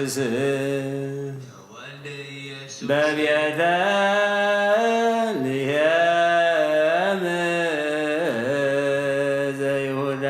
ኢየሱስ በቤተ ልሔም ዘይሁዳ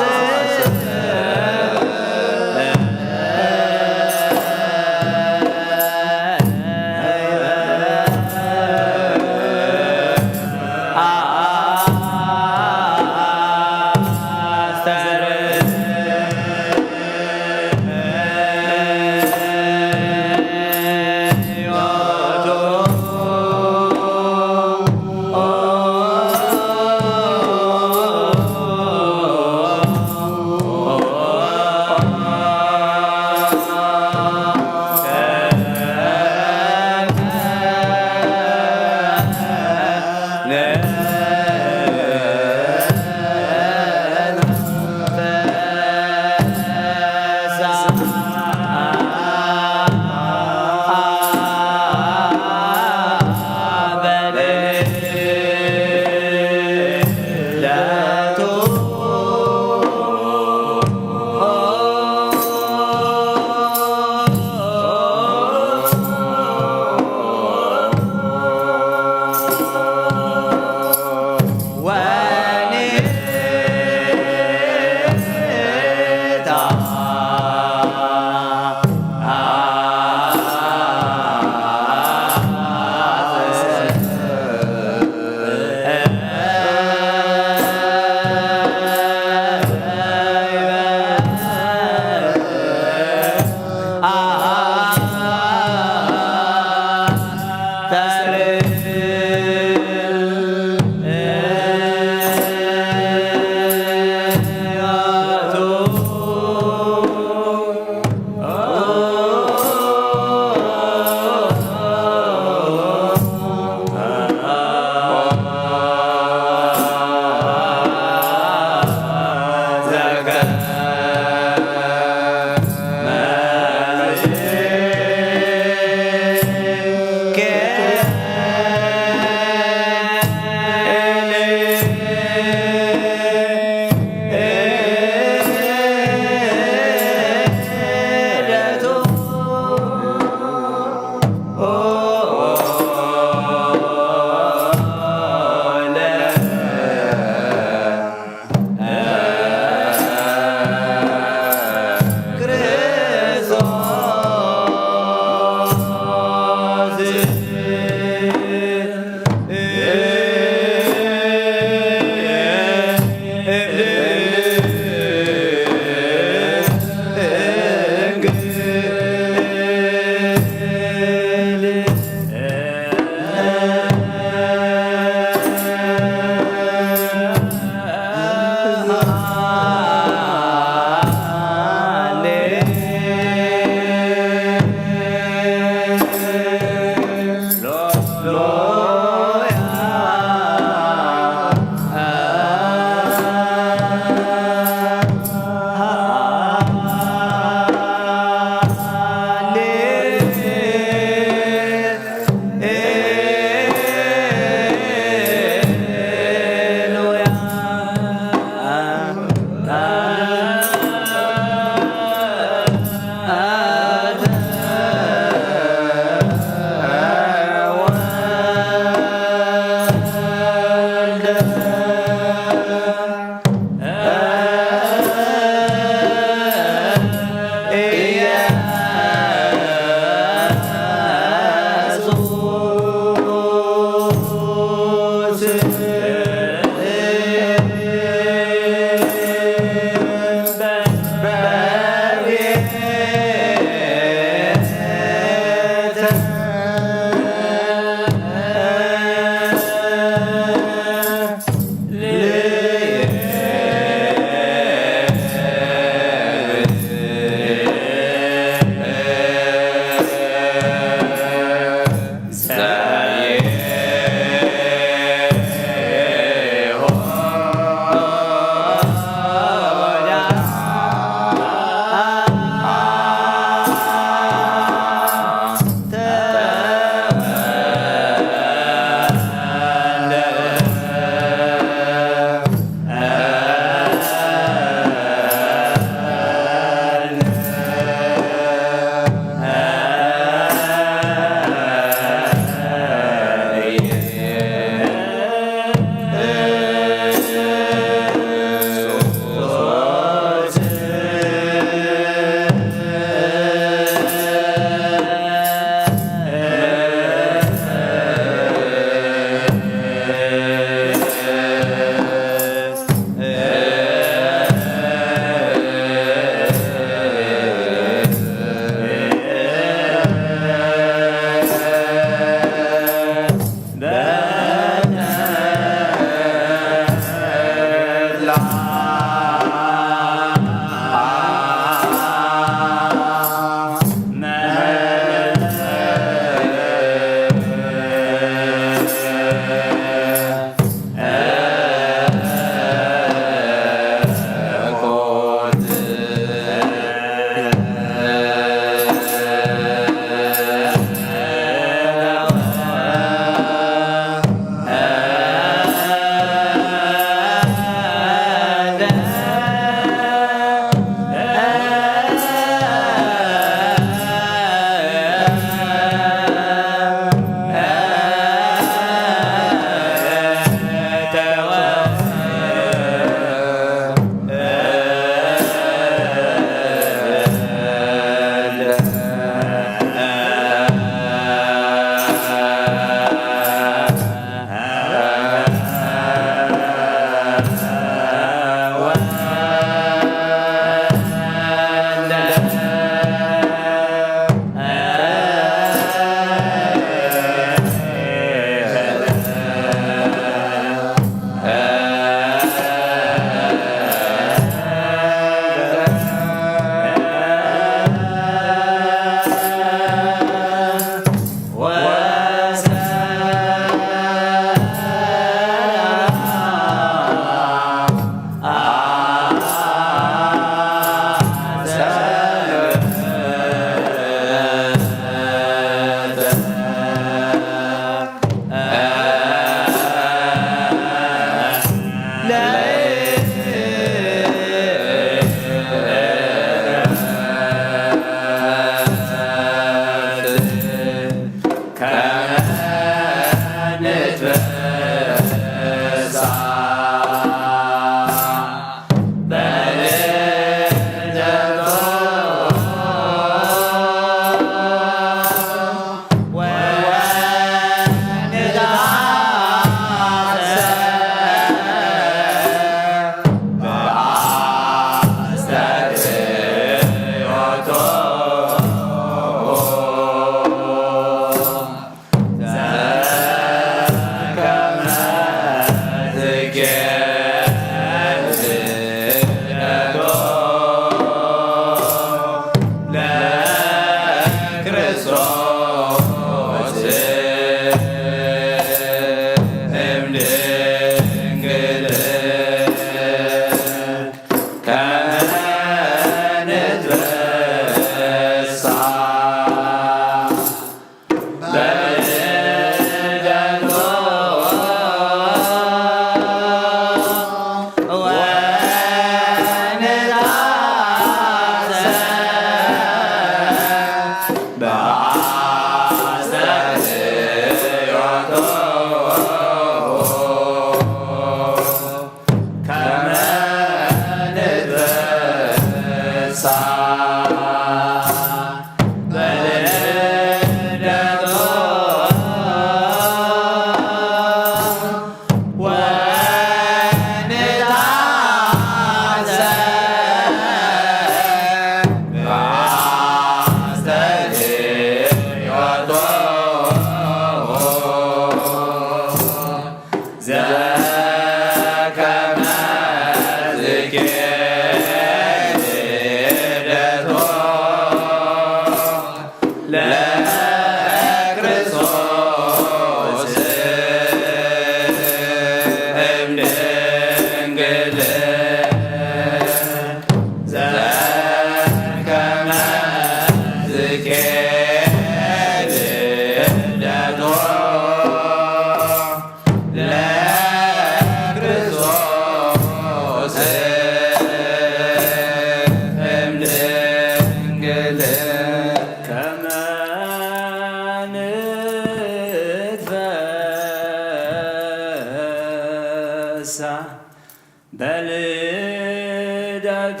በልደቱ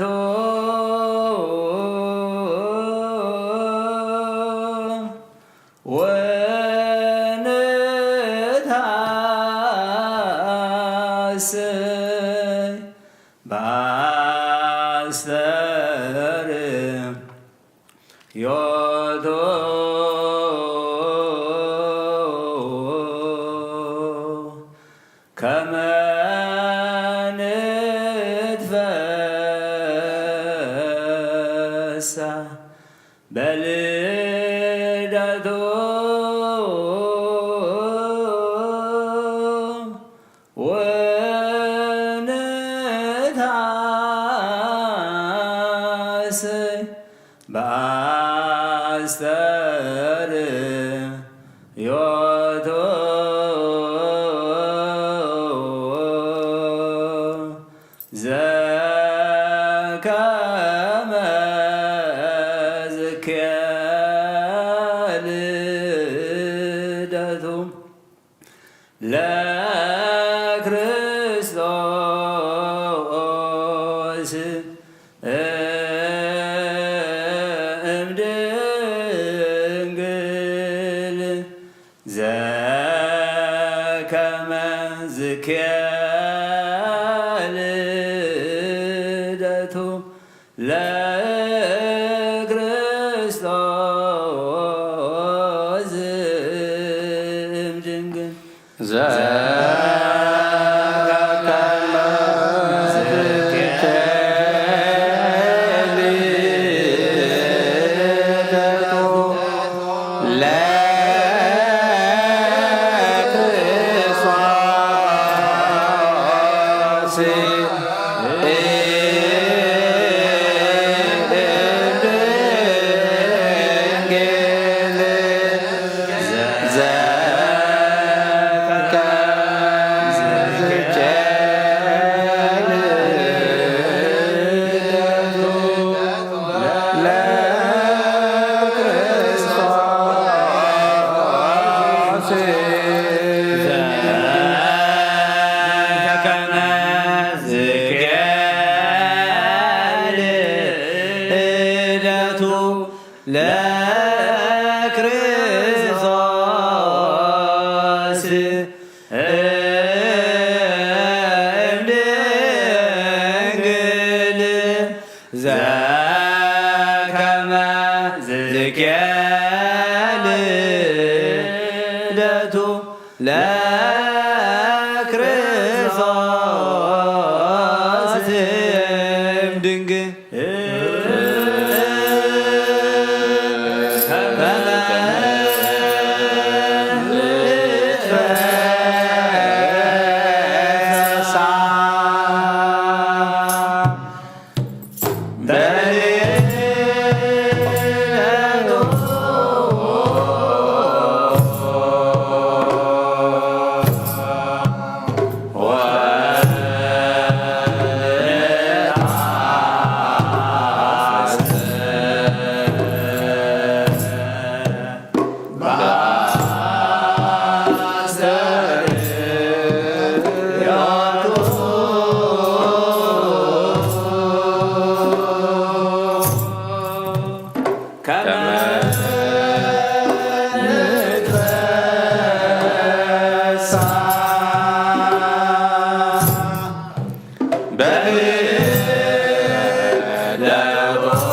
ወንታሰይ በአስተርእዮቱ ከመ በልደቱ ወንታሰይ በአስተርእዮቱ ዘከመ ልደቱ ለክርስቶስ እምድንግል ዘከመ ልደቱ ለክርስቶስ እምድንግል ለክርስቶስ እምድንግል ዘከመ ልደቱ ለክርስቶስ እምድንግል ለክርስቶስ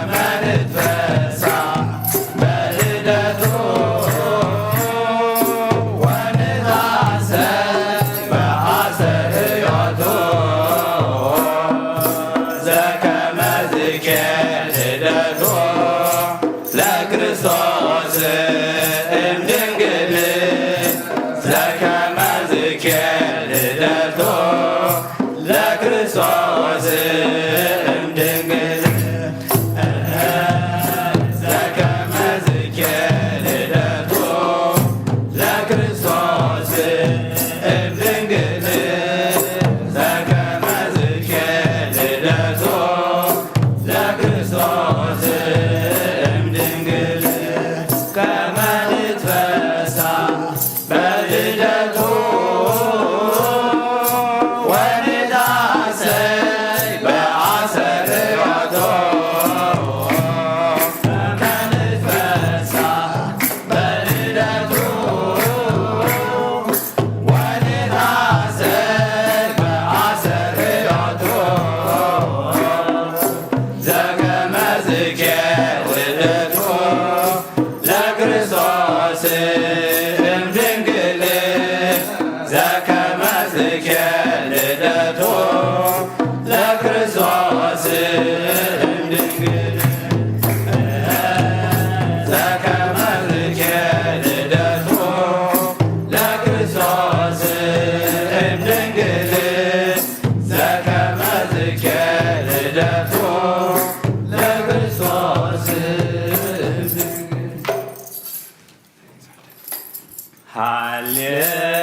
ከመንፈሳ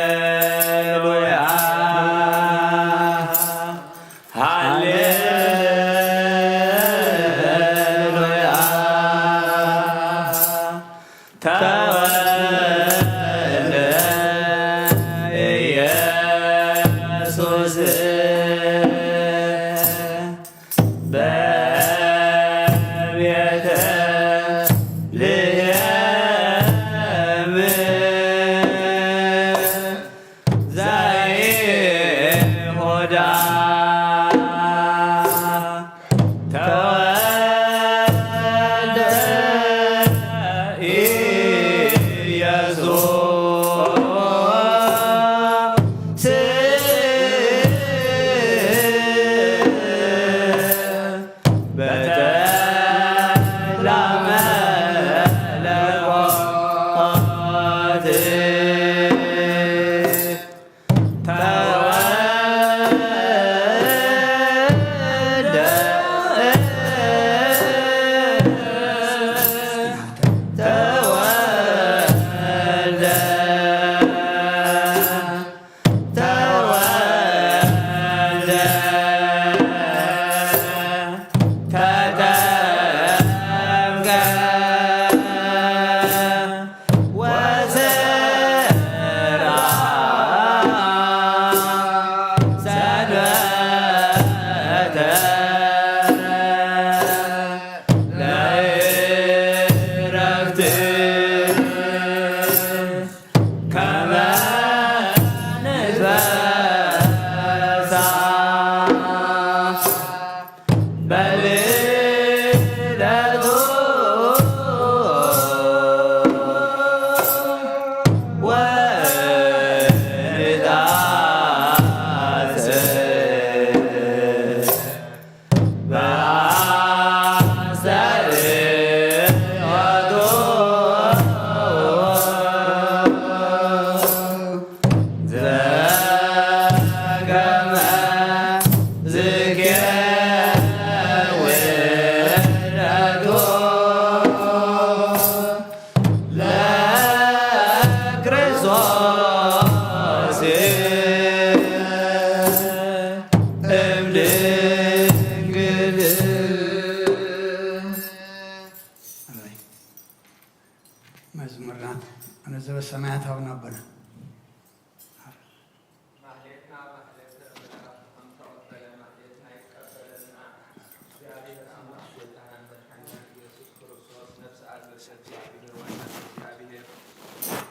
ሃሌሉያ ሃሌሉያ ተወልደ ኢየሱስ በቤተ ልሔም ዘይሁዳ ተወልደ ኢየሱስ በተድላ መለኮት ተወልደ ተወልደ ተወልደ ተጠምቀ ወዘራ ሰንበተ ለዕረፍት ከመ ንትበሳ በልደቱ ወንጣሰ ዘገመ ዝጌ ውረዶ ለክርስቶስ እምድንግል መዝሙር ናት። እነዚህ በሰማያት አሁን ነበረ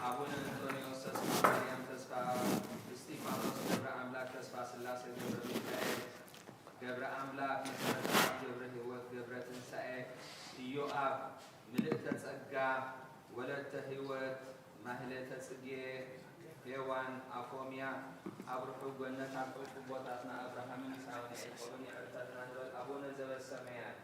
አቡነ አንጦንዮስ ተስፋ ማርያም ተስፋ እስጢፋኖስ ገብረ አምላክ ተስፋ ሥላሴ ገብረ ሚካኤል ገብረ አምላክ መሠረተ አብ ገብረ ሕይወት ገብረ ትንሣኤ ኢዮአብ ምልዕተ ጸጋ ወለተ ሕይወት ማህሌተ ጽጌ ሔዋን አፎምያ አብርሑ ጎነት አቅርቡ ቦታትና አብርሃምን ይስሐቅን ያዕቆብን የዕርታትና ንበል አቡነ ዘበሰማያት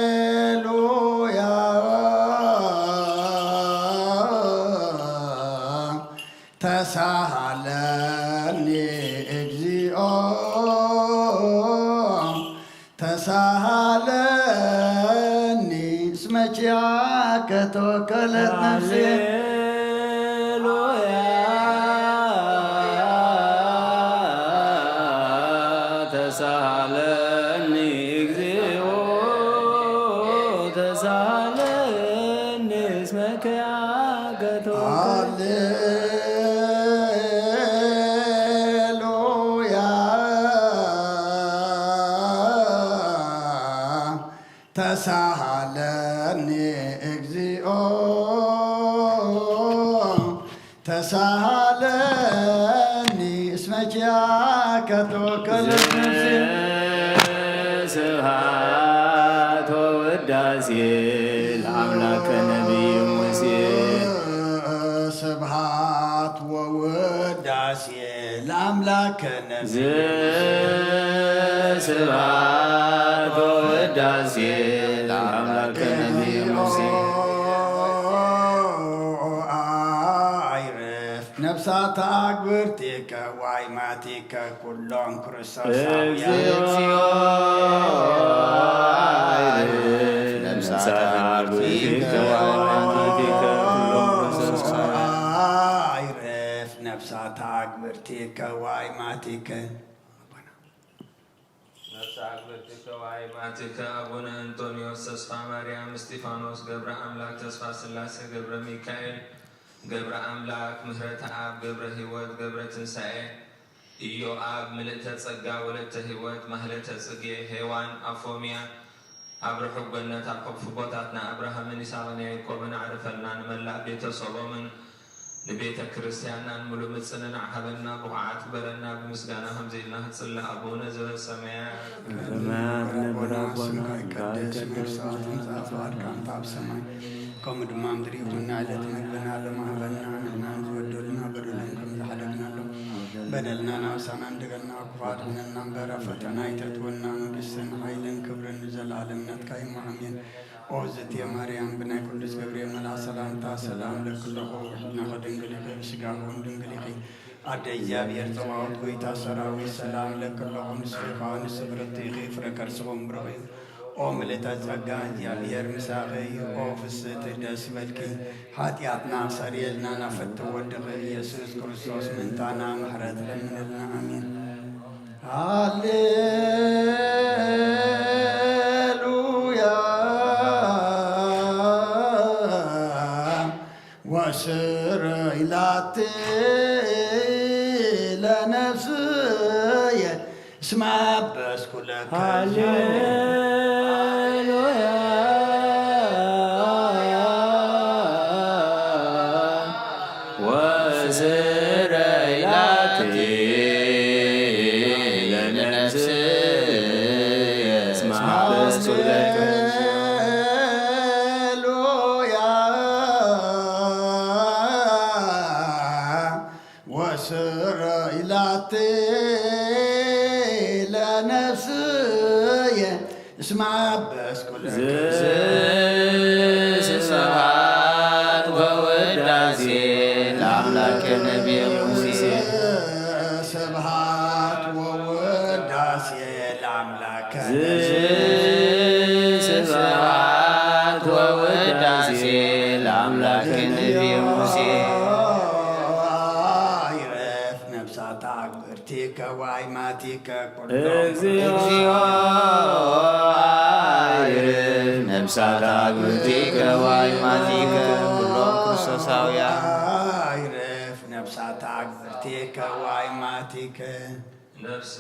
ሃሌሉያ ተሳሃለኒ እግዚኦ ተሳሃለኒ እስመ ኪያከ ተወከለት ነፍሴ ሃሌሉያ ተሳሃለኒ እግዚኦ ተሳሃለኒ እስመ ኪያከ ሃሌሉያ ተሳሃለኒ እግዚኦ ተሳሃለኒ እስመ ኪያከ ተወከለት ነፍሴ ስብሐት ወውዳሴ ለአምላከ ነቢይ ሙሴ ስብሐት ወውዳሴ ለአምላከ ነቢይ ስብሐት ወውዳሴ ለአምላከ ነቢይ ሙሴ አይረፍ ነፍሳተ አግብርቲከ ወአይማቲከ ኩሎም ክርስቶሳውያን እግዚኦ አይረፍ ነፍሳተ አግብርቲከ ወአይማቲከ ኩሎም ክርስቶሳውያን አይረፍ ነፍሳተ አግብርቲከ ወአይማቲከ ነፍሳግብርቲከ ወአይማቲከ አቡነ አንጦንዮስ ተስፋ ማርያም እስጢፋኖስ ገብረ አምላክ ተስፋ ሥላሴ ገብረ ሚካኤል ገብረ አምላክ ምህረተ አብ ገብረ ሕይወት ገብረ ትንሣኤ ኢዮአብ ምልዕተ ጸጋ ወለተ ሕይወት ማህለተ ጽጌ ሔዋን አፎምያ አብርሑ ገነት ኣብ ከፍ ቦታትና አብርሃምን ይስሐቅን ያዕቆብን ዓርፈልና ንመላእ ቤተ ሰሎምን ንቤተ ክርስቲያናን ሙሉእ ምጽንን ዓሃበና ብቑዓት በረና ብምስጋና ከምዘኢልና ህጽላ አቡነ ዘበሰማያት በሰማያት ነብር አቦና ይትቀደስ መንግሥትከ ትምጻእ ኣብ ሰማይ ከምኡ ድማ ምድሪ ይኹን ዕለት ምግብና ለማህበና ንሕና ዝበደሉና በደለን ከም ዝሓደግናሎም በደልና ናብሳና እንደገና ክፉት ብለና እምበረ ፈተና ይተትወና መንግሥትን ኃይልን ክብርን ዘለዓለም ናትካ እዩ አሜን። ኦ እግዝእትየ ማርያም ብናይ ቅዱስ ገብርኤል መልአክ ሰላምታ ሰላም ለክለኹ ሕሊናኸ ድንግል ኢኺ ብስጋኹም ድንግል ኢኺ አደ እግዚአብሔር ጸባኦት ጐይታ ሰራዊት ሰላም ለክለኹ ንስኺ ንስብርት ኢኺ ፍረ ከርስኹም ብሩኽ እዩ ኦ ምልዕተ ጸጋ እግዚአብሔር ምሳኺ ኦ ፍስሕቲ ደስ ይበልኪ ኃጢአትና ሰሪየልና ናፈቲ ወድኺ ኢየሱስ ክርስቶስ ምንታና ምሕረት ለምንልና አሜን። ወስረይ ላቲ ለነፍስየ እስመ አበስኩ ለከ ሃሌሉያ ወስረይ ላቲ ለነፍስየ እስመ አበስኩ ለከ ወስረይ ላቲ ለነፍስየ እስመ አበስኩ ለከ ስብሐት ወውዳሴ ለአምላከ ነቢይ ሙሴ ስብሐት ወውዳሴ ለአምላከ ስብሐት ወውዳሴ ለአምላከ ነቢይ ሙሴ አይረፍ ነፍሳተ አግብርቲከ ወአይማቲከ እግዚኦ አይረፍ ነፍሳተ አግብርቲከ ወአይማቲከ ኩሎም ክርስቶሳውያን አይረፍ ነፍሳተ አግብርቲከ ወአይማቲከ ነፍስ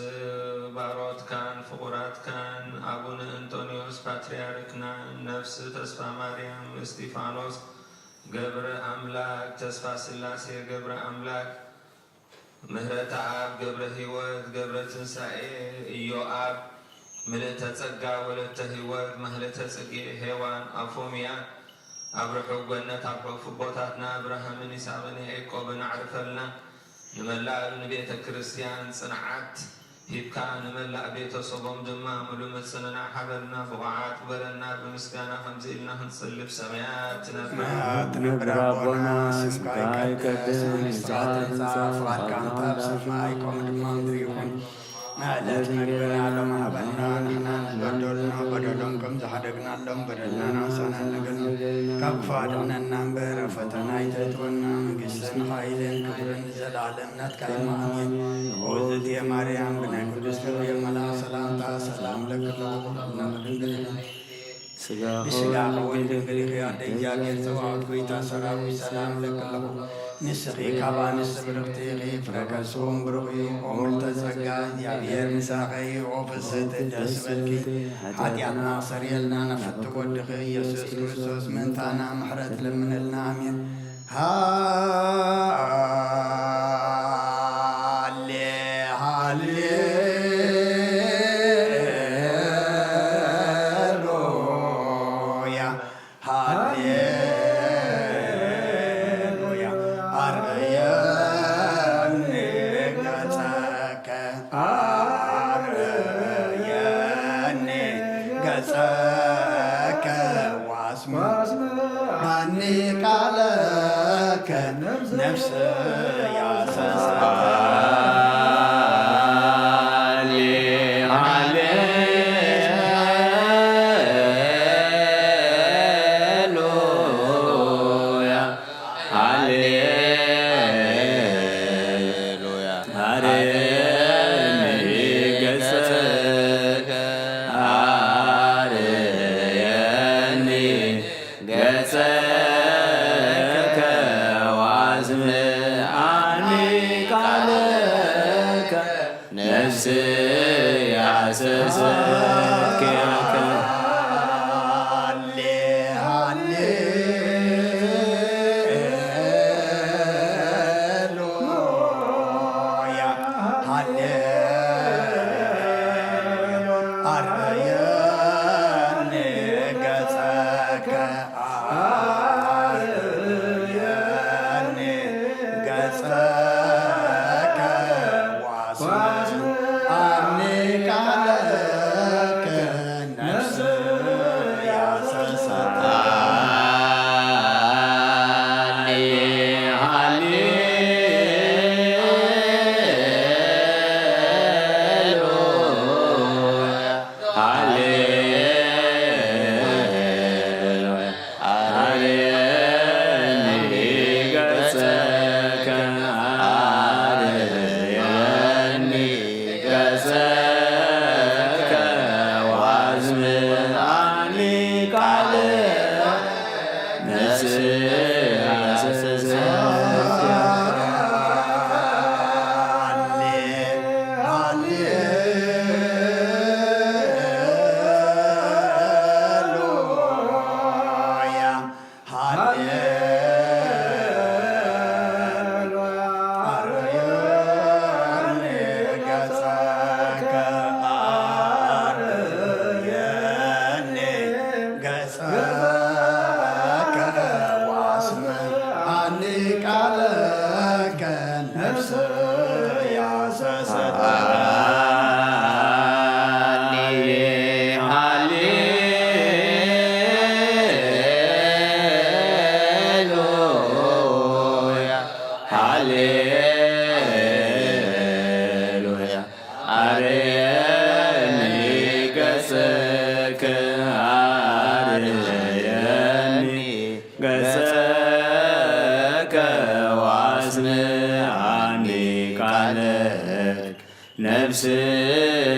ባሮትካን ፍቁራትካን አቡነ አንጦንዮስ ፓትርያርክና ነፍስ ተስፋ ማርያም እስጢፋኖስ ገብረ አምላክ ተስፋ ሥላሴ ገብረ አምላክ ምህረተ አብ ገብረ ሕይወት ገብረ ትንሣኤ ኢዮአብ ምልዕተ ጸጋ ወለተ ሕይወት ማህለተ ጽጌ ሔዋን አፎምያ አብርሑ ገነት ኣብ ከፍ ቦታትና አብርሃምን ይስሐቅን ያዕቆብን ዓርፈልና ንመላእ ንቤተ ክርስቲያን ጽንዓት ሂብካ ንመላእ ቤተሰቦም ድማ ሙሉእ ምጽንና ሓበርና ብቑዓት በረና ብምስጋና ከምዘኢልና ክንጽልብ ሰማያት ትነብር አቦና ስምካ ይቀደስ መንግሥትከ ትምጻእ ፍቃድከ ኣብ ሰማይ ከምኡ ድማ ምድሪ ይኹን ዕለት ምግብና ሎሚ ሃበና ንሕና ዝበደሉና በደሎም ከም ዝሓደግናሎም በደልና ናብሳና ንገና ካብ ክፉት አድኅነና እምበረ ፈተና ይተትወና መንግሥትን ኃይልን ክብርን ዘለዓለም ናትካ እዩ አሜን። ኦ እግዝእትየ ማርያም ብናይ ቅዱስ ገብርኤል መልአክ ሰላምታ ሰላም ለክለኹ ሕሊናኸ ድንግል ኢኺ ብስጋኸ ወድንግል ኢኺ አደ እግዚአብሔር ጸባኦት ጐይታ ሰራዊት ሰላም ለክለኹ ንስኺ ካብ አንስት ብርክቲ ኢኺ ፍረ ከርስኹም ብሩኽ እዩ ኦ ምልዕተ ጸጋ እግዚአብሔር ምሳኺ ኦ ፍስሕቲ ደስ ይበልኪ ኃጢአትና ሰሪየልና ናፈቲ ወድኺ ኢየሱስ ክርስቶስ ምንታና ምሕረት ለምንልና አሜን። ገጸከ ዋስመ አኒ ቃለከ ነፍስ ነፍስ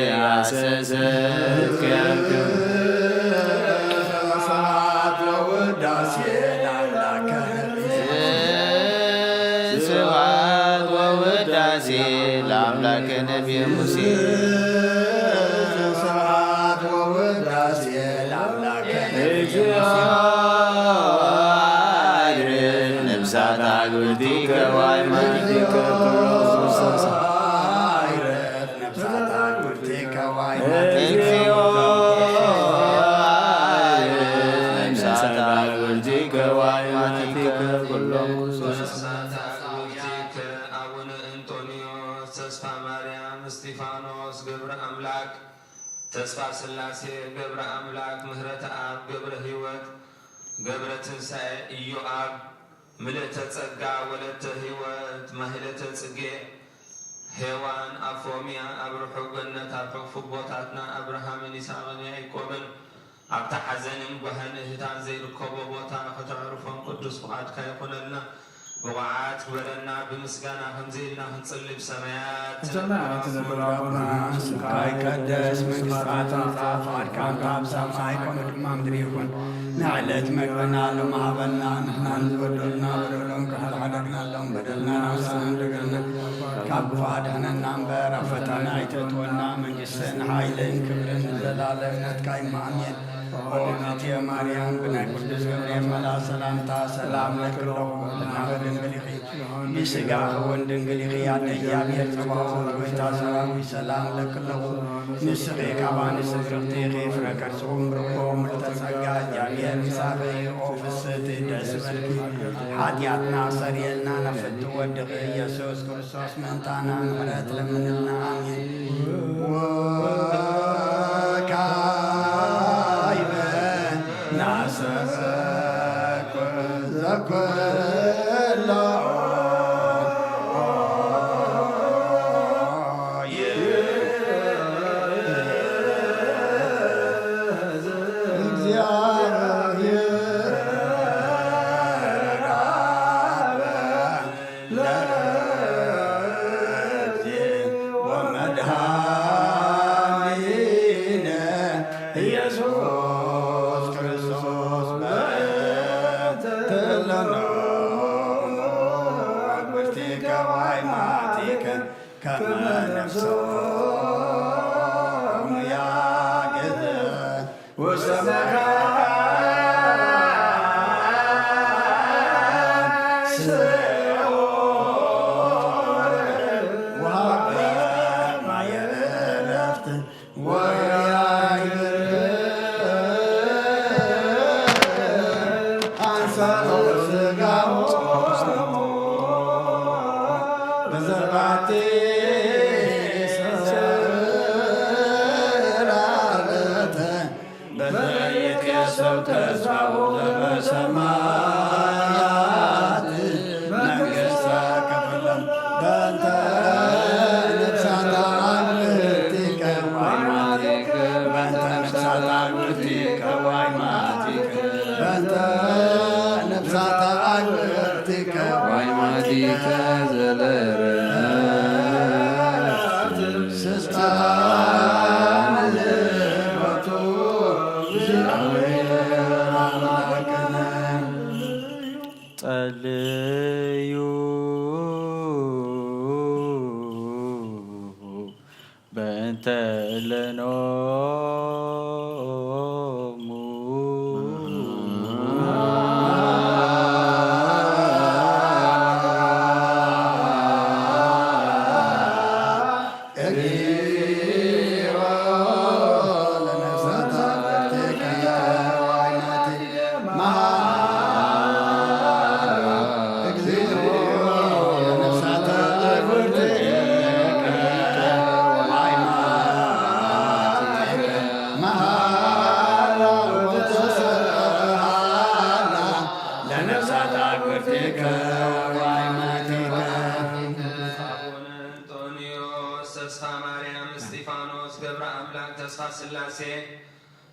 ያሰሰክ ስብሐት ወውዳሴ ለአምላከ ስብሐት ወውዳሴ ለአምላከ ነቢየ ሙሴ ስብሐት ወውዳሴ ለአምላከ ነቢየ ነፍሳት አግብርቲከ ወአእማኒከ አቡነ እንጦንዮስ ተስፋ ማርያም እስጢፋኖስ ገብረ አምላክ ተስፋ ሥላሴ ገብረ አምላክ ምህረተ አብ ገብረ ሕይወት ገብረ ትንሣኤ ኢዮአብ ምልዕተ ጸጋ ወለተ ሕይወት ማህለተ ጽጌ ሔዋን አፎሚያ አብርሑ ገነት አብሕፉ ቦታትና አብርሃምን ይስሐቅን ያዕቆብን ኣብታ ሓዘንን ጓህን እህታን ዘይርከቦ ቦታ ከተዕርፎም ቅዱስ ፍቓድካ ይኹነልና ብቑዓት ግበረና ብምስጋና ከምዘኢልና ክንጽሊ ብሰማያት ስምከ ይትቀደስ መንግሥትከ ትምጻእ ፈቃድከ ኣብ ሰማይ ከምኡ ድማ ምድሪ ይኹን ንዕለት መግበና ሎም ሃበና ንሕና ንዝበደሉና በደሎም ከሓድሓደግናሎም በደልና ናብሳና እንደገና ካብ ክፉ ኣድሕነና እምበር ኣብ ፈተና ኣይተእትወና መንግሥትን ሓይልን ክብርን ንዘላለም ነትካ ይማኣሜን ወለትየ ማርያም ብናይ ቅዱስ ገብርኤል መልአክ ሰላምታ ሰላም ለክለኹ ናበ ድንግል ኢኺ ብሥጋኺ እውን ድንግል ኢኺ ያለ እግዚአብሔር ጽባኦት ጐይታ ሰራዊት ሰላም ለክለኹ ንስኺ ካብ ኣንስቲ ፍርቕቲ ኢኺ ፍረ ከርሥኹም ብርኮ ምልዕተ ጸጋ እግዚአብሔር ምሳኺ ኦ ፍስሕቲ ደስ በልኪ ኃጢአትና ሰሪየልና ነፍቲ ወድኺ ኢየሱስ ክርስቶስ ምእንታና ምሕረት ለምንልና አሜን። ለኩሎ ጸልዩ በእንተ ለኖሙ ስላሴ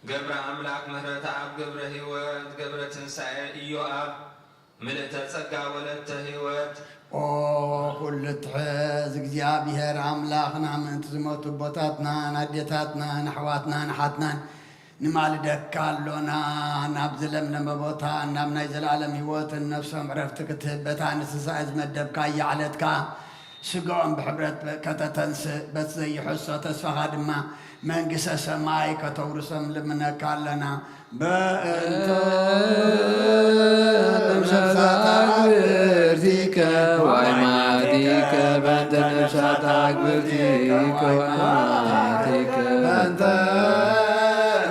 ገብረ አምላክ ምህረተ አብ ገብረ ሕይወት ገብረ ትንሣኤ ኢዮአብ ምልእተ ጸጋ ወለተ ሕይወት ኦ ኩሉ ትሕዝ እግዚአብሔር አምላኽና ምእንቲ ዝሞቱ ቦታትና ናዴታትና ናሕዋትና ናሓትናን ንማልደካ ኣሎና ናብ ዝለምለመ ቦታ ናብ ናይ ዘለዓለም ህይወትን ነፍሶም ዕረፍቲ ክትህብ በታ ንስሳኤ ዝመደብካ እያዕለትካ ስግኦም ብሕብረት ከተተንስእ በቲ ዘይሕሶ ተስፋኻ ድማ መንግሥተ ሰማይ ከተውርሶም ልምነካ ኣለና በእንተ ነፍሳት አግብርቲከ ወአይማቲከ በእንተ ነፍሳት አግብርቲከ ወአይማቲከ በእንተ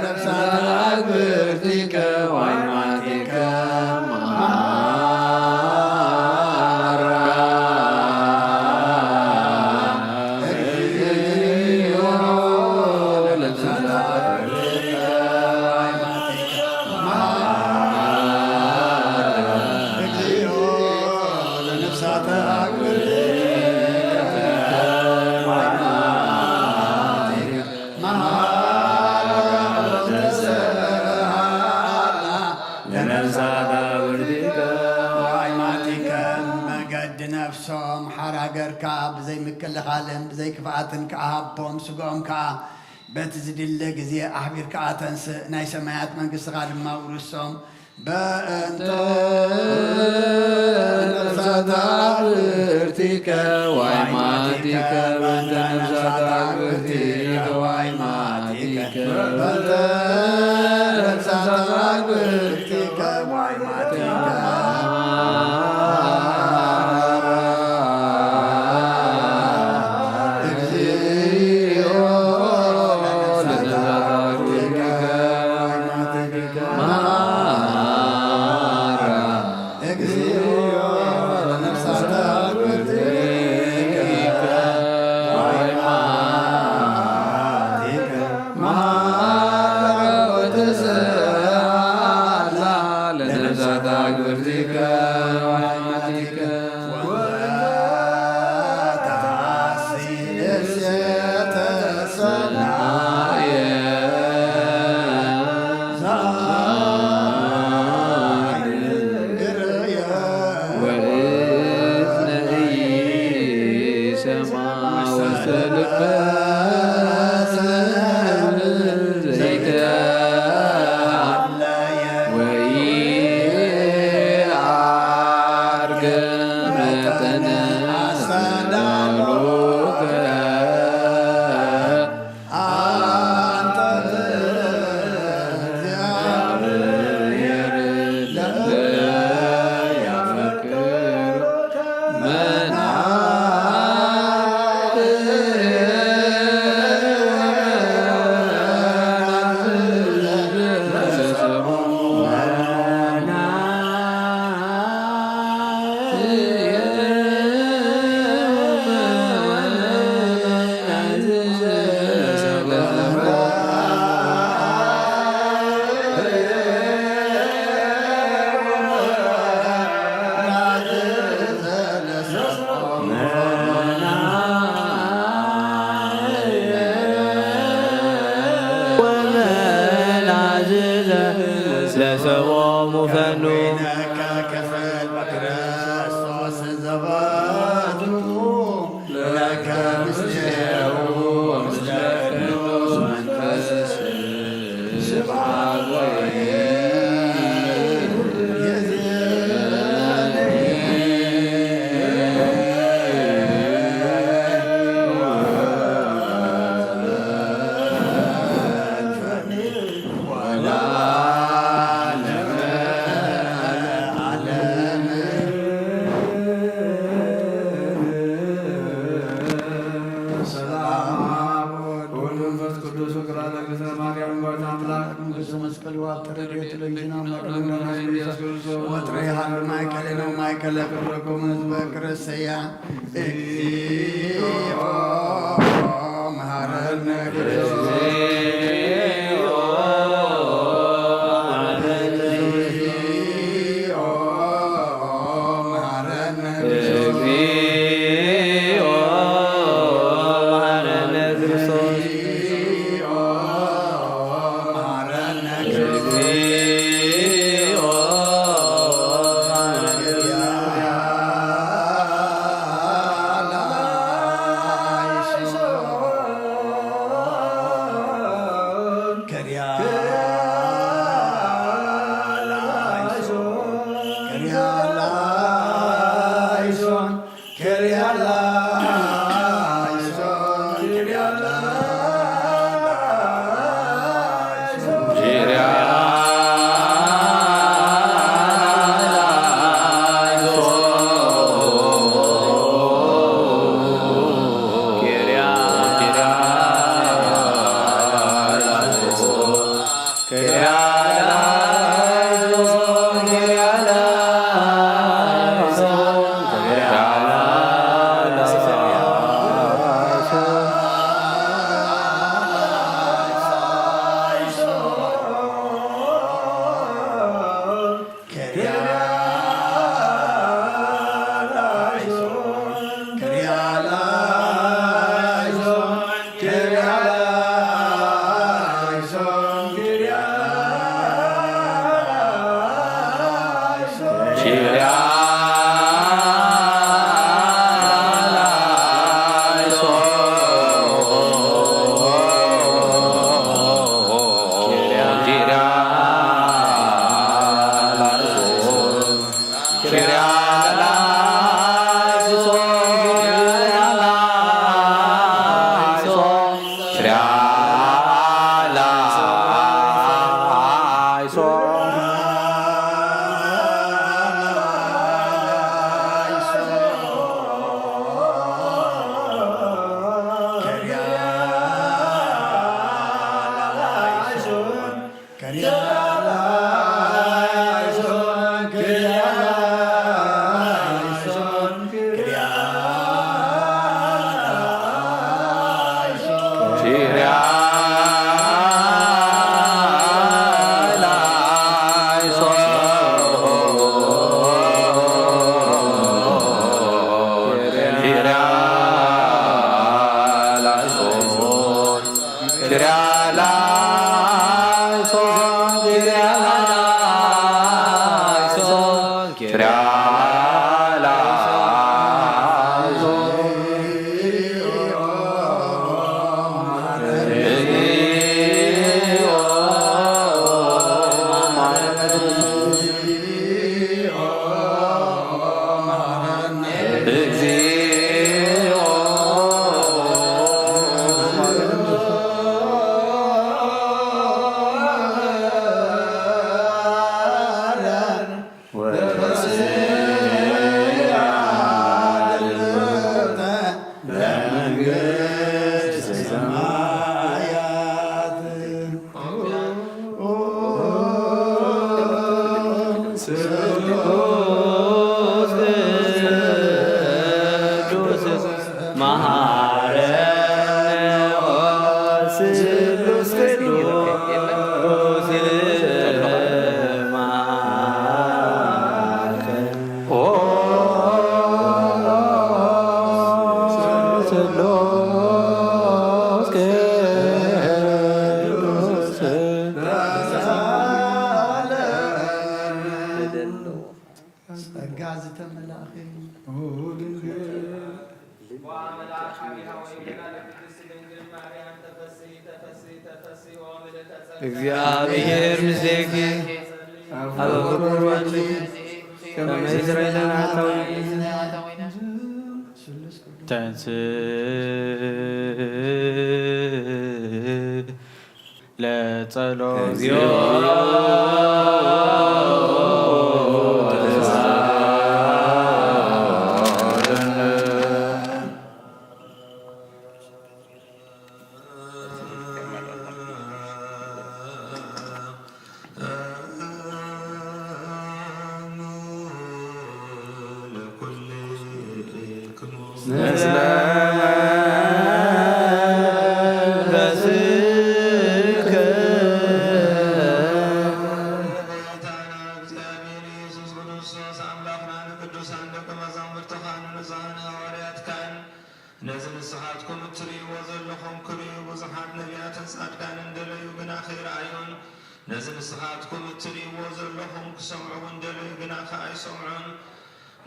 ነፍሳት አግብርቲከ ወአይማቲከ ነፍሶም ሓራገርካ ብዘይ ምክልኻልን ብዘይ ክፍኣትን ከኣሃቦም ስግኦም ከዓ በቲ ዝድለ ግዜ ኣሕቢርካ ተንስእ ናይ ሰማያት መንግሥትኻ ድማ ውርሶም በእንተ ነፍሳት አግብርቲከ ወአይማቲከ በእንተ ነፍሳት አግብርቲከ ወአይማቲከ በእንተ ነፍሳት አግብርቲከ ወአይማቲከ ለነፍሳት አግብርቲከ ለሰቦሙ ፈኑ ክፍል በክርስቶስ ዘበቱ ለከ ምስሌሁ ወምስለ ቅዱስ መንፈስ ስብሐት እግዚአብሔር ምስሌኪ አበ ፍቁር ወልድ ከመ ይስረይ ለነ ኃጣውኢነ ለጸሎት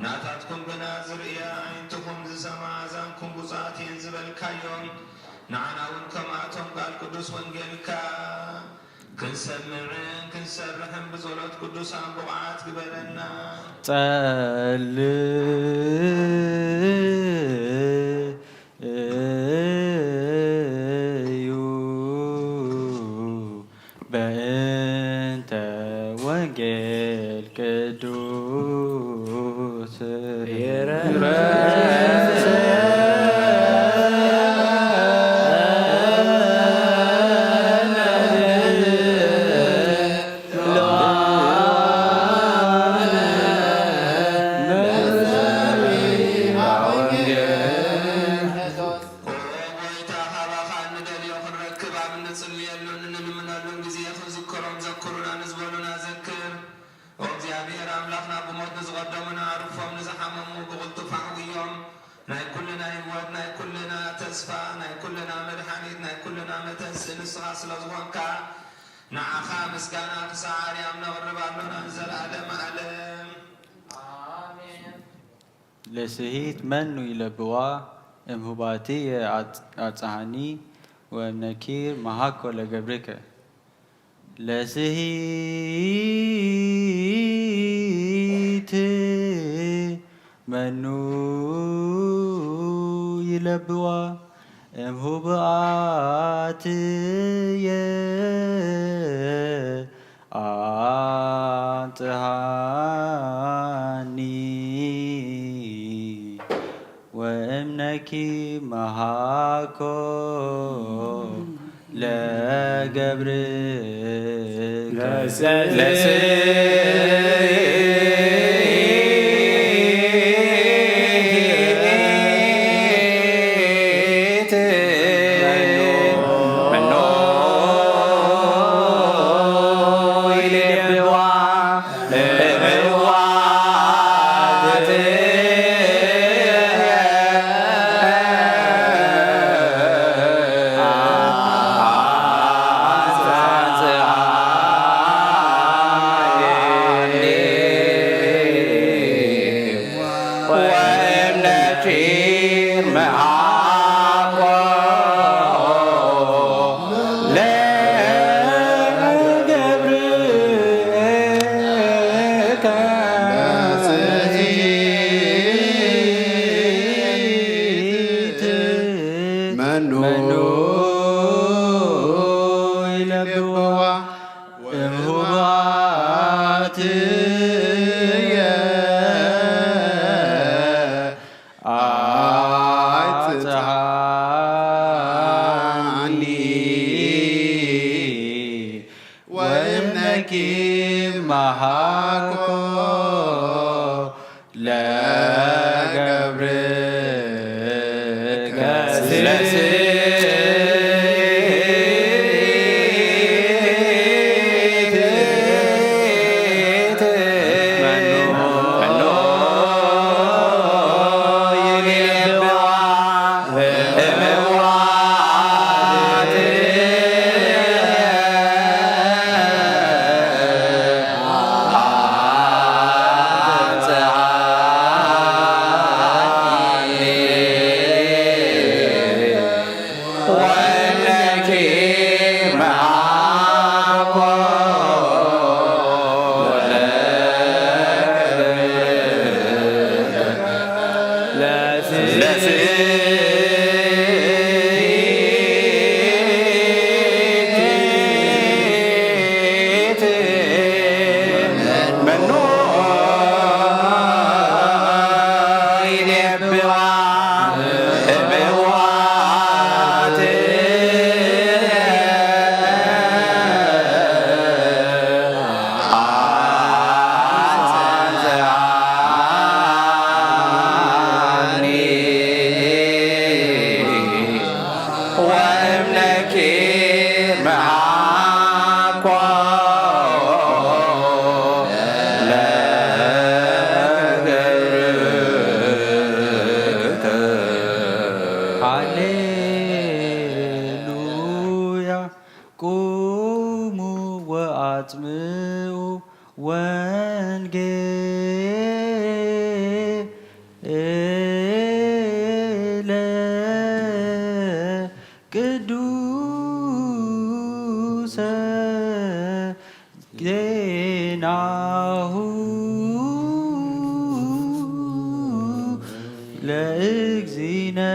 ናታትኩም ግና ዝርእያ ዓይንትኩም ዝሰማ ኣዛንኩም ብፁዓት እየን ዝበልካዮም ንዓና እውን ከምኣቶም ቃል ቅዱስ ወንጌልካ ክንሰምዕን ክንሰርሕን ብጸሎት ቅዱሳን ብቕዓት ግበረና። ጸልዩ በእንተ ወንጌል ቅዱስ ንዓኻ ምስጋና ክሳር ያም ነቕርብ ኣሎና ንዘለዓለም ዓለም ኣሜን። ለስሂት መኑ ይለብዋ እምሁባትየ አጽሐኒ ወእምነኪር መሃኮ ለገብርከ ለስሂት መኑ ይለብዋ እምሁባትየ አጽሐኒ ወእምነኪ መሃኮ ለገብርከ وأطمئوا وانجيل قدوس ديناه لإجزينا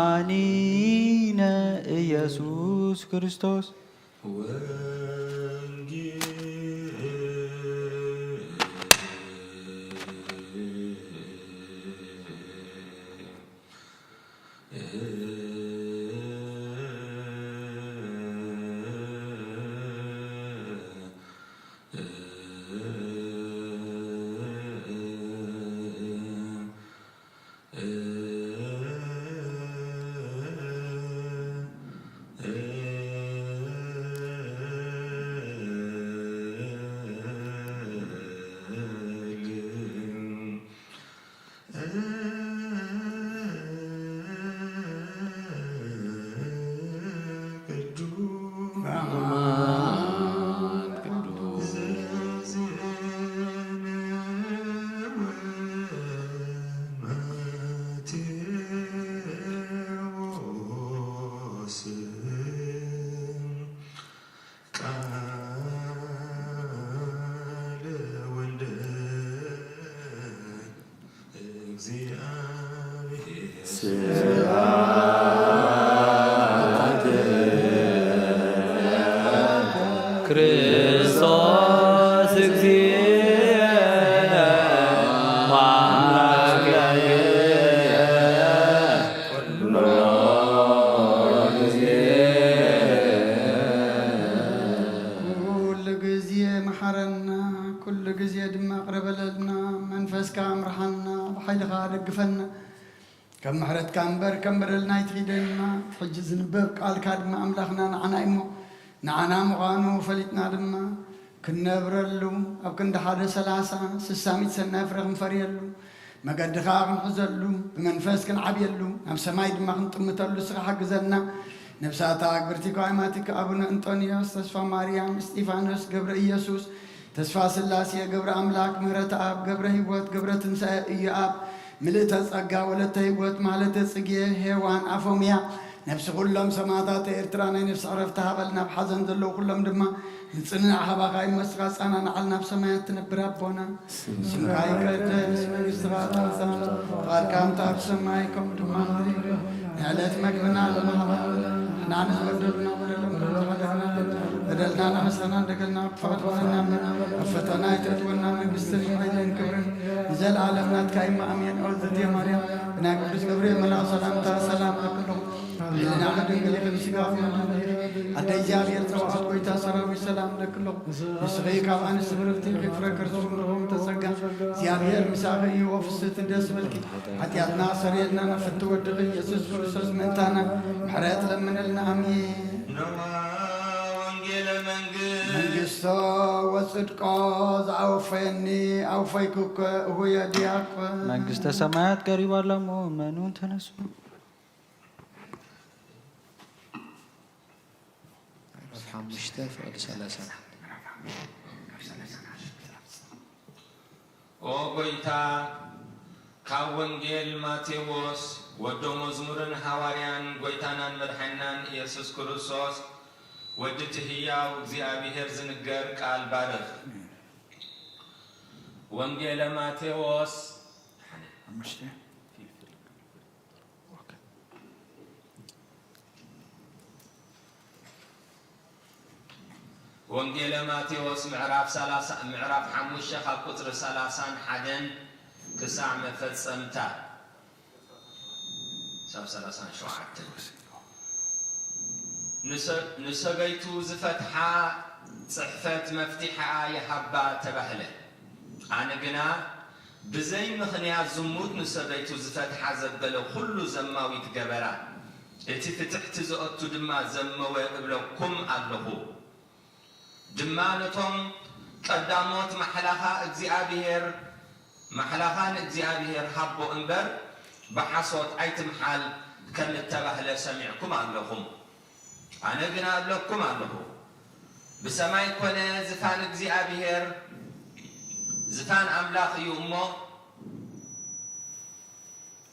ومدحانينا إيسوس كريستوس ክርስቶስ እግዚእነ ማእከየ ኩሉ ጊዜ መሐረና ኩሉ ጊዜ ድማ ቅረበለልና መንፈስካ አምርሐና ብሓይልኻ ደግፈና ከም ምሕረትካ እምበር ከም በደልና ይትኺደና ሕጂ ዝንበብ ቃልካ ድማ ኣምላኽና ንዓና እሞ ንዓና ምዃኑ ፈሊጥና ድማ ክንነብረሉ ኣብ ክንዲ 130 60 ሰናይ ፍረ ክንፈርየሉ መገድኻ ክንሕዘሉ ብመንፈስ ክንዓብየሉ ናብ ሰማይ ድማ ክንጥምተሉ ንስኻ ሓግዘና ነብሳታ ግብርቲ ኳይማቲክ አቡነ አንጦኒዮስ ተስፋ ማርያም እስጢፋኖስ ገብረ ኢየሱስ ተስፋ ስላሴ ገብረ አምላክ ምህረት አብ ገብረ ህይወት ገብረ ትንሣኤ ኢየአብ ምልእተ ጸጋ ወለተ ህይወት ማለተ ጽጌ ሄዋን አፎሚያ ነፍስ ሁሉም ሰማዕታት ኤርትራ ናይ ነፍስ ዕረፍቲ ሃበልና ብሓዘን ዘለዉ ኩሎም ድማ ንጽንዕ ሃባኻ ይመስኻ ጻናና ዓልና ብሰማያት ትነብር ኣቦና ስምካ ይቀደስ መንግሥትኻ ትምጻእ ፍቓድካ እምታ ብሰማይ ከምኡ ድማ ንዕለት መግብና ለመሃባና ናን ዝበደሉና በደሎም ተባደና በደልና ናሕሰና እንደገልና ክፋትዋና ፈተና ይተትወና መንግሥትን ኃይልን ክብርን ዘለዓለም ናትካ ይማእሜን ኦዝትየ ማርያም ብናይ ቅዱስ ገብርኤል መልአክ ሰላምታ ሰላም ለክለኹም ኢልና ድንግል ከምስጋፍ ኣደ እግዚአብሔር ፀዋዕት ጎይታ ሰራዊት ሰላም ለክለኹም ንስኺ ካብ ኣንስቲ ብርክቲ ክፍረ ክርስቶስ ንረኹም ተጸጋ እግዚአብሔር ምሳኺ እዩ ወፍስቲ ደስ በልኪ ሓጢአትና ሰሪየልና ነፍቲ ወድኺ ኢየሱስ ክርስቶስ ምእንታና ምሕረት ለምንልና አሜን መንግስቶ ወጽድቆ ዘአውፈኒ አውፈይኩከ እሁየ ዲያቆ መንግሥተ ሰማያት ቀሪባላ መኑን ተነሱ ኦ ጎይታ ካብ ወንጌል ማቴዎስ ወዶ መዝሙርን ሐዋርያን ጎይታናን መድሐናን ኢየሱስ ክርስቶስ ወድት ህያው እግዚአብሔር ዝንገር ቃል ባርኽ ወንጌል ማቴዎስ ወንጌል ማቴዎስ ምዕራፍ 5 ካብ ቁጥሪ 31 ክሳዕ መፈጸምታ ሳብ 37 ንሰበይቱ ዝፈትሓ ጽሕፈት መፍቲሓ የሃባ ተባህለ ኣነ ግና ብዘይ ምኽንያት ዝሙት ንሰበይቱ ዝፈትሓ ዘበለ ኩሉ ዘማዊት ገበራ እቲ ፍትሕቲ ዝኣቱ ድማ ዘመወ እብለኩም ኣለኹ ድማ ነቶም ቀዳሞት መሕላኻን እግዚአብሔር ሃቦ እምበር ብሓሶት ኣይትምሓል كم التبهل سمعكم علىكم أنا جنا أبلغكم علىكم بسماي كونه زفان እግዚአብሔር زفان أملاك يومه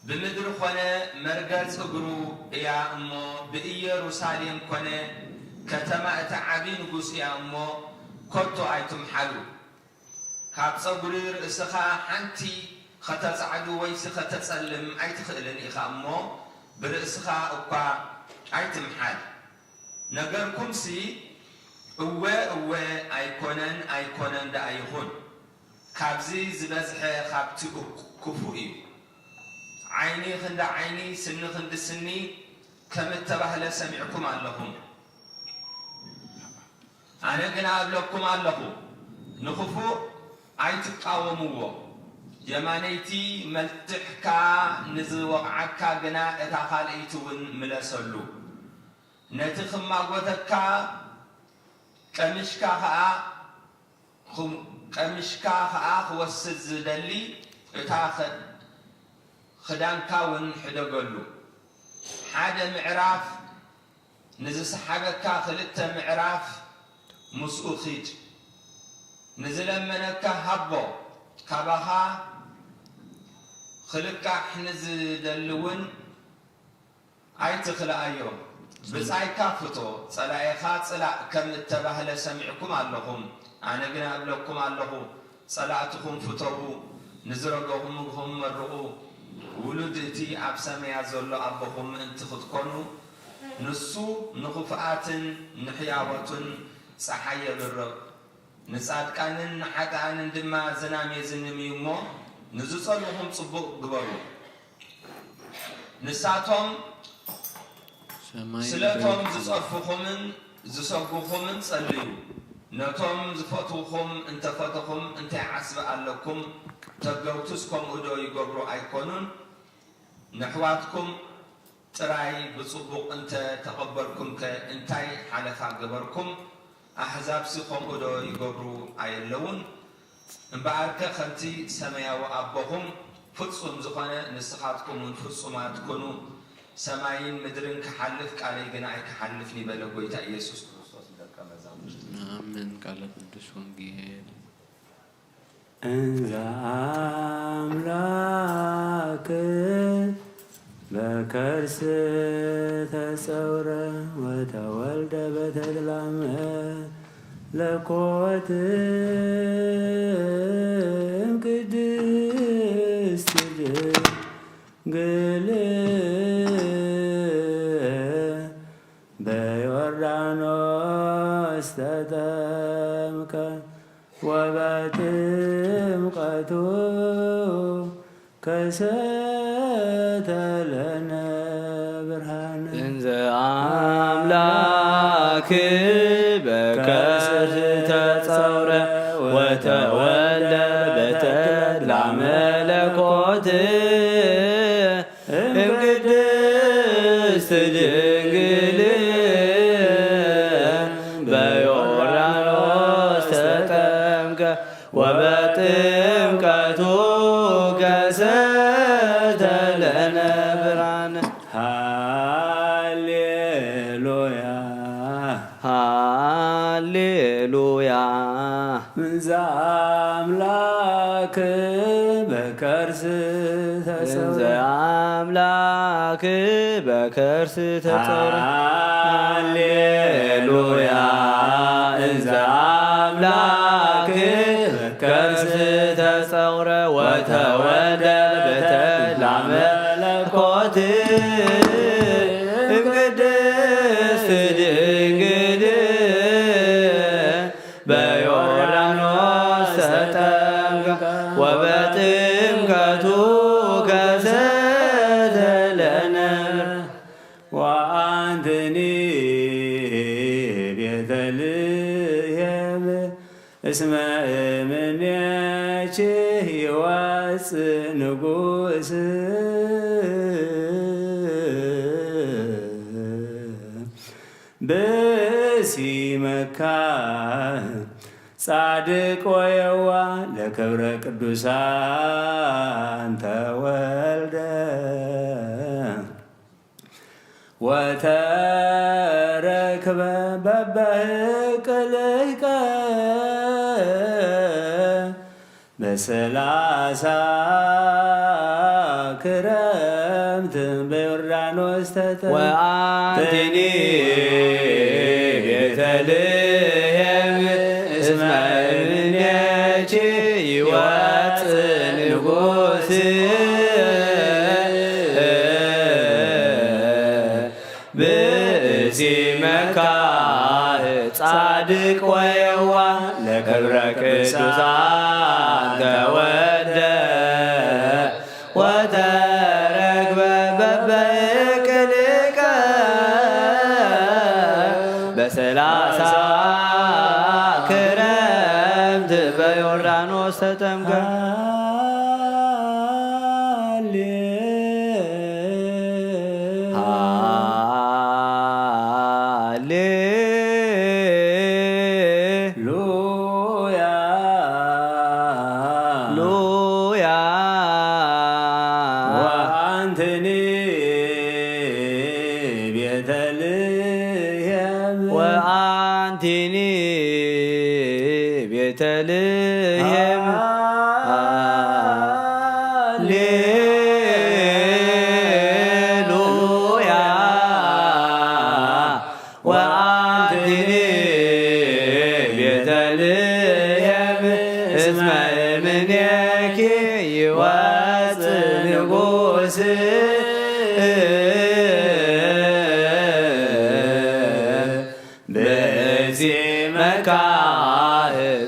بمدر خونه مرجز أجرو يا أمه بإيروساليم كونه كتما أتعبين جوس يا أمه كنتو أيتم حلو كابس أجرير إسخاء حنتي خطأ عدو ويس خطأ سلم أيت خلني إخامه برإسخاء أقا أيتم حل نجركم سي أوه أيكونن دا أيهون كابزي زبزح خابتي كفوئي عيني خند عيني سن خند سني كم التبهل سمعكم علىكم أنا جنا أبلغكم علىكم نخفو أيتقاوموه يمانيتي ملتحكا نزوقعكا جنا إتاخال إيتون ملسلو نتخم ماغوتكا كمشكا خا خوسد زدلي إتاخد خدان كاون حدقلو حدا معراف نزس حاجكا خلتا معراف مسؤخيج نزل منكا هبو كابها خلقا حنز دلون أيتخلق أيوم بس أي كافتو صلاة صلاة كم التبهل سمعكم علىكم أنا جنا أبلغكم علىكم صلاتكم فتوه نزرقهم هم مرقوا ولدتي أبسمي أزول أبهم أنت خدكنوا نسو نخفات نحياوة صحية بالرب نسأل كان حتى أن عندما زنامي زنمي مو نزصلهم صبوا قبروا نساتهم سلاتهم زصفخمن زصفخمن صليوا نتهم زفتوخم انت فتخم انت عسب علىكم تجوتسكم ودو يقبروا أيقونون نحواتكم تراي بصبوق انت تقبركم كانتاي حلفا قبركم أحزاب سيقوم ودو يقبروا أيلون انبعارك خلتي سميا وأبهم فتصم زخانة نسخاتكم ونفتصماتكم سماين مدرن كحلف علي جناي كحلفني بلغويتا يسوع آمين قالت ندس ونجيل إنذا أملاك بكرس تسور وتولد بتدلم لقوت قدست قل بيوردانوس تتمك وبتمقته كسات لنا برهان إنذا أملاك بكرس تسور وتولد بتدلم لقوت قدست دنقل بيوردانوس تتمك وبتمقته كسات لنا برهان هاليلويا هاليلويا من زاملاك بكرس تسور أملاك بكرس تطور هاليلويا إذا أملاك بكرس تطور وتولد بتدلع ملكوت قدست دنقل بيوردانوس تتمك وبتمقته كسات لنا وأنتني بيتليم اسم من يشه يواس نقوس بسي مكان صادق ويوا لكبر قدوسان تولد ወተረክበ በበህቅልቀ በሰላሳ ክረምት በዮርዳኖስ ወአንቲኒ ቤተልሔም እስመ እምኔኪ ይወፅእ ንጉሥ ብእሲ መካህ ጻድቅ ወየዋህ ለክብረ ቅዱሳን ተወልደ ወተረክበ በበእቅልቀ በሰላሳ ክረምት በዮርዳኖስ ተጠምቀ ወአንቲኒ ቤተልሔም ሃሌሉያ ወአንቲኒ ቤተልሔም እስመ እምኔኪ ይወፅእ ንጉሥ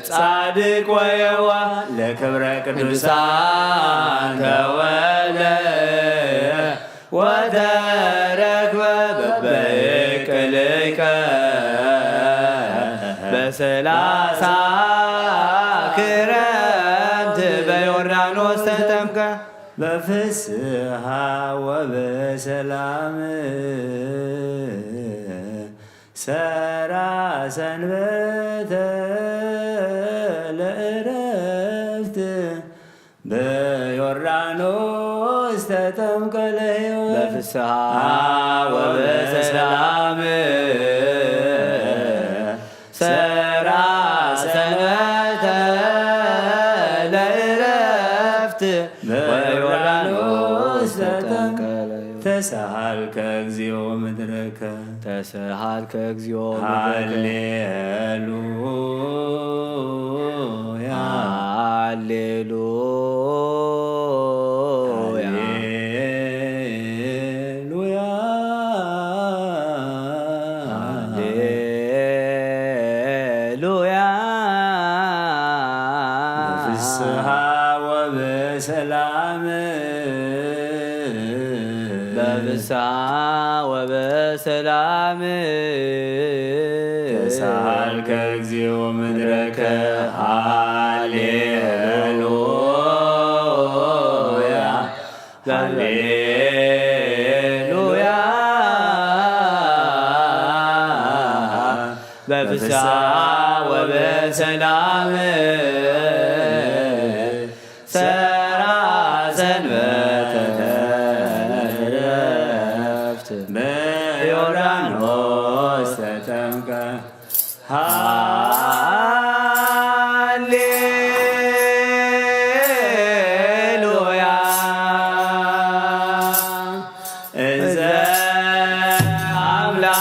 ጻድቅ ወየዋህ ለክብረ ቅዱሳን ተወልደ ወተረክበ በበእቅልቀ በሰላሳ ክረምት በዮርዳኖስ ተጠምቀ በፍስሐ ወበሰላም ሰራ ሰንበተ ለእረፍት በዮርዳኖስ ተጠምቀ ለሕይወት በፍስሐ ወበሰላም ሰራ ሰንበተ ለእረፍት በዮርዳኖስ ተጠምቀ ተሳሃልከ እግዚኦ ምድረከ ተሳሃልከ እግዚኦ ሃሌሉያ ሃሌሉያ ሃሌሉያ በፍስሐ ወበሰላም በፍስሐ ወበሰላም ተሳሃልከ እግዚኦ ምድረከ ሃሌሉያ ሃሌሉያ በፍስሐ ወበሰላም ሰራ ሰንበተ በዮርዳኖስ ተጠምቀ ሃሌሉያ እንዘ አምላክ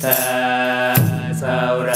ተጸውረ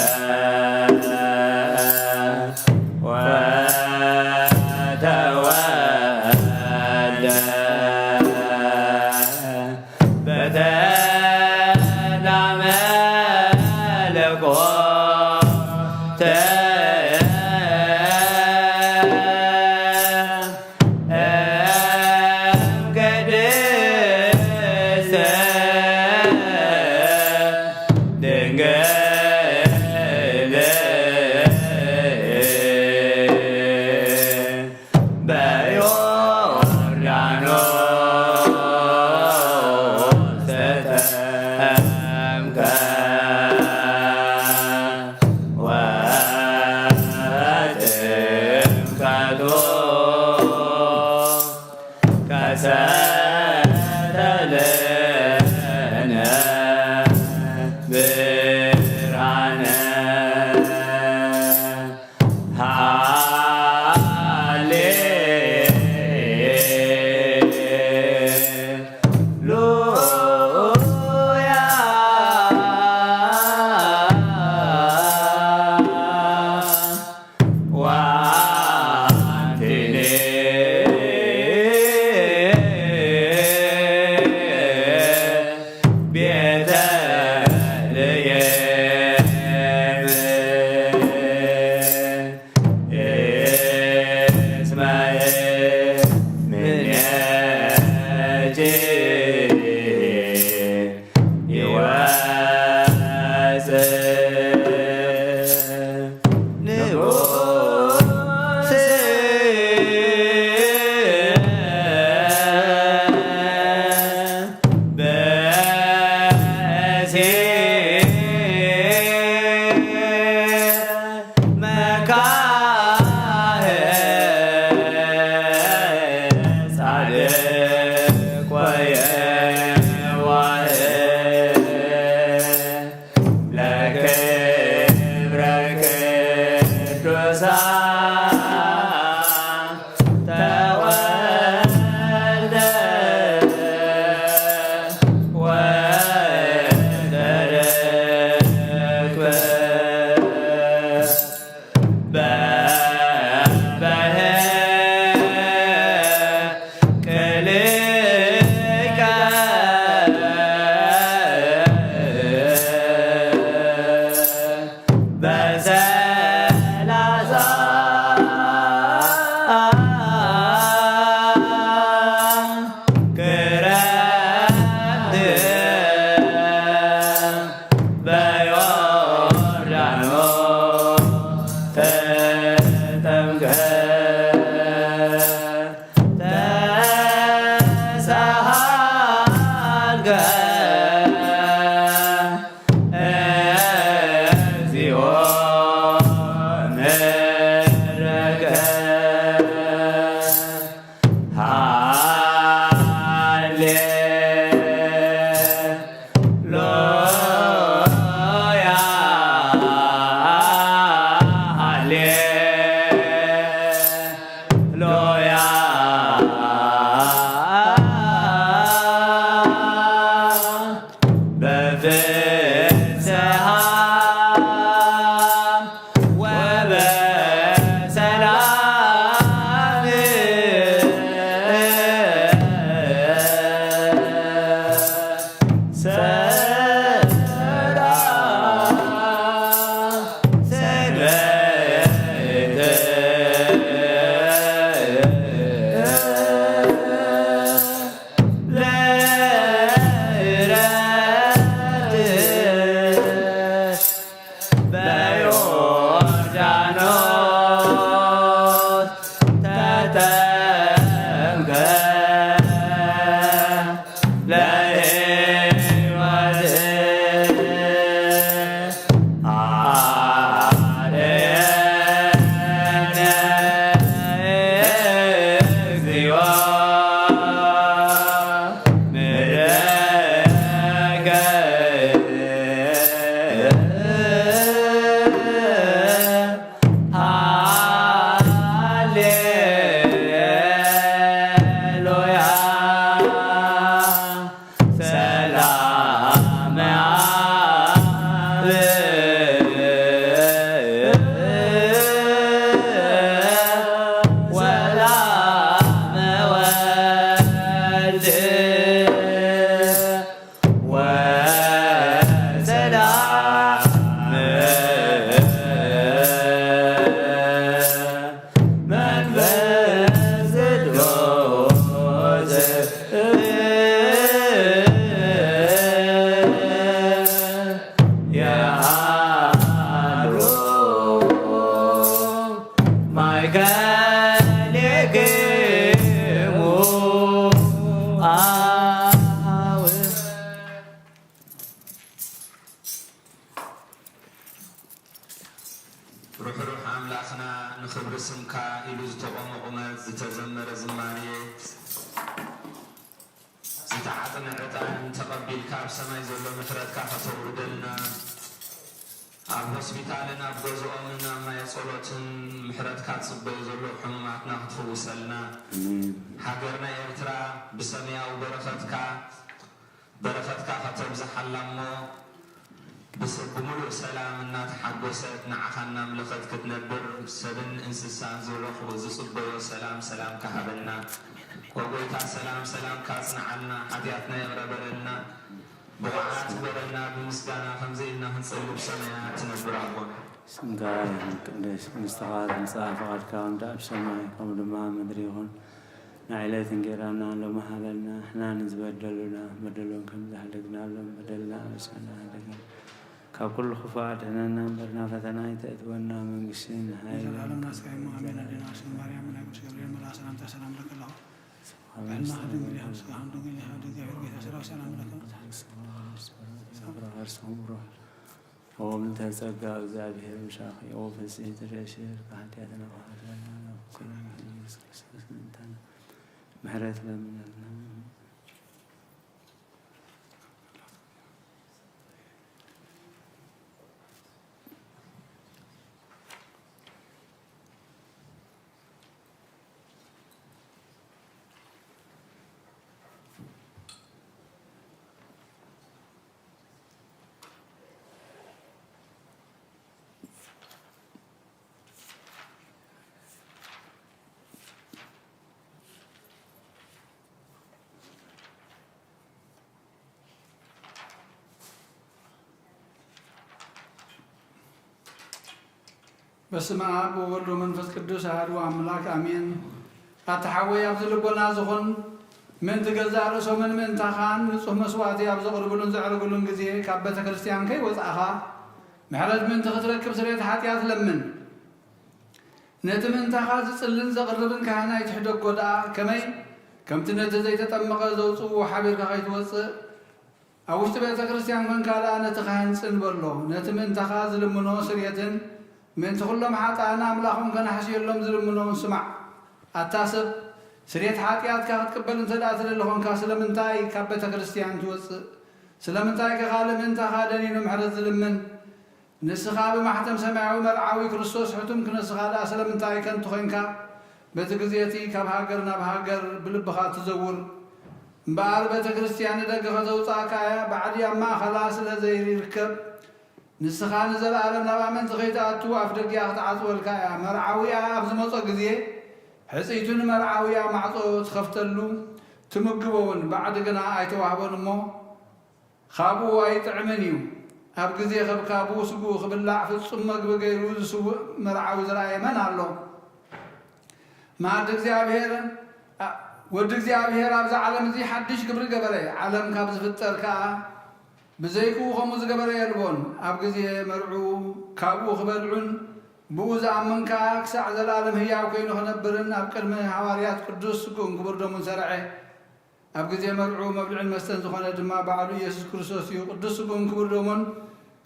ሩሕ ሩሕ ኣምላኽና ንኽብሪ ስምካ ኢሉ ዝተቆመ ቁመት ዝተዘመረ ዝማሬ ዝተዓጠነ ዕጣን ተቐቢልካ ኣብ ሰማይ ዘሎ ምሕረትካ ከተውርደልና ኣብ ሆስፒታልን ኣብ ገዝኦምን ኣብ ናይ ጸሎትን ምሕረትካ ጽበዩ ዘሎ ሕሙማትና ክትፍውሰልና ሃገርና ኤርትራ ብሰማያዊ በረኸትካ ከተብዝሓላ እሞ ብምሉእ ሰላም እናተሓጎሰት ንዓኻ እናምለኸት ክትነብር ሰብን እንስሳን ዝረኽቡ ዝጽበዮ ሰላም ካሃበና ወጎይታ ሰላም ካጽንዓልና ሓጢኣትና የቕረበለልና ብቕዓት በረና ብምስጋና ከምዘኢልና ክንጸልብ ሰማያት ትነብር ኣቦና ስምካ ይኹን ቅዱስ ምስተኻት ምጽኣፍ ፈቓድካ እንዳብ ሰማይ ከምኡ ድማ ምድሪ ይኹን ንዕለት እንጀራና ሎሚ ሃበልና ንሕና ንዝበደሉና በደሎም ከም ዝሕደግናሎም በደልና ንስና ሓደገና ካብ ኩሉ ክፉእ ኣድሕነና እምበርና ፈተና ይተእትወና መንግስትን ሃይልን ዘላለም ናስካይ ሙአሜን አድና ስም ማርያም ናይ ቅዱስ ገብርኤል መልአክ ሰላምታ ሰላም ለከ ኣለኹ በልና ድንግል ኢኻ ስጋህን ድንግል ኢኻ እግዚአብሔር ጌታ ሰራዊት ሰላም ለከ ወምንተ ጸጋ እግዚአብሔር ምሻኺ ወፍስሕት ረሽር ከኃጢአትና ወኃጢአትና ኩሉ ኢየሱስ ክርስቶስ እንታና ምሕረት ለምነና በስመ አብ ወወልድ ወመንፈስ ቅዱስ አሐዱ አምላክ አሜን። አትሐወይ ኣብ ዝልቦና ዝኾን ምን ትገዛእ ርእሶ ምን ምእንታኻን ንጹሕ መስዋዕቲ ኣብ ዘቕርብሉን ዘዕርግሉን ግዜ ካብ ቤተ ክርስቲያን ከይወፃእኻ ምሕረት ምንቲ ክትረክብ ስርየት ሓጢኣት ለምን። ነቲ ምእንታኻ ዝጽልን ዘቕርብን ካህና ይትሕደጎ ደኣ ከመይ ከምቲ ነቲ ዘይተጠመቐ ዘውፅዎ ሓቢርካ ከይትወፅእ ኣብ ውሽጢ ቤተ ክርስቲያን ኮንካ ደኣ ነቲ ካህን ጽንበሎ ነቲ ምእንታኻ ዝልምኖ ስርየትን ምእንቲ ኩሎም ሓጣና ኣምላኾም ከናሕስየሎም ዝልምኖም ስማዕ ኣታስብ ስርየት ሓጢኣትካ ክትቅበል እንተ ደኣ ትደሊ ኾንካ ስለምንታይ ካብ ቤተ ክርስቲያን ትወፅእ ስለምንታይ ከኻልእ ምእንታኻ ደኒኑ ምሕረት ዝልምን ንስኻ ብማሕተም ሰማያዊ መርዓዊ ክርስቶስ ሕቱም ክነስኻ ደኣ ስለምንታይ ከንቱ ኾንካ በቲ ግዜቲ ካብ ሃገር ናብ ሃገር ብልብኻ ትዘውር እምበኣር ቤተ ክርስቲያን ንደገ ከተውፃእካ እያ ባዕዲ ኣብ ማእኸላ ስለ ዘይርከብ ንስኻ ንዘለኣለም ናብ ኣመንቲ ከይተኣቱ ኣፍ ደጊኣ ክትዓፅወልካ እያ መርዓዊያ ኣብ ዝመፆ ግዜ ሕፂቱ ንመርዓዊያ ማዕፆ ትኸፍተሉ ትምግቦውን ባዕዲ ግና ኣይተዋህቦን እሞ ካብኡ ኣይጥዕምን እዩ ኣብ ግዜ ከብካቡ ስጉኡ ክብላዕ ፍጹም መግቢ ገይሩ ዝስውእ መርዓዊ ዝረኣየ መን ኣሎ ማዕዲ እግዚኣብሔር ወዲ እግዚኣብሔር ኣብዛ ዓለም እዚ ሓድሽ ግብሪ ገበረ ዓለም ካብ ዝፍጠር ከዓ ብዘይክኡ ከምኡ ዝገበረ የልቦን ኣብ ግዜ መርዑ ካብኡ ክበልዑን ብኡ ዝኣመንካ ክሳዕ ዘላለም ህያው ኮይኑ ክነብርን ኣብ ቅድሚ ሃዋርያት ቅዱስ ስጉእን ክቡር ደሙን ሰርዐ ኣብ ግዜ መርዑ መብልዕን መስተን ዝኾነ ድማ ባዕሉ ኢየሱስ ክርስቶስ እዩ ቅዱስ ስጉእን ክቡር ደሙን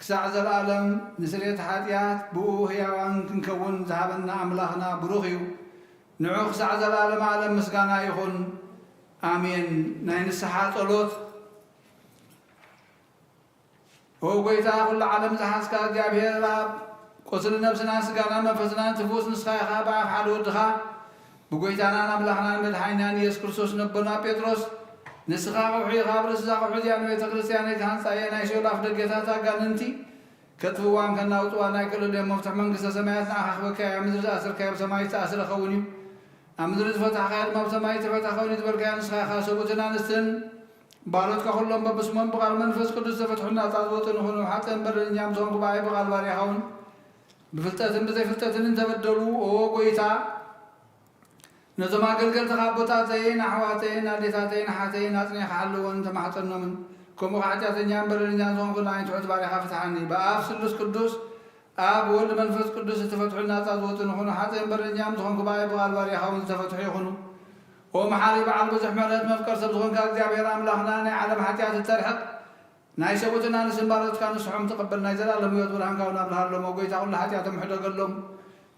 ክሳዕ ዘለኣለም ንስርየት ሓጢኣት ብኡ ህያዋን ክንከውን ዝሃበና ኣምላኽና ብሩኽ እዩ ንዑ ክሳዕ ዘለኣለም ዓለም ምስጋና ይኹን ኣሜን። ናይ ንስሓ ጸሎት ወጎይታ ኩሉ ዓለም ዝሓዝካ እግዚኣብሔር ኣብ ቁስሊ ነብስና ስጋና መንፈስናን ትፍውስ ንስኻ ኢኻ ብኣፍ ሓደ ወድኻ ብጎይታናን ኣምላኽናን መድሓኒናን ኢየሱስ ክርስቶስ ነቦና ጴጥሮስ ንስኻ ቕውሒ ኢኻ ኣብ ርእስዛ ቕውሒ እዚኣ ንቤተ ክርስቲያን ክሃንፃየ ናይ ሸውል ኣፍ ደገታት ኣጋንንቲ ከጥፍዋን ከናውፅዋ ናይ ክእልል መፍትሕ መንግስተ ሰማያት ንኣኻ ክበካያ ምድሪ ዝኣስርካዮ ኣብ ሰማይ ዝተኣስረ ኸውን እዩ ኣብ ምድሪ ዝፈታሕካዮ ድማ ኣብ ሰማይ ተፈታሕ ኸውን ዝበልካዮ ንስኻ ኢኻ ሰቡእትን ኣንስትን ባሎትካ ኩሎም በብስሞም ብቓል መንፈስ ቅዱስ ተፈትሑና ፃዝወጥን ይኹኑ ሓጥን በደለኛም ዝኾንኩ በኣይ ብቓል ባርያኸውን ብፍልጠትን ብዘይፍልጠትን እንተበደሉ ጎይታ ነዞም ኣገልገልትኻ ኣቦታተይን ኣሕዋተይን ኣዴታተይን ሓተይን ኣፅኒዕካ ሓለዎን ተማሕፀኖምን ከምኡ ሓጢኣተኛን በደለኛን ዝኾንኩ ንዓይን ትሑት ባርያኻ ፍትሓኒ ብኣብ ስሉስ ቅዱስ ኣብ ወልድ መንፈስ ቅዱስ ዝተፈትሑና ፃዝወጥን ይኹኑ ሓጥን በደለኛም ዝኾንኩ በኣይ ብቓል ባርያኸውን ዝተፈትሑ ይኹኑ ወመሓሪ በዓል ብዙሕ ምሕረት መፍቀር ሰብ ዝኾንካ እግዚኣብሔር ኣምላኽና ናይ ዓለም ሓጢኣት እተርሕቕ ናይ ሰቡእትና ንስን ባሮትካ ንስሖም ትቕበል ናይ ዘላለም ህይወት ብርሃንካ እውን ኣብልሃሎም ጎይታ ኩሉ ሓጢኣቶም ሕደገሎም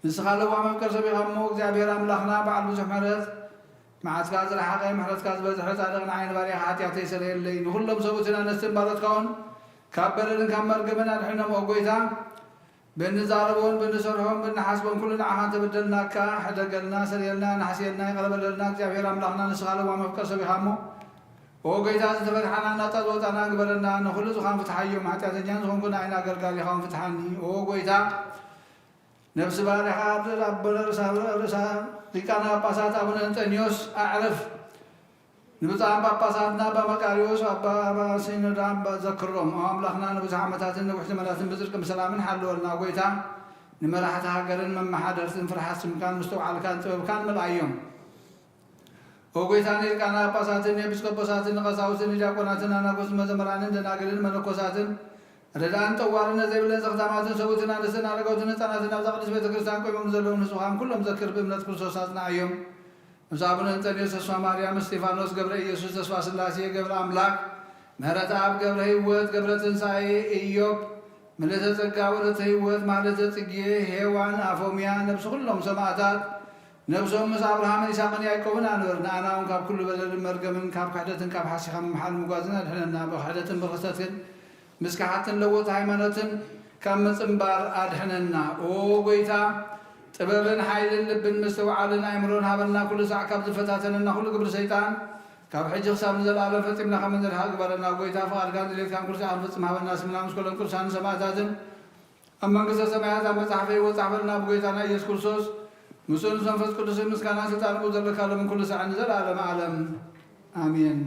نسخالو وعمل كرسبي غمو እግዚአብሔር አምላክና በዓል ብዙሕ ምሕረት መዓትካ ዝረሓቐ ምሕረትካ ዝበዝሐ ጻድቕን ዓይን ባሪኻ ኃጢአተ ይሰረየለይ ንኩሎም ሰብኡትን ኣነስትን ባሮትካውን ካብ በደልን ካብ መርገምን ኣድሕኖም ኦ ጎይታ ብንዛረቦን ብንሰርሖም ብንሓስቦም ኩሉ ንዓኻ ተበደልናካ ሕደገልና ሰሪየልና ናሕስየልና ይቐረበለልና እግዚአብሔር አምላክና ንስኻለዋ መፍቀር ሰቢኻሞ ኦ ጎይታ ዝተፈትሓና ናጣ ዝወጣና ግበረና ንኩሉ ዝኾን ፍትሓዮም ኃጢአተኛን ዝኾንኩን ዓይን ኣገልጋሊኻውን ፍትሓኒ ኦ ጎይታ ነፍሲ ባሪኻ ኣበነ ርእሳ ሊቃነ ጳጳሳት አቡነ እንጠኒዮስ ኣዕርፍ ንብፃን ጳጳሳትና በመቃሪዎስ ኣባ ሲኖዳን በዘክሮም ኣምላኽና ንብዙሕ ዓመታትን ንውሕ ዘመናትን ብፅድቂ ብሰላምን ሓለወልና ጎይታ ንመራሕቲ ሃገርን መመሓደርትን ፍርሓት ስምካን ምስተውዓልካን ጥበብካን መልኣዮም ኦ ጎይታ ንሊቃነ ጳጳሳትን ኤጲስቆጶሳትን ንቐሳውስትን ንዲያቆናትን ኣናጉስትን መዘምራንን ደናግልን መነኮሳትን ረዳን ጠዋርን ዘይብለን ዘኽታማትን ሰቡትን ኣንስትን ኣረጋውትን ህፃናትን ኣብ ቅድስት ቤተ ክርስቲያን ቆይሞም ዘለዉ ንጹኻን ኩሎም ዘክር ብእምነት ክርስቶስ ኣጽናዕዮም ምስ አቡነ እንጠኒዮስ ተስፋ ማርያም እስጢፋኖስ ገብረ ኢየሱስ ተስፋ ስላሴ ገብረ አምላክ ምህረት አብ ገብረ ሕይወት ገብረ ትንሣኤ ኢዮብ ምልዕተ ጸጋ ወለተ ሕይወት ማለተ ጽጌ ሔዋን አፎምያ ነብሲ ኩሎም ሰማዕታት ነብሶም ምስ አብርሃምን ይስሐቅን ያዕቆብን አንበር ንኣናውን ካብ ኩሉ በደልን መርገምን ካብ ክሕደትን ካብ ሓሲኻ ምምሓል ምጓዝን ኣድሕነና ብክሕደትን ብክስተትን ምስካሓትን ለወጥ ሃይማኖትን ካብ ምፅምባር ኣድሕነና ኦ ጎይታ ጥበብን ሓይልን ልብን ምስተውዓልን ኣእምሮን ሃበልና ኩሉ ሰዕ ካብ ዝፈታተነና ኩሉ ግብሪ ሰይጣን ካብ ሕጂ ክሳብ ንዘለኣለም ፈፂምና ከም እንድርሓ ግበረና ጎይታ ፍቓድካን ድሌትካን ኩሉ ሰዕ ንፍፅም ሃበና ስምና ምስ ኮሎም ቅዱሳን ሰማዕታትን ኣብ መንግስተ ሰማያት ኣብ መፅሓፈ ሕይወት ፃሕፈልና ብጎይታና ኢየሱስ ክርስቶስ ምስኡን መንፈስ ቅዱስን ምስጋና ስልጣን ዘለካ ሎምን ኩሉ ሰዕ ንዘለኣለም ዓለም ኣሜን።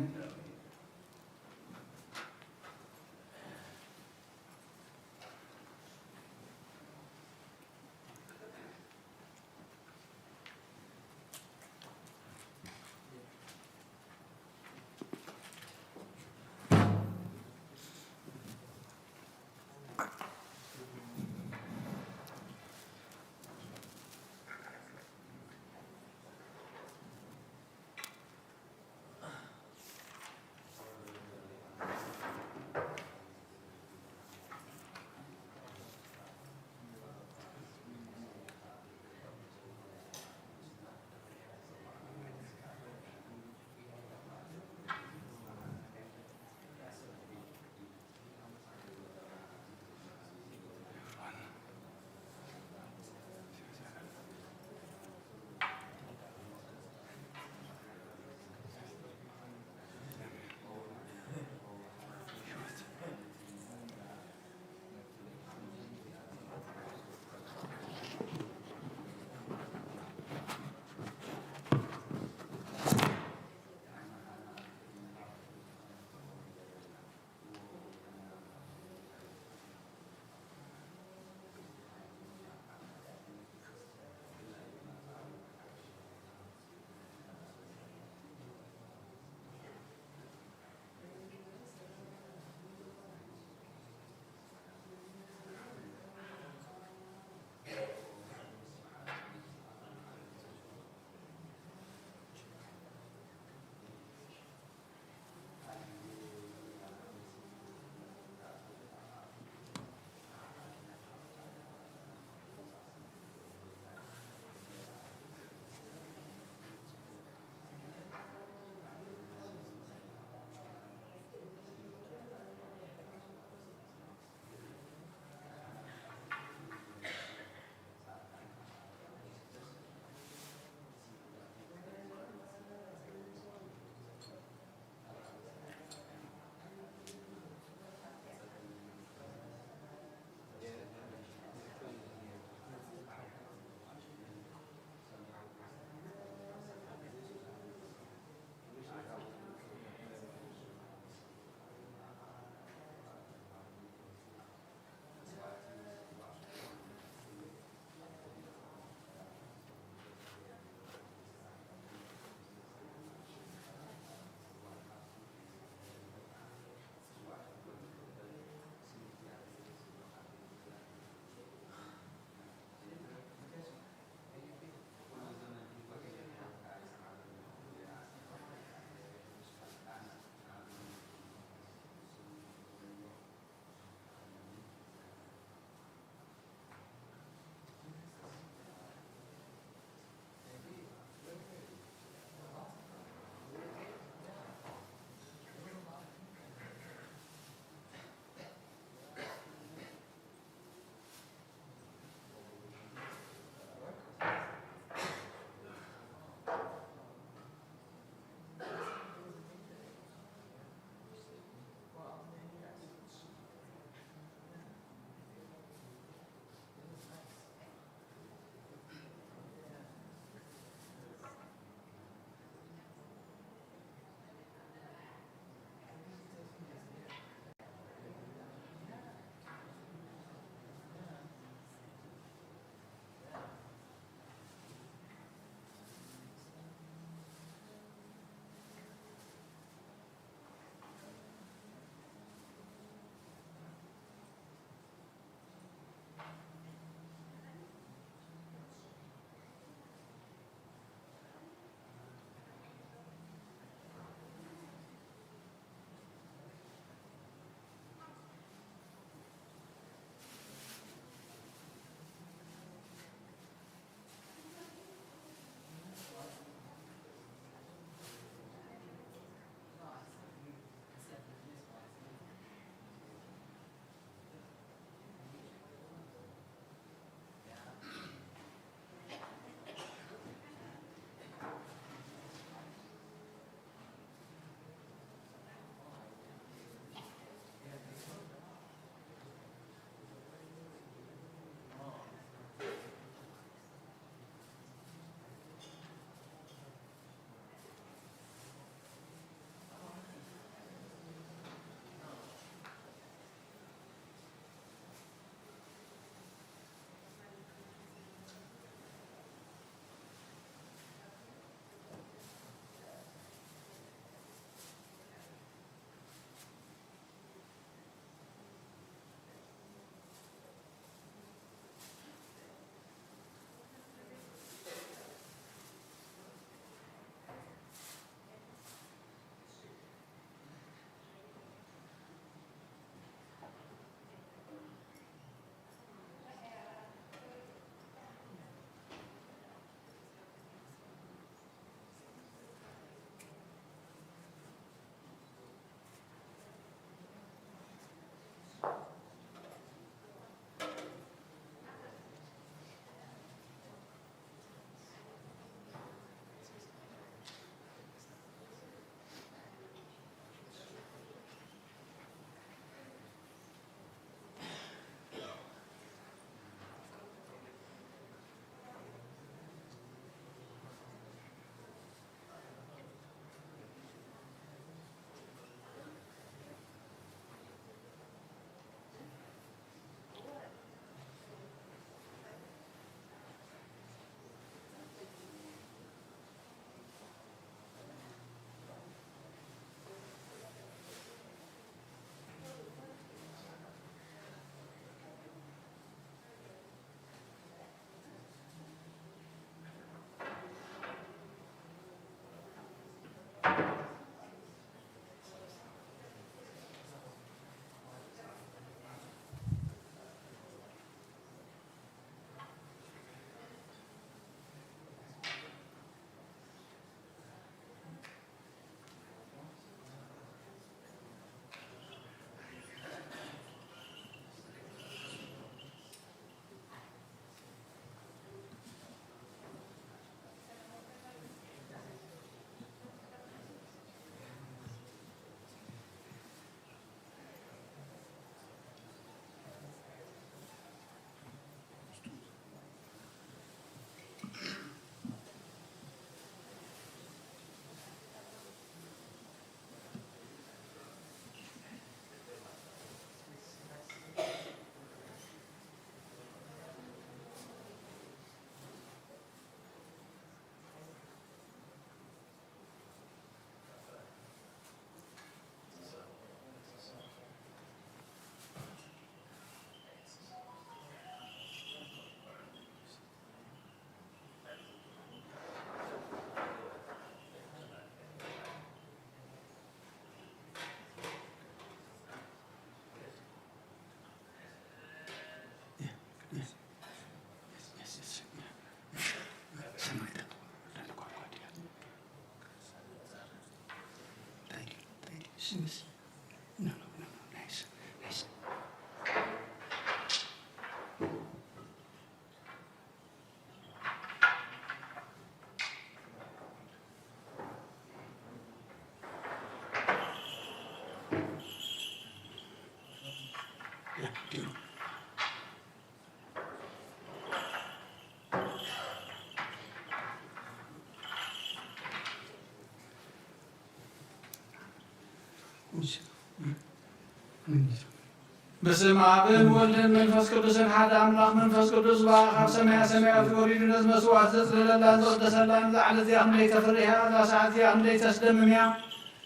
بسم آب والابن منفس قدس حد أملاك منفس قدس وآخر سماء سماوات وريد نزم سوات زل الله قدس الله على ذي أملي تفريها على ساعتي أملي تسلم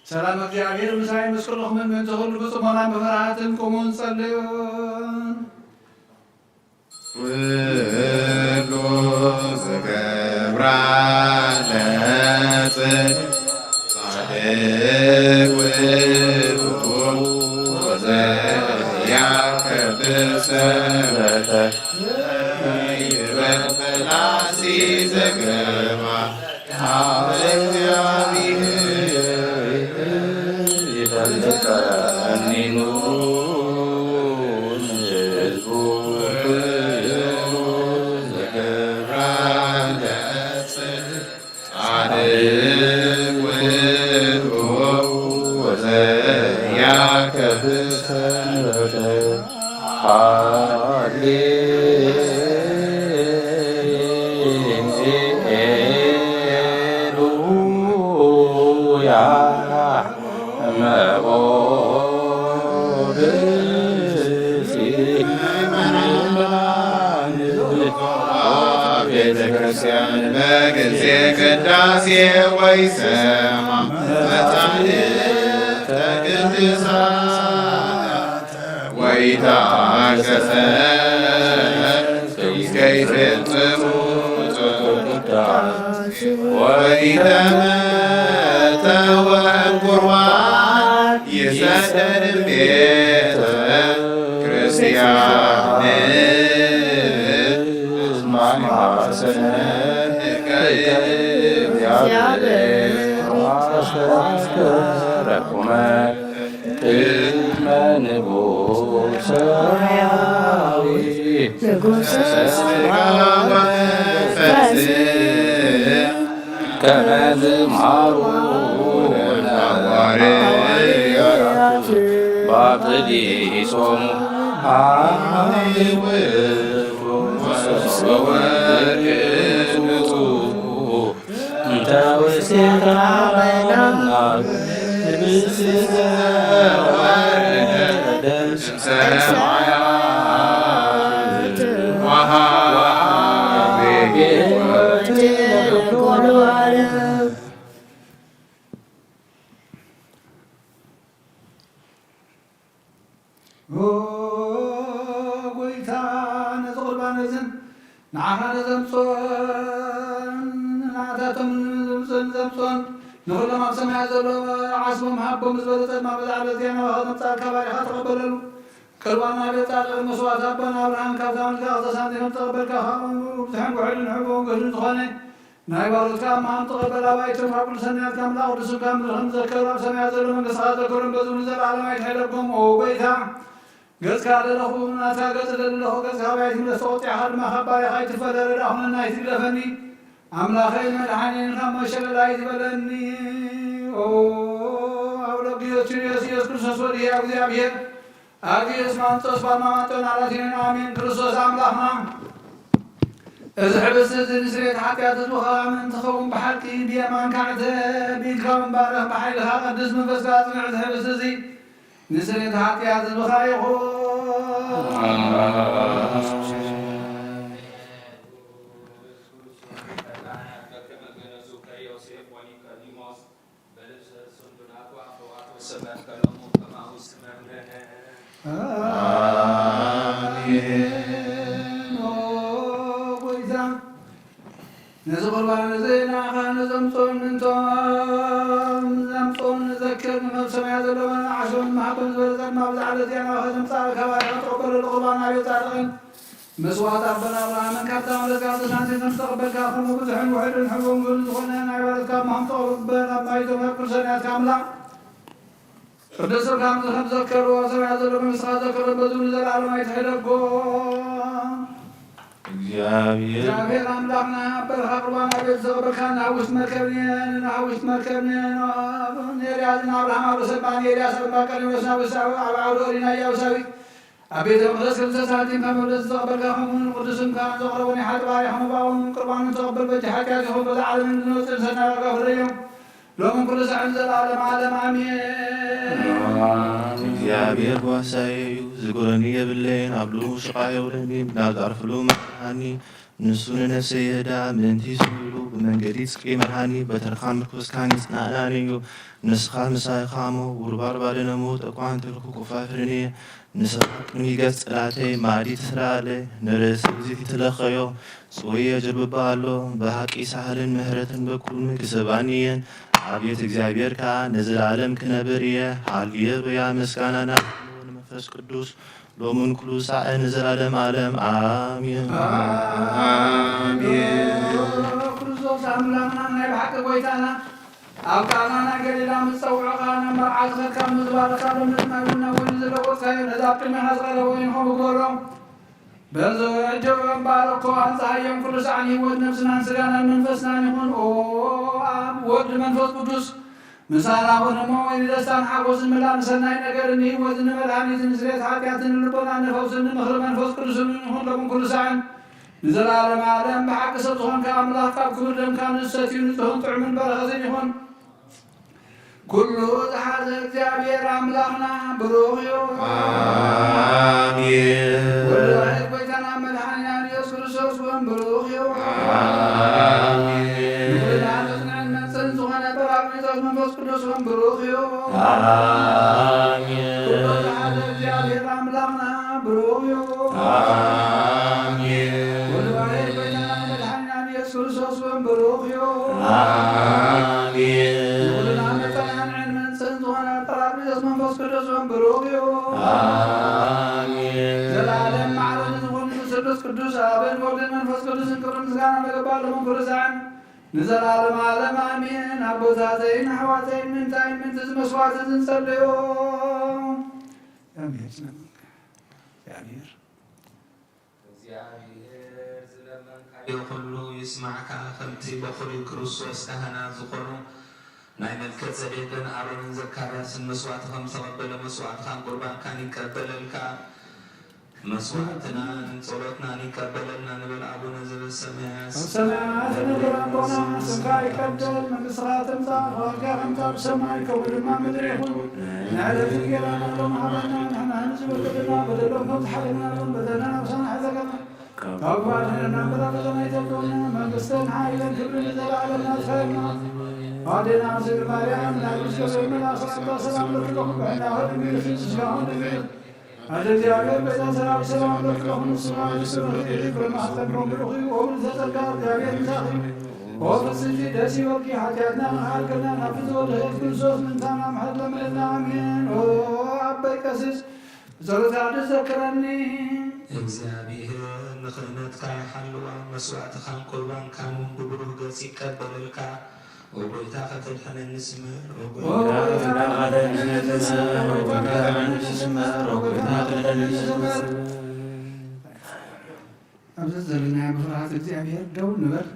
سلام እግዚአብሔር ምሳይ መስቀልኹም ምን ተሁሉ በጽሞና በፍርሃትን ቁሙን ጸልዩ ወሎ ዘገብራ ለጽድቅ ጻድቅ ውእቱ ወዘያከብሰረተ ይበፈላሲ ዘገባ ሀበ እግዚአብሔር ይፈልጠኒኑ ህዝቡ ዘገብራ ለጽድቅ ጻድቅ ውእቱ ወዘያከብሰረተ ሃሌሉያ ቤተክርስቲያን በጊዜ ቅዳሴ ወይሰማ መጻሕፍተ ቅዱሳት ወይትአገሰ እስከይፈጽሙ ቅዳሴ ወኢተመተወ ቁርባን ይሰደድ ቤተ ክርስቲያን ማማሰነ ከእግዚአብሔር አስተረቁመ ቅድመ ንጉሠ ሰማያዊ ሥጋ ወመንፈስ ከመ ዝምሃሩ ሐዋርያት ባጵዲሶሙ አይውእቱ ወወርቅ ንጹሕ እንተ ውስቴታ በይናት ብእሲተ ወረደ እምሰማያት ወሀበ ሕይወት ለኩሉ ዓለም ጎይታ ነዚ ቁርባነዝን ንዓኻ ነዘምፆን ንዓታቶም ዘምፆን ንኩሎም ኣብ ሰማያ ዘሎ ዓስቦም ሃቦም ዝበለፀ ማ በዛዕለ ዜና ከምፃል ከባሪኻ ተቐበለሉ ቅርባና ቤት ጻድቕ መስዋዕት ኣቦና ኣብርሃም ካብታ ምልካ ክተሳንቲኖም ተቐበልካ ብዙሕን ውሕድን ሕቦን ገድን ዝኾነ ናይ ባሮትካ ኣማሃም ተቐበል ኣባይቶም ካብ ኩሉ ሰናያት ካብ ምልኣክ ቅዱስን ካብ ምልኽን ዘከሩ ኣብ ሰማያ ዘሎ መንግሥትኻ ዘከሩን በዝብሉ ዘለዓለም ኣይትሕለኩም ኦ ጎይታ ገጽካ ለለኹ ናትካ ገጽ ለለኹ ገጽካ ባይቲ ምለስ ተቆጢዕኻ ድማ ካብ ባሪኻ ይትፈለረዳ ሁነና ይትግለፈኒ ኣምላኸይ መድሓኒን ካብ መሸለላ ይትበለኒ ኦ ኣውለጊዮችን ኢየሱስ ክርስቶስ ወድየ እግዚአብሔር አጊስ ማንጦስ ባማንጦን አላቲን አሜን ክርስቶስ አምላኽና እዚ ሕብስ እዚ ንስሬት ሓጢኣት ህዝብኻ ምን ትኸውን ብሓቂ ብየማንካ ዕተቢልካ ምንባርኽ ብሓይልኻ ቅዱስ መንፈስካ ፅንዕ እዚ ሕብስ እዚ ንስሬት ሓጢኣት ህዝብኻ ይኹን ጎይታ ነዚ ቁርባን እዚ ንዓኻ ንዘምፆን እንቶም ዘምፆን ንዘክር ንመብ ሰማያ ዘለዎ ዓሾን ማሃቦን ዝበለፀን ኣብ ዛዕለ ዜናኻ ዘምፃእ ከባቢኻ ተቐበለሉ ቁርባን ኣብዮ ጻድቕን መስዋዕት ኣቦና ኣብርሃምን ካብታ መለስካ ተሳንቲቶም ተቐበልካ ከምኡ ብዙሕን ውሕድን ሕቦን ገሉ ዝኾነ ናይ ባለትካ ማሃም ተቐበል ኣብ ማይቶም ኣብ ቅዱሰናትካ ኣምላኽ ቅዱስ ሥጋም ዘከሩ ሰማያ ዘሎ መንግሥትኻ ዘከሩ በዝኑ ዘለዓለም አይትሕደጎ እግዚአብሔር አምላክና በረኻ ቁርባን አቤት ዘቀበልካና ውስጥ መርከብኔን ውስጥ መርከብኔን ኤልያስና አብርሃም አብረሰባን ኤልያስ አባቀሪዎስና ውሳዊ አብዓውዶ ሪና ያውሳዊ አቤተ መቅደስ ክልተ ሳንቲም ከመቅደስ ዘቀበልካ ኹን ቅዱስም ካን ዘቕረቡን ሓጥ ባሪሖም ባውን ቁርባን ተቐበል በቲ ሓጢአት ይኹን በዛ ዓለም እንድንወፅእ ሰናበጋ ፍረዮም ሎምን ኩሉ ሰዓት ዘለዓለም ዓለም አሜን። እግዚአብሔር ጓሳዬ እዩ ዝጎረኒ የብለይን ኣብሉ ሽቃ የውለኒ ብናብዛዕርፍሉ መርሃኒ ንሱን ነፍሰ የዳ ምንቲ ስብሉ ብመንገዲ ጽቂ መርሃኒ በተርኻ ምርኩስካኒ ጽናዕናኒ እዩ ንስኻ ምሳይኻሞ ውርባርባደነሞ ጠቋን ትርኩ ኮፋፍርኒ ንስኻ ቅድሚ ገጽ ጽላተይ ማዲ ትስራለይ ንርእሲ እግዚእቲ ትለኸዮ ጽወየ ጅርብባ ኣሎ ብሃቂ ሳህልን ምህረትን በኩል ክስባኒየን አቤት እግዚአብሔር ካ ነዘላለም ክነብር እየ ሃልየ ብያ ምስጋናና መንፈስ ቅዱስ ሎሙን ኩሉ ሳዕ ንዘላለም ዓለም አሜን አሜን። ክርስቶስ አምላክና ናይ ብሓቂ ጎይታና ኣብ ቃልናና ገሊላ ምፀውዖኻና መርዓትኸ ካብ ምዝባረኻ ሎምንትናብና ወይኒ ዘለቆትካዮ ነዛ ኣብ ቅድሚኻ ዝቐረበ ወይንኹም ግበሮም በዘጀበም ባረኮ አንፀሃዮም ኩሉ ሰዓን ህይወት ነፍስናን ስጋናን መንፈስናን ይኹን ኦ አብ ወልድ መንፈስ ቅዱስ ምሳና ሆነሞ ወይኒ ደስታን ሓጎስን ምላን ሰናይ ነገርን ህይወትን መድኃኒትን ስሬት ኃጢአትን ልቦናን ነፈውስን ምኽሪ መንፈስ ቅዱስን ይኹን ሎምን ኩሉ ሰዓን ንዘላለም ዓለም ብሓቂ ሰብ ዝኾንካ ኣምላኽ ካብ ክብር ደምካ ንሰትዩ ንጽህን ጥዑምን በረኸትን ይኹን ኩሉ ዝሓዘ እግዚአብሔር አምላኽና ብሩኽ እዩ አሜን። ወልድ ዋሕድ ጎይታና መድኃኒና ኢየሱስ ክርስቶስ እውን ብሩኽ እዩ አሜን። ንኩልናን መፅን ዝኾነ ጰራቅሊጦስ መንፈስ ቅዱስ እውን ብሩኽ እዩ አሜን። ኩሉ ዝሓዘ እግዚአብሔር አምላኽና ብሩኽ እዩ አሜን። ወልድ ዋሕድ ጎይታና መድኃኒና ኢየሱስ ክርስቶስ እውን ብሩኽ እዩ አሜን። መንፈስ ቅዱስ እውን ብሩኽ እዩ አሜን። ዘላለም ማዕረን ዝኾኑ ስሉስ ቅዱስ አብን ወልድን መንፈስ ቅዱስን ክብሪ ምስጋና ለገባሎምን ኩሉ ሰዓን ንዘላለም ዓለም አሜን። አቦታተይን ኣሕዋተይን ምንታይ ምንቲ ዝመስዋዕቲ ዝንጸልዮ እግዚአብሔር ዝለመንካዮ ኩሉ ይስማዕካ ከምቲ በኹሪ ክርስቶስ ካህና ዝኾኑ ናይ መልከ ጸዴቅን ኣሮንን ዘካርያስን መስዋዕቲ ከም ተቐበለ መስዋዕትኻን ቁርባንካን ይቀበለልካ መስዋዕትናን ጸሎትናን ይቀበለልና ንብል ኣቡነ ዘበሰማያት ኣብ ሰማያት ንነብር ኣቦና ስምካ ይቀደስ መንግሥትኻ ትምጻእ ፈቃድካ ከምቲ ኣብ ሰማይ ከምኡ ድማ ምድሪ ይኹን ንዕለት እንጀራና ሎም ሃበና ንሕና ንዝበደለና በደሎም ከም ዝሓለፍናሎም በደልና ብሳና ሕዘገና ካብ ባድሕና በዳፈተና ይተብሉና መንግሥትን ሓይልን ክብርን ዘለዓለምና ትኸልና አዴና ስል ማርያም ናብስ ገብረ መልአክ ሰላም ለክለኩም በእና ሆድ ሚልፍን ስጋሁን ድሚል አደ እግዚአብሔር በዛ ሰላም ሰላም ለክለኩም ስጋሁን ስምርት በማስጠንቀው ብሩኽ ወሁን ተጸጋ እግዚአብሔር ምሳኺ ወፍስጂ ደስ ይበልኪ ኃጢአትና መሃልከና ናፍዝ ወልህት ክርስቶስ ምንታና ምሕረት ለምለና አሜን። ኦ አበይ ቀሲስ ጸሎት ቅዱስ ዘክረኒ እግዚአብሔር ንኽእነትካ ይሓልዋ መስዋዕትኻን ቁርባንካን ብብሩህ ገጽ ይቀበለልካ ወጎይታ ከተድሐነ ንስምር ኣብዚ ዘለና ብፍርሃት እግዚአብሔር ደው ንበል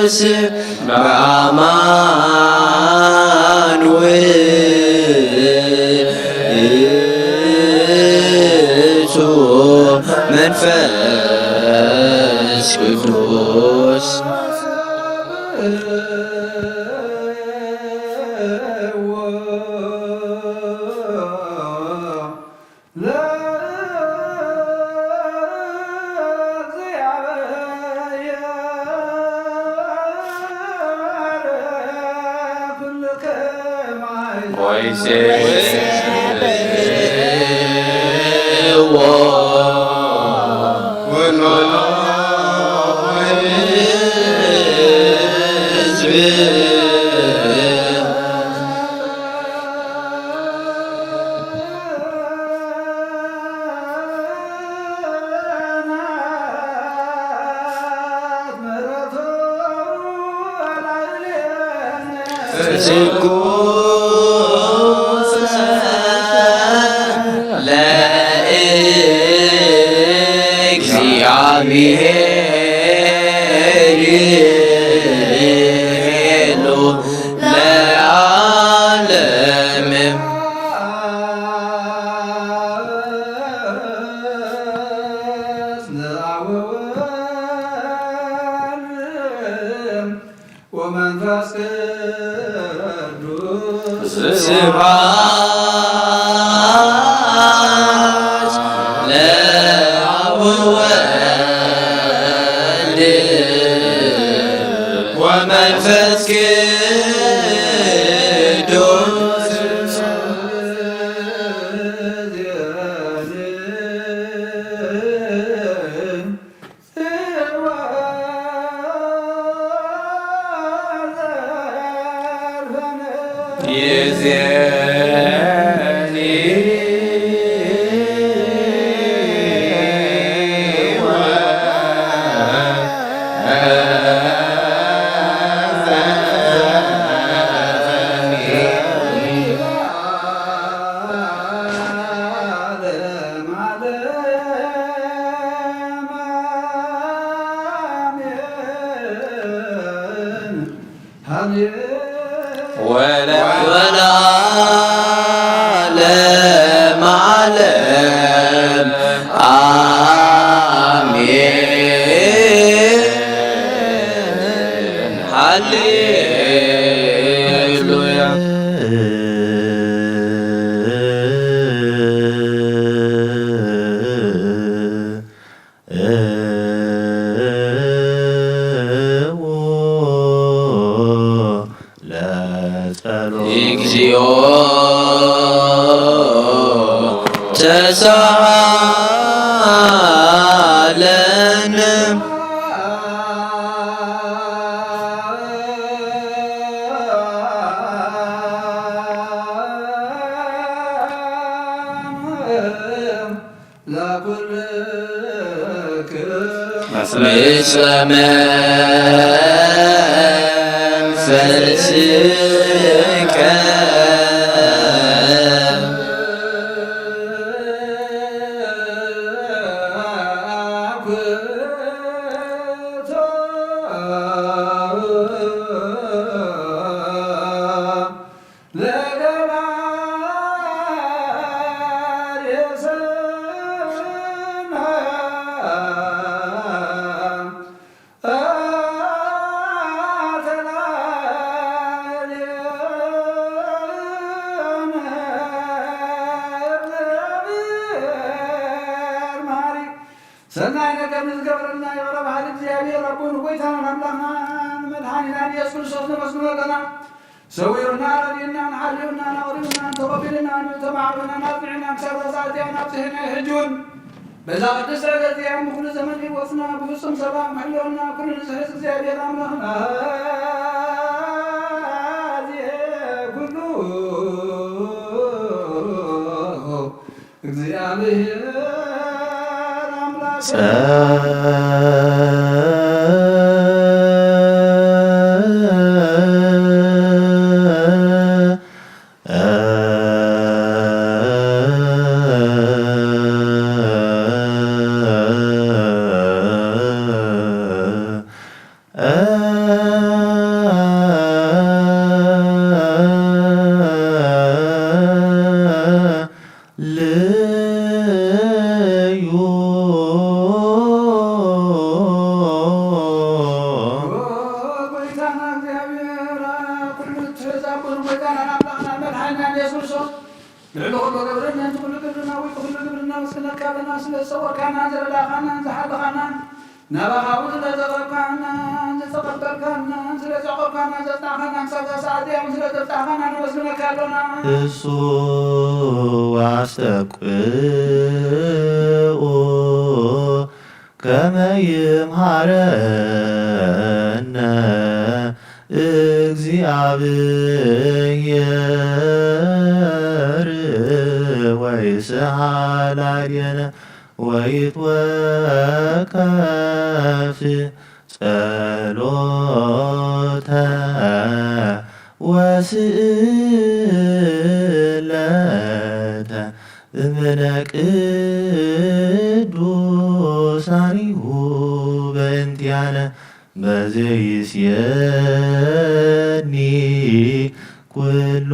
ክርስቶስ በአማኑኤል መንፈስ ቅዱስ لعلو قبرنا أنت كل قبرنا وكل قبرنا مسكنا كابنا سلسوا كنا زرلا كنا زحل كنا نبغى وزلا زغر كنا زغر كنا سلسوا كنا زتاخنا سلسوا سعدي سلسوا تاخنا مسكنا كابنا يسوع واستقبل كما يمهرنا እግዚአብሔር ወይስሐል አርየነ ወይትወከፍ ጸሎተ ወስእለተ እምነ ቅዱሳኒሁ በእንቲአነ በዘይስየኒ ኩሎ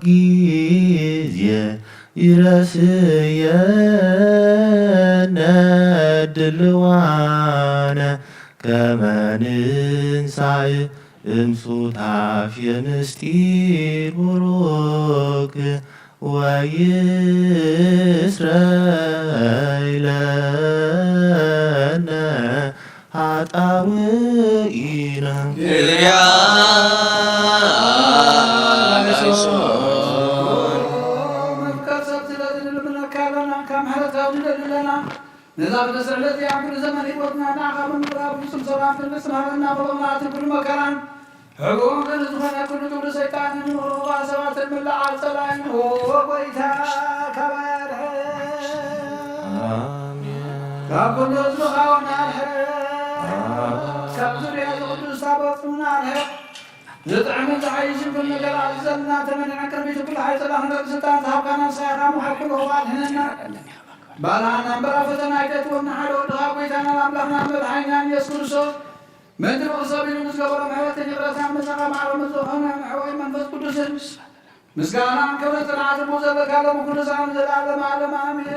ጊዜ ይረስየነ ድልዋነ ከመ ንንሣእ እምሱታፍየ ምስጢር ቡሩክ ወይስረይ ለነ ኃጣውኢነ نظام الذي يعمل زمن وطنا ناخذ من قراب مسلم سلام في المسمى لنا بضمات كل مكان حقوق الزمن كل دور سيطان وغاسوات الملا على سلام وبيتها كبار كابل يزلها ونالها كابزر يزغل سابقنا عليها يطعم العيش كل مجال عزلنا تمنع كربيت كل حي سلام لقصتان ذهبنا سيارا محكم وعدهنا بالانا برفتنا كتبنا حلو الغاب ويتانا لاملنا بالحينا يسكرسو مدر وصابين مسكبر محوات نقرسا مسقا مع رمزوحنا محوي منفذ قدس مسكانا كبرت العالم وزبك على مكل سعام زلالة معلم آمين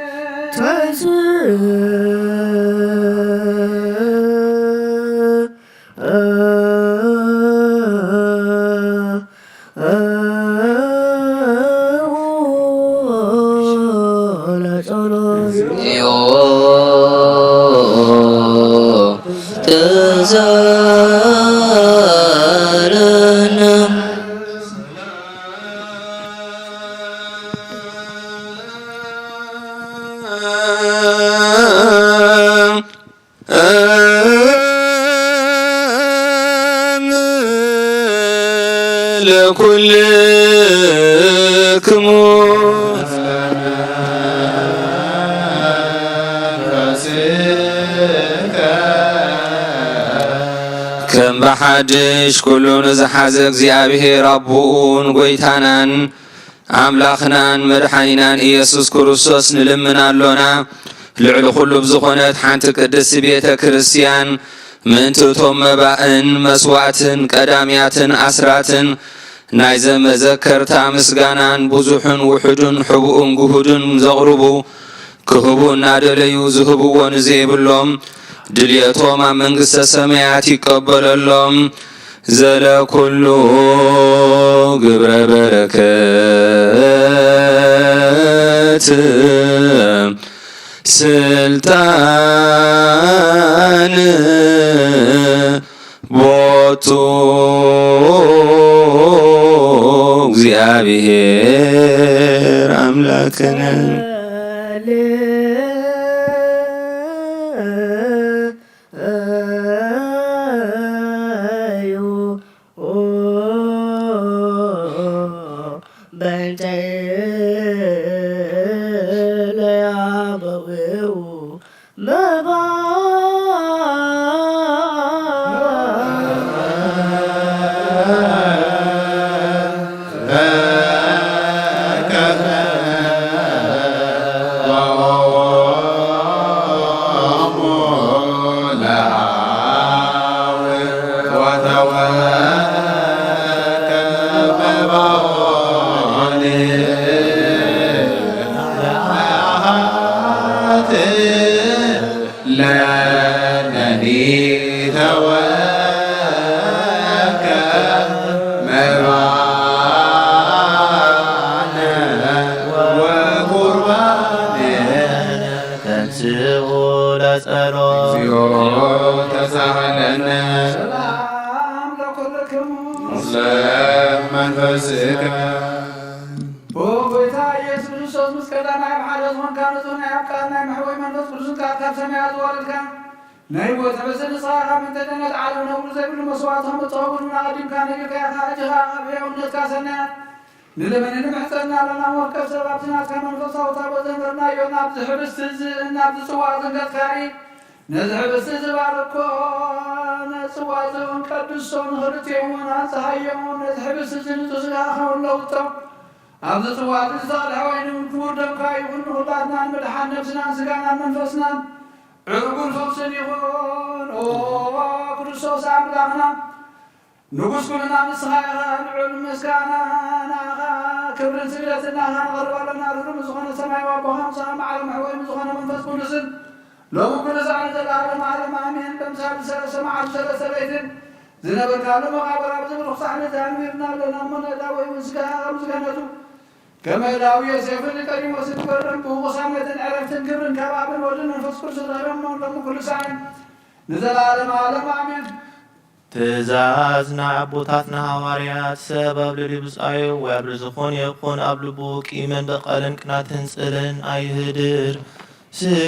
ለኩልክሙ ከም በሓድሽ ኩሉን ዝሓዘ እግዚአብሔር አቡኡን ጎይታናን አምላኽናን መድሓኒናን ኢየሱስ ክርስቶስ ንልምናሎና ልዕሊ ኩሉ ብዝኾነት ሓንቲ ቅድስቲ ቤተ ክርስቲያን ምእንትቶም መባእን መስዋዕትን ቀዳምያትን ኣስራትን ናይ ዘመዘከርታ ምስጋናን ብዙሕን ውሕዱን ሕቡኡን ጉሁድን ዘቕርቡ ክህቡ እናደለዩ ዝህብዎ ንዘይብሎም ድልየቶም ኣብ መንግሥተ ሰማያት ይቀበለሎም ዘለኩሉ ግብረ በረከት ስልጣን ቦቱ እግዚአብሔር አምላክነ ሰላም ለኩልክሙ ለመንፈስከ ወጎይታ ኢየሱስ ክርስቶስ ምስከዳና ይብሓደ ዝኾንካ ንጹህ ናይ ኣፍቃር ናይ መሕወይ መንፈስ ቅዱስን ካብ ሰማያት ዝወረድካ ናይ ቦታ በስንስኻ ካብ እንተደነት ዓለም ነብሩ ዘይብሉ መስዋዕት ከምእትኸውን ናቐዲምካ ነጊርካ ኢኻ እጅኻ ኣብ ሕያውነትካ ሰናያት ንለመነ ንምሕፀና ኣለና ወከብ ሰባት ናትካ መንፈሳዊ ታቦት ዘንበርናዮ ናብ ዝሕብስቲ ናብ ዝፅዋዕ ዘንገትካሪ ነዚ ሕብስቲ ዝባርኮ ነፅዋ ዘውን ቀድሶ ንኽልትዮውን ኣፀሃዮም ነዚ ሕብስቲ ዝንፁ ስጋ ከውለውቶ ኣብዚ ፅዋዕ ዝተቐድሐ ወይኑ ክቡር ደምካ ይኹን ንኹላትና ንምድሓን ነብስናን ስጋናን መንፈስናን ዕርጉን ፈውስን ይኹን ኦ ክርስቶስ ኣምላኽና ንጉስ ኩልና ንስኻ ኢኻ ልዑል ምስጋና ናኻ ክብርን ስግደትን ናኻ ንቐርብ ኣለና ርግም ዝኾነ ሰማያዊ ኣቦኻ ምሳኻ መዓረ መሕወይ ዝኾነ መንፈስ ቅዱስን ሎሚ ኩሉ ሰዓት ዘለዓለም ዓለም ኣሜን በምሳሌ ሰለስተ መዓልቲ ሰለስተ ለይትን ዝነበርካሉ መቓብር ኣብ ዝብል ክሳዕነት ኣንቢርና ኣለና እሞነዳ ወይ ምስጋና ከም ዝገነቱ ከመዳዊ ዮሴፍን ቀዲሞስን በረን ብውቑሳነትን ዕረፍትን ክብርን ከባብን ወልድን መንፈስ ቅዱስ ረኸበሞ ሎሚ ኩሉ ሰዓት ንዘለዓለም ዓለም ኣሜን ትእዛዝ ናይ ኣቦታትና ሃዋርያት ሰብ ኣብ ልዕሊ ብፃዩ ወይ ኣብ ዝኾነ ይኹን ኣብ ልቡ ቂምን በቐልን ቅናትን ጽልን ኣይህድር ስግዱ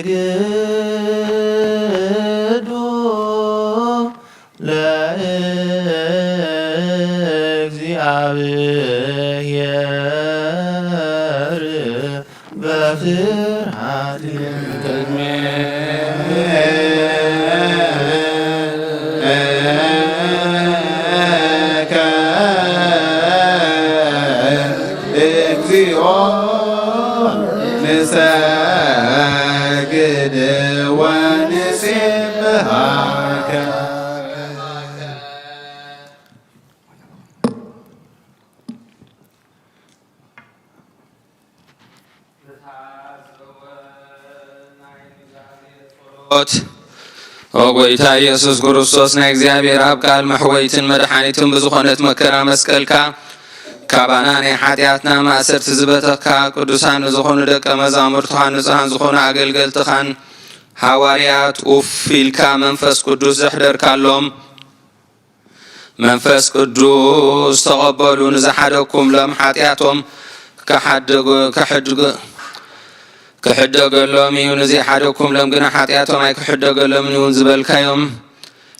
ለእግዚአብሔር በፍርሃት እግዚኦ ንሰግድ ወንሴብሐከ ወጎይታ ኢየሱስ ክርስቶስ ናይ እግዚአብሔር ኣብ ቃል መሕወይትን መድሓኒትን ብዝኾነት መከራ መስቀልካ ካባና ናይ ሓጢኣትና ማእሰርቲ ዝበተካ ቅዱሳን ዝኾኑ ደቀ መዛሙርትኻ ንጹሃን ዝኾኑ ኣገልገልትኻን ሃዋርያት ኡፍ ኢልካ መንፈስ ቅዱስ ዘሕደርካሎም መንፈስ ቅዱስ ተቐበሉ ንዝሓደኩም ሎም ሓጢኣቶም ክሕደገሎም እዩ ንዘይሓደኩም ሎም ግና ሓጢኣቶም ኣይክሕደገሎም እውን ዝበልካዮም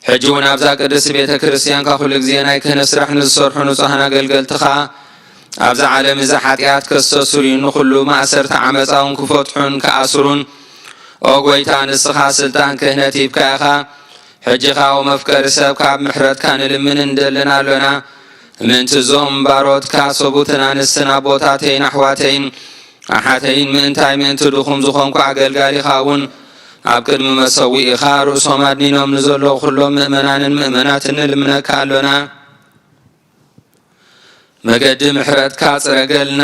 ሕጂ እውን ኣብዛ ቅድስቲ ቤተ ክርስቲያንካ ኩሉ ግዜ ናይ ክህነት ስራሕ ንዝሰርሑ ንጹሃን ኣገልገልትኻ ኣብዛ ዓለም እዚ ሓጢኣት ከስተስርዩ ንኩሉ ማእሰርቲ ዓመፃውን ክፈትሑን ከኣስሩን ኦ ጎይታ ንስኻ ስልጣን ክህነት ሂብካ ኢኻ ሕጂኻ መፍቀሪ ሰብ ካብ ምሕረትካ ንልምን እንደለና ኣሎና ምእንቲ እዞም ባሮትካ ሰቡትን ኣንስትን ኣቦታተይን ኣሕዋተይን ኣሓተይን ምእንታይ ምእንቲ ድኹም ዝኾንኩ ኣገልጋሊኻ እውን ኣብ ቅድሚ መሰዊኢኻ ርእሶም ኣድኒኖም ንዘለዉ ኩሎም ምእመናንን ምእመናትን ንልምነካ ኣሎና መገዲ ምሕረትካ ጽረገልና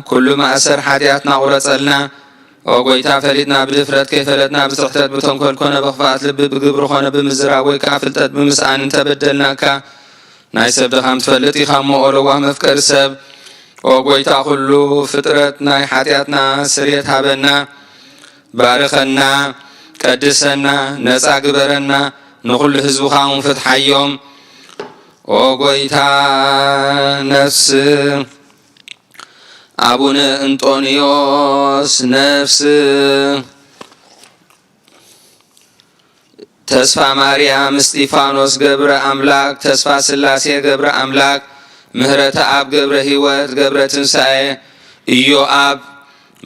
ኩሉ ማእሰር ሓጢኣትና ቁረፀልና ኦ ጎይታ ፈሊጥና ብድፍረት ከይፈለጥና ብስሕተት ብተንኰል ኮነ ብኽፍኣት ልቢ ብግብሪ ኮነ ብምዝራብ ወይ ከዓ ፍልጠት ብምስኣን እንተበደልናካ ናይ ሰብ ድኻም ትፈልጥ ኢኻ እሞ ኦለዋህ መፍቀሪ ሰብ ኦ ጎይታ ኩሉ ፍጥረት ናይ ሓጢኣትና ስርየት ሃበና ባርኸና ቀድሰና ነፃ ግበረና ንኩሉ ህዝብኻ እውን ፍትሓዮም ኦ ጎይታ ነፍስ አቡነ እንጦንዮስ ነፍስ ተስፋ ማርያም እስጢፋኖስ ገብረ አምላክ ተስፋ ስላሴ ገብረ አምላክ ምህረተ አብ ገብረ ህይወት ገብረ ትንሣኤ ኢዮአብ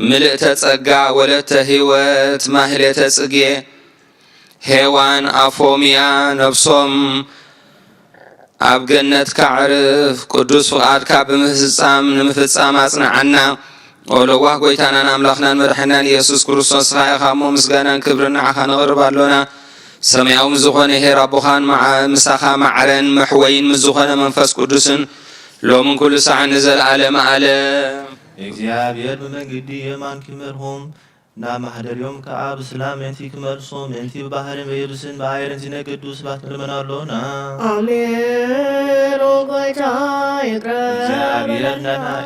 ምልእተ ጸጋ ወለተ ህይወት ማህሌተ ጽጌ ሄዋን አፎሚያ ነፍሶም ኣብ ገነት ካዕርፍ ቅዱስ ፍቃድካ ብምፍጻም ንምፍጻም አጽናዓና ኦለዋህ ጎይታናን አምላኽናን መድሕናን ኢየሱስ ክርስቶስ ኢኻ ሞ ምስጋናን ክብርን ንዓኻ ነቕርብ ኣሎና ሰማያዊ ዝኾነ ሄር ኣቦኻን ምሳኻ ማዕረን መሕወይን ምዝኾነ መንፈስ ቅዱስን ሎምን ኩሉ ሰዓት ንዘለዓለም ዓለም እግዚአብሔር በመንገዲ የማን ክመርሁም ናብ ማሕደርዮም ከዓ ብሰላም ምእንቲ ክመልሶም ምእንቲ ብባህርን በየብስን ብኣየርን ዝነግዱ ሰባት ንልመናሎና አሜን። ጌታ ይቅረብ እግዚአብሔር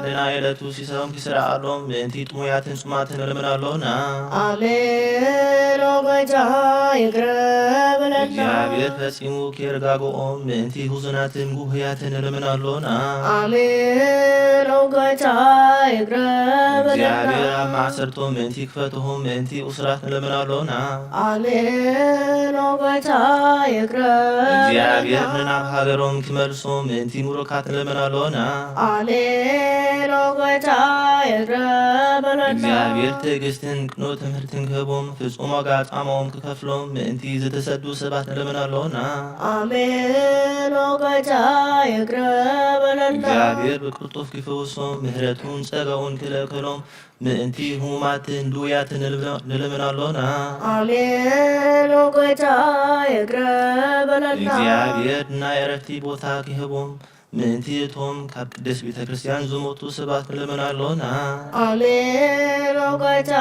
ንናየለቱ ሲሰቦም ክስራዓሎም ምእንቲ ጥሙያትን ጽማትን ንልመናሎና አሜን። ጌታ ይቅረብ በለና እግዚአብሔር ፈጺሙ ከይረጋግኦም ምእንቲ ሁዙናትን ጉህያትን ንልመናሎና አሜን። ጌታ ይቅረብ በለና እግዚአብሔር ኣብ ማዕሰርቶም ምእንቲ ክፈትሆም ምእንቲ ኡስራት ንልመናሎና አሜን። ጌታ ይቅረብ እግዚአብሔር ንናብ ሃገሮም ክመልሶም ምእንቲ ምሩካት ንልመናሎና አሜን። ጌታ ይቅረብ በለና እግዚአብሔር ትዕግስትን ቅኖ ትምህርትን ክህቦም ፍጹም ዋጋ ጣዕሞም ክከፍሎም ምእንቲ ዝተሰዱ ሰባት ንልመናሎና አሜን። ጌታ ይቅረብ በለና እግዚአብሔር ብቅልጡፍ ክፈውሶም ምህረቱን ጸጋውን ክለክሎም ምእንቲ ህሙማትን ድውያትን ንልመናሎና አሜን። ጌታ ይቅረብ በለና እግዚአብሔር ናይ ዕረፍቲ ቦታ ክህቦም ምእንቲ እቶም ካብ ቅድስ ቤተ ክርስቲያን ዝሞቱ ሰባት ንልመናሎና አሜን። ጌታ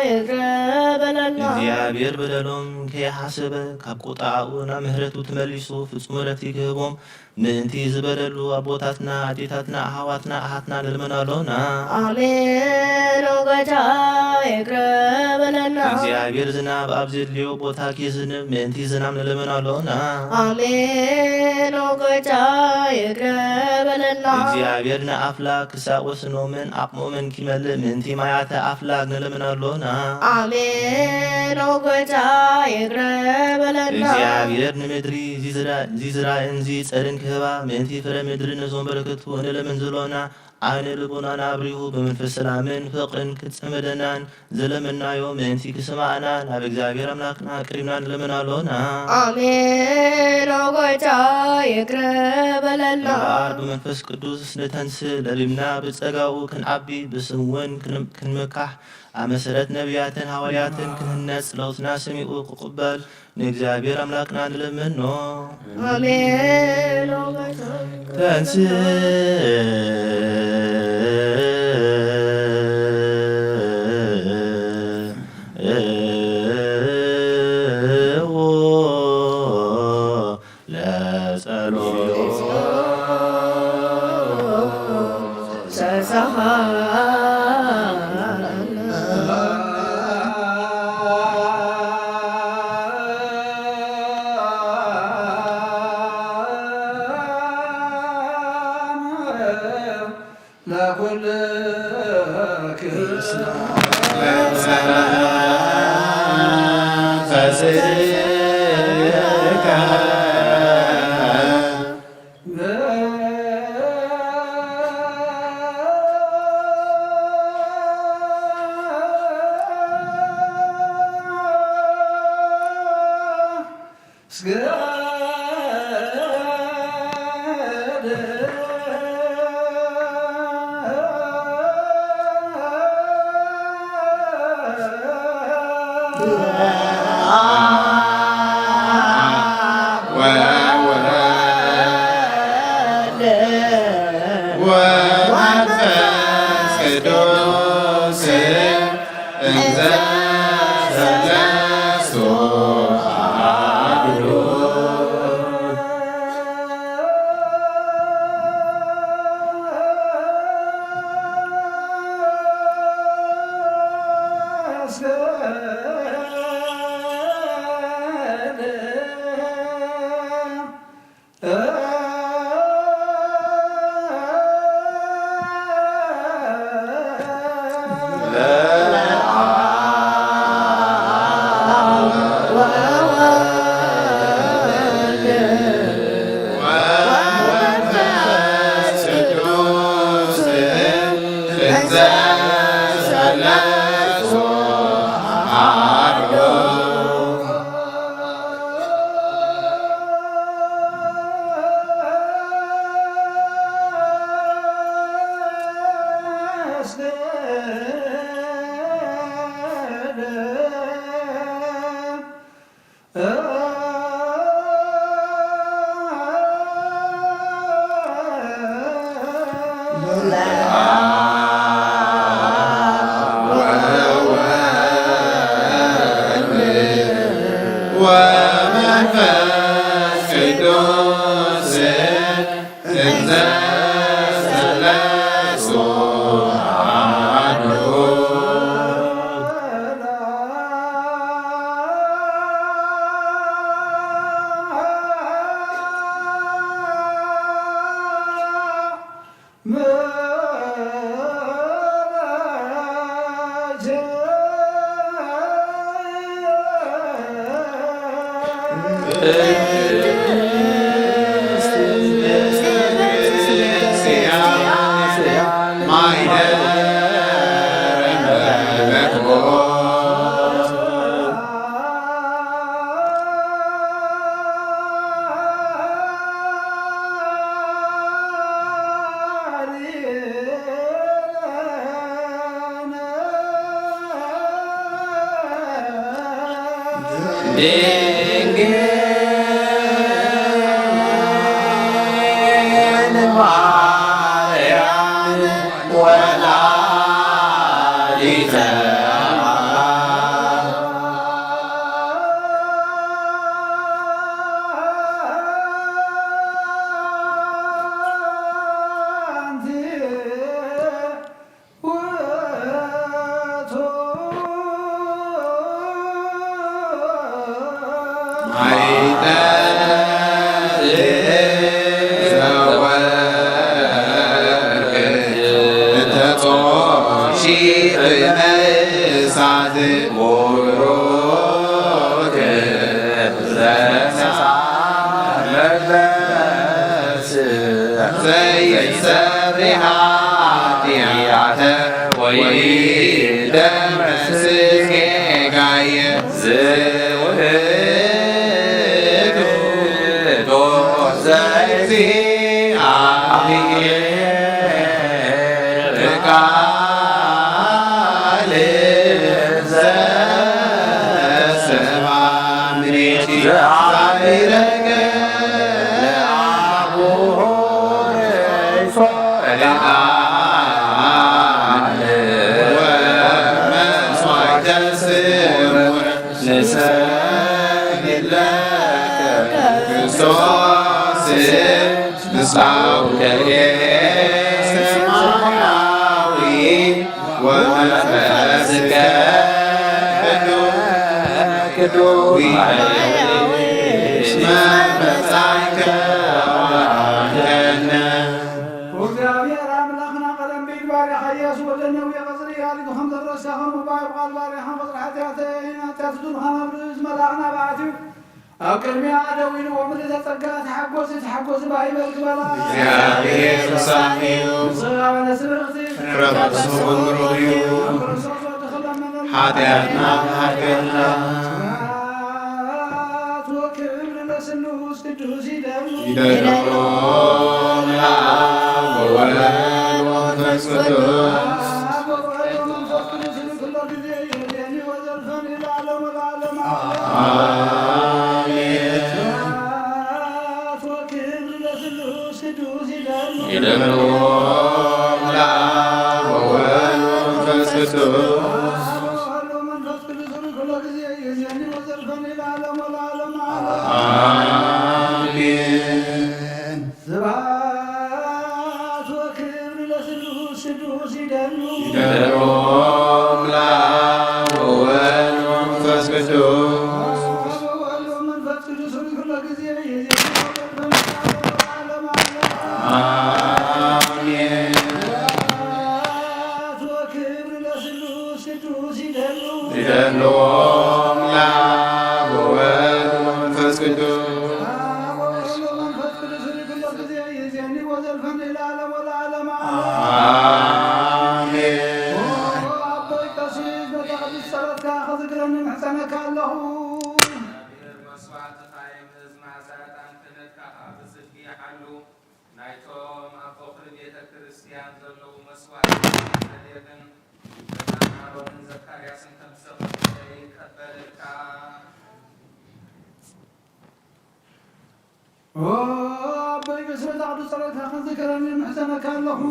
ይቅረብ በለና እግዚአብሔር በደሎም ከይሓሰበ ካብ ቁጣኡ ናብ ምህረቱ ተመሊሱ ፍጹም ዕረፍቲ ክህቦም ምእንቲ ዝበደሉ ኣቦታትና ኣዴታትና ኣሕዋትና ኣሓትና ንልመናሎና አሜን። ጌታ ይቅረብ በለና እግዚአብሔር ዝናብ ኣብ ዘድልዮ ቦታ ከይዝንብ ምእንቲ ዝናብ ንልመናሎና አሜን። ጌታ ይቅረብ በለና እግዚአብሔር ንኣፍላክ ክሳብ ወስኖምን ኣቕሞምን ክመልእ ምእንቲ ማያተ ኣፍላክ ንልመናሎና አሜን። ጌታ ይቅረብ በለና እግዚአብሔር ንምድሪ ዚዝራእን ዚጸርን ክህባ ምእንቲ ፍረ ምድሪ ነዞም በረከቱ ንለምን ዘሎና ዓይነ ልቡናን አብሪሁ በመንፈስ ሰላምን ፍቅርን ክትጸመደናን ዘለመናዮ ምእንቲ ክስማዕና ናብ እግዚአብሔር አምላክና ቅሪብና ንለምናሎና አሜን። ጌታ ይቅረብ በለና በዓል በመንፈስ ቅዱስ ንተንስ ለሪብና ብጸጋኡ ክንዓቢ ብስውን ክንምካሕ አመሰረት ነቢያትን ሐዋርያትን ክንህነጽ ለውትና ሰሚኡ ክቅበል ንእግዚአብሔር አምላክና ንለምኖ አሜን። ተንስ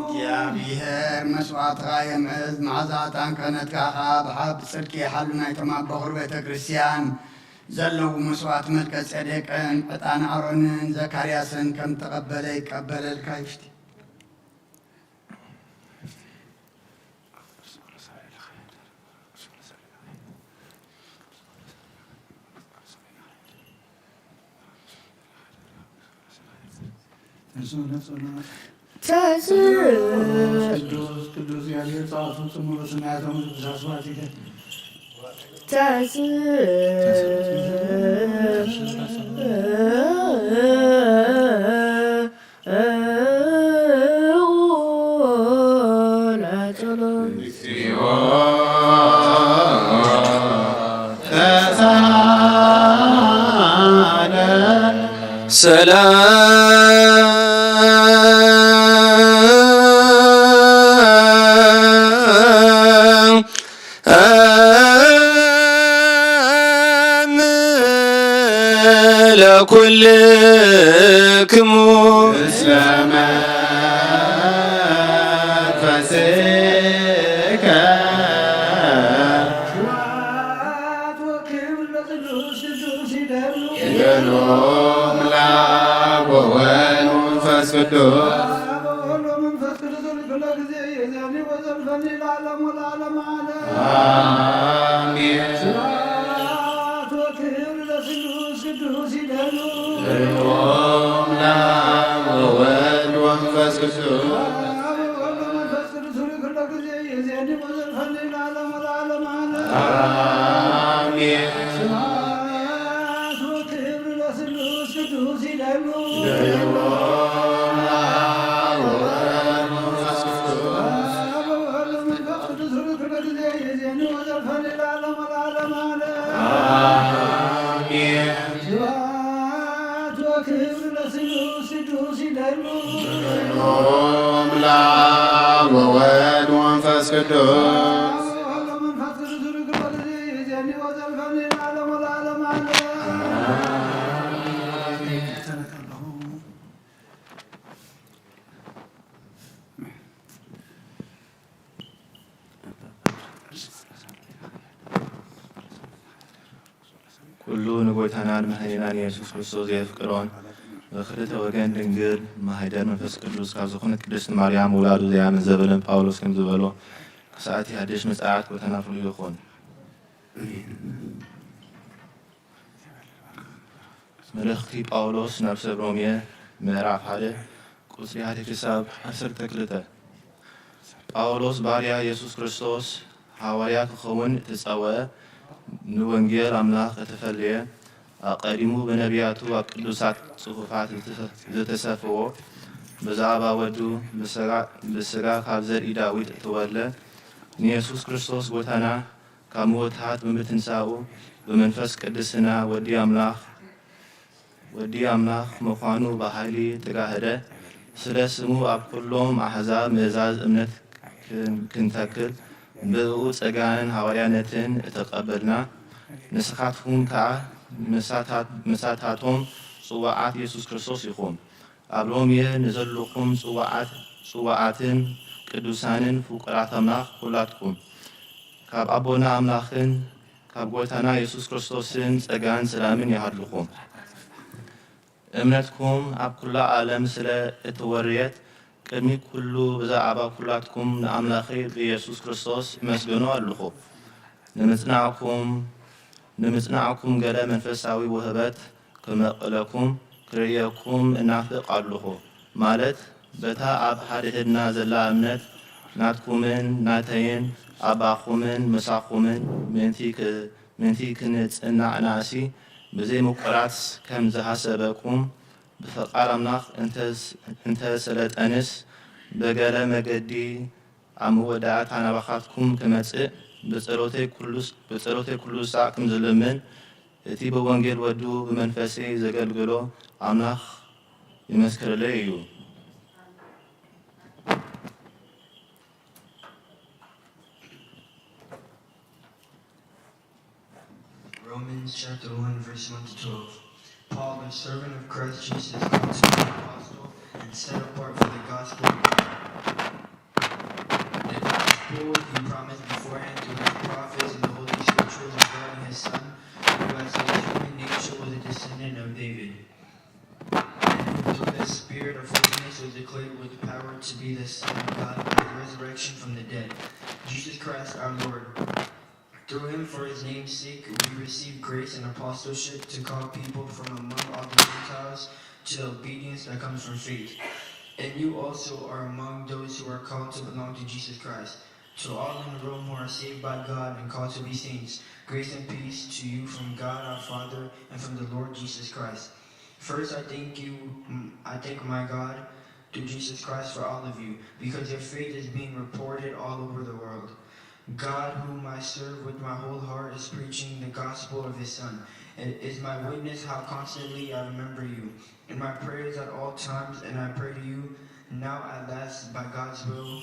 እግዚአብሔር መስዋዕትኻ የምዕዝ መዓዛታን ክህነትካ በሀብ ጽድቂ ሓሉና ይተማበኽሩ ቤተ ክርስቲያን ዘለዉ መስዋዕት መልከ ጼዴቅን ዕጣን አሮንን ዘካርያስን ከም ተቀበለ ይቀበለልካ ይሽቲ ቅዱስ ቅዱስ እግዚአብሔር ጸዋቱ ጽሙር ስናያተሙ ተሳስባት ይገ ሰላም ለኩልክሙ እስለመ ፈስከ የሎም ለአብ ወወልድ ወመንፈስ ቅዱስ አሜን። የሎም ለአብ ወወልድ ወመንፈስ ቅዱስ አሜን። ሎም ለአብ ወወልድ ወመንፈስ ቅዱስ ኩሉ ንጎይታናን መድኃኒናን ኢየሱስ ክርስቶስ የፍቅሮን በክልተ ወገን ድንግል ማህደር መንፈስ ቅዱስ ካብ ዝኾነት ቅድስት ማርያም ውላዱ ዘያምን ዘበለን ጳውሎስ ከም ዝበሎ ክሳእቲ ሓድሽ ምጽኣት ወተናፍሩ ይኹን። መልእኽቲ ጳውሎስ ናብ ሰብ ሮሜ ምዕራፍ 1 ቁጽሪ 1 ክሳብ 12 ጳውሎስ ባርያ ኢየሱስ ክርስቶስ ሐዋርያ ክኸውን እተጸውዐ ንወንጌል ኣምላኽ እተፈልየ ቀዲሙ በነቢያቱ ኣብ ቅዱሳት ጽሑፋት ዝተሰፍዎ ብዛዕባ ወዱ ብስጋ ካብ ዘርኢ ዳዊት እትወለድ ንኢየሱስ ክርስቶስ ጎይታና ካብ ምውታት ብምትንሳኡ ብመንፈስ ቅድስና ወዲ ኣምላኽ ምዃኑ ብሓይሊ ተጋህደ ስለ ስሙ ኣብ ኩሎም ኣሕዛብ ምእዛዝ እምነት ክንተክል ብእኡ ጸጋንን ሐዋርያነትን እተቐበልና ንስኻትኩም ከዓ ምሳታቶም ጽዋዓት ኢየሱስ ክርስቶስ ኢኹም። ኣብ ሮሜ ንዘለኹም ጽዋዓትን ቅዱሳንን ፍቁራት ኣምላኽ ኩላትኩም ካብ ኣቦና ኣምላኽን ካብ ጎይታና ኢየሱስ ክርስቶስን ጸጋን ሰላምን ይሃልኹም። እምነትኩም ኣብ ኩላ ዓለም ስለ እትወርየት ቅድሚ ኩሉ ብዛዕባ ኩላትኩም ንኣምላኺ ብኢየሱስ ክርስቶስ ይመስገኑ ኣለኹ። ንምጽናዕኩም ገለ መንፈሳዊ ውህበት ክመቕለኩም ክርእየኩም እናፍቕ ኣለኹ ማለት በታ ኣብ ሓድሕድና ዘላ እምነት ናትኩምን ናተይን ኣባኹምን ምሳኹምን ምንቲ ክንጽናዕ ናእሲ ብዘይ ምቁራት ከም ዝሃሰበኩም ብፈቃድ ኣምላኽ እንተሰለጠንስ በገለ መገዲ ኣብ መወዳእታ ናባኻትኩም ክመጽእ ብጸሎተይ ኩሉ ሳዕ ከም ዝልምን እቲ ብወንጌል ወዱ ብመንፈሰይ ዘገልግሎ ኣምላኽ ይመስክረለይ እዩ። Romans chapter 1 verse 1 to 12. Paul, a servant of Christ Jesus, called to be an apostle and set apart for the gospel of God. The gospel he promised beforehand to his prophets in the Holy Scriptures regarding his Son, who as a human descendant of David, and who through the Spirit of holiness was declared with power to be the Son of God by the resurrection from the dead, Jesus Christ our Lord. Through him, for his name's sake, we receive grace and apostleship to call people from among all the Gentiles to the obedience that comes from faith. And you also are among those who are called to belong to Jesus Christ. To all in Rome who are saved by God and called to be saints, grace and peace to you from God our Father and from the Lord Jesus Christ. First, I thank my God through Jesus Christ for all of you, because your faith is being reported all over the world. God, whom I serve with my whole heart, is preaching the gospel of his Son. It is my witness how constantly I remember you in my prayers at all times, and I pray to you now at last, by God's will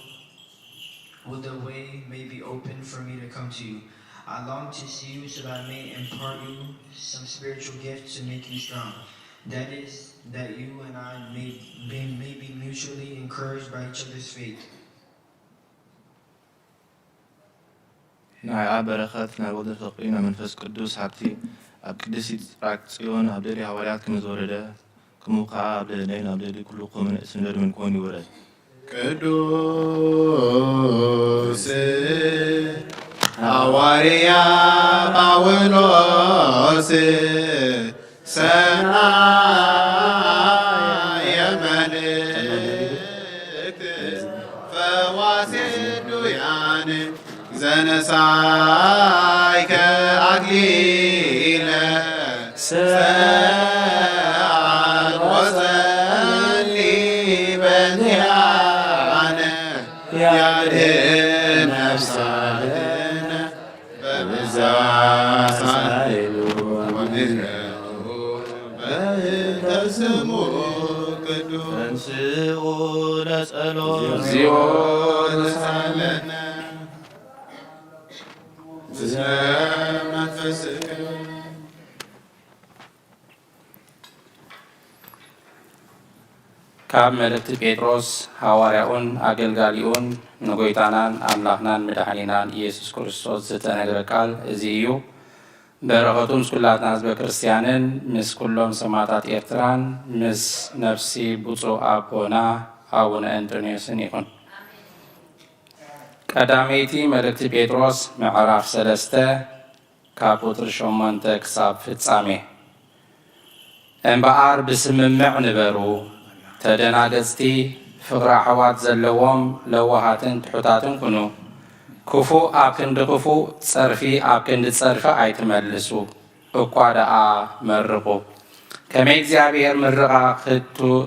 the way may be open for me to come to you. I long to see you so that I may impart you some spiritual gifts to make you strong. That is, that you and I may be mutually encouraged by each other's faith. ናይ ኣብ በረኸት ናይ ወልድ ፍቅሪ ናይ መንፈስ ቅዱስ ሃብቲ ኣብ ቅድሲት ጽራቅ ጽዮን ኣብ ልዕሊ ሃዋርያት ከም ዝወረደ ከምኡ ከዓ ኣብ ልዕለይን ኣብ ልዕሊ ኩሉ ኮምንእስ ንበድምን ኮይኑ ይውረድ። ቅዱስ ሐዋርያ ጳውሎስ ሰናየ መልእክት ፈዋሴ ዱያን ዘነሳይከ አክሊለ ሰዓል ወሰሊ በንያነ ያድኅን ነፍሳነ በብዛት ሳይሉ ወምሕረቱ በእንተ ስሙ ቅዱስ ተንሥኡ ለጸሎት እግዚኦ ተሳለነ መንፈስከ ካብ መልእክቲ ጴጥሮስ ሐዋርያኡን ኣገልጋሊኡን ንጎይታናን ኣምላኽናን መድኃኒናን ኢየሱስ ክርስቶስ ዝተነገረ ቃል እዚ እዩ። በረኸቱ ምስ ኩላትና ህዝበ ክርስቲያንን ምስ ኩሎም ሰማዕታት ኤርትራን ምስ ነፍሲ ብፁዕ ኣቦና ኣቡነ አንጦንዮስን ይኹን። ቀዳመይቲ መልእክቲ ጴጥሮስ ምዕራፍ 3 ካብ ቁጥሪ 8 ክሳብ ፍጻሜ። እምበኣር ብስምምዕ ንበሩ፣ ተደናገጽቲ ፍቕሪ ኣሕዋት ዘለዎም ለዋሃትን ትሑታትን ኩኑ። ክፉእ ኣብ ክንዲ ክፉእ፣ ጸርፊ ኣብ ክንዲ ጸርፊ ኣይትመልሱ፣ እኳ ደኣ መርቑ። ከመይ እግዚኣብሔር ምርቓ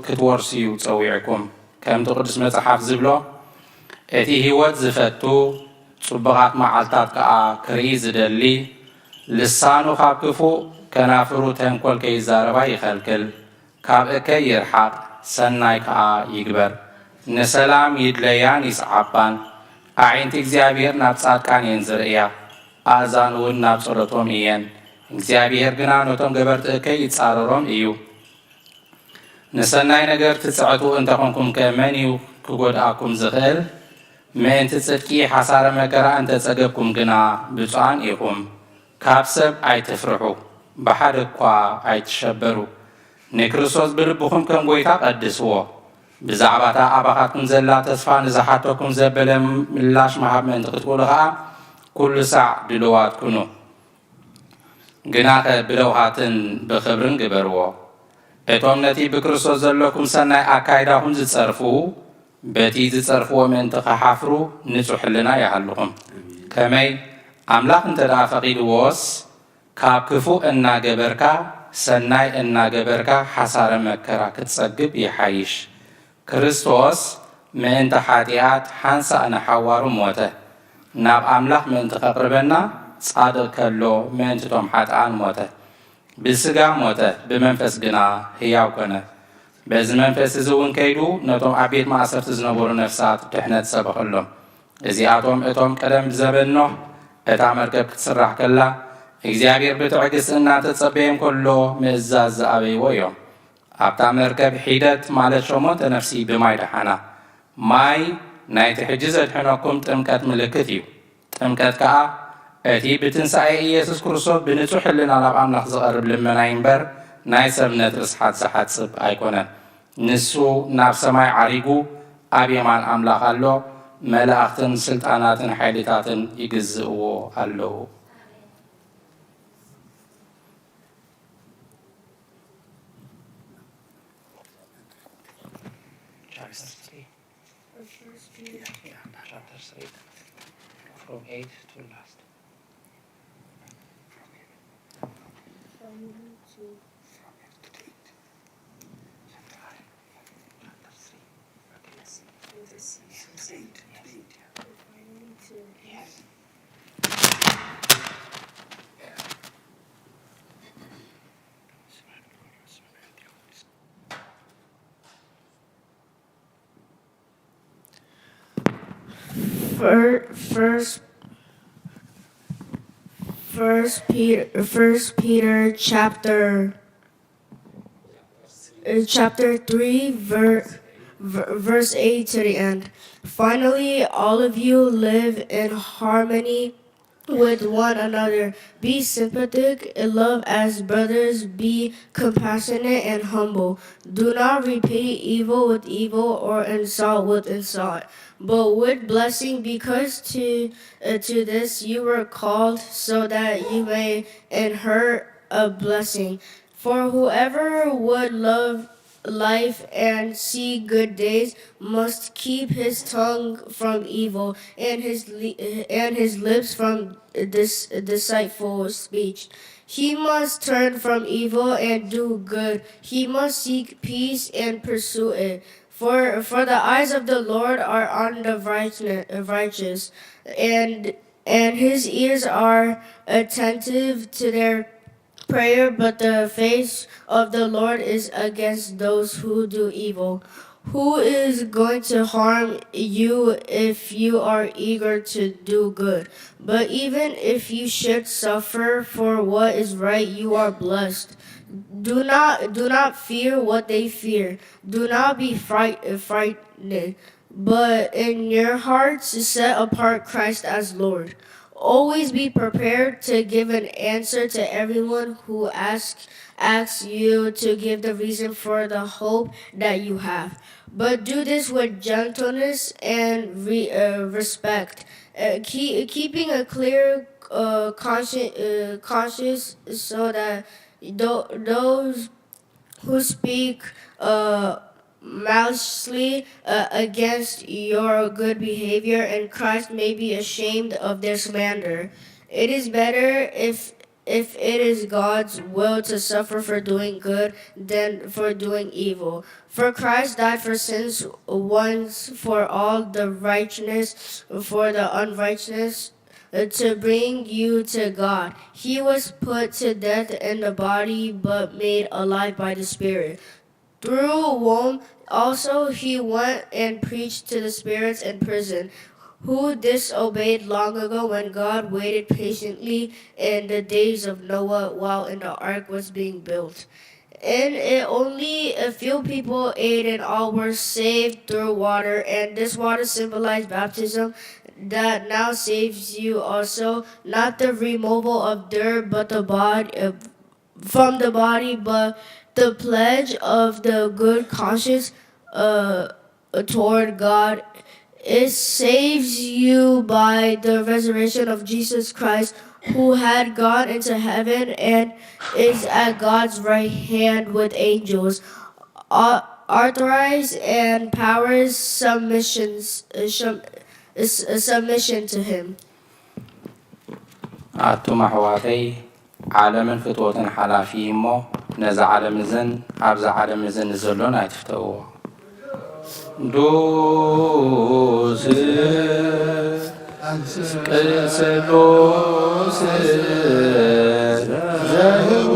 ክትወርሱ እዩ ጸዊዕኩም። ከምቲ ቅዱስ መጽሓፍ ዝብሎ እቲ ህይወት ዝፈቱ ጽቡቓት መዓልታት ከዓ ክርኢ ዝደሊ ልሳኑ ካብ ክፉእ ከናፍሩ ተንኰል ከይዛረባ ይኸልክል፣ ካብ እከይ ይርሓቕ፣ ሰናይ ከዓ ይግበር። ንሰላም ይድለያን ይስዓባን፣ ኣዒንቲ እግዚኣብሔር ናብ ጻድቃን እየን ዝርእያ፣ ኣእዛን እውን ናብ ጸሎቶም እየን። እግዚኣብሔር ግና ነቶም ገበርቲ እከይ ይጻረሮም እዩ። ንሰናይ ነገር ትጽዕቱ እንተኾንኩም ከመን እዩ ክጐድኣኩም ዝኽእል? ምእንቲ ጽድቂ ሓሳረ መከራ እንተጸገብኩም ግና ብፁዓን ኢኹም። ካብ ሰብ ኣይትፍርሑ፣ ብሓደ እኳ ኣይትሸበሩ። ንክርስቶስ ብልብኹም ከም ጐይታ ቀድስዎ። ብዛዕባታ ኣባኻትኩም ዘላ ተስፋ ንዝሓተኩም ዘበለ ምላሽ መሃብ ምእንቲ ክትኩሉ ከዓ ኩሉ ሳዕ ድልዋት ኩኑ። ግናኸ ብለውሃትን ብኽብርን ግበርዎ። እቶም ነቲ ብክርስቶስ ዘለኩም ሰናይ ኣካይዳኹም ዝጸርፉ በቲ ዝጸርፍዎ ምእንቲ ኸሓፍሩ ንጹሕ ሕልና ይሃልኹም። ከመይ ኣምላኽ እንተ ደኣ ፈቒድዎስ ካብ ክፉእ እናገበርካ ሰናይ እናገበርካ ሓሳረ መከራ ክትጸግብ ይሓይሽ። ክርስቶስ ምእንቲ ሓጢኣት ሓንሳእ ንሓዋሩ ሞተ፣ ናብ ኣምላኽ ምእንቲ ኸቕርበና ጻድቕ ከሎ ምእንቲ ቶም ሓጥኣን ሞተ። ብስጋ ሞተ፣ ብመንፈስ ግና ህያው ኮነ። በዚ መንፈስ እዚ እውን ከይዱ ነቶም ኣብ ቤት ማእሰርቲ ዝነበሩ ነፍሳት ድሕነት ሰበኸሎም። እዚኣቶም እቶም ቀደም ብዘበኖ እታ መርከብ ክትስራሕ ከላ እግዚኣብሔር ብትዕግስቲ እናተጸበየም ከሎ ምእዛዝ ዝኣበይዎ እዮም። ኣብታ መርከብ ሒደት ማለት 8 ነፍሲ ብማይ ደሓና። ማይ ናይቲ ሕጂ ዘድሕነኩም ጥምቀት ምልክት እዩ። ጥምቀት ከዓ እቲ ብትንሣኤ ኢየሱስ ክርስቶስ ብንጹሕ ሕልና ናብ ኣምላኽ ዝቐርብ ልመና እምበር ናይ ሰብነት ርስሓት ዝሓፅብ ኣይኮነን ንሱ ናብ ሰማይ ዓሪጉ ኣብ የማን ኣምላኽ ኣሎ መላእኽትን ስልጣናትን ሓይልታትን ይግዝእዎ ኣለዉ From 8 to last. First Peter chapter 3 verse 8 to the end. Finally, all of you live in harmony with one another. Be sympathetic, love as brothers, be compassionate and humble. Do not repay evil with evil or insult with insult, but with blessing, because to this you were called, so that you may inherit a blessing. For whoever would love life and see good days must keep his tongue from evil and his lips from deceitful speech. He must turn from evil and do good. He must seek peace and pursue it. For the eyes of the Lord are on the righteous, and his ears are attentive to their prayer, but the face of the Lord is against those who do evil. Who is going to harm you if you are eager to do good? But even if you should suffer for what is right, you are blessed. Do not fear what they fear. Do not be frightened, but in your hearts set apart Christ as Lord. Always be prepared to give an answer to everyone who asks you to give the reason for the hope that you have. But do this with gentleness and respect, keeping a clear conscience, so that those who speak maliciously against your good behavior in Christ may be ashamed of their slander. It is better if it is God's will to suffer for doing good than for doing evil. For Christ died for sins once for all, the righteousness for the unrighteous, to bring you to God. He was put to death in the body, but made alive by the Spirit. Through Rome also he went and preached to the spirits in prison, who disobeyed long ago when God waited patiently in the days of Noah while the ark was being built. In it only a few people ate, and all were saved through water, and this water symbolized baptism that now saves you also, not the removal of dirt but the body from the body, but the pledge of the good conscience toward God. It saves you by the resurrection of Jesus Christ, who had gone into heaven and is at God's right hand with angels, authorized and powers submission to him. ኣቱም ኣሕዋተይ ዓለምን ፍትወትን ሓላፊ እሞ ነዚ ዓለም እዘን ኣብዛ ዓለም እዘን ንዘሎን ኣይትፍተውዎ ዱስ ቅስሎስ ዘህቡ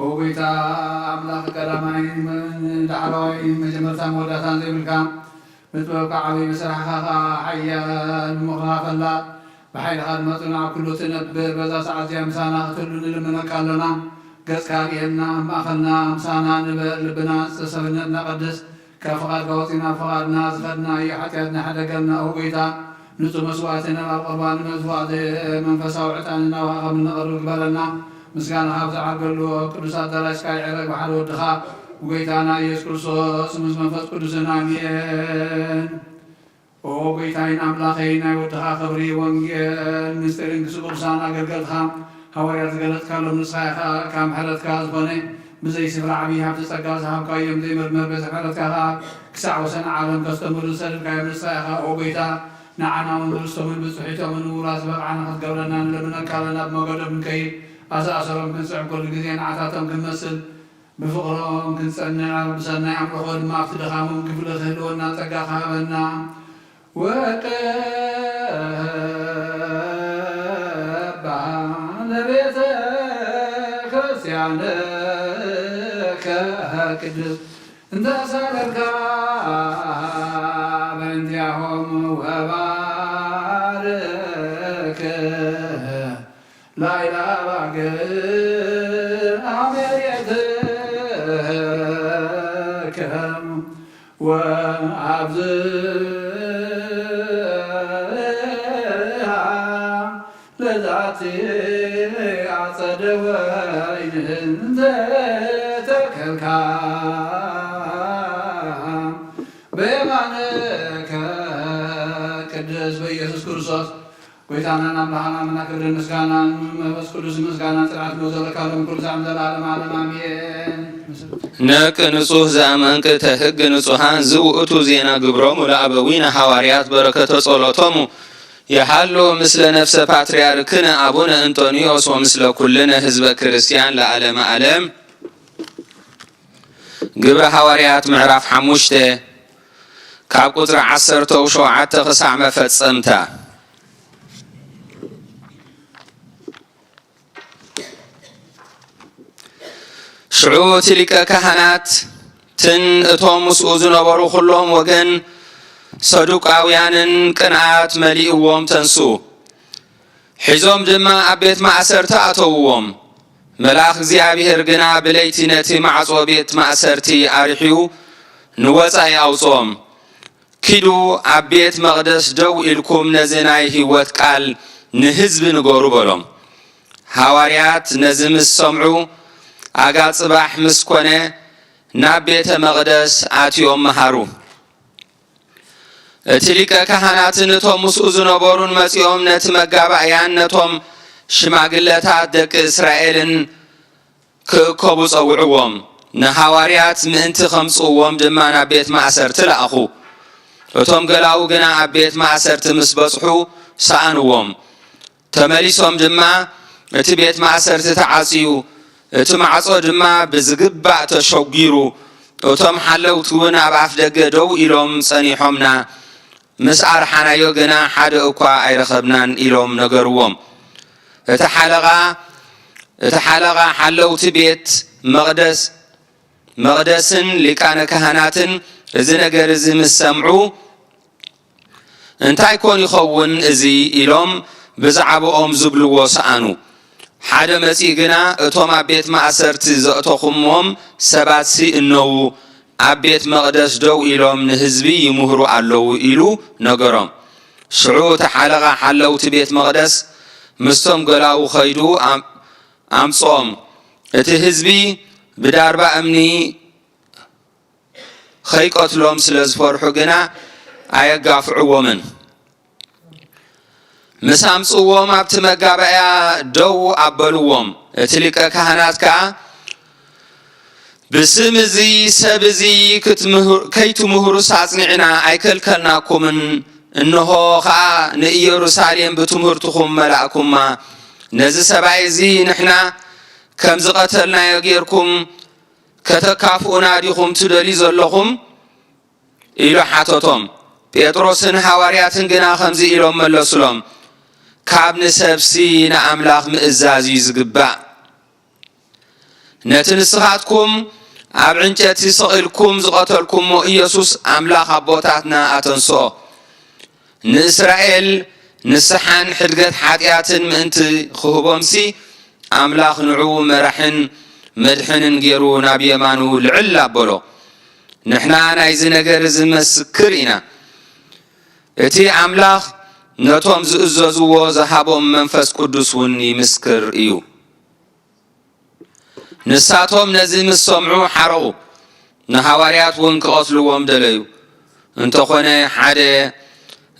ወጌታ አምላክ ቀዳማይ ዳዕራዊ መጀመርታ መወዳእታን ዘይብልካ ምጥበብካ ዓብይ መስራሕኻ ሓያል ምኽራኸላ ብሓይልኻ ድመፁና ኣብ ኩሉ ትነብር በዛ ሰዓት እዚኣ ምሳና ክትህሉ ንልምነካ ኣለና ገጽካ ርኤና ማእኸልና ምሳና ንበል ልብና ዝተሰብነትና ቀድስ ካብ ፍቓድካ ወፂና ፍቓድና ዝኸድና እዩ ሓጢኣትና ሓደገልና ወጌታ ንጹህ መስዋዕትና ኣብ ቁርባን መስዋዕት መንፈሳዊ ዕጣን እናዋኸም ንቐርብ ግበለና ምስጋና ካብ ዝዓርገሉ ቅዱስ ኣዳራሽካ ይዕረግ ባሕሪ ወድኻ ወጌታና ኢየሱስ ክርስቶስ ምስ መንፈስ ቅዱስን ኣሜን። ኦ ጌታዬን ኣምላኸይ ናይ ወድኻ ክብሪ ወንጌል ምስጢርን ቅዱሳን ኣገልገልትኻ ሃዋርያት ዝገለጽካሎም ንስኻ ኢኻ ካብ ምሕረትካ ዝኾነ ብዘይ ስፍራ ዓብዪ ሃብቲ ጸጋ ዝሃብካዮም ዘይምርመር ቤተ ምሕረትካ ኸ ክሳዕ ወሰን ዓለም ከስተምሩ ዝሰደድካዮም ንስኻ ኢኻ ኦ ጌታ ንዓና እውን ርስቶምን ብፅሒቶምን ውራስ በቕዓና ክትገብረና ንለምነካ ኣለና ብመገዶም ንከይድ ኣሰኣሰሮም ክንፅዕ ኩሉ ግዜ ንዓታቶም ክንመስል ብፍቕሮም ክንጸንዕ ብሰናይ ኣምልኾ ድማ ኣብቲ ድኻሞም ክፍሊ ክህልወና ጸጋ ሃበና ወቀባ ለቤተ ክርስቲያንከ ቅድስ እንተ ሰረርካ በእንቲአሆም ወባርክ ላይላ ባግዕ አሜርየትከም ወአብዝሃ ለዛቲ አጸደ ወይን ዘተከልካ በየማንከ ቅዱስ በኢየሱስ ክርስቶስ ጌታናን አምላኽና ምናክብርን ምስጋናን መንፈስ ቅዱስ ምስጋናን ጽርዓት መዘለካሎም ኩሉ ዛዕም ዘላለም ዓለም አሜን። ነቅ ንጹህ ዘአመንክ ተሕግ ንጹሃን ዝውእቱ ዜና ግብሮሙ ለአበዊነ ሐዋርያት በረከተ ጸሎቶሙ የሃሎ ምስለ ነፍሰ ፓትርያርክነ አቡነ እንጦንዮስ ወምስለ ኩልነ ህዝበ ክርስቲያን ለዓለመ ዓለም። ግብረ ሐዋርያት ምዕራፍ 5 ካብ ቁጥሪ 17 ክሳዕ መፈጸምታ። ሽዑ እቲ ሊቀ ካህናት ትን እቶም ምስኡ ዝነበሩ ኩሎም ወገን ሰዱቃውያንን ቅንዓት መሊእዎም ተንሱ። ሒዞም ድማ ኣብ ቤት ማእሰርቲ ኣተውዎም። መልአኽ እግዚኣብሔር ግና ብለይቲ ነቲ ማዕጾ ቤት ማእሰርቲ ኣሪሕዩ ንወፃኢ ኣውፅኦም። ኪዱ ኣብ ቤት መቕደስ ደው ኢልኩም ነዚ ናይ ህይወት ቃል ንህዝቢ ንገሩ በሎም። ሐዋርያት ነዚ ምስ ሰምዑ ኣጋ ጽባሕ ምስ ኮነ ናብ ቤተ መቕደስ ኣትዮም መሃሩ። እቲ ሊቀ ካህናትን እቶም ምስኡ ዝነበሩን መጺኦም ነቲ መጋባእያን ነቶም ሽማግለታት ደቂ እስራኤልን ክእከቡ ጸውዕዎም። ንሐዋርያት ምእንቲ ኸምጽዎም ድማ ናብ ቤት ማእሰርቲ ለኣኹ። እቶም ገላኡ ግና ኣብ ቤት ማእሰርቲ ምስ በጽሑ ሰኣንዎም። ተመሊሶም ድማ እቲ ቤት ማእሰርቲ ተዓጽዩ እቲ ማዕጾ ድማ ብዝግባእ ተሸጊሩ። እቶም ሓለውቲ እውን ኣብ ኣፍ ደገ ደው ኢሎም ጸኒሖምና ምስ ኣርሓናዮ ግና ሓደ እኳ ኣይረኸብናን ኢሎም ነገርዎም። እቲ ሓለቓ ሓለውቲ ቤት መቕደስን ሊቃነ ካህናትን እዚ ነገር እዚ ምስ ሰምዑ እንታይ ኮን ይኸውን እዚ ኢሎም ብዛዕባኦም ዝብልዎ ሰኣኑ። ሓደ መጺእ ግና እቶም ኣብ ቤት ማእሰርቲ ዘእተኹምዎም ሰባትሲ እነዉ ኣብ ቤት መቕደስ ደው ኢሎም ንህዝቢ ይምህሩ ኣለዉ ኢሉ ነገሮም። ሽዑ እቲ ሓለቓ ሓለውቲ ቤት መቕደስ ምስቶም ገላኡ ኸይዱ ኣምጾኦም። እቲ ህዝቢ بداربا أمني خيقتلهم سلازفرحو جنا أيقافعوا من مسامصوهم أبت مقابعيا دو أبلوهم تلك كهناتك بسم زي سبزي كيت مهر ساصنعنا أيكلكلناكم إنه خا نيروساليم بتمهرتكم ملأكم ما نزي سبعي زي نحنا كم زقتلنا يغيركم كتكافؤنا ديكم تدلي زلكم إلى حاتتهم بيتروسن حوارياتن جنا خمزي إلى ملسلم كابن سبسين أملاخ مئزازي زقبا نتنسخاتكم أبعنجتي سقلكم زقتلكم وإيسوس أملاخ أبوتاتنا أتنسو نإسرائيل نسحان حرقت حاتياتن مأنت خهبومسي أملاخ نعو مرحن مدحن نجيرو نبي يمانو العلا بلو نحنا نايز نجر مسكرينا اتي أملاخ نتوم زؤززو زهابهم منفس قدس وني مسكر إيو نساتهم نزي مسمعو حرو نهواريات ونك أصلوهم دليو انتو خونه حده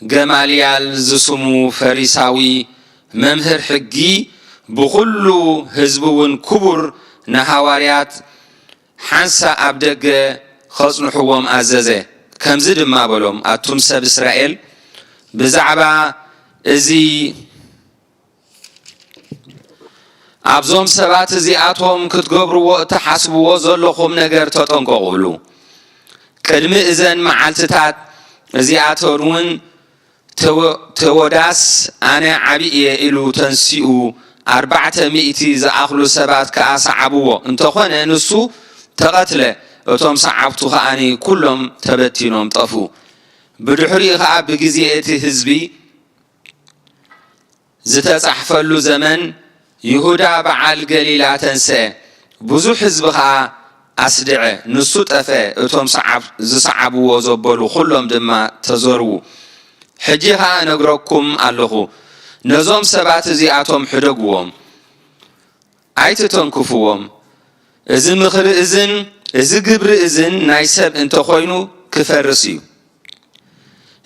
جماليال زسمو فريساوي ممهر حقي بخلو هزبون كبر نهواريات حنسا أبدق خصنحوهم أزازه كم زد ما بلوم أتم سب إسرائيل بزعبا ازي أبزوم سبات ازي أتهم كتقبروا تحسبوا زلخم نجر تتنقلوا كلمة إذن معالتات ازي أترون توداس أنا عبئي إلو تنسيئو 400 زأخلو سبات كأسعبوا انتخوانا نسو تقتله اتوم صعبتو خاني كلهم تبتينهم طفو بدحري خاب بجزيئتي حزبي زتصحفلو زمن يهودا بعل قليلا تنسى بزو حزبها أسدع نسو طفى اتوم صعبوا وزبلو كلهم دما تزروا حجيها نقرأكم اللهو نظام سبات زياتهم حدقوهم عيت تنكفوهم إذن مخر إذن إذن قبر إذن نايسب انت خوينو كفرسيو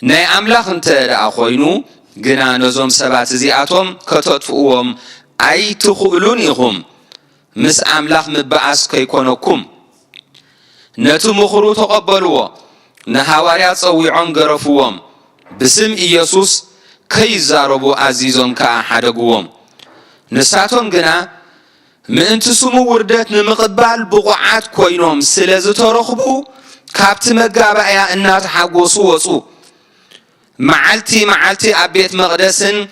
ناي أملاخ انت رأى خوينو قنا نظام سبات زياتهم كتطفؤهم أي تخؤلونيهم مس أملاخ مبعث كيكونكم نتو مخرو تقبلوا نهاواريات صويعون قرفوهم بسم إيسوس كي زاربو عزيزهم كأحدقوهم نساتهم قنا من تسمو وردت نمقبال بقعات كوينهم سلازو ترخبو كابت مقابع يا الناس حقوصو وصو معالتي أبيت مقدسن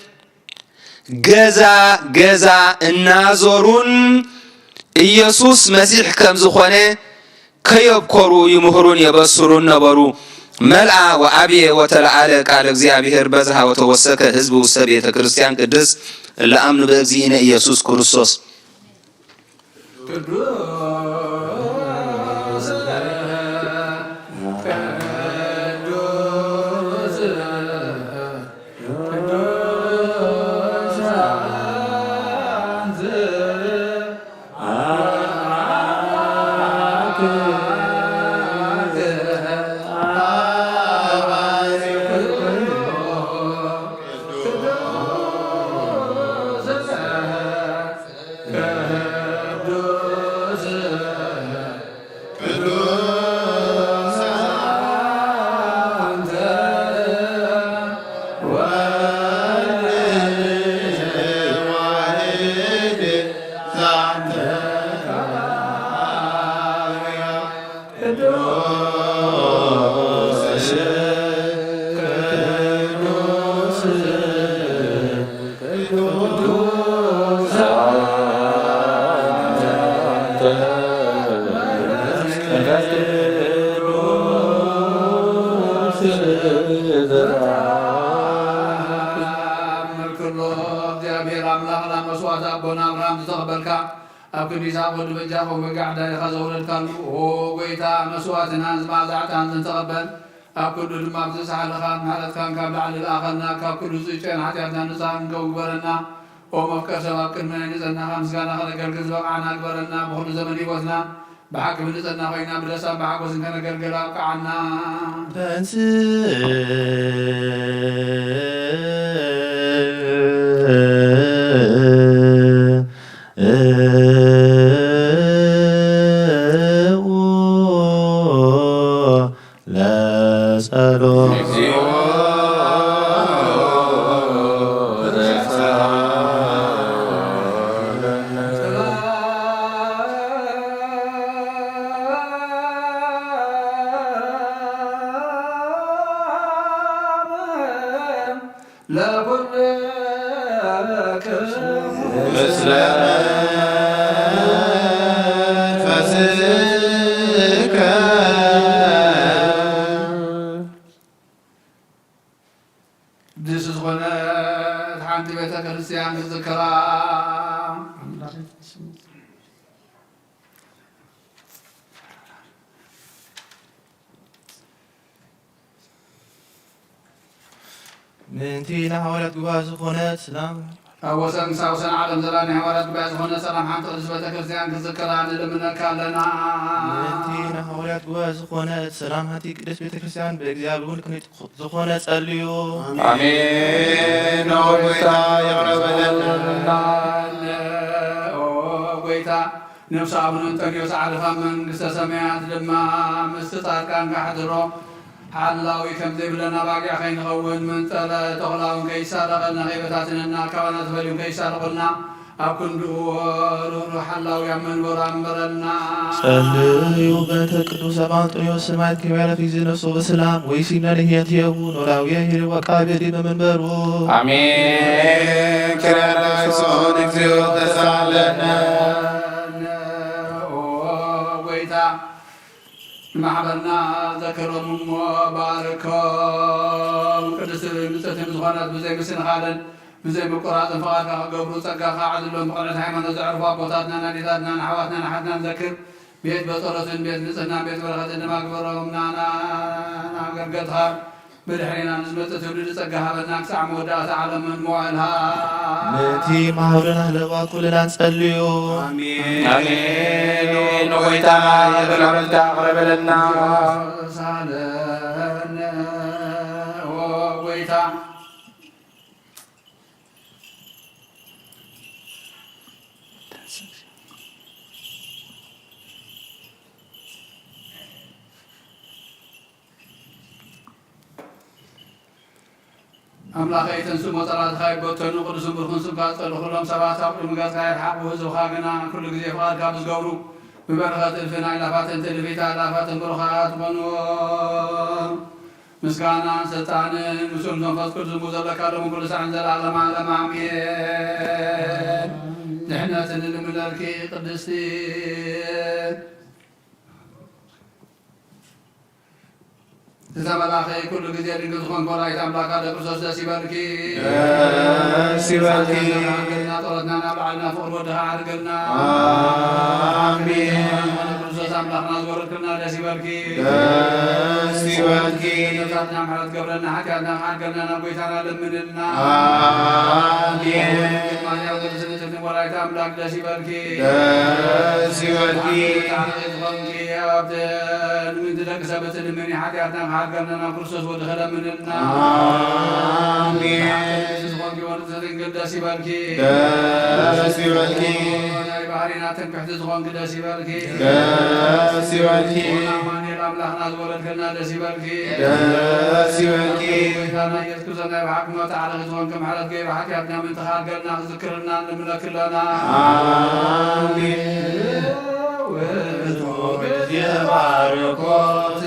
جزا النازورون إيسوس مسيح كم زخوانه كي يبكروا يمهرون يبصرون نبرو ملأ وأبي وتلعالى قال እግዚአብሔር በዝሃ وتوسك حزب وسبيت ክርስቲያን ቅዱስ ለአምኑ በእግዚእነ ኢየሱስ ክርስቶስ أبكنيسا بود بجاه وبقعدة يخزون الكلب هو قيتا مسواتنا زمع زعتان تنتقبل أبكن لما بتسعى لخان حالت كان قبل على الآخرنا كابكن زيتين حتى نزام قبرنا ومفكر سبب كن من نزلنا خمس كان خلق الجزء عنا قبرنا بخل زمني وزنا بحق بلسنا خوينا بلسان بحق وزن كان قلقل أبقعنا لا سلام This is when حمدي بيت كريستيان بالذكرى من تينا حولت جواز خونات سلام أوسن ساوسن عالم زلاني حوالات بعض هنا سلام حمد بيت كريستيان بالذكرى لمن كلنا من تينا حولت جواز خونات سلام هاتي قدس بيت كريستيان بإجزاب كنت زخونات سأليو آمين ويتا يغرب لنا ويتا نفس عبد أنطونيوس عرفا من قصة سمعت لما مستطار كان قحدرو حلاوي كم ذي لنا باقي خين غون من تلا تغلاون كيسار غلنا غيبتاتنا كوانا تفليون كيسار غلنا أكون روح حلاوي من ورام برنا صليوا بنت القدوس أنطونيوس سمعت كبيرة في زنسو بسلام ويسينا لهيات يهون ولاوية هيري وقابلي بمنبرو آمين كرنا يسون اكزيو تسالنا ويتا محبنا ذكرهم وباركهم قدس المستثم زغانات بزي مسن خالد بزي بقرات فقاك قبرو سقا خاعد لهم بقرات حيمان زعرفا بوتاتنا ناليتاتنا نحواتنا نحدنا نذكر بيت بطرة بيت نسنا بيت برغة إنما أكبرهم نانا قرقتها بالحين نزمت تولد سقاها بدناك ساعة مودات على من موالها نتي محورنا لوا كلنا نصليو آمين آمين ويتا يبلغ التقرب لنا سالنا ويتا أملاخي تنسو مطرات خايب بوتنو قدسو برخون سبقات الخلهم سبات أبو المقاس غير حق وهزو خاقنا كل قزي فقات كابس قورو ببرخات الفناء لافات تلفيتا لافات برخات بنو مسكانا سلطان مسلم نفس كل زموزة لكارم كل سعن زلالة معلم عمير نحن تنلم الأركي قدستي تتبلاخي كل قدير نقضخون قرأي تملاك هذا قصص داسي باركي داسي باركي قلنا طردنا نبعنا فوق ودها عرقلنا آمين قصص أملاخنا زورتنا داسي باركي داسي باركي نتاتنا محرد قبلنا حكاتنا عرقلنا نبويتنا لمننا آمين ما يوضر سنة قرأي تملاك داسي باركي داسي باركي يا عبدان من دلك سبت المني حكاتنا عرقلنا كرسوس ودخل مننا آمين ونتسدن قداسي باركي داسي باركي وناي بحرينا تنبح تزغون قداسي باركي داسي باركي وناماني الأملاحنا زولت كنا داسي باركي داسي باركي ويتانا يسكزنا بحكم وتعالى غزوان كم حالت قيب حكاتنا من تخال قلنا ذكرنا نملك لنا آمين وتوبت يا باركوت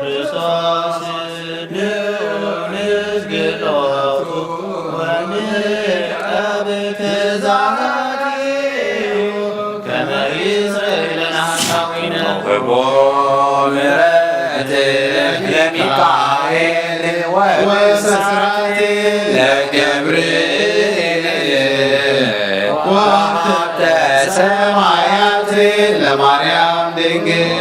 Christos ለማርያም ድንግል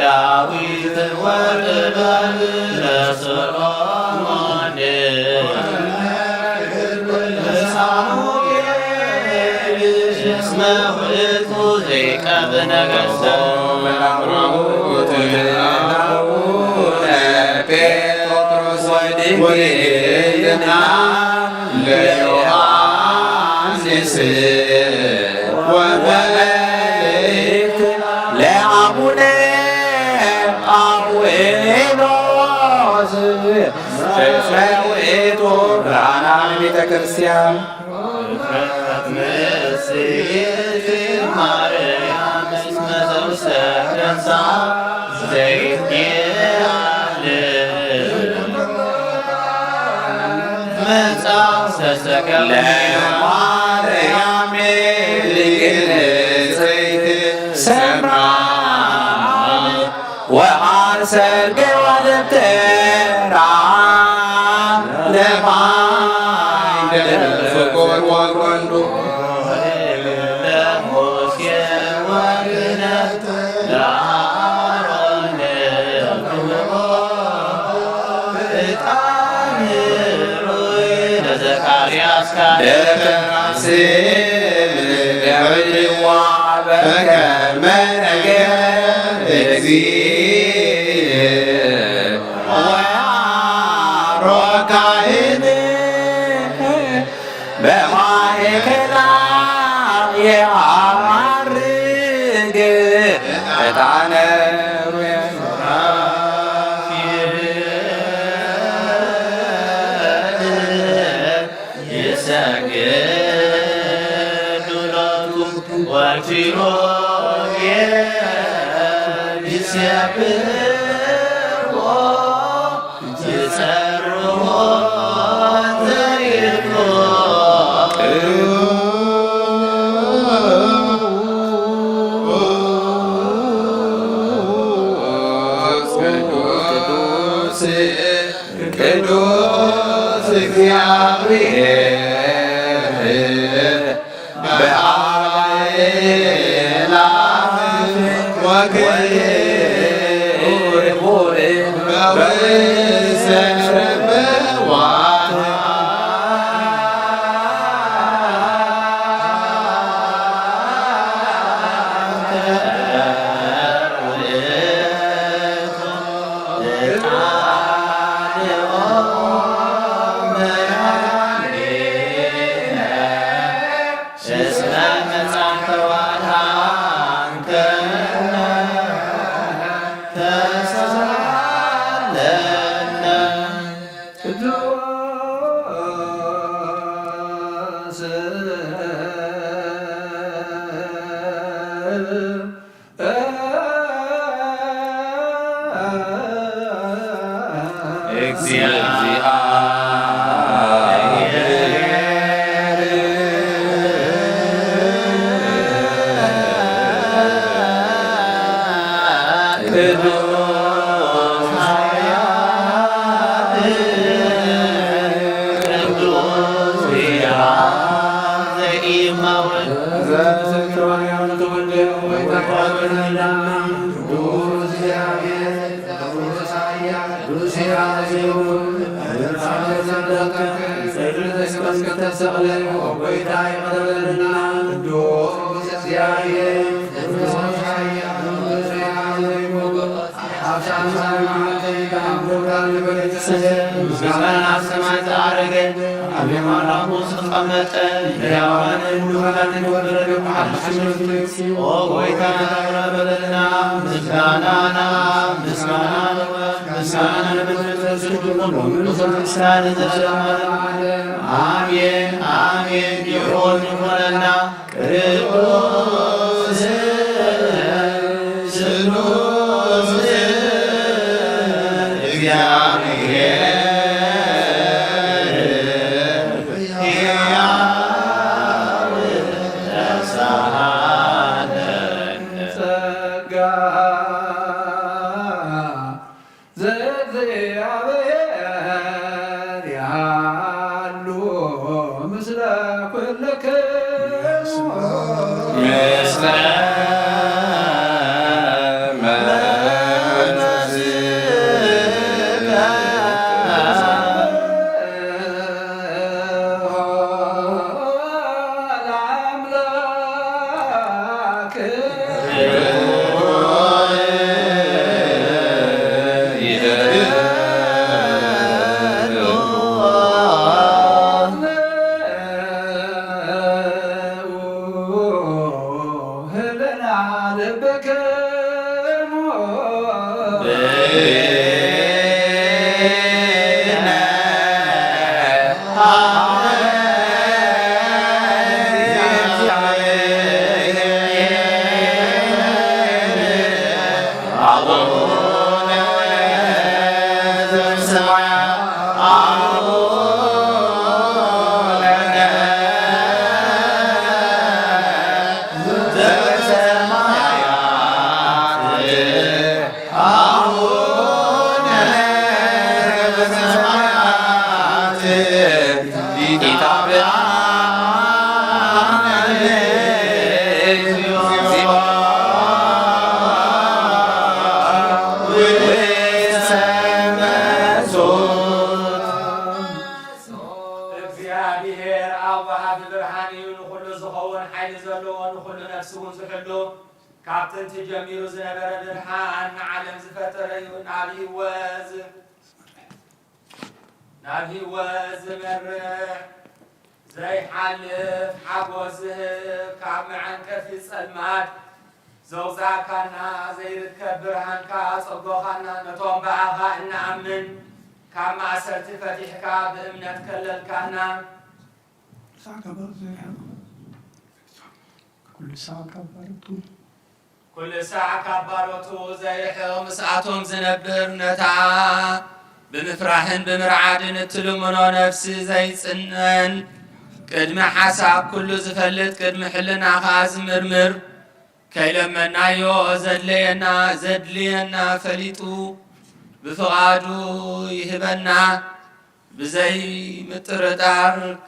ዳዊት ወልደን ለሰሎሞን ሳሙኤል እስመ ውእቱ ዘይቀብ ነገሥተ ጴጥሮስ ወድንግልና ለዮሐንስ ወመልእክት ለአቡነ ጳውሎስ እስመ ውእቱ ብርሃነ ቤተ ክርስቲያን ማርያም እስመ ዘውሰደንሳ ዘይትየአል መጽሐፍ ተሰቀለ ለማርያም ልግንጽይት ሰምራ ወአርሰልገ ወደብተራ ለማይደር ፍቁር ወልወልዱ ገብርዋ በከመ ነገረ እግዚእ ወአሮካይን በማእከላ የዐርግ ዕጣነ ቅዱስ እግዚአብሔር በአእላፍ ወክቡር በውስተ በዋት አሜን አሜን ይሁን ይሁንና ቅዱስ ስሉስ እግዚአብሔር كل ساعة كبرتو زي حوم ساعتهم زنبر نتا بمفرحن بمرعادن التلمنو نفسي زي سنن قدم حساب كل زفلت قدم حلنا خاز مرمر كي لما نايو زدلينا فليتو بفقادو يهبنا بزي متردار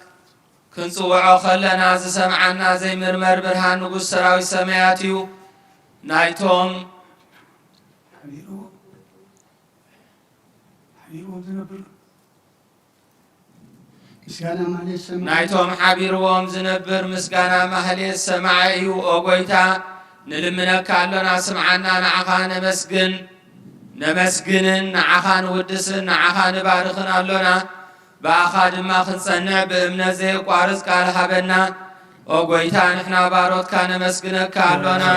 كنصوعو خلنا زسمعنا زي مرمر برهان نقول سراوي سمياتيو نايتوم نايتوم حبيروم زنبر مسكانا مهلي السماعيو اوغويتا نلمنك علنا سمعنا نعخان نمسجن نعخان ودسن نعخان بارخن علنا بأخاد ما خنصنع بأمنا زي قارس قال حبنا وقويتا نحنا باروت كان مسجنك كالونا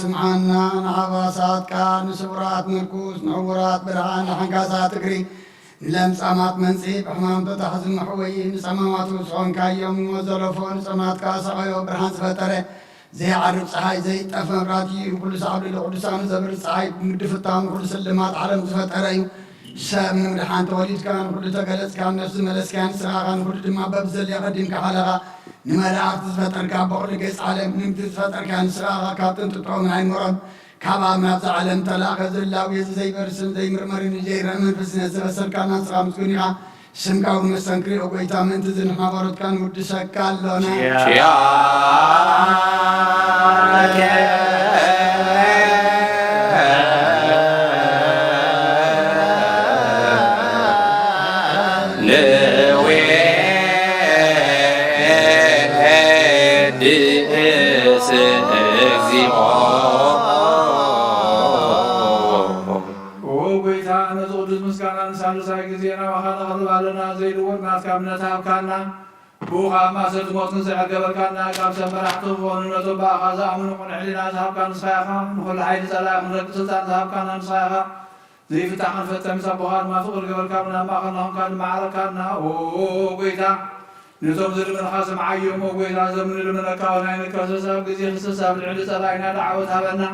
سمعنا نعباسات كان نسورات مركوز نعورات برهان حنكاسات تقري لمسامات منسيب حمام تتحزم محوي نسامات وصحون كايوم وزلفون نسامات كاسعيو برهان سفتره زي عرب صحاي زي تفن راتي كل سعود القدسان زبر صحاي مدفتام كل سلمات عالم سفتره شاب من رحان توليد كان كل تجلس كان نفس ملس كان سراغان كل دم ببزل يقدم كحلقة نمرات تفتر كابور جس عالم نمت تفتر كان سراغا كابتن تطعم عين مرب كابا ما عالم تلاقى زلاوي زي برسم زي مرمرين جاي رمن بسنة سبسر كان سرام سكونيها سمكاو مسنكري وقيتا من تزن حبارت كان ودشك كالونا بوخا ما صرت موتن سعر قبل كان كاب سمرح طوفون ونطبع خازا من قن علينا ذهب كان صياخا نقول حيد سلاح من رد سلطان ذهب كان صياخا زي فتح من فتح مسابقات ما فقر قبل كان ما خلناهم كان معركانا وقيتا نتوم زر من خاسم عيوم وقيتا زمن من الكاونين الكاسسا بقزي خسسا بالعلي سلاحنا دعوت هبنا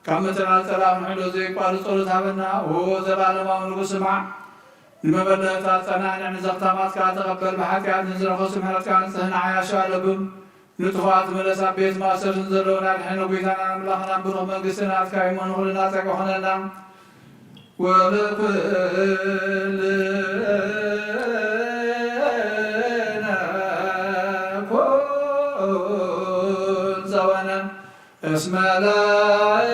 كامتنا السلام حلو زي قال صورت هبنا وزلال ما ونقو سمع لما بدأ تاتنا يعني زغتامات كانت تقبل بحكي نزل خصم حلت كانت سهنا عياشا لبم نتفات ملسا بيت ما سر نزلونا الحين وبيتنا ملاخنا بنهم من قسنا كايمون وخلنا تقوحنا ولكلنا كل زوانا اسم لك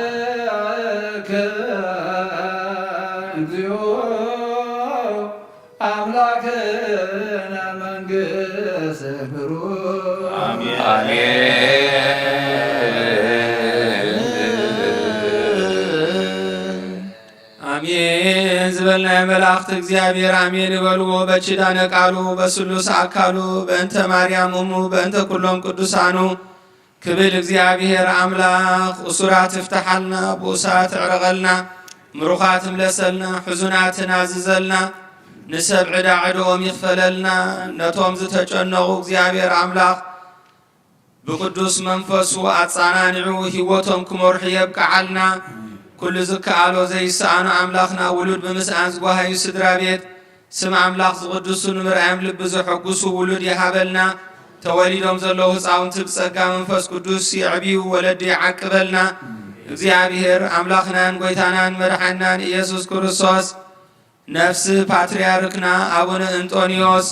أملاكنا من قسبرو آمين آمين زبلنا ملاخت እግዚአብሔር አሜን ይበሉ በችዳነ ቃሉ በስሉስ አካሉ በእንተ ማርያም እሙ በእንተ ኩሎም ቅዱሳኑ ክብል እግዚአብሔር አምላክ ኡሱራት ፍተሐልና ቡሳት ዕረቀልና ምሩኻት ምለሰልና ሕዙናትን አዝዘልና ንሰብዕ ዳዕዶኦም ይኽፈለልና ነቶም ዝተጨነቑ እግዚአብሔር አምላክ ብቅዱስ መንፈሱ አጻናንዑ ህይወቶም ክመርሑ የብቅዓልና ኩሉ ዝከኣሎ ዘይሰኣኑ አምላኽና ውሉድ ብምስኣን ዝጓሃዩ ስድራ ቤት ስም አምላኽ ዝቅድሱ ንምርኣዮም ልቢ ዘሐጉሱ ውሉድ ይሃበልና ተወሊዶም ዘለዉ ህፃውንቲ ብጸጋ መንፈስ ቅዱስ ይዕብዩ ወለዲ ይዓቅበልና እግዚአብሔር አምላኽናን ጎይታናን መድሓናን ኢየሱስ ክርስቶስ ነፍስ ፓትርያርክና አቡነ እንጦንዮስ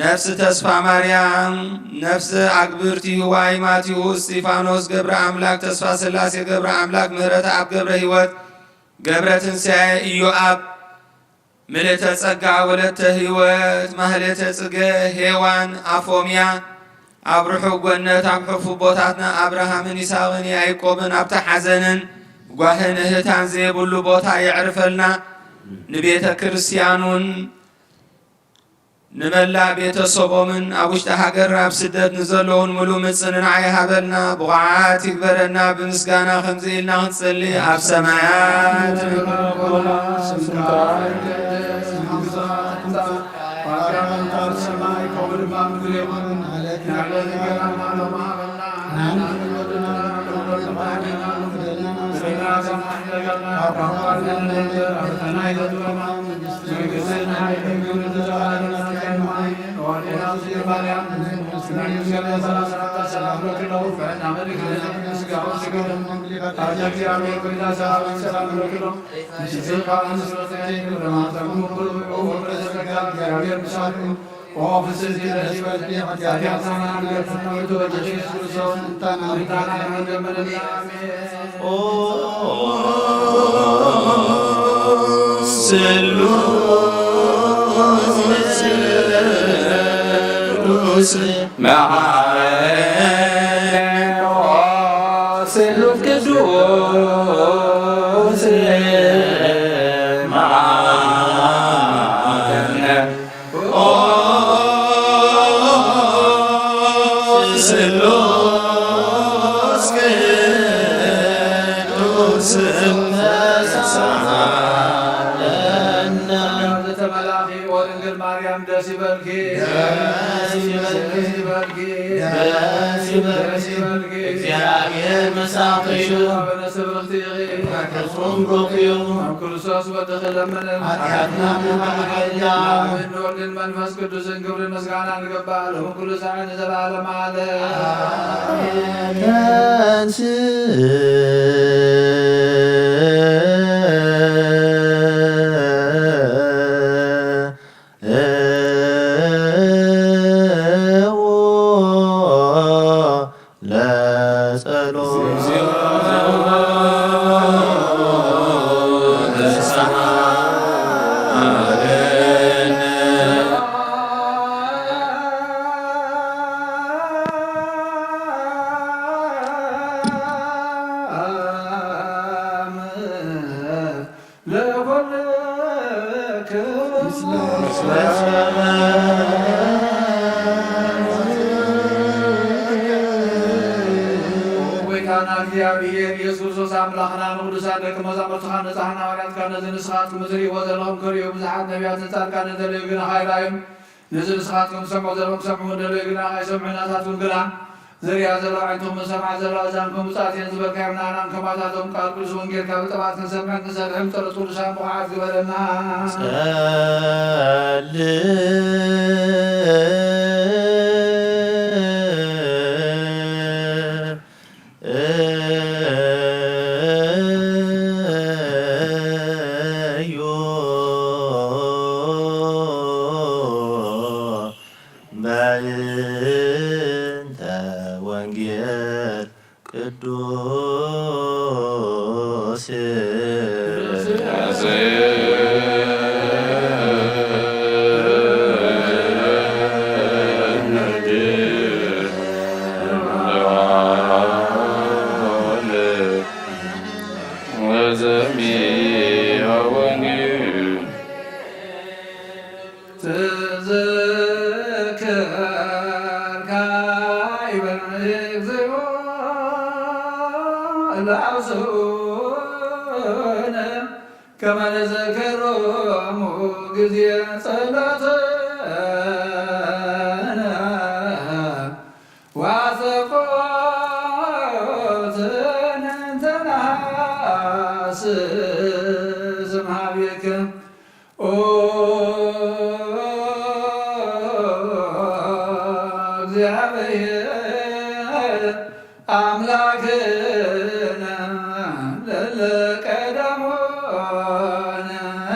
ነፍስ ተስፋ ማርያም ነፍስ አግብርቲሁ ዋይማቲሁ እስጢፋኖስ ገብረ አምላክ ተስፋ ስላሴ ገብረ አምላክ ምህረት አብ ገብረ ህይወት ገብረ ትንሣኤ ኢዮአብ ምልዕተ ጸጋ ወለተ ህይወት ማህሌተ ጽገ ሄዋን አፎምያ አብርሑ ጎነት አብሕፉ ቦታትና አብርሃምን ይስሐቅን ያዕቆብን ኣብታ ሓዘንን ጓህን እህታን ዘይብሉ ቦታ የዕርፈልና ንቤተ ክርስቲያኑን ንመላ ቤተሰቦምን ኣብ ውሽጢ ሃገር ኣብ ስደት ንዘለውን ሙሉእ ምፅንናዕ ይሃበልና ብቑዓት ይግበረና ብምስጋና ከምዚ ኢልና ክንጸሊ ኣብ ሰማያት ስሉስ ቅዱስ እግዚአብሔር መሳቂዩ ከፍሮም ሮቂዩ ክርስቶስ ወተኸለመነ ኃጢአትና ምንባሃያ እንወልድን መንፈስ ቅዱስን ክብርን ምስጋና እንገባ ለሁሉ ሰዓት ዘላለም አለ ጌታና እግዚአብሔር ኢየሱስ ክርስቶስ አምላኽና ንቅዱሳን ደቂ መዛሙርትኻ ንጻሕና ሐዋርያት ካነ ንስኻትኩም ዝርእይዎ ዘለኹም ክርእዩ ብዙሓት ነቢያትን ጻድቃንን ደልዩ ግና ኻይላዮም ነዚ ንስኻትኩም ሰምዑ ዘለኹም ክሰምዑ ደልዩ ግና ኣይሰምዑ ናታትኩም ግና ዝርያ ዘሎ ዓይንቶም ሰማዕ ዘሎ እዛንኩም ብፅኣት እየን ዝበልካዮም ናናን ከማታቶም ቃል ቅዱስ ወንጌል ካብ ጥባት ክንሰምዕን ክንሰርሕን ፀሎት ቅዱሳን ብቑዓት ግበረና كما نذكرهم جزي صلاتنا وثقوتنا تناس سمع بك እግዚአብሔር አምላክና ለቀደሞ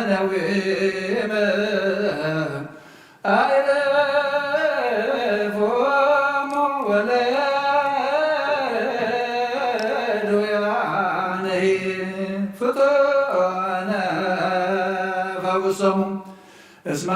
ነዊመ አይለፎሙ ወለዶያነሂ ፍጡነ ፈውሶሙ እስማ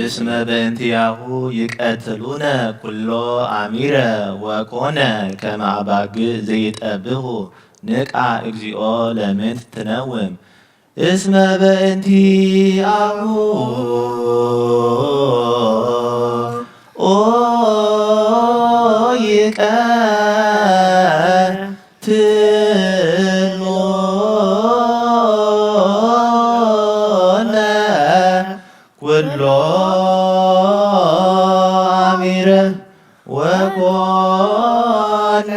እስመ በእንቲአሁ ይቀትሉነ ኩሎ አሚረ ወኮነ ከመ አባግዕ ዘይጠብሑ ንቃ እግዚኦ ለምን ትነውም እስመ በእንቲአሁ ይቀትሉነ ኩሎ አሚረ ወኮነ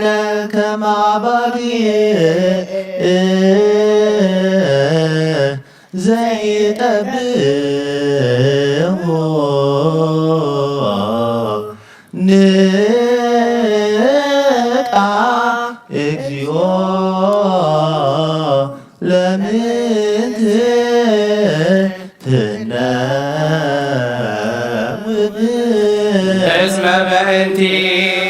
ከመ አባግዕ ዘይጠብሑ ንቃ እግዚኦ ለምንት ትነውም እስመ በእንቲአሁ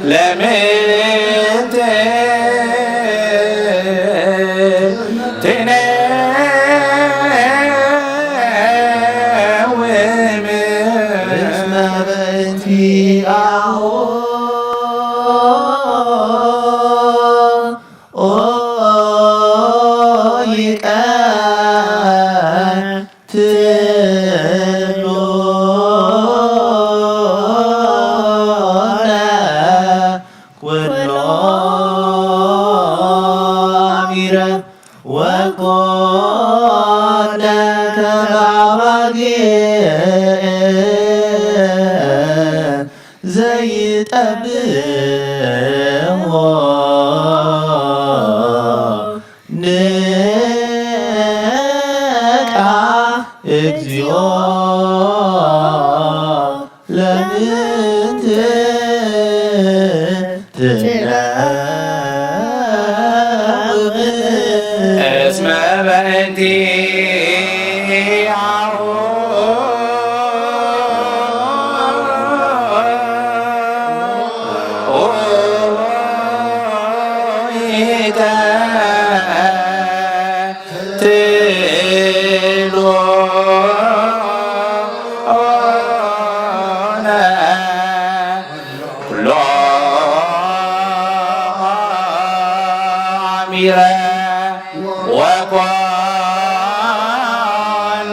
ለምንት ትነውም እስመ በእንቲአሁ ዘይጠብዎ ንቃ እግዚኦ ለምንት ትነውም እስመ በእንቲአሁ ወኮነ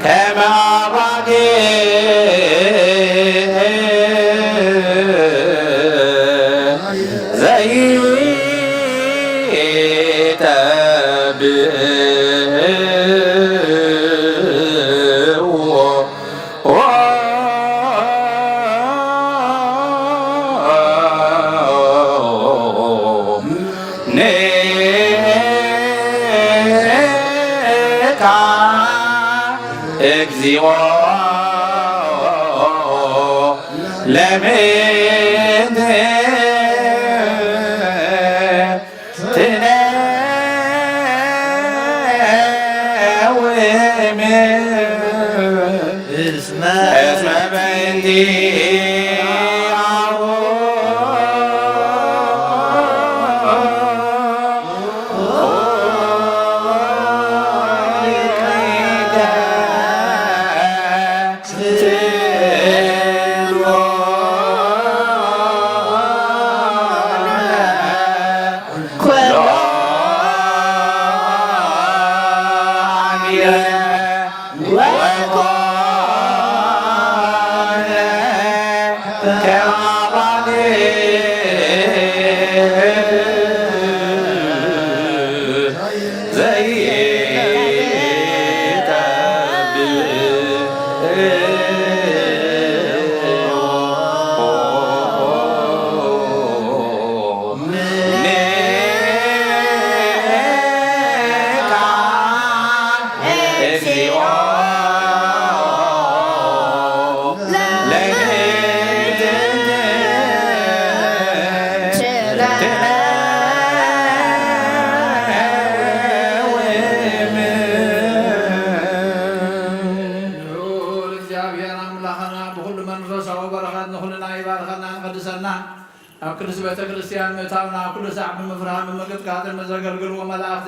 ከመ ዘይጠብዎ ንካ እግዚኦ ለምንት ትነውም እስመ በእንቲአሁ ኣብ ቅዱስ ቤተ ክርስቲያን ምእታውና ኩሉ ሰዓት ብምፍራህን ብምቅጥቃጥን መዘገልግልዎ መላእኽቲ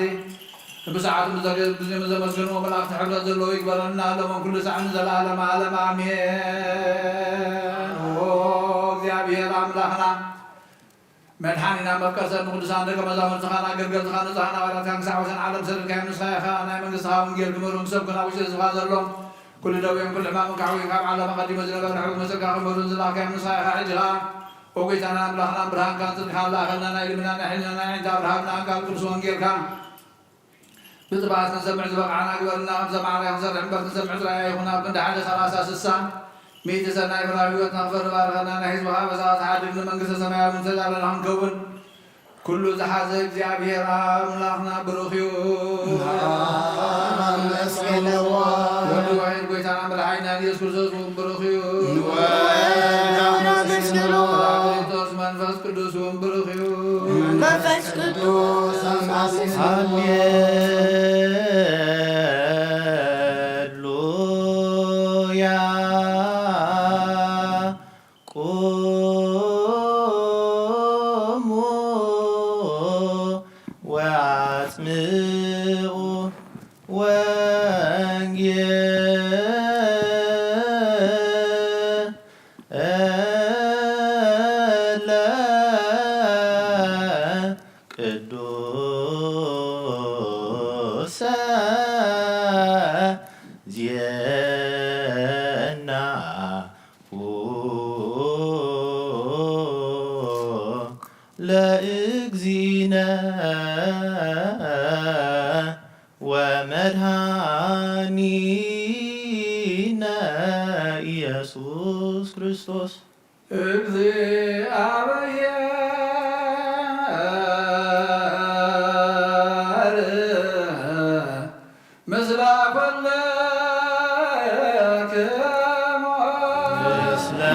ብሰዓቱ ብዘመስግንዎ መላእኽቲ ሕብረት ዘለዎ ይግበረልና ሎሞን ኩሉ ሰዓት ንዘለዓለመ ዓለም ኣሜን። እግዚአብሔር ኣምላኽና መድሓኒና መፍቀርሰን ቅዱሳን ደቀ መዛሙርትኻን ኣገልገልትኻ ንጹሓን ኣባላትካን ክሳብ ወሰን ዓለም ሰሪድካዮም ንስኻ ኢኻ ናይ መንግስትኻ ወንጌል ክመርኡ ክሰብኩን ኣብ ውሽጢ ህዝብኻ ዘሎም ኩሉ ደዌን ኩሉ ሕማምን ካዕብዩ ካብ ዓለም ኣቐዲሙ ዝነበረ ሕቡእ መሰልካ ክመሩን ዝላኽካዮም ንስኻ ኢኻ ሕጂ ኸ ወጌታና ኣምላኽና ብርሃንካን ጽድቅኻን ላኸልና ናይ ልምናና ሕሊናና ናይ ዓይንታ ብርሃንና ቃል ቅዱስ ወንጌልካ ብጥባዓት ክንሰምዕ ዝበቕዓና ግበርና ከም ሰማዕና ክንሰርሕ እምበር ክንሰምዕ ጥራይ ይኹን ኣብ ክንዲ 130 ሚእቲ ሰናይ ፍርሃዊ ህይወት ንኽፈሪ ባርኸና ናይ ህዝብኻ በሳት ሓድግ ንመንግስተ ሰማያዊ ተዛለና ክንከውን ኩሉ ዝሓዘ እግዚአብሔር ኣምላኽና ብሩኽ እዩ። ወዲ ዋሕድ ጎይታና መድሓኒትና ኢየሱስ ክርስቶስ እውን ብሩኽ እዩ። ጳራቅሊጦስ መንፈስ ቅዱስ እውን ብሩኽ እዩ። መንፈስ ቅዱስ ሃሌሉያ لإግዚእነ ومድኃኒነ ኢየሱስ ክርስቶስ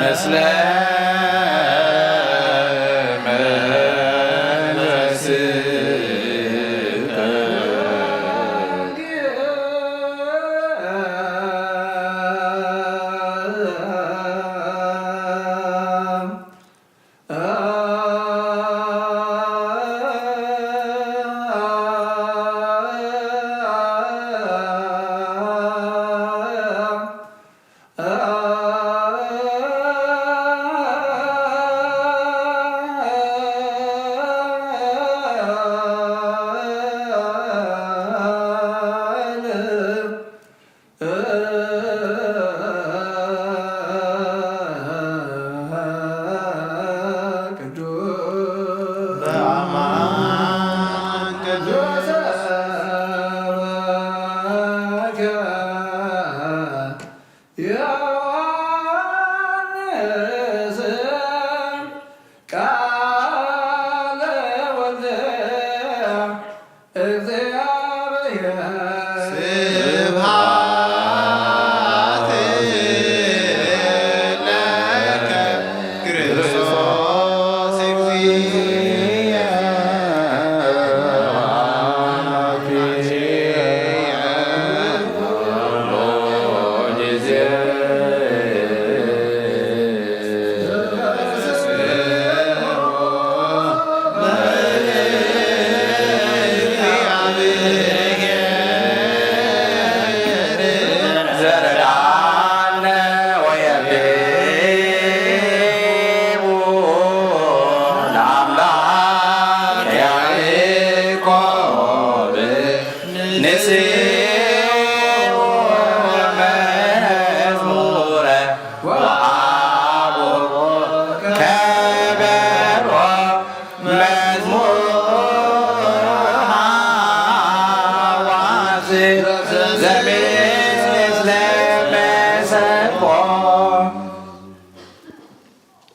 ምስለ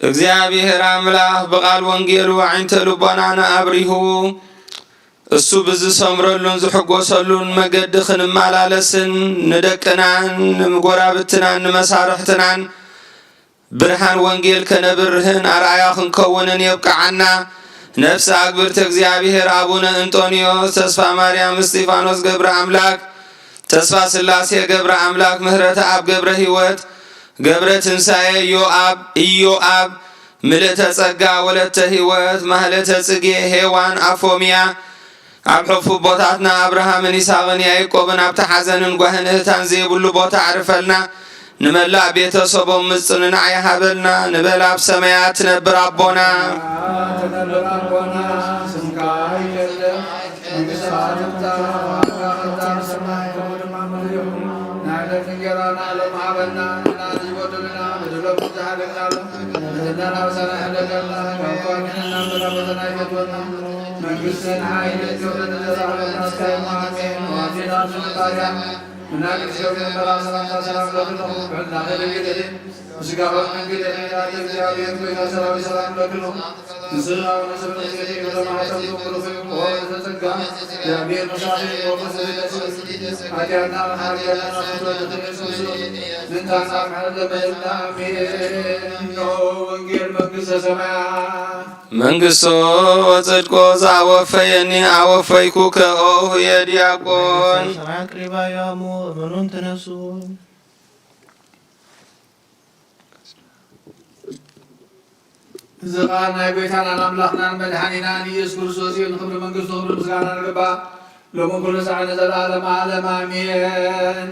እግዚአብሔር አምላክ በቃል ወንጌሉ ዓይንተ ልቦናና አብሪሁ እሱ ብዙ ሰምረሉን ዝሕጎሰሉን መገዲ ክንመላለስን ንደቅናን ንምጎራብትናን ንመሳርሕትናን ብርሃን ወንጌል ከነብርህን አርአያ ክንከውንን የብቃዓና ነፍሲ አግብርት እግዚአብሔር አቡነ እንጦንዮስ ተስፋ ማርያም እስጢፋኖስ ገብረ አምላክ ተስፋ ስላሴ ገብረ አምላክ ምህረተ አብ ገብረ ሕይወት ገብረ ትንሣኤ ኢዮአብ ምልእተ ጸጋ ወለተ ሕይወት ማህለተ ጽጌ ሄዋን አፎሚያ ኣብ ሕፉብ ቦታትና አብርሃምን ይስሐቅን ያዕቆብን ኣብቲ ሓዘንን ጓህን እህታን ዘይብሉ ቦታ ዓርፈልና ንመላእ ቤተሰቦም ምጽንና ይሃበልና ንበል ኣብ ሰማያት ትነብር ኣቦና መንግሥትን ኃይል ክብርን ዘላለሙ እስከ አሜን። ዋዜና ስልጣን ምናምን ሲሆን በራስና ሰላም ለግለው በእና ለግል ምስጋናውን እንግዲህ እግዚአብሔር በሰላም ሰላም ለግለው ንስራው ነስበት የቴ ለማህተም ሁሉ ወደ ተጸጋ እግዚአብሔር መሳሪ ወፈስ ለተሰስ አዲያና ሀዲያና ፍጥረት ተነሱስ ንታና ማለት ለበልና አሜን። ወንጌል መንግሥተ ሰማያት መንግሥቶ ወጽድቆ ዘአወፈየኒ አወፈይኩከ ኦ የዲያቆን ሰማያት ቅሪባያሙ ምኑን ተነሱ ዝቃል ናይ ጎይታናን አምላኽናን መድኃኒናን ኢየሱስ ክርስቶስ እዩ ንክብሪ መንግሥቱ ክብሪ ምስጋና ንግባ ሎሙ ኩሉ ሰዓት ዘለዓለመ ዓለም አሜን።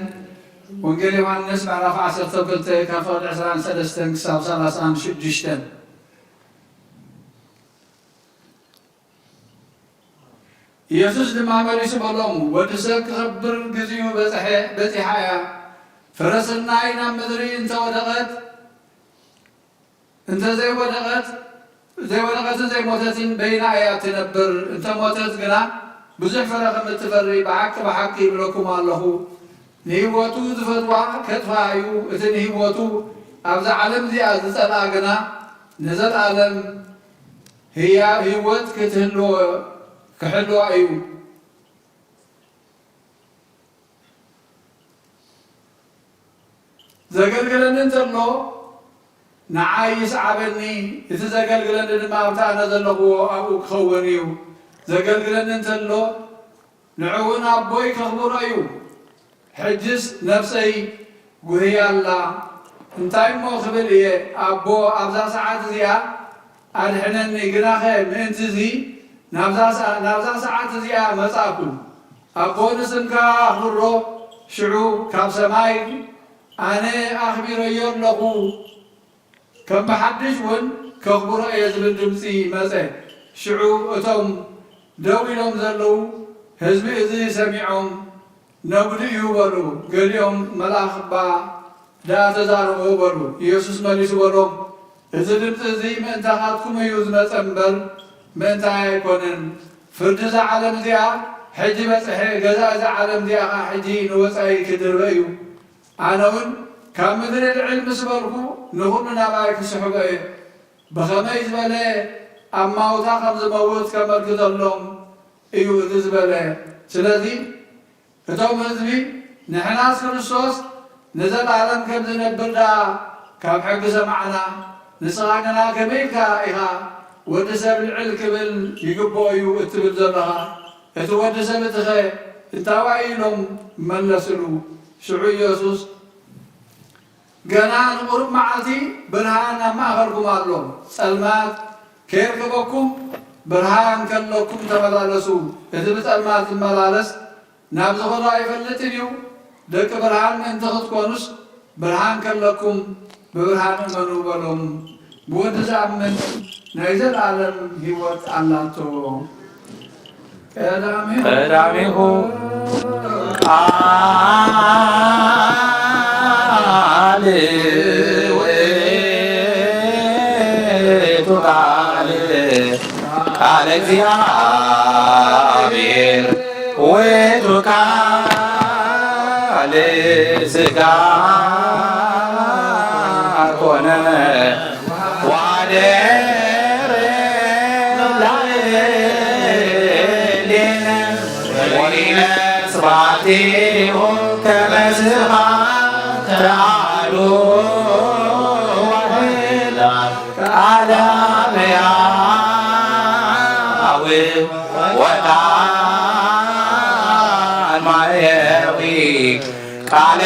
ወንጌል ዮሐንስ ምዕራፍ 12 ካብ ፈቅዲ 23 ክሳብ 36 ኢየሱስ ድማ መሊሱ በሎሙ ወዲ ሰብ ክኸብር ግዚኡ በፂሓ እያ ፈረስናይ ናብ ምድሪ እንተወደቐት እንተዘይወደቐት زي ورقة زي موتتين بين آيات نبر أنت موتت قنا بزح فرق متفري بحق بلكم الله نهوتو زفتوا كتفايو إذن نهوتو أبز عالم زي أزل قنا نزل عالم هي هوت كتهلو كحلو أيو زقلقلن انتلو نعايس عبني يتزقلقلن لما بتاعنا زلقو أبو كخونيو زقلقلن انتلو نعون أبوي كخبر أيو حجس نفسي قهي الله انتاي مو خبر إيه أبو أبزا ساعات زيا أدحنني قناخي من تزي نابزا ساعات زيا مساكو أبو نسمكا أخبرو شعو كاب سماي أنا أخبر يرلقو كم بحدش ون كخبر يزبن دمسي مسا شعو أتم دوي لهم زلو حزب إذي سمعهم نبدي يوبرو قال يوم ملاخ با دا تزارو يوبرو يسوس مليس ورم إذا دمت زي من تخاتكم يوز مسنبر من تايكونن فردز عالم زيا حجي مسحي غزاز عالم زيا حجي نوسعي كدر بيو أنا كم من العلم سبركو نقول نبايك سحبه بخميس بله أما وثا خمس موت كمر كذلهم أيوه ذز بله سلذي كتوم هذبي نحن أسكن الصوص نزل عالم كم زنبردا كم حق سمعنا نصاقنا كميكا إها ودسب العلك بال يقبو أيوه اتبل زلها اتودسب تخي التواعيلهم من لسلو شعو يسوس قنان قرب معتي برهان ما أخركم الله سلمات كيركبكم برهان كلكم تملالسوا إذا بتسلمات الملالس نابز خضائف اللتنيو دك برهان من تخط كونس برهان كلكم ببرهان منو بلهم بود زعمن نيزل العالم هيوت علاتو قدامه قال እግዚአብሔር ወቱቃል ሥጋ ኮነ ዋደረ ላዕሌነ ወኢነስባቲሁ ከመ ስብሐተ አሐዱ ዋሕድ ከአዳምያ وقال معيوي قال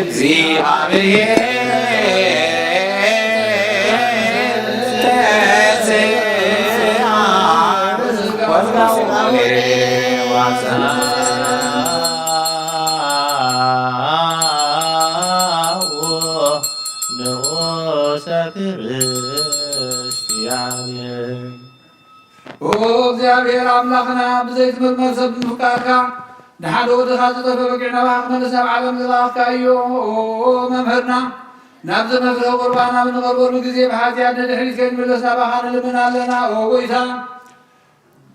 እግዚአብሔር ተስዓ ወስጋው ንዑሰ ክርስቲያን እግዚአብሔር አምላኽና ብዘይት መርሰብ ምፍቃርካ ንሓደ ወድኻ ዝጠፈ በቂዕና ባክ መለሰብ ዓለም ዝላኽካ እዮ መምህርና ናብዚ መፍረ ቁርባና ብንቐርበሉ ግዜ ብሓትያት ንድሕሪት ከይንምለስና ባኻ ንልምን ኣለና ጎይታ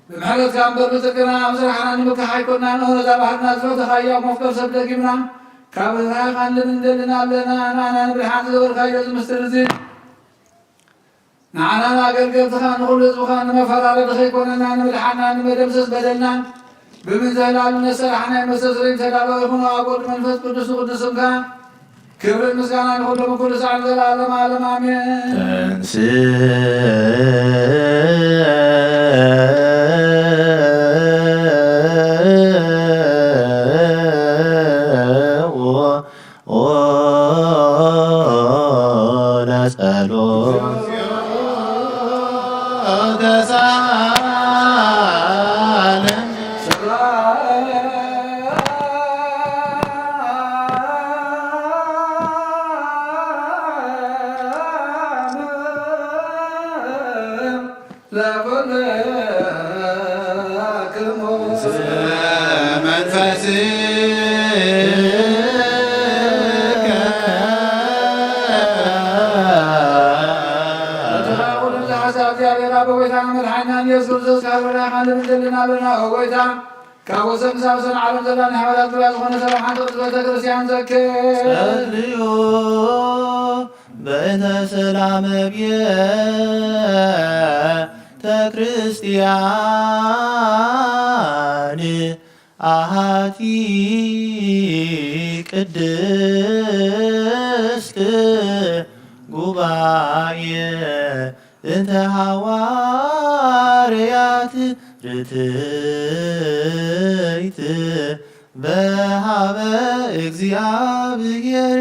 ብምሕረትካ እምበር ብፅቅና ኣብ ስራሕና ንምክሕ ኣይኮንና ንሆነ እዛ ባህልና ዝፈተኻዮ መፍቀር ሰብ ደጊምና ካብ ራይኻ ንልምን ደልና ኣለና ንኣና ንብርሓን ዝገበርካዮ ዝምስጥር እዚ نعنا ناقل تخان نخلص وخان مفرار دخيكونا نمدحنا نمدمسس بدلنا بمنزل على سرحنا مسسرين تدابا يخونا أقول منفس قدس قدسم كان كبر المسكانا نخل لهم كل سعر ذل عالم عالم آمين በጎይታ መድኃኒና ኢየሱስ ክርስቶስ ካልበና ካንድ ምንደልና በና በጎይታ ካወሰን ሳውሰን ዓለም ዘላን ሐዋርያት ብላ ዝኾነ ሰላም ሓንቲ ቤተ ክርስቲያን ዘክር ጸልዮ በእንተ ሰላመ ቤተ ክርስቲያን አሐቲ ቅድስት ጉባኤ እንተ ሐዋርያት ርትዕት በሃበ እግዚአብሔር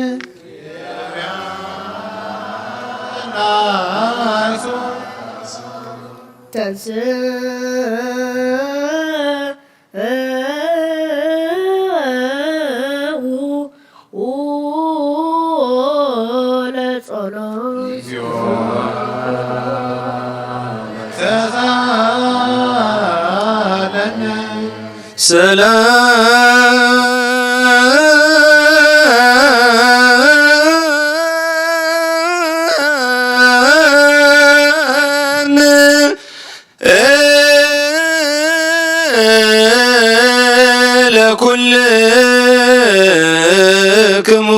ለኩልክሙ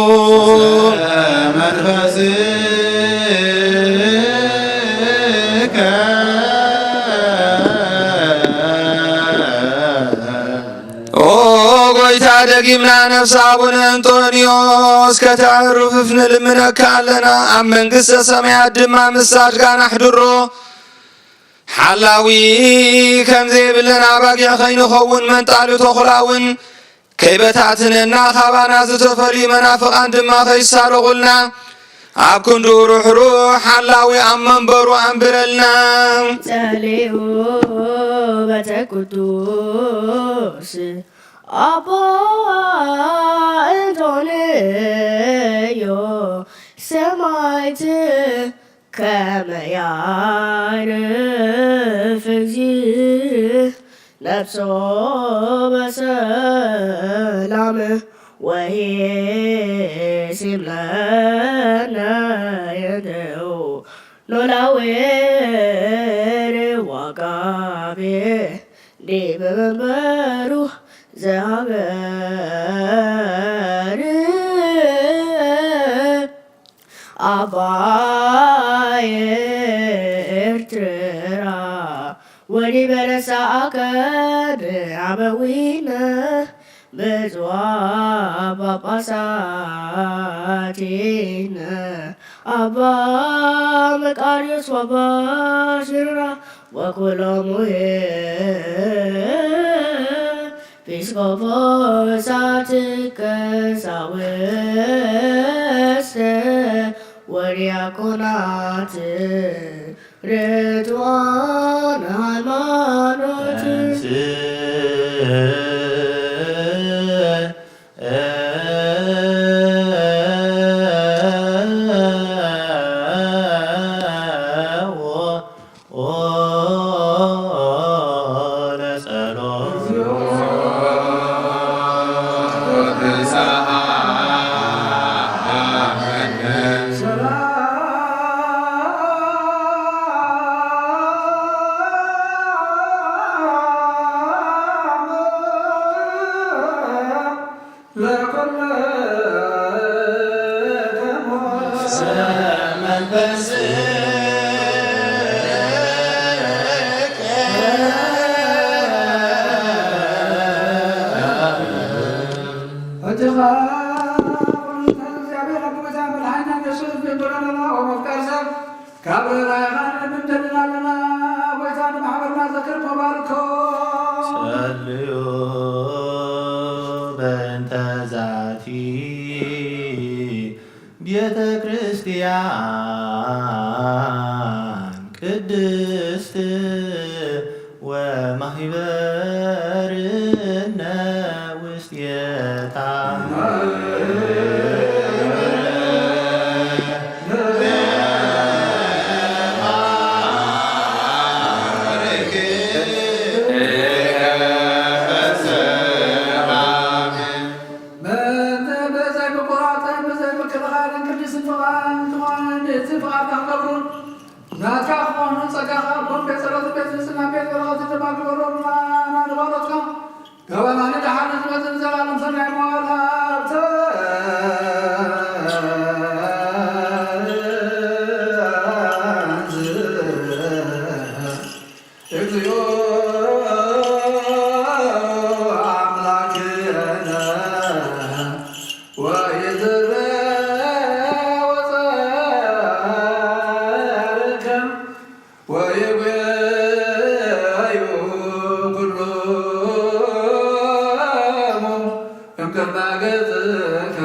ጎይታ ደጊምና ነፍስ አቡነ እንጦንዮስ ከተዕሩፍፍን ልምነካ ኣለና ኣብ መንግሥተ ሰማያት ድማ ምሳድ ጋር ናሕድሮ ሓላዊ ከምዘይብለና ባጊዕ ኸይንኸውን መንጣሉ ተኹላውን ከይበታትነና ኻባና ዝተፈልዩ መናፍቓን ድማ ኸይሳረቑልና ኣብ ክንዱ ሩሕሩሕ ሓላዊ ኣብ መንበሩ ኣንብረልና ጸልዩ በተ ቅዱስ አባ እንጦንዮስ ሰማዕት ከመ ያዕርፍ እግዚእ ነፍሶ በሰላም ወይሴም ለነ የደው ኖላዊ ዋጋቤ ዲበ መንበሩ ዘሀገር አባየ ኤርትራ ወዲበ ነሳአከን አበዊነ ብፁዕ ጳጳሳቲነ አባ መቃርዮስ ወአባ ሽራ ወኩሎሙ ኤጲስቆጶሳት ቀሳውስት ወዲያቆናት ርቱዓነ ሃይማኖት ጸልዩ በእንተ ዛቲ ቤተ ክርስቲያን ቅድስት ወማህበርነ ውስቴታ ናትካ ክኾኑ ፀጋኻ ጸሎቱን ቤት ጸሎት ቤት ንስና ቤት በረከት ተባግ በሮና ናንባሮት ነው ገበናን ዳሃን ዝመዝን ዘላለም ሰናይ መዋል ሀብተ እግዚኦ አምላክነ ወይዝረ ወፀርከ ወይጎዩ ኩሎሙ እምቅድመ ገጽከ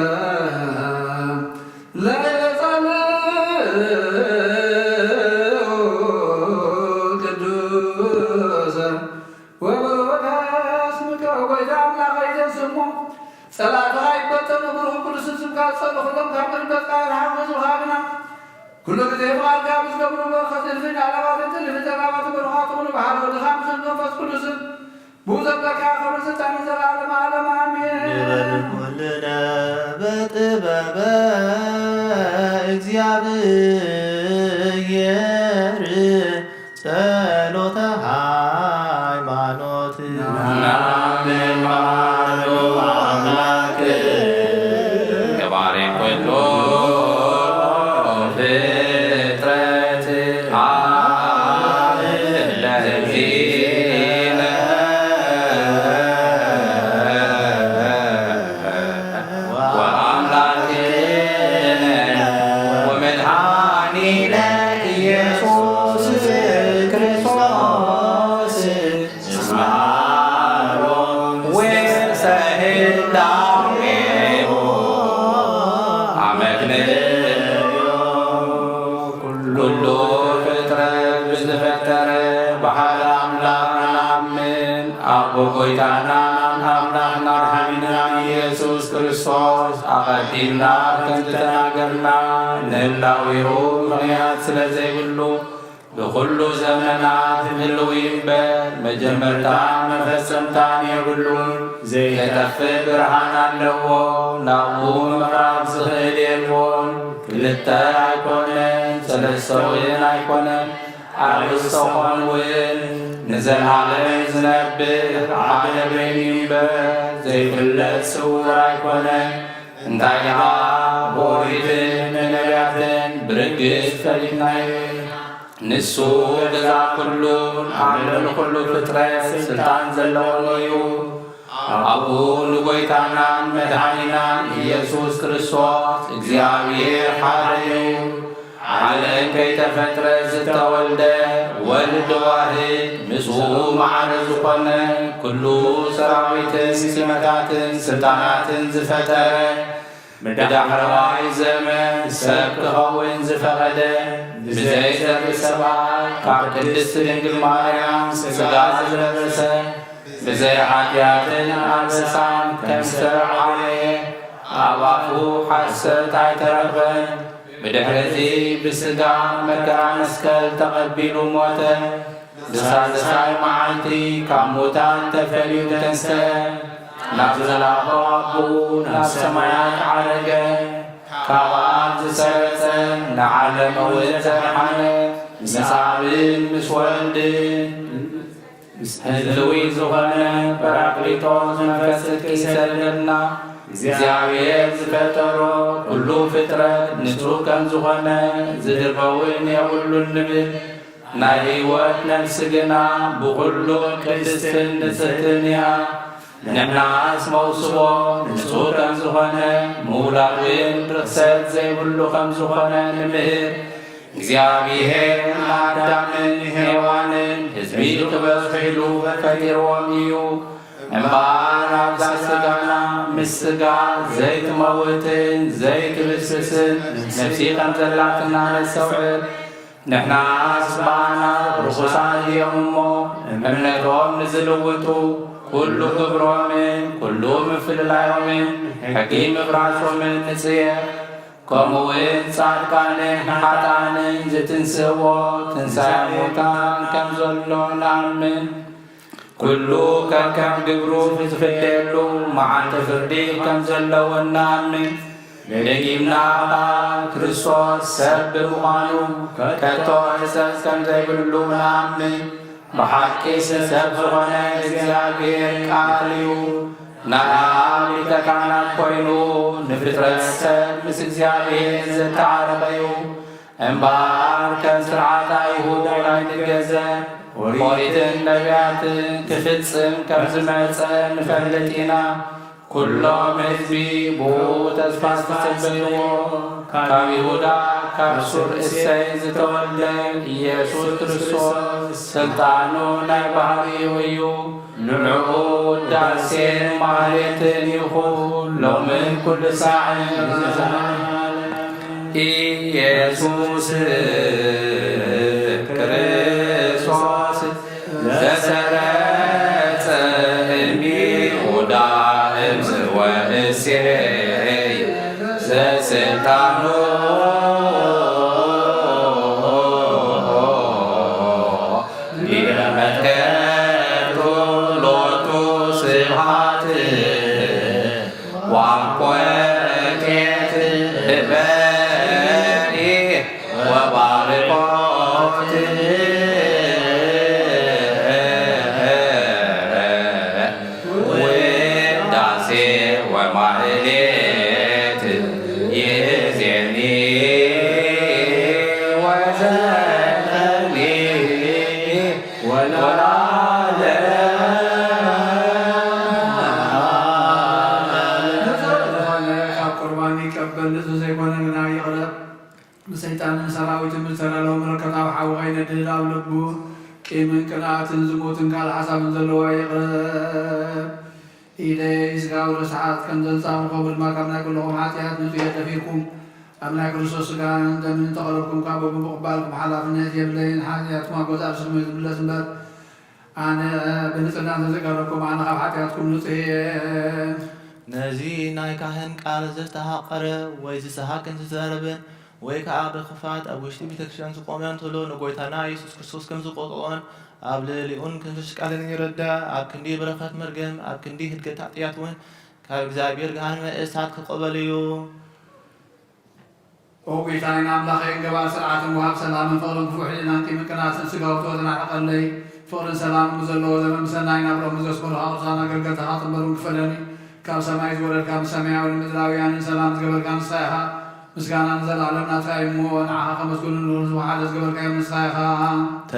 كل ذي فعل كابس قبل وخذ الفن على بعض التلف تقابات بالخاطر بحر ودخام سنة فس كل سن بوزب لك آخر ستان زلال معلم آمين كلنا بطبب እግዚአብሔር ጸሎተ ሃይማኖት ናምን አምላክ ገባሬ ኩሎ ፍጥረት ለዚነ ወአምላክነ ወመድኃኒነ ኢየሱስ ክርስቶስ እስማሮ ወሰህላዌሁ አመክንዮ ኩሉ ፍጥረት ብዝተፈጠረ በሓደ አምላክ ናምን አቦ ጎይታና አምላክና መድኃኒና ኢየሱስ ክርስቶስ አቐዲምና ከምዝተናገርና ንህላዊሁ ምክንያት ስለዘይብሉ ብኩሉ ዘመናት ህልው ይንበር መጀመርታን መፈጸምታን የብሉን ዘይተጠፍእ ብርሃን ኣለዎ ናብኡ ምቕራብ ዝኽእል የልዎን ክልተ ኣይኮነን ሰለስተ እውን ኣይኮነን ኣርእስተ ኾን እውን ንዘለዓለም ዝነብር ሓደ በይኑ ይንበር ዘይፍለጥ ስውር ኣይኮነን እንታይ ድኻ ብኦሪትን ነቢያትን ብርግጽ ፈሊጥናዮ ንሱ ገዛ ኩሉን ዓለም ኩሉ ፍጥረት ስልጣን ዘለዎ እዩ ኣብኡ ንጎይታናን መድኃኒናን ኢየሱስ ክርስቶስ እግዚአብሔር ሓደ እዩ ዓለም ከይተፈጥረ ዝተወልደ ወልድ ዋህድ ምስኡ ማዕረ ዝኾነ ኩሉ ሰራዊትን ሲመታትን ስልጣናትን ዝፈጠረ ብዳሕረዋይ ዘመን ሰብ ክኸውን ዝፈቐደ ብዘይ ዘርኢ ሰብኣይ ካብ ቅድስቲ ድንግል ማርያም ሥጋ ዝለበሰ ብዘይ ሓጢኣትን ኣበሳን ከም ዝተረዓየ ኣብ ኣፉ ሓሰት ኣይተረኽበን ብድሕረዚ ብሥጋ መከራ መስቀል ተቐቢሉ ሞተ ብሳልሳይ መዓልቲ ካብ ሙታን ተፈልዩ ተንሥአ ናብ ዘላቐ ኣቡኡ ናብ ሰማያት ዓረገ ካብ ኣብ ዝሰረጸ ንዓለም እውን ዘርሓነ ምስ ኣብን ምስ ወልድን ህልዊ ዝኾነ ጰራቅሊጦስ መንፈስ ጽድቂ ይሰደደልና እግዚአብሔር ዝፈጠሮ ኩሉ ፍጥረት ንጹህ ከም ዝኾነ ዝድርበውን የብሉን ንብል ናይ ሕይወት ነፍሲ ግና ብኩሉ ቅድስትን ንጽሕትን እያ ንሕናስ መውስቦ ንጹህ ከም ዝኾነ ምውላድን ርክሰት ዘይብሉ ከም ዝኾነ ንምህር እግዚአብሔር አዳምን ሔዋንን ህዝቢ ክበዝሑ ኢሉ ፈጢሮም እዩ እምበር ኣብዛ ሥጋና ምስ ሥጋ ዘይትመውትን ዘይትብስብስን ነፍሲ ከም ዘላትና ነስተውዕል ንሕናስ በኣና ርኩሳን እዮም እሞ እምነቶም ንዝልውጡ ኩሉ ግብሮምን ኩሉ ምፍልላዮምን ሕጊ ምፍራሶምን ንጽየ ከምኡውን ጻድቃንን ሓጥኣንን ዝትንስእዎ ትንሣኤ ሙታን ከም ዘሎ ንኣምን ኩሉ ከከም ግብሩ ዝፍለየሉ መዓልቲ ፍርዲ ከም ዘለዎ ንኣምን ደጊምና ክርስቶስ ሰብ ብምዃኑ ከቶ ሕሰስ ከም ዘይብሉ ንኣምን ብሓቂ ሰብ ዝኾነ እግዚኣብሔር ቃል እዩ ናይ ኣብ ሊቀ ካህናት ኮይኑ ንፍጥረት ሰብ ምስ እግዚኣብሔር ዘተዓረቐ እዩ እምበር ከም ስርዓት ኣይሁድ ኣይትገዘ ኦሪትን ነቢያትን ክፍጽም ከም ዝመጸ ንፈልጥ ኢና ኩሎም ህዝቢ ብኡ ተስፋ ዝተጸበይዎ ካብ ይሁዳ ካብ ሱር እሰይ ዝተወልደ ኢየሱስ ክርስቶስ ስልጣኑ ናይ ባህርዩ እዩ ንዕኡ ውዳሴን ማህሌትን ይኹን ሎምን ኩሉ ሳዕን ኢየሱስ ክርስቶስ ዘሰረጸ እምይሁዳ እምዝወእሴይ ዘስልጣኑ ሊመትከቱ ሎቱ ስብሐት ዋኮቴት በኒ ወባርኮት ውዳሴ ወማህሌት ይእዜኒ ወዘልፈኒ ካብ ቁርባን ይቀበል ንጹህ ዘይኮነ ግና ይቕረብ ብሰይጣንን ሰራዊትን ብዝተረለው መለከታዊ ሓዊ ከይነድድ ኣብ ልቡ ቂምን ቅንኣትን ዝሙትን ካልእ ሓሳብን ዘለዎ ይቕረብ ኢደይ ስጋዊ ርስሓት ከም ዘንጻምኹም ድማ ካብ ናይ ኩልኹም ሓጢኣት ንጹህ ደፊርኩም ኣብ ናይ ክርስቶስ ስጋን ደምን ተቐረብኩም ካብ ብምቕባልኩም ሓላፍነት የብለይን ሓጢኣትኩም ኣብ ገዛእ ስልሙ ዝምለስ እምበር ኣነ ብንጽህና እንተዘቀረብኩም ኣነ ካብ ሓጢኣትኩም ንጹህ እየ ነዚ ናይ ካህን ቃል ዝተሃቐረ ወይ ዝሰሃክን ዝተዘረበን ወይ ከዓ ብኽፋት ኣብ ውሽጢ ቤተክርስትያን ዝቆመ እንተሎ ንጎይታና ኢየሱስ ክርስቶስ ከም ዝቆጥዖን ኣብ ልዕሊኡን ክንፍሽቃልን ይረዳእ ኣብ ክንዲ በረኸት መርገም ኣብ ክንዲ ህድገት ኃጢአት እውን ካብ እግዚኣብሔር ገሃነመ እሳት ክቕበል እዩ ኦ ጌታዬን አምላኬን ገባር ስርዓትን ወሃብ ሰላምን ፍቅርን ክፉሕ ሕሊናን ቂምን ቅንኣትን ስጋውቶትን ኣሕቐለይ ፍቅርን ሰላምን ዘለዎ ዘመን ሰናይን ኣብሮም ዘስኮሩ ቅዱሳን ኣገልገልትኻ ጥንበሩን ክፈለኒ ካብ ሰማይ ዝወረድካ ብሰማያውን ምድራውያንን ሰላም ዝገበርካ ንስኻ ኢኻ ምስጋና ንዘላለም ናትካ እሞ ንዓኻ ከመስግኑ ንህዝቡ ሓደ ዝገበርካዮም ንስኻ ኢኻ በሰማያት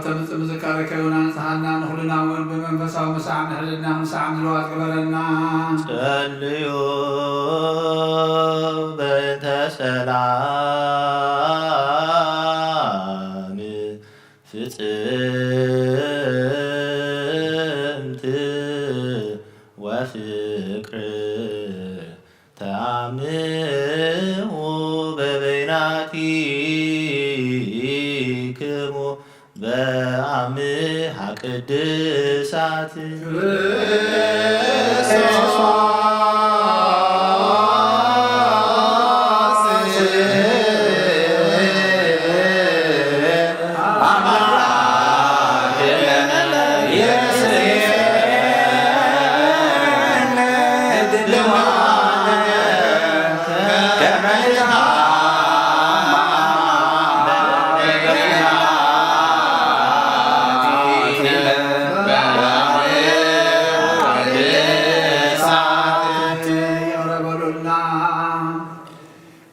ተምጽእ ምዝካረከ ይሁን አንጽሐና ንኹልና እውን ብመንፈሳዊ መሳዕ ንሕልና ምሳዕ ምልዋት ግበረና ጸልዩ በእንተ ሰላም ፍጽምት ወፍቅር ተአምሁ በበይናቲክሙ በአምሃ ቅድሳት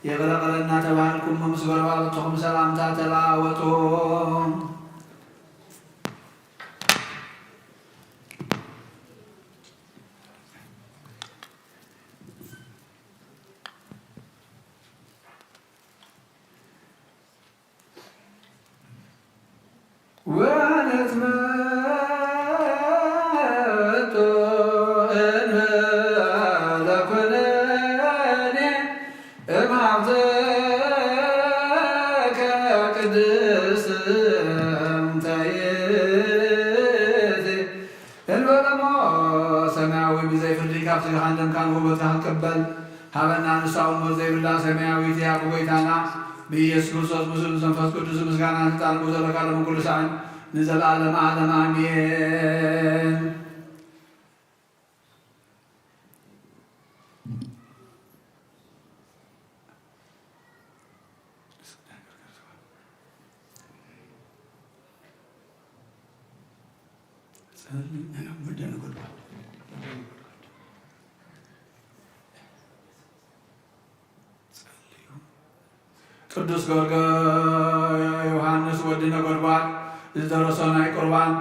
የበረበረና ተባልኩም ምስገባ በተኹም ሰላምታ ተለዋወጡ ሰማያዊ ብዘይ ፍርዲ ካብ ስጋ እንደምካን ውበትካ ክንቀበል ሃበና ንሳውን ወዘይ ብላ ሰማያዊት ያብ ጎይታና ብኢየሱስ ክርስቶስ ምስሉ መንፈስ ቅዱስ ምስጋና ስልጣን ዘለካ ለኩሉ ሰዓት ንዘለዓለመ ዓለም አሜን። ቅዱስ ዮሐንስ ወዲ ነጎድጓድ ዝደረሶ ናይ ቁርባን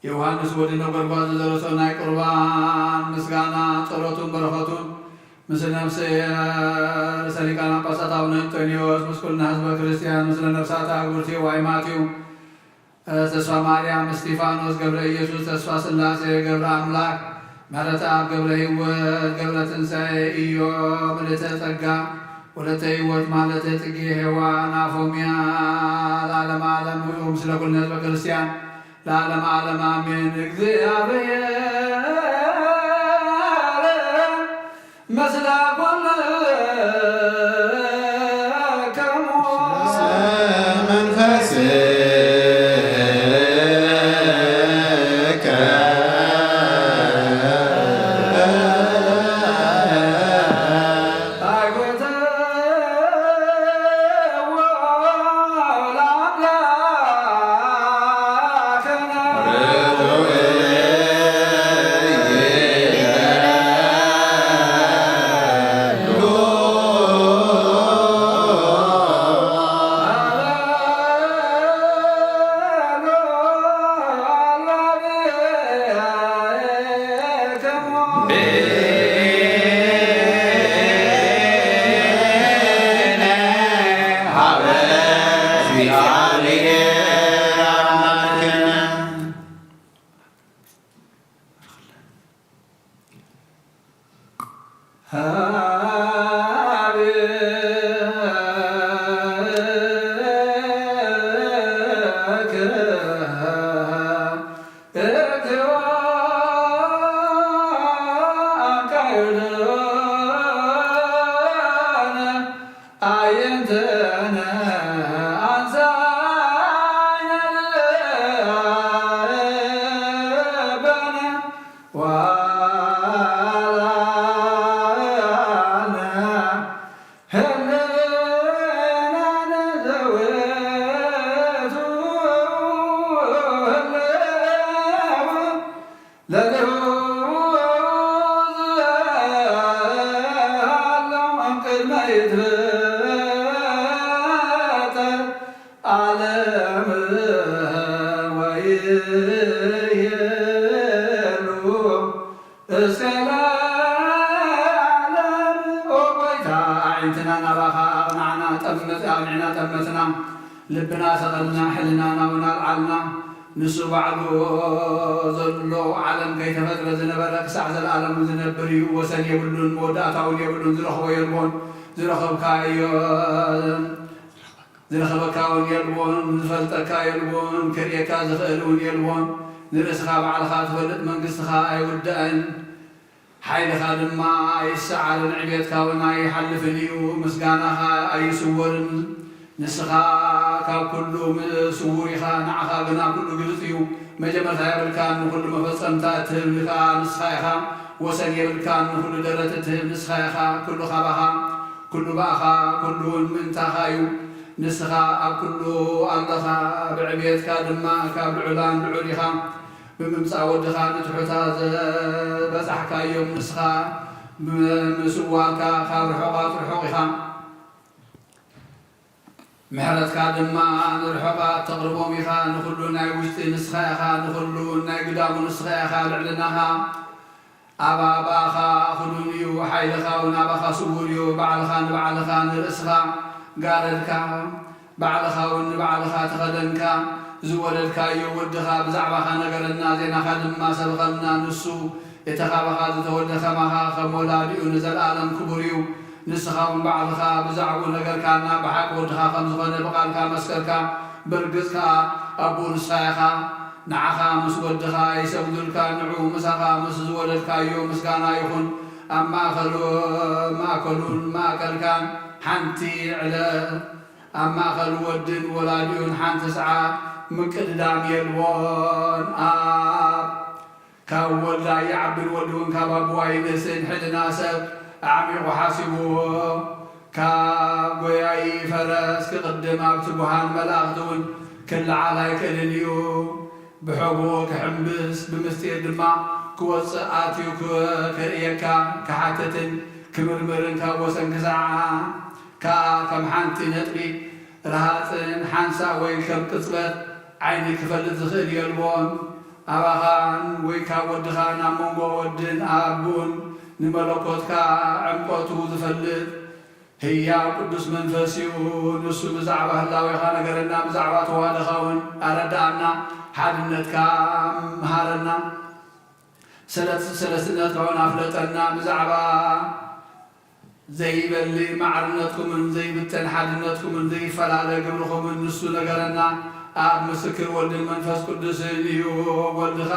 ዮሐንስ ወዲ ነጎድጓድ ዝደረሶ ናይ ቁርባን ምስጋና ጸሎቱን በረኸቱን ምስለ ነፍሰ ርእሰ ሊቃነ ጳጳሳት አቡነ አንጦንዮስ ምስ ኩልና ህዝበ ክርስቲያን ምስለ ነፍሳት አግብርቲሁ ወአይማቲሁ ተስፋ ማርያም፣ እስጢፋኖስ፣ ገብረ ኢየሱስ፣ ተስፋ ሥላሴ፣ ገብረ አምላክ፣ ምሕረተ አብ፣ ገብረ ሕይወት፣ ገብረ ትንሣኤ፣ ኢዮብ፣ ምልዕተ ጸጋ፣ ወለተ ሕይወት ማለተ ጽጌ፣ ሔዋን፣ አፎምያ ለዓለመ ዓለም ሁሉ ምስለ ኩልነ ህዝበ ክርስቲያን ለዓለመ ዓለም አሜን። እግዚአብሔር መስለ ኩልከሙ ዓለም ወይሄሉ እስከ ለዓለም ኦጎይታ ዓይንትና ናባኻ ንዓና ጠመት ኣብዕና ጠመትና ልብና ሰቐልና ሕልናና እውን ኣልዓልና ንሱ ባዕሉ ዘሎ ዓለም ከይተፈጥረ ዝነበረ ክሳዕ ዘለዓለም ዝነብር እዩ ወሰን የብሉን መወዳእታ እውን የብሉን ዝረኽቦ የልቦን ዝረኸበካ እውን የልቦን ዝፈልጠካ የልቦን ክርኤካ ዝኽእል እውን የልቦን ንርእስኻ ባዕልኻ ትፈልጥ መንግስትኻ ኣይውድአን ሓይልኻ ድማ ኣይሰዓርን ዕቤትካ እውን ኣይሓልፍን እዩ ምስጋናኻ ኣይስወርን ንስኻ ካብ ኩሉ ስውር ኢኻ ንዓኻ ግና ኩሉ ግልፅ እዩ መጀመርታ የብልካን ንኩሉ መፈፀምታ እትህብ ኢኻ ንስኻ ኢኻ ወሰን የብልካን ንኩሉ ደረት እትህብ ንስኻ ኢኻ ኩሉ ኻባኻ ኩሉ ባእኻ ኩሉ እውን ምእንታኻ እዩ ንስኻ ኣብ ኩሉ ኣለኻ ብዕብየትካ ድማ ካብ ልዑላን ልዑል ኢኻ ብምምፃእ ወድኻ ንትሑታ ዝበፃሕካ እዮም ንስኻ ብምስዋርካ ካብ ርሑቓት ርሑቕ ኢኻ ምሕረትካ ድማ ንርሑቓት ተቕርቦም ኢኻ ንኩሉ ናይ ውሽጢ ንስኻ ኢኻ ንኩሉ ናይ ግዳሙ ንስኻ ኢኻ ልዕልናኻ ኣባኻ ኩሉን እዩ ሓይልኻ እውን ኣባኻ ስውር እዩ ባዕልኻ ንባዕልኻ ንርእስኻ ጋረድካ ባዕልኻ እውን ንባዕልኻ ተኸደንካ ዝወለድካዮ ወድኻ ብዛዕባኻ ነገረና ዜናኻ ድማ ሰብኸልና ንሱ የተኻባኻ ዝተወለኸማኻ ከም ወላዲኡ ንዘለኣለም ክቡር እዩ ንስኻ እውን ባዕልኻ ብዛዕባኡ ነገርካና ብሓቂ ወድኻ ከም ዝኾነ ብቓልካ መስከርካ በርግጽ ከዓ ኣቦ ንስኻ ኢኻ ንዓኻ ምስ ወድኻ ይሰግዱልካ ንዑ ምሳኻ ምስ ዝወለድካዮ ምስጋና ይኹን ኣብ ማእከሉን ማእከልካን ሓንቲ ዕለት ኣብ ማእከል ወድን ወላዲኡን ሓንቲ ሰዓት ምቅድዳም የልዎን ኣብ ካብ ወልዳ ይዓብን ወዲ እውን ካብ ኣቦዋ ይንእስን ሕድና ሰብ ኣዕሚቑ ሓሲብዎ ካብ ጎያይ ፈረስ ክቕድም ኣብ ትጉሃን መላእኽቲ እውን ክለዓል ኣይክእልን እዩ ብሕጉ ክሕምብስ ብምስጢር ድማ ክወፅእ ኣትዩ ክርእየካ ክሓትትን ክምርምርን ካብ ወሰን ክሳዓ ከዓ ከም ሓንቲ ነጥቢ ረሃፅን ሓንሳ ወይ ከም ቅፅበት ዓይኒ ክፈልጥ ዝኽእል የልቦን ኣባኻን ወይ ካብ ወድኻ ናብ መንጎ ወድን ኣቡን ንመለኮትካ ዕምቆቱ ዝፈልጥ ህያው ቅዱስ መንፈስ እዩ ንሱ ብዛዕባ ህላዌኻ ነገረና ብዛዕባ ተዋህዶኻ እውን ኣረዳእና ሓድነትካ ምሃረና ሰለስትነትካ እውን ኣፍለጠና ብዛዕባ ዘይበሊ ማዕርነትኩምን ዘይብተን ሓድነትኩምን ዘይፈላለ ግብርኹምን ንሱ ነገረና ኣብ ምስክር ወልድን መንፈስ ቅዱስን እዩ ወልድኻ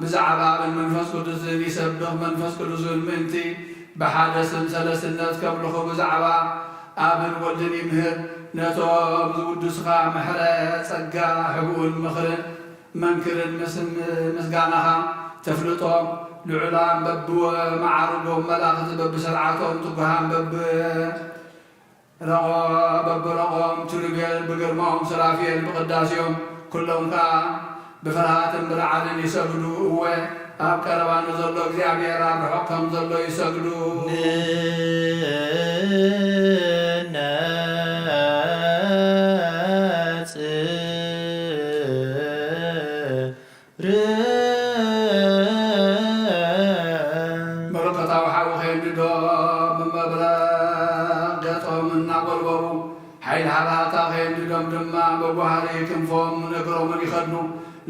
ብዛዕባ መንፈስ ቅዱስን ይሰብኽ መንፈስ ቅዱስን ምእንቲ ብሓደ ስም ሰለስትነት ከምልኹ ብዛዕባ ኣብን ወልድን ይምህር ነቶም ዝውድስኻ ምሕረት ጸጋ ሕጉኡን ምኽርን መንክርን ምስጋናኻ ተፍልጦም ልዑላን በብማዓርጎም መላእኽቲ በብሰርዓቶም ትጉሃን በብረቖም ኪሩቤል ብግርማኦም ሰራፊል ብቅዳሴኦም ኩሎም ከዓ ብፍርሃትን ብረዓድን ይሰግዱ እወ ኣብ ቀረባ ንዘሎ እግዚኣብሔር ኣብ ርሑቕ ከም ዘሎ ይሰግዱ መለኮታዊ ሓዊ ከየንድዶም ብመብረቕ ገጾም እናጐልበቡ ሓይል ሃልሃታ ከየንድዶም ድማ በጓህሪ ክንፎም ነግሮምን ይኸድኑ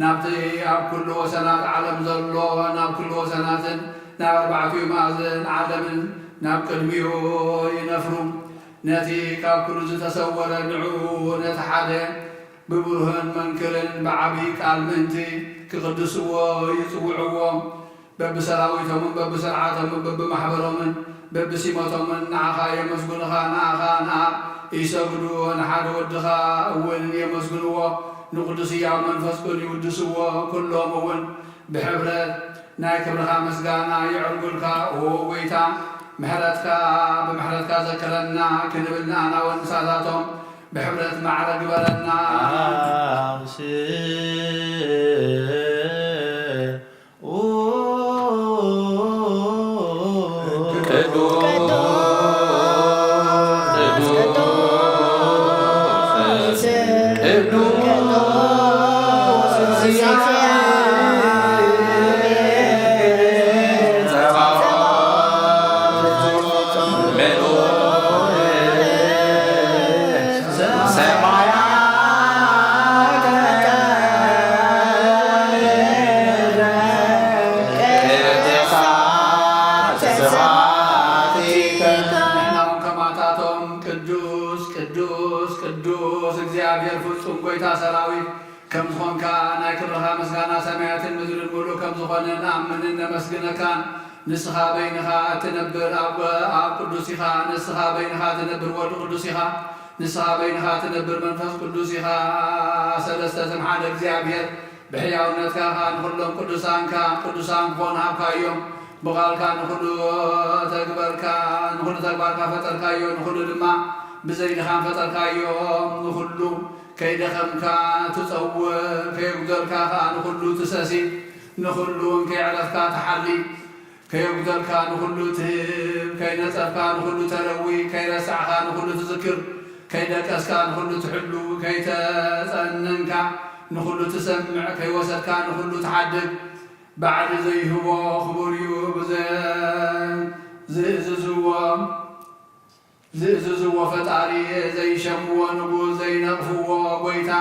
ናብቲ ኣብ ኩሉ ወሰናት ዓለም ዘሎ ናብ ኩሉ ወሰናትን ናብ ኣርባዕቱ ማእዘን ዓለምን ናብ ቅድሚኡ ይነፍሩ ነቲ ካብ ኩሉ ዝተሰወረ ንዑ ነቲ ሓደ ብብሩህን መንክርን ብዓብዪ ቃል ምእንቲ ክቅድስዎ ይፅውዕዎ በብሰራዊቶምን በብሰርዓቶምን በብማሕበሮምን በብሲመቶምን ንዓኻ የመስግኑኻ ንዓኻ ንኣብ ይሰግዱ ንሓደ ወድኻ እውን የመስግንዎ ንቅዱስ ሕያው መንፈስ ቅዱስ ይውድስዎ ኩሎም እውን ብሕብረት ናይ ክብርኻ ምስጋና ይዕርጉልካ ጎይታ ምሕረትካ ብምሕረትካ ዘክረና ክንብል ንኣና ወንሳታቶም ብሕብረት ማዕረ ግበረና እግዚአብሔር ፍጹም ጎይታ ሰራዊት ከም ዝኾንካ ናይ ክብርኻ ምስጋና ሰማያትን ምድርን ሙሉ ከም ዝኾነ ንኣምንን ነመስግነካን ንስኻ በይንኻ እትነብር ኣብ ቅዱስ ኢኻ ንስኻ በይንኻ እትነብር ወዲ ቅዱስ ኢኻ ንስኻ በይንኻ እትነብር መንፈስ ቅዱስ ኢኻ ሰለስተ ስም ሓደ እግዚአብሔር ብሕያውነትካ ንኩሎም ቅዱሳን ክኾኑ ሃብካዮም ብቓልካ ንኩሉ ተግባርካ ፈጠርካዮ ንኩሉ ድማ ብዘይድኻን ፈጠርካዮም ንኩሉ ከይደኸምካ ትፀውዕ ከየጉደልካ ከዓ ንኩሉ ትሰሲ ንኩሉ ከይዕረፍካ ትሓሊ ከየጉደልካ ንኩሉ ትህብ ከይነፀፍካ ንኩሉ ተረዊ ከይረሳዕካ ንኩሉ ትዝክር ከይደቀስካ ንኩሉ ትሕሉ ከይተፀንንካ ንኩሉ ትሰምዕ ከይወሰድካ ንኩሉ ትሓድግ ባዕሊ ዘይህቦ ክቡር እዩ ዝእዝዝዎ ፈጣሪ ዘይሸምዎ ንጉስ ዘይነቕፍዎ ጎይታ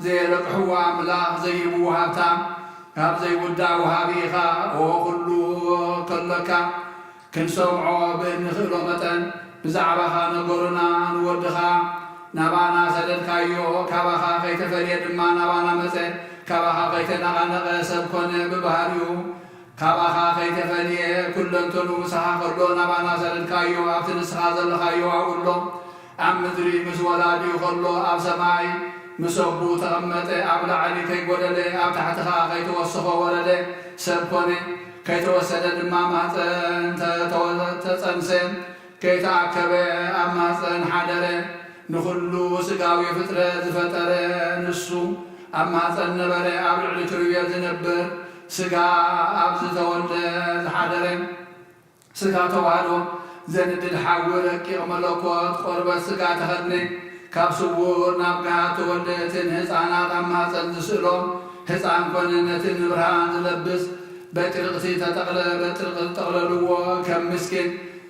ዘየረቅሕዎ ኣምላኽ ዘይህብዎ ሃብታ ካብ ዘይውዳእ ወሃቢ ኢኻ ኩሉ ከለካ ክንሰምዖ ብእንኽእሎ መጠን ብዛዕባኻ ነገሩና ንወድኻ ናባና ሰደድካዮ ካባኻ ከይተፈልየ ድማ ናባና መፀ ካባኻ ከይተነቓነቐ ሰብ ኮነ ብባህርዩ ካባኻ ከይተፈልየ ኩለንተኑ ምሳኻ ከሎ ናባና ሰደድካዮ ኣብቲ ንስኻ ዘለኻዮ ኣብኡሎ ኣብ ምድሪ ምስ ወላድዩ ከሎ ኣብ ሰማይ ምስ ኣቡ ተቐመጠ ኣብ ላዕሊ ከይጎደለ ኣብ ታሕትኻ ከይተወስኾ ወረደ ሰብ ኮነ ከይተወሰደ ድማ ማፀን ተፀንሰ ከይተኣከበ ኣብ ማፀን ሓደረ ንኩሉ ስጋዊ ፍጥረት ዝፈጠረ ንሱ ኣብ ማፀን ነበረ ኣብ ልዕሊ ክርቤል ዝነብር ስጋ ኣብ ዝተወልደ ዝሓደረ ስጋ ተዋህዶ ዘንድድ ሓዊ ረቂቕ መለኮት ቆርበት ስጋ ተኸድነ ካብ ስውር ናብ ገሃድ ተወልደትን ህፃናት ኣብ ማፀን ዝስእሎም ህፃን ኮነ ነቲ ንብርሃን ዝለብስ በጥርቕቲ ተጠቕለልዎ ከም ምስኪን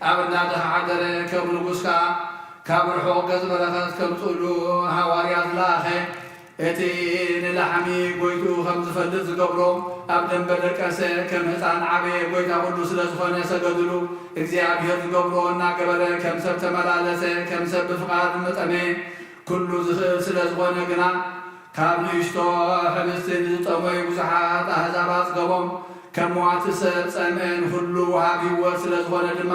ኣብ እናድኻ ሓደረ ከም ንጉስካ ካብ ርሑቕ ገጽ በረኸት ከምፅሉ ሃዋርያት ዝለኣኸ እቲ ንላሕሚ ጎይቱ ከም ዝፈልጥ ዝገብሮ ኣብ ደንበ ደቀሰ ከም ህፃን ዓበየ ጎይታ ኩሉ ስለ ዝኾነ ሰገድሉ እግዚኣብሔር ዝገብሮ እናገበረ ከም ሰብ ተመላለሰ ከም ሰብ ብፍቓድ መጠመ ኩሉ ዝኽእል ስለ ዝኾነ ግና ካብ ንእሽቶ ሕብስትን ዝጠመዩ ብዙሓት ኣሕዛባት ዝገቦም ከም ዋቲ ሰብ ፀምአን ኩሉ ወሃብ ህይወት ስለ ዝኾነ ድማ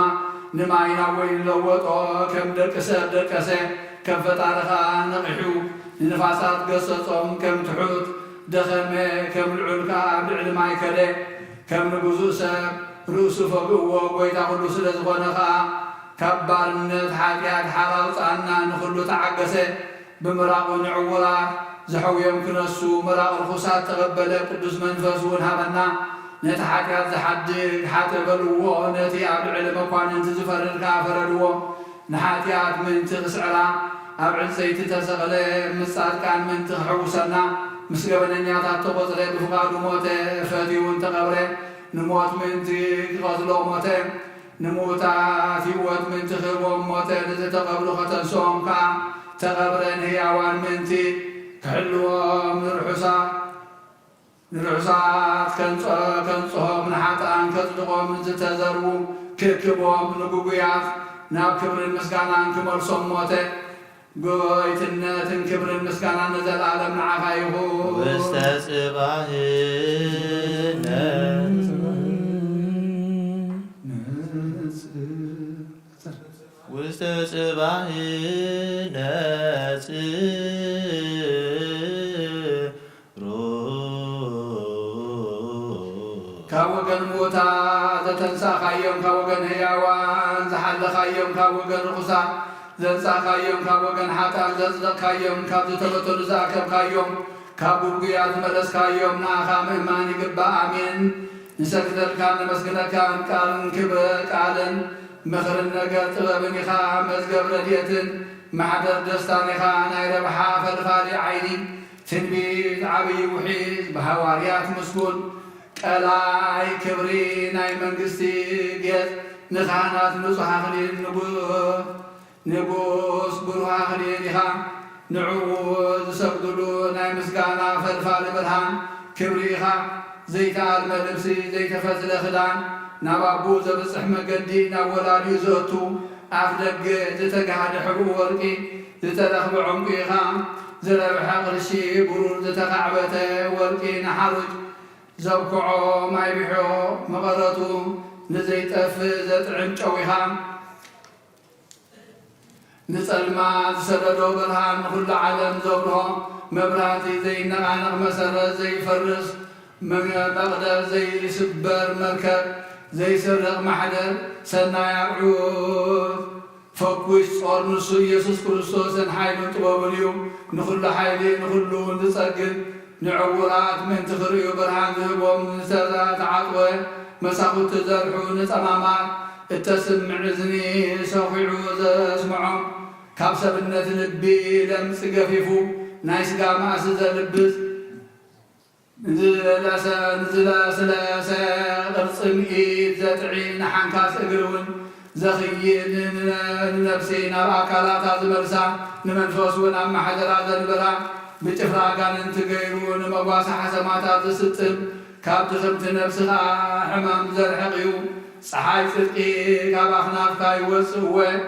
ንማይና ወይ ለወጦ ከም ደቂ ሰብ ደቀሰ ከም ፈጣሪኻ ነቒሑ ንንፋሳት ገሰጾም ከም ትሑት ደኸመ ከም ልዑልካ ኣብ ልዕሊ ማይ ከደ ከም ንጉዙእ ሰብ ርእሱ ፈግእዎ ጎይታ ኩሉ ስለ ዝኾነ ከዓ ካብ ባርነት ሓጢኣት ሓራ ውፃእና ንኩሉ ተዓገሰ ብምራቑ ንዕውራት ዝሐውዮም ክነሱ ምራቕ ርኩሳት ተቐበለ ቅዱስ መንፈስ እውን ሃበና ነቲ ሓጢኣት ዝሓድግ ሓተበልዎ ነቲ ኣብ ልዕሊ መኳንንቲ ዝፈርድካ ፈረድዎ ንሓጢኣት ምንቲ ክስዕራ ኣብ ዕንፀይቲ ተሰቕለ ምስ ጻድቃን ምንቲ ክሕውሰና ምስ ገበነኛታት ተቖፅረ ብፍቓዱ ሞተ ፈቲውን ተቐብረ ንሞት ምንቲ ክቐትሎ ሞተ ንሙታት ህይወት ምንቲ ክህቦም ሞተ ንዝተቐብሉ ከተንስኦም ከዓ ተቐብረን ህያዋን ምንቲ ክሕልዎም ንርሑሳት ከንጽሖም ንሓጥኣን ከጽድቖም ዝተዘርቡ ክክቦም ንጉጉያት ናብ ክብርን ምስጋናን ክመልሶም ሞተ ጎይትነትን ክብርን ምስጋናን ንዘለዓለም ንዓኻ ይኹን ውስተ ጽባህነ ካብ ወገን ሞታ ዘተንሳኻዮም ካብ ወገን ህያዋን ዝሓለኻዮም ካብ ወገን ርኩሳት ዘንጻኻዮም ካብ ወገን ሓጥኣን ዘጽደቕካዮም ካብ ዝተበተሉ ዝኣከብካዮም ካብ ጉጉያት ዝመለስካዮም ንኣኻ ምእማን ይግባእ ኣሜን ንሰግደልካን ነመስግነካን ቃልን ቃልን ምኽርን ነገር ጥበብን ኢኻ መዝገብ ረድኤትን ማሕደር ደስታን ኢኻ ናይ ረብሓ فلفالي عيني تنبيت عبي وحيد بهواريات مسكون قلاي كبري ناي منقستي جيت نخانات نصحا خليل نبوس بروها خليل إخام نعوز سبدلو ناي مسقانا فلفالي برهان كبري إخام زيت عالم لبسي زيت فزل خدان نابابو زبصح مقدي ناولادي زوتو أفدق زتقعد حبو ورقي زتدخب عمقي خام زربح قرشي برور زتقعبت ورقي نحرج زبكعو ما يبيحو مغرطو نزيت أف زتعن شوي خام نسأل ما زسردو برهان كل عالم زورهم مبراتي زي نغانق مسرة زي فرس مقدر زي سبر مركب زي سرق محدر سنا يعود فوكوش صار نسو يسوس كريستوس حيل طباب اليوم نخل حيلي نخلو نسجل نعورات من تخريو برهان ذهبهم نسرات عطوة مساقو تزرحو نتمامات التسمع زني سوفيعو اسمعهم كابسة بنت لبي لمس قفيفو نايس قاما سزلبس نزلاسة قرصم إيد زتعين حنكاس إقرون زخيين نفسين أكالات هذا مرسا نمنفوسون أما حجر هذا البرا بتفراقان انتقيرون مقواس حسمات هذا ستم كاب دخمت نفسها حمام زرحقيو صحاي صدقي كاب أخناف كاي وسوه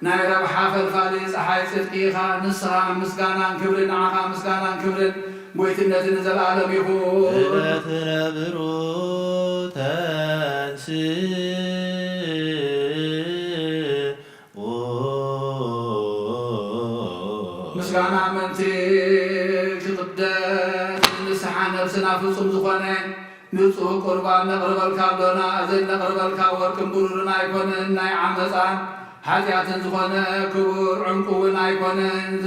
نايرا بحافل فالي صحاي صدقي خا نصها مسكانان كبرين عاقا مسكانان كبرين بويتنا تنزل عالم يقول تنبرو تنسي مسكانا منتي كقدس نسحا نفسنا في صم زخانين نصوه قربان نقرب الكابلنا أزل نقرب الكاور كمبرورنا يكونن ناي عمسان حاجات زخانة كبور عنقونا يكونن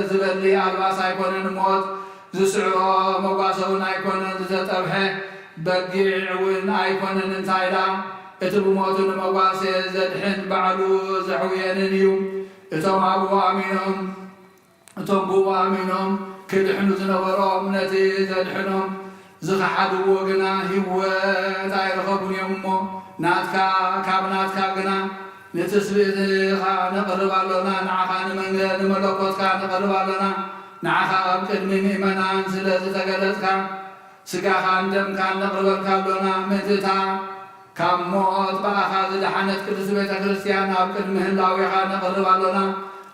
زبلي ألباسا يكونن موت زسعو مقاسون أيكونن زتبحه بقيع ون أيكونن انتايدا اتبو موتون مقاسي زدحن بعلو زحوين اليوم اتم أبو أمينهم اتم بو أمينهم كدحنو زنورهم نتي زدحنهم زخحدو وقنا هيوات أيرخبون يمو ناتكا كابناتكا قنا نتسبيتها نقرب علونا نعخا نملوكوتكا نقرب علونا نعخا أبقد من إيمانان سلسة تقلتك سقاخا دمكا نقربك لنا متتا كم موت بأخذ لحنت كرس بيت كريستيان أبقد مهلاويخا نقرب لنا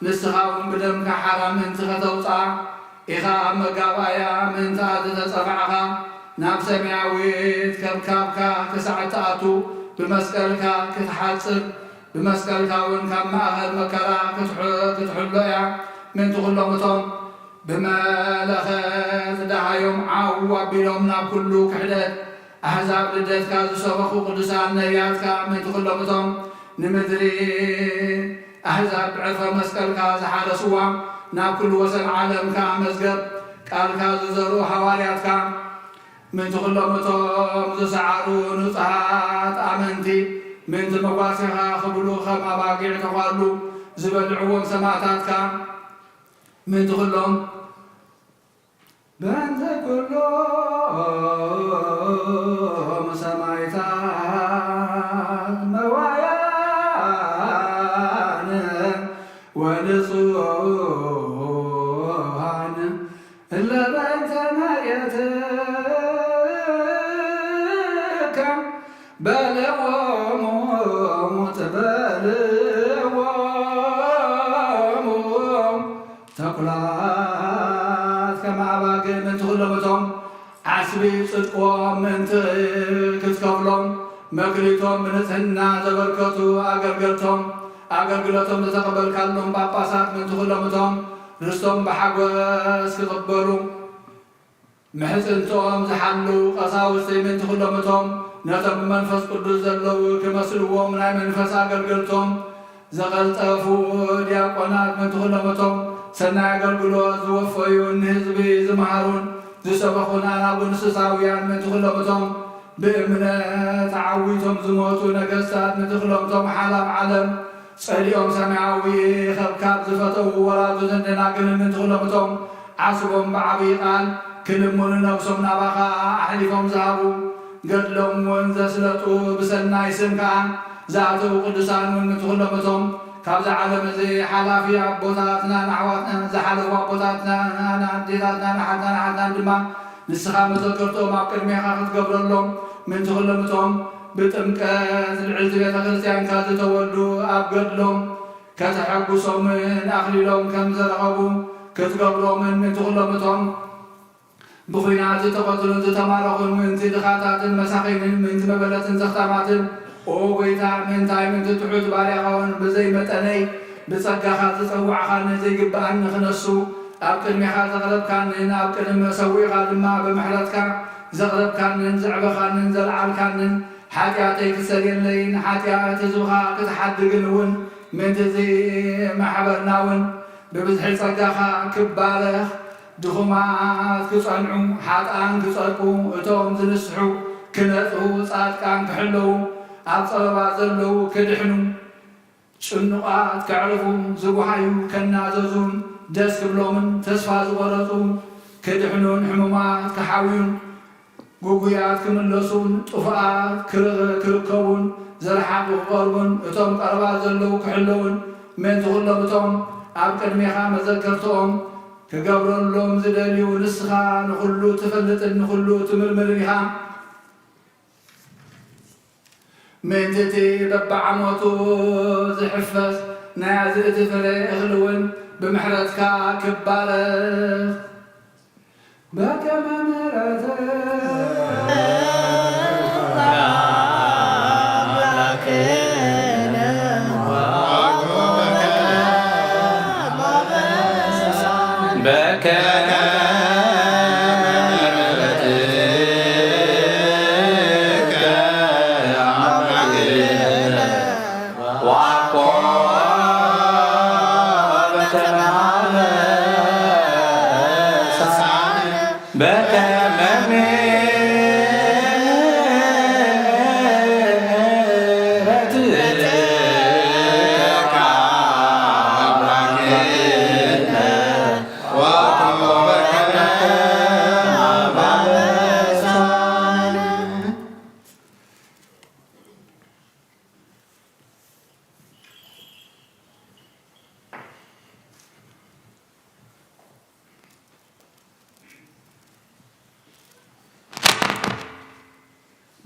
نسخاون بدمك حرام انتخ توصع إخا مقابايا من تاد تصفعها ناب سمياويت كبكابكا كسعتاتو بمسكالكا كتحاصر بمسكالكا ونكا ماهر مكرا كتحلويا من تخلومتهم بمالخت دعايهم عوا بينهم كله كحدت أحزاب لدتك زسبخوا قدسان نبياتك من تخلومتهم نمدري أحزاب عرفة مسكالك زحارسوا ناب كل وسن عالمك مسقب قالك ززروا حوارياتك من تخلومتهم زسعروا نصحات أمنتي من تمواسخا خبلوا خما باقيع تقالوا زبلعوا سماتاتك من تخلهم بانت كلهم سمايتان موايان ونصوحان إلا بانت مايتك بلغهم متبلغهم تقلات كما باقي من تخلومتهم عسبي صدقهم من كتكفلهم مكريتهم من سهنا زبركتوا أقرقلتهم تتقبل كالهم باباسات من تخلومتهم رستهم بحقوس كتقبلوا محسنتهم زحلوا قصاوستي من تخلومتهم نتم منفس قدس زلوا كمسلوهم ناي منفس أقرقلتهم زغلطفوا دياقونات من تخلومتهم سنا أقرقلوا زوفيون هزبي زمهرون زسبخون أنابون سساويان من تخلومتهم بإمنة عويتهم زموتوا نقصات من تخلومتهم حلب علم صليهم سمعوي خبكاب زفتوا ورادوا زندناقل من تخلومتهم ዓስቦም ብዓብዪ ቃል ክልሙን ነብሶም ናባኻ ኣሕሊፎም ዝሃቡ ገድሎም እውን ዘስለጡ ብሰናይ ስም ከዓ ዝኣተዉ ቅዱሳን እውን ንትኹሎም ካብዚ ዓለም እዚ ሓላፊ ኣቦታትና ንኣሕዋትና ዝሓለፉ ኣቦታትና ኣዴታትና ንሓትና ድማ ንስኻ መዘከርቶም ኣብ ቅድሜኻ ክትገብረሎም ምንቲ ኩሎም ብጥምቀት ልዕልቲ ቤተ ክርስቲያንካ ዝተወልዱ ኣብ ገድሎም ከተሐጉሶምን ኣኽሊሎም ከም ዘረኸቡ ክትገብሮምን ምንቲ ኩሎም ብኹናት ዝተቐትሉን ዝተማረኹን ምንቲ ድኻታትን መሳኺንን ምንቲ መበለትን ዘኽታማትን ኦ ጎይታ ምንታይ ምንቲ ትሑት ባርያኻውን ብዘይ መጠነይ ብጸጋኻ ዝጸዋዕኻኒ ዘይግባአኒ ክነሱ ኣብ ቅድሜኻ ዘቕረብካንን ኣብ ቅድሚ ሰዊኻ ድማ ብምሕረትካ ዘቕረብካንን ዘዕበኻንን ዘለዓልካንን ሓጢኣተይ ክሰልየለይን ሓጢኣት ህዝብኻ ክትሓድግን እውን ምንቲ እዚ ማሕበርና እውን ብብዝሒ ጸጋኻ ክባረኽ ድኹማት ክጸንዑ ሓጥኣን ክጸድቁ እቶም ዝንስሑ ክነጽሁ ጻድቃን ክሕለዉ ኣብ ጸበባት ዘለዉ ክድሕኑ ጭኑቓት ክዕርፉ ዝጓሓዩ ከናዘዙን ደስ ክብሎምን ተስፋ ዝቖረፁ ክድሕኑን ሕሙማት ክሓውዩን ጉጉያት ክምለሱን ጥፉኣት ክርከቡን ዘረሓቑ ክቐርቡን እቶም ቀረባት ዘለዉ ክሕለውን ምንቲ ኩሎም እቶም ኣብ ቅድሜኻ መዘከርትኦም ክገብረሎም ዝደልዩ ንስኻ ንኹሉ ትፈልጥን ንኹሉ ትምርምርን ኢኻ ምንቲ እቲ በብዓመቱ ዝሕፈስ ናይ ኣዝርእቲ ፍረ እኽሊ እውን ብምሕረትካ ክባረኽ በከመ ምሕረትከ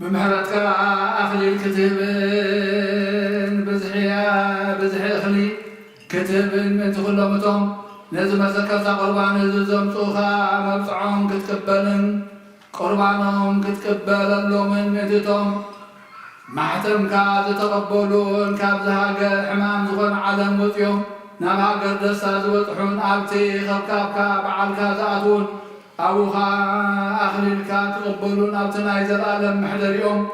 بمحرتك أخلي الكتب بزحي أخلي كتب من تخلمتهم لازم أذكرت قربان زوزم توخا مبصعهم كتقبلن قربانهم كتقبل لهم مدتهم محتم كاد تقبلون كابزها حمام زخون عدم وطيهم نبها قردسة زوطحون أبتي خبكابكا بعالكا زاتون أبوها أخليلكا تقبلون أبتنا يزرالم محدر يوم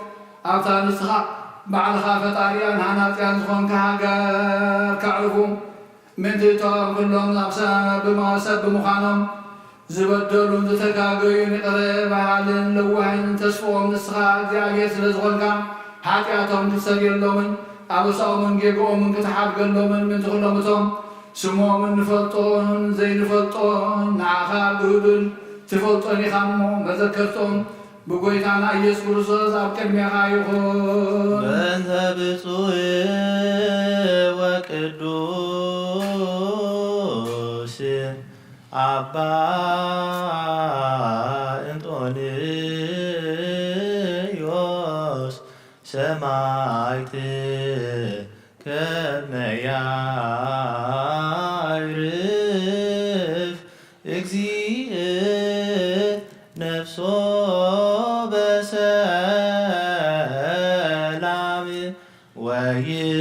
أبتا نسخة بعالخا فتاريان هاناتيان زخون كهاجر كعرفهم من ديتهم كلهم نقصا بمواسب بمخانهم زبدلون تتكاقين قريب عالين لوحين تسفوهم نسخة زياجيس رزقونكا حاتياتهم تسجل لهم أبصاهم من جيبهم من كتحاب قلهم من تغلمتهم سموهم نفلطون زي نفلطون نعخا بهدل تفلطون يخمو مذكرتهم بقويتانا إيس كرسوس أبكر ميخا يخون بنت بصوء وكدوس أبا أنطونيوس سمعت كما يعرف اجزي نفسه بسلام ويسيم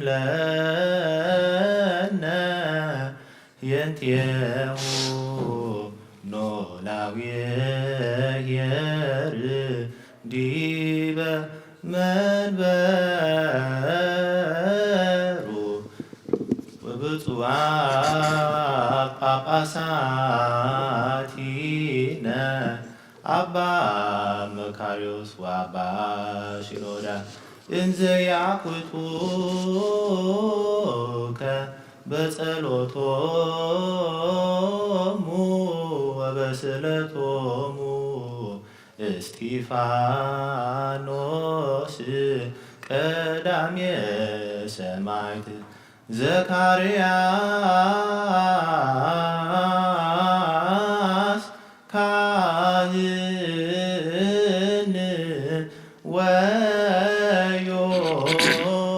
لنا ينتهي نولاوير ديب منبرو وبطوعات ጳጳሳቲነ አባ መካርዮስ ወአባ ሲኖዳ እንዘ ያኩቱከ በጸሎቶሙ ወበስለቶሙ እስጢፋኖስ ቀዳሜ ሰማዕት ዘካርያስ ካህን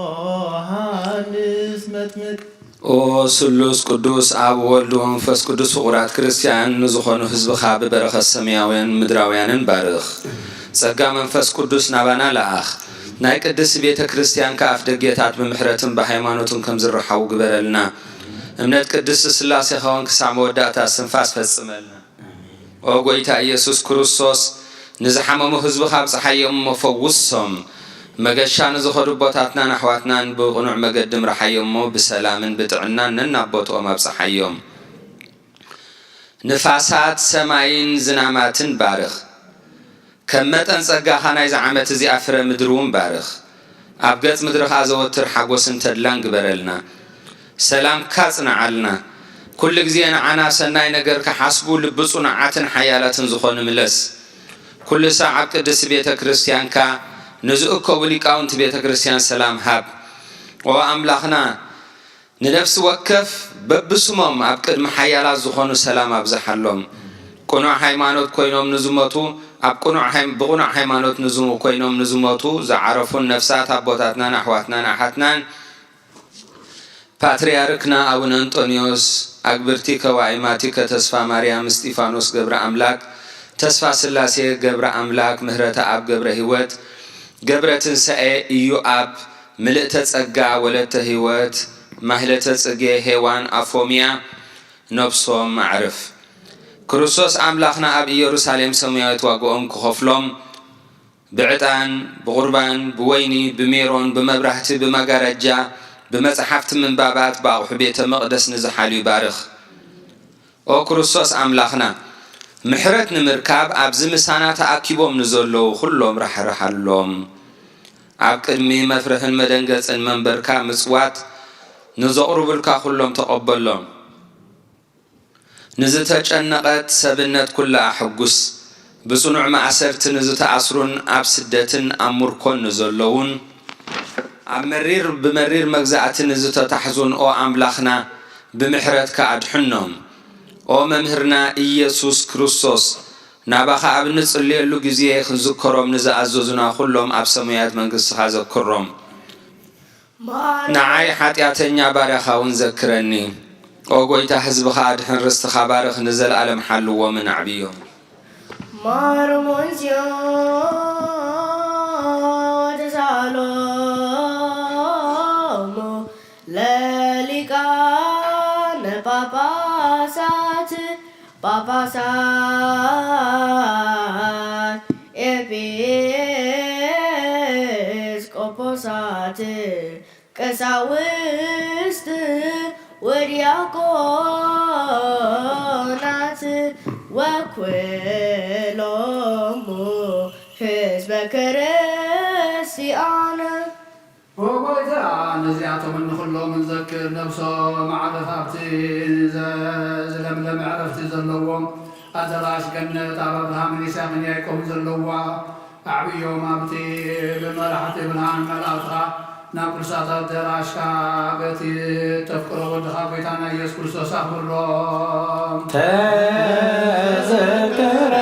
ወዮሐንስ መጥምቅ ኦ ስሉስ ቅዱስ አብ ወልድ ወመንፈስ ቅዱስ ፍቁራት ክርስቲያን ንዝኾኑ ህዝብኻ ብበረኸት ሰማያውያን ምድራውያንን ባርኽ ጸጋ መንፈስ ቅዱስ ናባና ለኣኽ ናይ ቅድስ ቤተ ክርስቲያን ከኣፍ ደጌታት ብምሕረትን ብሃይማኖትን ከም ዝረሓው ግበረልና እምነት ቅድስ ስላሴ ኸውን ክሳብ መወዳእታ ስንፋስ ፈጽመልና ኦ ጎይታ ኢየሱስ ክርስቶስ ንዝሓመሙ ህዝብኻ ብፀሓዮም መፈውሶም መገሻ ንዝኸዱ ቦታትናን ኣሕዋትናን ብቕኑዕ መገዲ ምርሓዮሞ ብሰላምን ብጥዕናን ነናቦትኦም ኣብፀሓዮም ንፋሳት ሰማይን ዝናማትን ባርኽ ከም መጠን ጸጋኻ ናይዚ ዓመት እዚኣ ፍረ ምድሪ እውን ባርኽ ኣብ ገጽ ምድርኻ ዘወትር ሓጎስን ተድላን ግበረልና ሰላምካ ጽንዓልና ኩሉ ግዜ ንዓና ሰናይ ነገር ክሓስቡ ልቢ ጽኑዓትን ሓያላትን ዝኾኑ ምለስ ኩሉ ሰዓብ ኣብ ቅድስ ቤተ ክርስቲያንካ ንዝእከቡ ሊቃውንቲ ቤተ ክርስቲያን ሰላም ሃብ ኦ ኣምላኽና ንነፍሲ ወከፍ በብስሞም ኣብ ቅድሚ ሓያላት ዝኾኑ ሰላም ኣብዝሓሎም ቁኑዕ ሃይማኖት ኮይኖም ንዝሞቱ ኣብ ብቁኑዕ ሃይማኖት ኮይኖም ንዝሞቱ ዝዓረፉን ነፍሳት ኣቦታትናን ኣሕዋትናን ኣሓትናን ፓትርያርክና አቡነ አንጦኒዮስ አግብርቲ ከዋይማቲ ከተስፋ ማርያም እስጢፋኖስ ገብረ አምላክ ተስፋ ስላሴ ገብረ አምላክ ምህረተ አብ ገብረ ህይወት ገብረ ትንሳኤ ኢዮአብ ምልእተ ጸጋ ወለተ ህይወት ማህለተ ጽጌ ሄዋን አፎሚያ ነፍሶም ማዕረፍ ክርስቶስ አምላክና አብ ኢየሩሳሌም ሰማያዊት ዋግኦም ክኸፍሎም ብዕጣን ብቁርባን ብወይኒ ብሜሮን በመብራህቲ በመጋረጃ በመጽሐፍት መንባባት ባቁሕ ቤተ መቅደስ ንዝሓሉ ይባርኽ ኦ ክርስቶስ አምላክና ምሕረት ንምርካብ ኣብ ዝምሳና ተኣኪቦም ንዘለዉ ኩሎም ረሕረሓሎም ኣብ ቅድሚ መፍረህን መደንገጽን መንበርካ ምጽዋት ንዘቕርቡልካ ኩሎም ተቐበሎም ንዝተጨነቐት ሰብነት ኩላ ሕጉስ ብጽኑዕ ማእሰርቲ ንዝተኣስሩን ኣብ ስደትን ኣብ ምርኮን ንዘለውን ኣብ መሪር ብመሪር መግዛእቲ ንዝተታሕዙን ኦ አምላክና ብምሕረትካ ኣድሕኖም ኦ መምህርና ኢየሱስ ክርስቶስ ናባኻ ኣብ ንጽልየሉ ግዜ ክንዝከሮም ንዝኣዘዙና ኩሎም ኣብ ሰማያት መንግሥትኻ ዘክሮም ንዓይ ሓጢአተኛ ባርያኻ እውን ዘክረኒ ኦ ጎይታ ህዝብኻ ኣድሕን ርስትኻ ባርኽ ንዘለኣለም ሓልዎምን ኣዕብዮም ማርሞንዝዮ ተሳሎሙ ለሊቃነ ጳጳሳት ኤጲስቆጶሳት ቀሳውስት ወዲያቆናት ወኩሎሙ ህዝበ ክርስቲያን ወጎይታ ነዚያቶም ንኹሎም ንዘክር ነብሶም ማዕረፍ ኣብቲ ዝለምለም ዕረፍቲ ዘለዎም ኣዳራሽ ገነት ኣብ ኣብርሃምን ይስሐቅን ያዕቆብን ዘለዋ ኣዕብዮም ኣብቲ ብመራሕቲ ብርሃን መላእኽትኻ ናብ ቅዱሳት ኣዳራሽካ በቲ ተፍቅሮ ወድኻ ጎይታና ኢየሱስ ክርስቶስ ኣኽብሮም ተዘከረ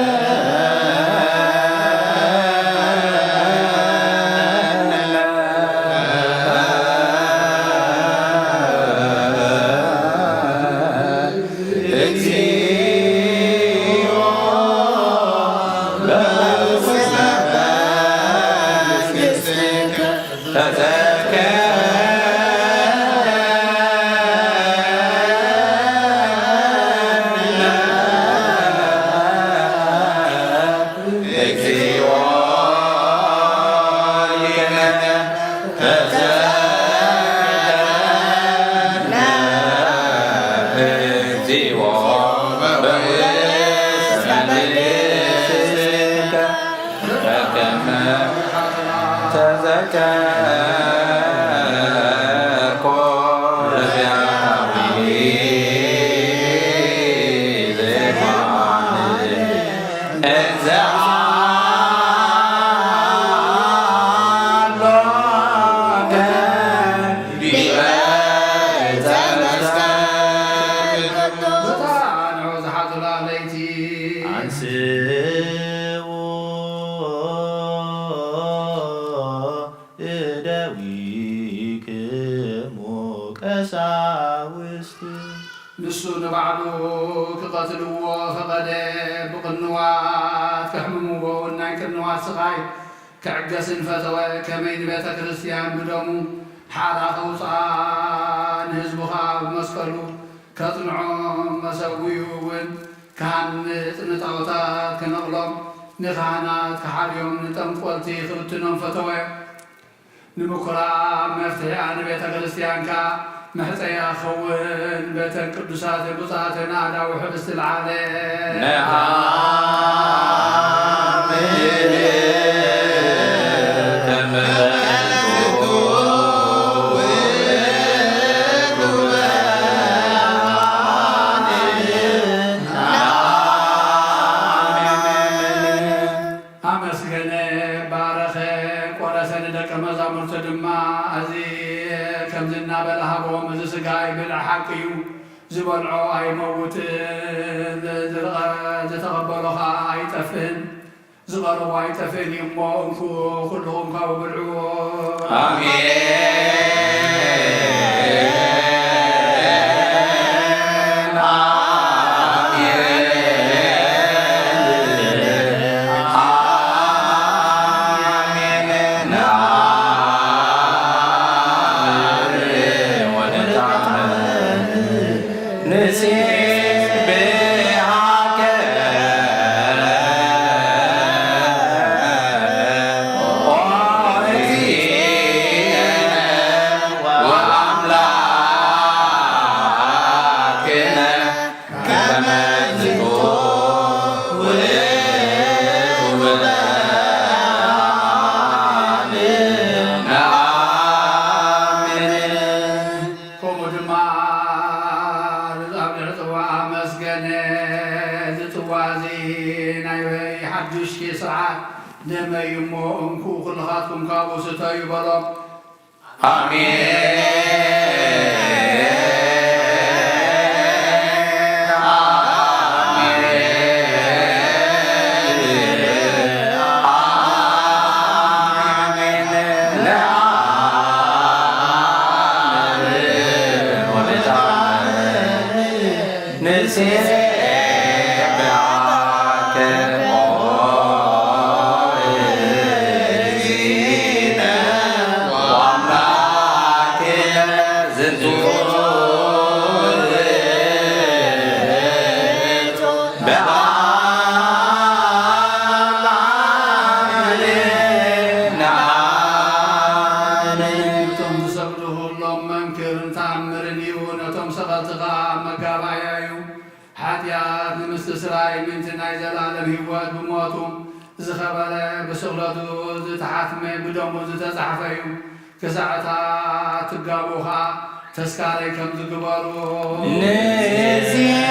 ተዘከር ንሱ ንባዕሉ ክቐትልዎ ፈቐደ ብቕንዋት ከሕምምዎ ናይ ቅንዋት ስቓይ ክዕገስን ፈተወ ከመይ ንቤተ ክርስቲያን ብደሙ ሓራ ከውፅኣ ንህዝቡኻ ብመስቀሉ ከጽንዖም መሰዊኡ እውን ክሃንጽ ንጣዖታት ክነቕሎም ንካህናት ክሓልዮም ንጠንቈልቲ ክብትኖም ፈተወ ንምኵራብ መፍትሕያ ንቤተ ክርስቲያንካ محتيا خون بيت القدسات بطاعتنا على وحبس العالم سجاي بالحقيو زبلعو أي موت زتقبلها أي تفن زغروا أي تفن يمونكو كلهم كاو بالعو آمين لما يمونكو كل خاتكم كابو ستاي بلام آمين كساعتها تقابوها تسكاري كم تقبلوا نزين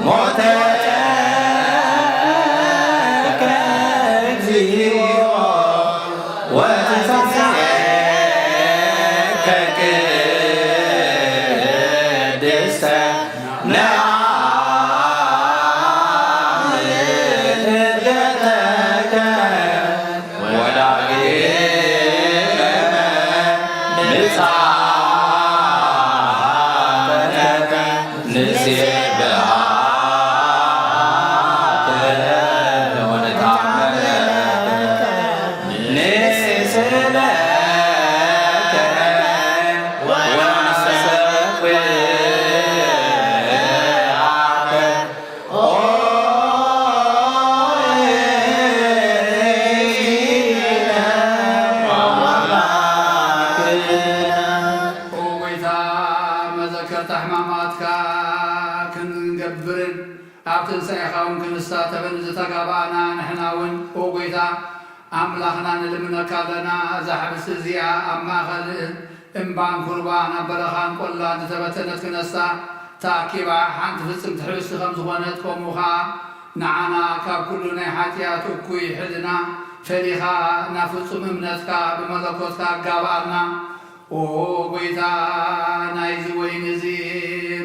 موتك زيوا وتسعك كدسة أملاخنا نلمنا كذنا زحب السزيا أما خل إمبان قربان برخان كلها تتبتنت كنسا ተኣኪባ ሓንቲ ፍፅምቲ ሕብስቲ ከም ዝኾነት ከምኡ ኸዓ ንዓና ካብ ኩሉ ናይ ሓጢኣት እኩይ ሕድና ፈሊኻ ናብ ፍፁም እምነትካ ብመለኮትካ ኣጋባኣልና ኦ ጎይታ ናይዚ ወይኒ እዚ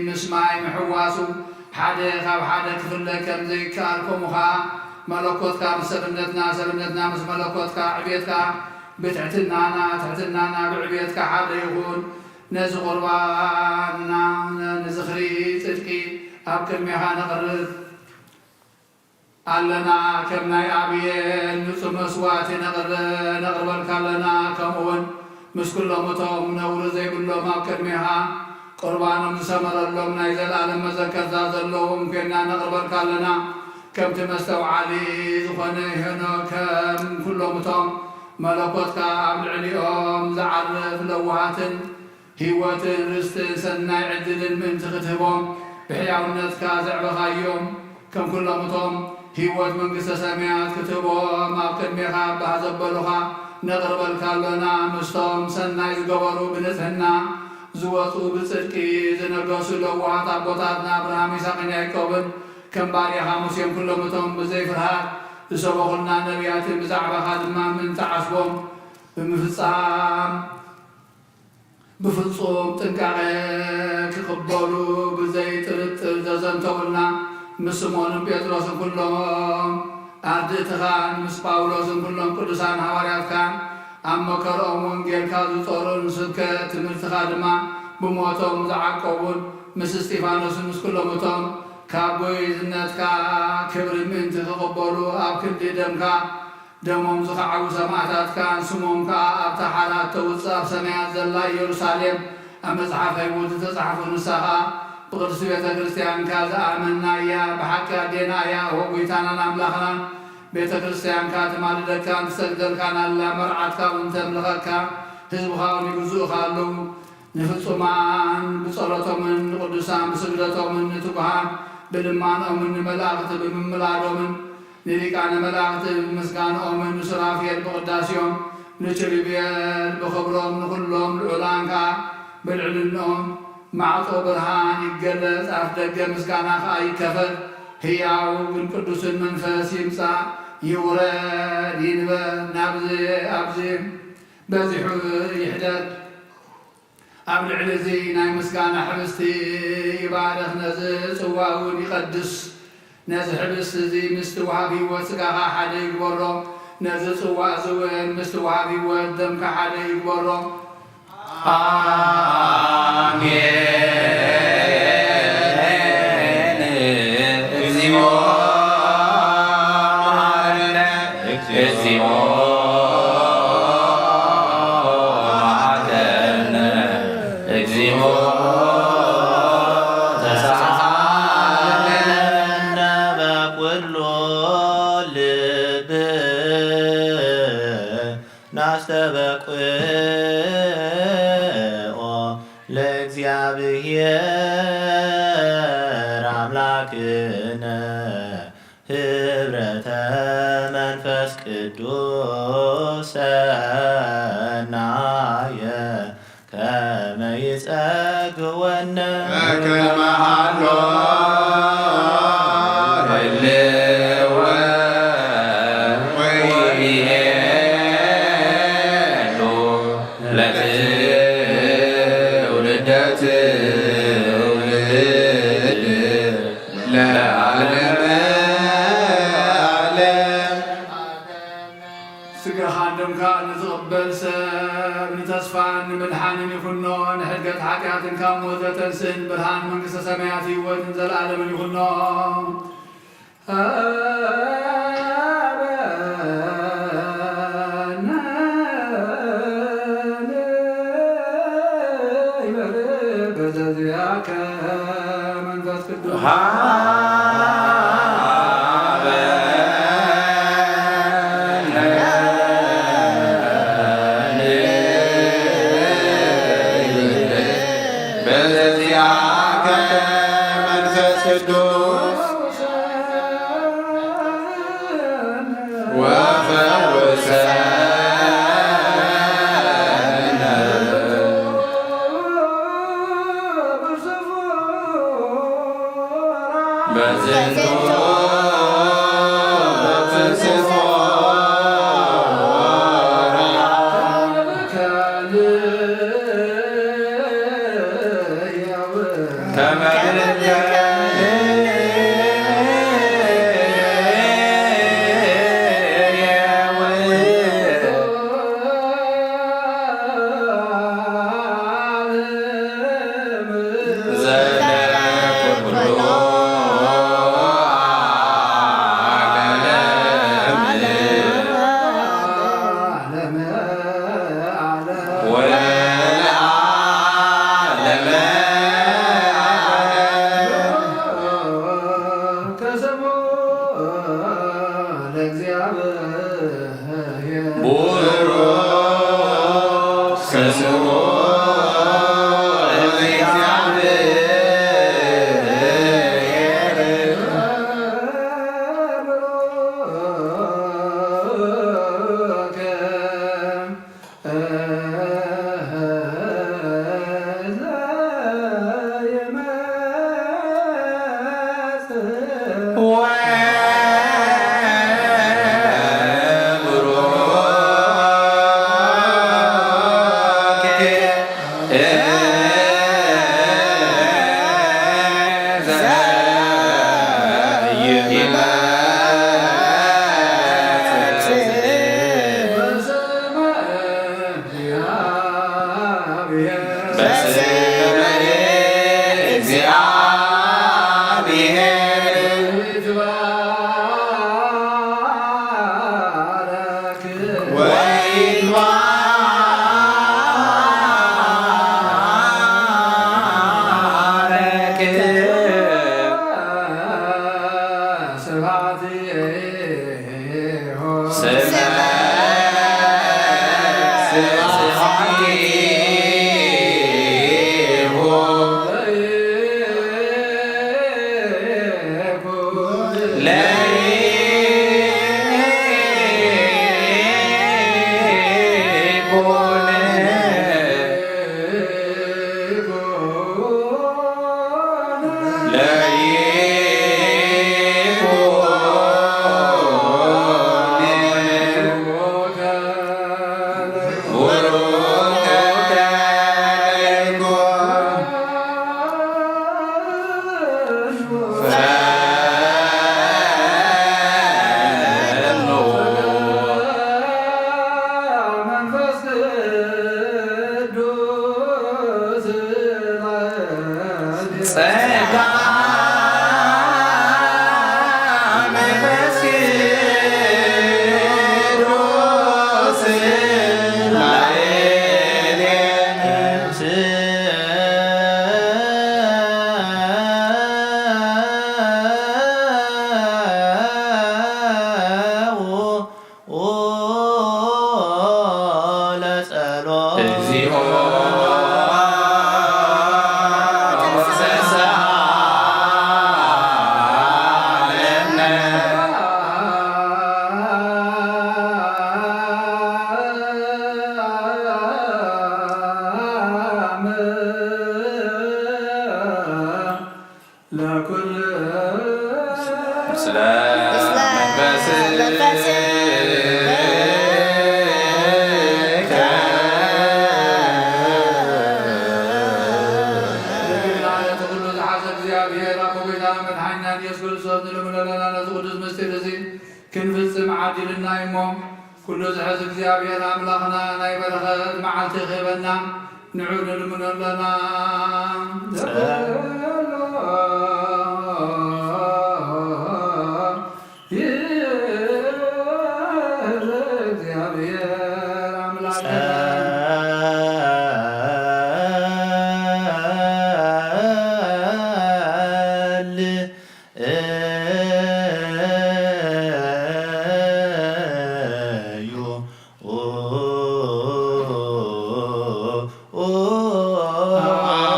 ምስ ማይ ምሕዋሱ ሓደ ካብ ሓደ ክፍለ ከም ዘይከኣል ከምኡ ኸዓ መለኮትካ ምስ ሰብነትና ሰብነትና ምስ መለኮትካ ዕብየትካ ብትሕትናና ትሕትናና ብዕብየትካ ሓደ ይኹን ነዚ ቁርባንና ንዝኽሪ ጽድቂ ኣብ ቅድሚኻ ነቕርብ ኣለና ከም ናይ ኣብየን ንጹህ መስዋእቲ ነቕርበልካ ኣለና ከምኡውን ምስ ኩሎም እቶም ነውሪ ዘይብሎም ኣብ ቅድሚኻ ቁርባኖም ዝሰመረሎም ናይ ዘለኣለም መዘከርታ ዘለዎም ኮይንና ነቕርበልካ ኣለና ከምቲ መስተውዓሊ ዝኾነ ይህኖ ከም ኩሎም እቶም መለኮትካ ኣብ ልዕሊኦም ዝዓርፍ ለዋሃትን ህይወትን ርስትን ሰናይ ዕድልን ምእንቲ ክትህቦም ብሕያውነትካ ዘዕበኻዮም ከም ኩሎም እቶም ህይወት መንግስተ ሰማያት ክትህቦም ኣብ ቅድሜኻ ባህ ዘበሉኻ ነቕርበልካ ኣለና ምስቶም ሰናይ ዝገበሩ ብንጽሕና ዝወፁ ብጽድቂ ዝነገሱ ለዋሃት ኣቦታትና ኣብርሃም ይስሐቅን ያዕቆብን ከም ባርያኻ ሙሴን ኩሎም እቶም ብዘይፍርሃት ዝሰበኹልና ነቢያትን ብዛዕባኻ ድማ ምንተዓስቦም ብምፍጻም ብፍጹም ጥንቃቐ ክቕበሉ ብዘይ ጥርጥር ዘዘንተውልና ምስ ስምዖንን ጴጥሮስን ኩሎም ኣርድእትኻን ምስ ጳውሎስን ኩሎም ቅዱሳን ሃዋርያትካን ኣብ መከርኦም ወንጌልካ ዝጦሩን ስብከት ትምህርትኻ ድማ ብሞቶም ዝዓቀቡን ምስ እስጢፋኖስን ምስ ኩሎም እቶም ካብ ጎይዝነትካ ክብሪ ምእንቲ ክቕበሉ ኣብ ክንዲ ደምካ ደሞም ዝኸዓቡ ሰማዕታትካን ስሞም ከዓ ኣብታ ሓላት ተውፅእ ኣብ ሰማያት ዘላ ኢየሩሳሌም ኣብ መጽሓፈ ሕይወት ዝተጻሕፉ ንስኻ ብቅዱስ ቤተ ክርስቲያንካ ዝኣመና እያ ብሓቂ ኣዴና እያ ኦ ጎይታናን ኣምላኽናን ቤተ ክርስቲያንካ ትማልደካን ትሰግደልካን ኣላ መርዓትካ እውን ተምልኸካ ህዝብኻ እውን ይግዝኡኻ ኣለዉ ንፍጹማን ብጸሎቶምን ንቅዱሳን ብስግደቶምን ንትጉሃን ብልማኖምን ንመላእኽቲ ብምምላዶምን ንሊቃነ መላእኽቲ ብምስጋንኦምን ንሱራፌል ብቅዳሴዮም ንኪሩቤል ብኽብሮም ንኩሎም ልዑላንካ ብልዕልንኦም ማዕጾ ብርሃን ይገለጽ ኣፍ ደገ ምስጋና ከዓ ይከፈል ህያው ግን ቅዱስን መንፈስ ይምጻእ ይውረድ ይንበር ናብዚ ኣብዚ በዚሑ ይሕደር ኣብ ልዕሊ እዚ ናይ ምስጋና ሕብስቲ ይባርኽ ነዚ ጽዋ እውን ይቐድስ ነዚ ሕብስቲ እዚ ምስቲ ወሃብ ህይወት ስጋኻ ሓደ ይግበሮ ነዚ ጽዋ እዚ እውን ምስቲ ወሃብ ህይወት ደምካ ሓደ ይግበሮ አሜን እግዚኦ መሐረነ እግዚኦ መሐረነ እግዚኦ ተሳሃለነ በኩሉ ልብ ናስተበቁኦ ለእግዚአብሔር አምላክነ ህብረተ መንፈስ ቅዱስ ሰናየ ከመ ይጸግወነ በከመ ሀሎ ህልወ ወይሄሉ ለትውልደ ትውልድ ለዓለመ ዓለም ስጋኻ ደምካ ንዝቕበል ሰብ ንተስፋን ንምድሓንን ይኹኖ ንሕድገት ሓጢኣትን ካብ ሞት ዘተንስእን ብርሃን መንግስተ ሰማያት ህይወትን ዘለኣለምን ይኹኖ በዘዚያከ መንፈስ ቅዱስ በዚያከ መንፈስ ቅዱስ ወፈውሰነ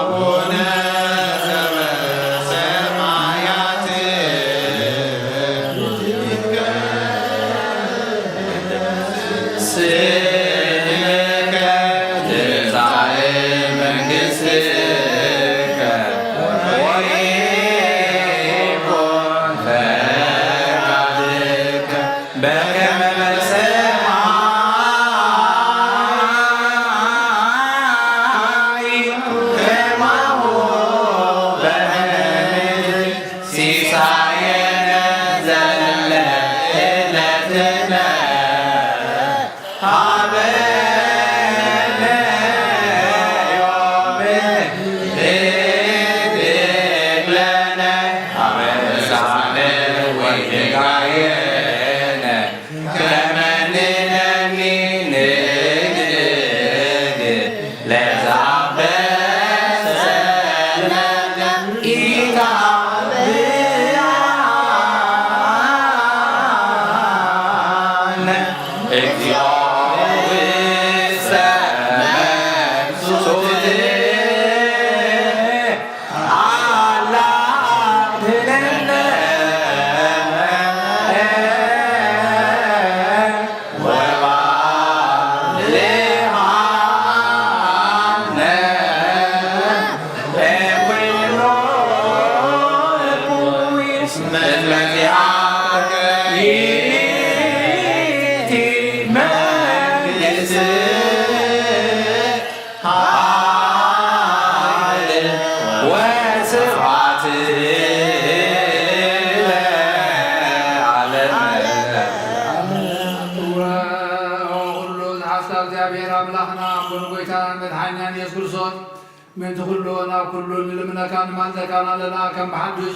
አቡነ من تخلونا كل لمنا كان ما كان لنا كم حدش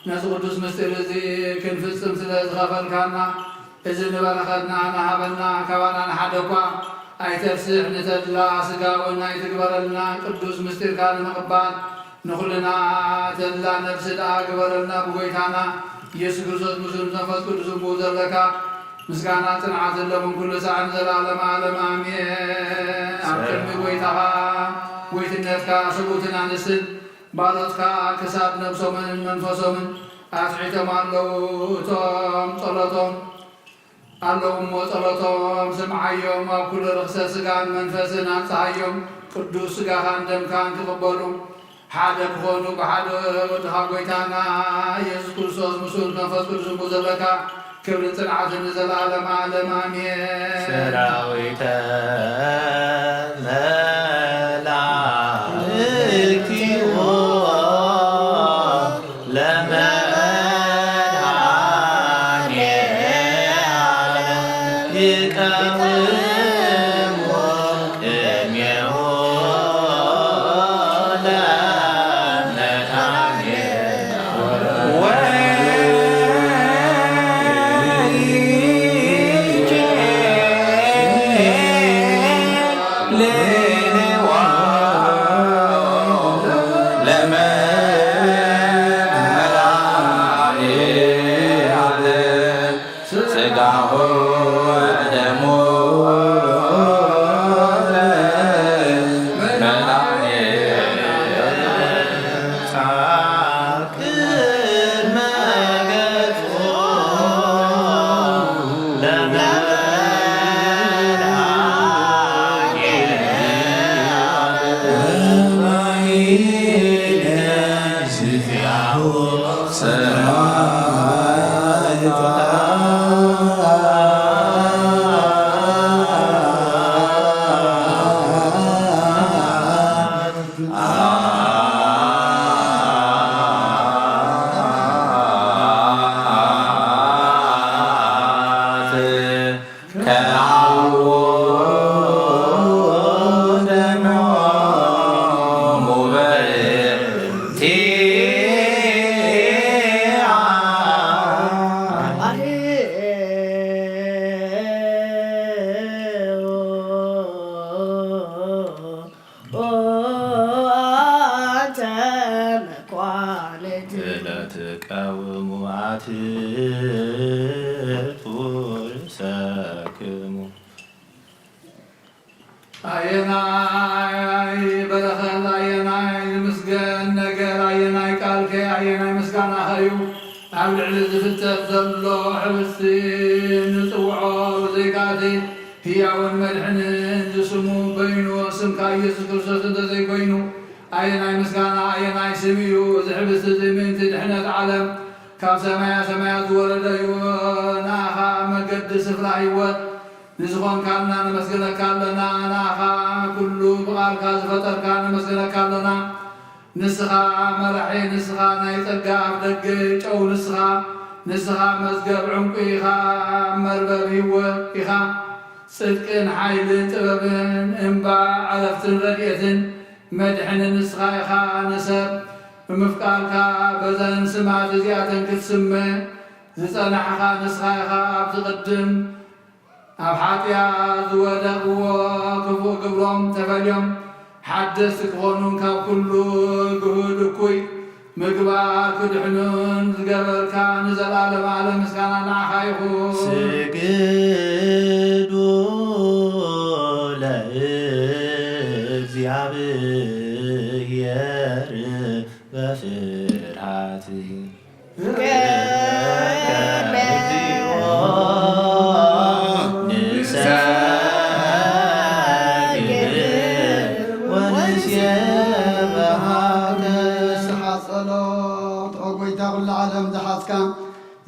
ناس قدس مستر زي كن في السلسلة غفل كنا إذن بلغتنا نهبنا كوانا نحدقوا أي تفسيح نتدلا سقاونا يتقبر لنا قدس مستر كان مقبان نخلنا تدلا نفس أكبر لنا بقيتانا يسوع كريستوس مسلم نفس قدس بوزر لك مسكانا تنعت لهم كل ساعة زلالة عالم آمين أمكن بقيتها ويتنتك سبوتنا نسل بالتك كساب نفسهم منفسهم أسعيتهم اللهم صلاتهم اللهم وصلاتهم سمعيهم وكل رخصة سقان منفسنا صحيهم قدوس سقان دم كان تقبلهم حدا بخونوا بحدا وتحقيتنا يسوع كريستوس مسؤول نفس كل سبوت لك كبر تنعت نزل عالم عالم آمين سراويت صدقن حيل طببن انبا علفتن رديتن مدحن نسخايخا نسب بمفقالكا بزن سمات زياتن كتسمى زصنعخا نسخايخا بتقدم أب حاتيا زودقوا كفو قبلهم تفليهم حدث كونون كاب كله جهود كوي مقبار كدحنون زقبل كان زلالم على مسكانا نعخايخو እግዚአብሔር በፍርሃት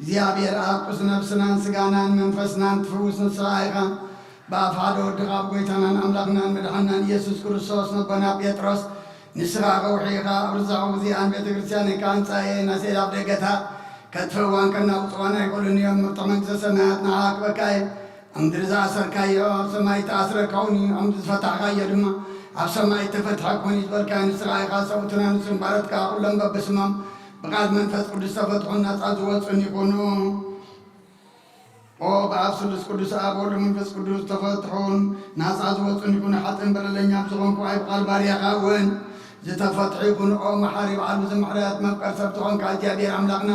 እግዚአብሔር አብ ቁስ ነፍስናን ስጋናን መንፈስናን ትፍውስን ስራይኻ በአፋዶ ድኻብ ጎይታናን አምላክናን መድኃናን ኢየሱስ ክርስቶስ ነቦና ጴጥሮስ ንስኻ ቀውሒኻ ኣብርዛቑ ግዚኣን ቤተ ክርስቲያን ካንፃየ ናሴድ ኣብ ደገታ ከትፈዋን ከናውፅዋን ኣይኮሉን እዮም ምርጦ መንግስተ ሰማያት ንዓቅበካየ ኣምድሪ ዝኣሰርካዮ ኣብ ሰማይ ተኣስረካውን እዩ ኣምድሪ ዝፈታሕካዮ ድማ ኣብ ሰማይ ተፈትሐ ኮን ይዝበልካ ንስራይኻ ሰብኡትና ንስን ባረትካ ኩሎም በብስሞም ብቃል መንፈስ ቅዱስ ተፈትሑን ናፃ ዝወፁን ይኹኑ በአብ ስሉስ ቅዱስ አብ ወልድ መንፈስ ቅዱስ ተፈትሑን ናፃ ዝወፁን ይኹኑ ሓጥን በለለኛ ብዝኾንኩ ኣይ ብቃል ባርያኻ እውን ዝተፈትሑ ይኹኑ መሓሪ በዓል ብዝምሕረት መፍቀር ሰብ ትኾንካ እግዚኣብሔር ኣምላኽና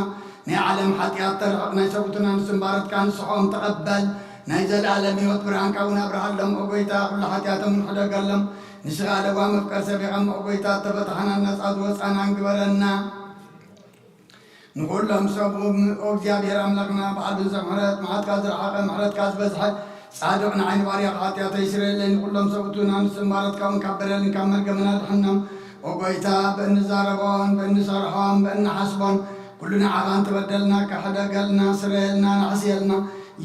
ናይ ዓለም ሓጢኣት ተርሕቕ ናይ ሰብኡትና ንስን ባረትካ ንስሖም ተቐበል ናይ ዘለዓለም ህይወት ብርሃንካ እውን ኣብርሃሎም ጎይታ ኩሉ ሓጢኣቶም ንሕደገሎም ንስኻ ለዋ መፍቀር ሰቢኻ ጎይታ ተፈትሐና ናፃ ዝወፃና ንግበረና ንኩሎም ሰብ እግዚኣብሔር ኣምላኽና በዓል ብዘምሕረት መሓትካ ዝረሓቐ ምሕረትካ ዝበዝሐ ጻድቕ ንዓይኒ ባርያኻ ሓጢኣተ ይስረየለይ ንኩሎም ሰብኡትና ንስን ባረትካ እውን ካብ በደልን ካብ መርገምና ድሕኖም ጎይታ በእንዛረቦን በእንሰርሖም በእንሓስቦን ኩሉ ንዓኻ እንትበደልና ካሕደገልና ስረየልና ናሕስየልና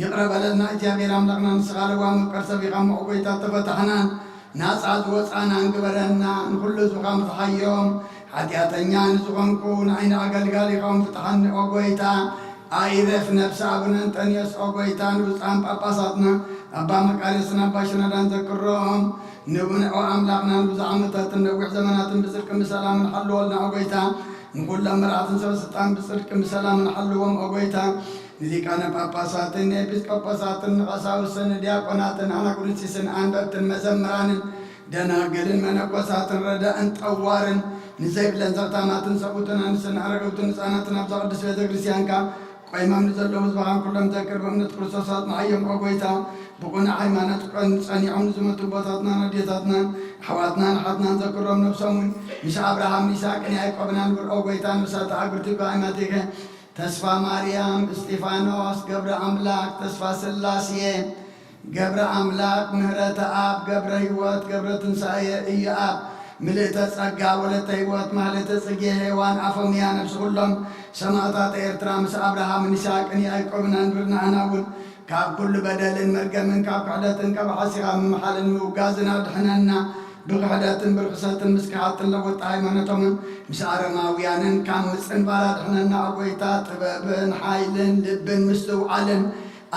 ይቕረበለልና እግዚኣብሔር ኣምላኽና ንስኻ ለዋ መፍቀር ሰቢኻ ጎይታ ተፈትሐናን ናፃ ዝወፃና ንግበረና ንኩሉ ህዝብኻ ምትሓዮም ሓጢኣተኛ ንዝኾንኩ ንዓይኒ ኣገልጋሊኻም ፍትሐኒ ጎይታ ኣይረፍ ነብሲ ኣቡነ እንጠንዮስ ጎይታ ንብፃን ጳጳሳትና ኣባ መቃርዮስን ኣባ ሽነዳን ዘክሮም ንብንኦ ኣምላኽና ንብዙ ዓመታትን ነዊሕ ዘመናትን ብፅድቅን ብሰላምን ሓልወልና ጎይታ ንኩሎም መርዓትን ሰበስልጣን ብፅድቅን ብሰላምን ሓልዎም ጎይታ ንሊቃነ ጳጳሳትን ኤጲስቆጶሳትን ንቐሳውስትን ዲያቆናትን ኣናጉንሲስን ኣንበብትን መዘምራንን ደናግልን መነኮሳትን ረዳእን ጠዋርን ንዘይብለን ዘቕታማትን ሰብኡትን ኣንስትን ኣረገውትን ህፃናትን ኣብዛ ቅዱስ ቤተ ክርስቲያንካ ቆይሞም ንዘለዉ ህዝባኻን ኩሎም ዘክር በእምነት ክርስቶስ ኣፅናዕዮም ጎይታ ብቁና ሃይማኖት ፀኒዖም ንዝመቱ ቦታትናን ኣዴታትናን ኣሕዋትናን ሓትናን ዘክሮም ነብሶምን ምስ ኣብርሃም ይስሐቅን ያዕቆብን ንብርኦ ጎይታ ነብሳት ኣግብርቲ ብኣይማቲከ ተስፋ ማርያም እስጢፋኖስ ገብረ ኣምላክ ተስፋ ስላሴ ገብረ ኣምላክ ምህረተ ኣብ ገብረ ህይወት ገብረ ትንሳኤ እዩ ኣብ ምልእተ ጸጋ ወለተ ህይወት ማህለተ ጽጌ ሔዋን ኣፎምያ ነብሲ ኩሎም ሰማዕታት ኤርትራ ምስ ኣብርሃምን ይስሐቅን ያዕቆብን ንብርናኣና እውን ካብ ኩሉ በደልን መርገምን ካብ ክሕደትን ካብ ሓሲኻ ምምሓልን ምውጋዝን ኣድሕነና ብክሕደትን ብርክሰትን ምስክሓትን ለወጣ ሃይማኖቶምን ምስ ኣረማውያንን ካብ ምፅንባር ኣድሕነና ጎይታ ጥበብን ሓይልን ልብን ምስትውዓልን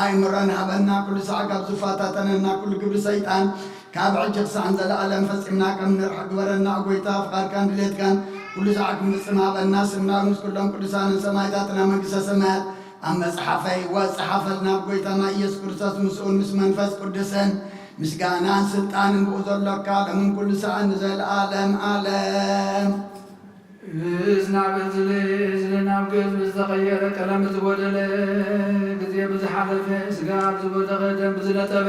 ኣይምሮን ሃበና ኩሉ ሰዓት ካብ ዝፋታተነና ኩሉ ግብሪ ሰይጣን ካብ ሕጂ ክሳዕን ዘለኣለም ፈፂምና ከም ንርሕ ግበረና ጎይታ ፍቃድካን ድሌትካን ኩሉ ሰዓት ክምፅም ሃበና ስምና ምስ ኩሎም ቅዱሳንን ሰማዕታትና መንግስተ ሰማያት ኣብ መፅሓፈይ ወፅሓፈልና ብጎይታና ኢየሱስ ክርስቶስ ምስኡን ምስ መንፈስ ቅዱስን ምስጋናን ስልጣንን ብኡ ዘሎካ ለምን ኩሉ ሰዓት ንዘለኣለም ኣለም ዝናብ ዝናብ ገዝ ብዝተቐየረ ቀለም ዝጎደለ ግዜ ብዝሓለፈ ስጋ ብዝወደቐ ደም ብዝነጠበ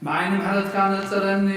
ብዓይኒ ምሕረትካ ነፅረኒ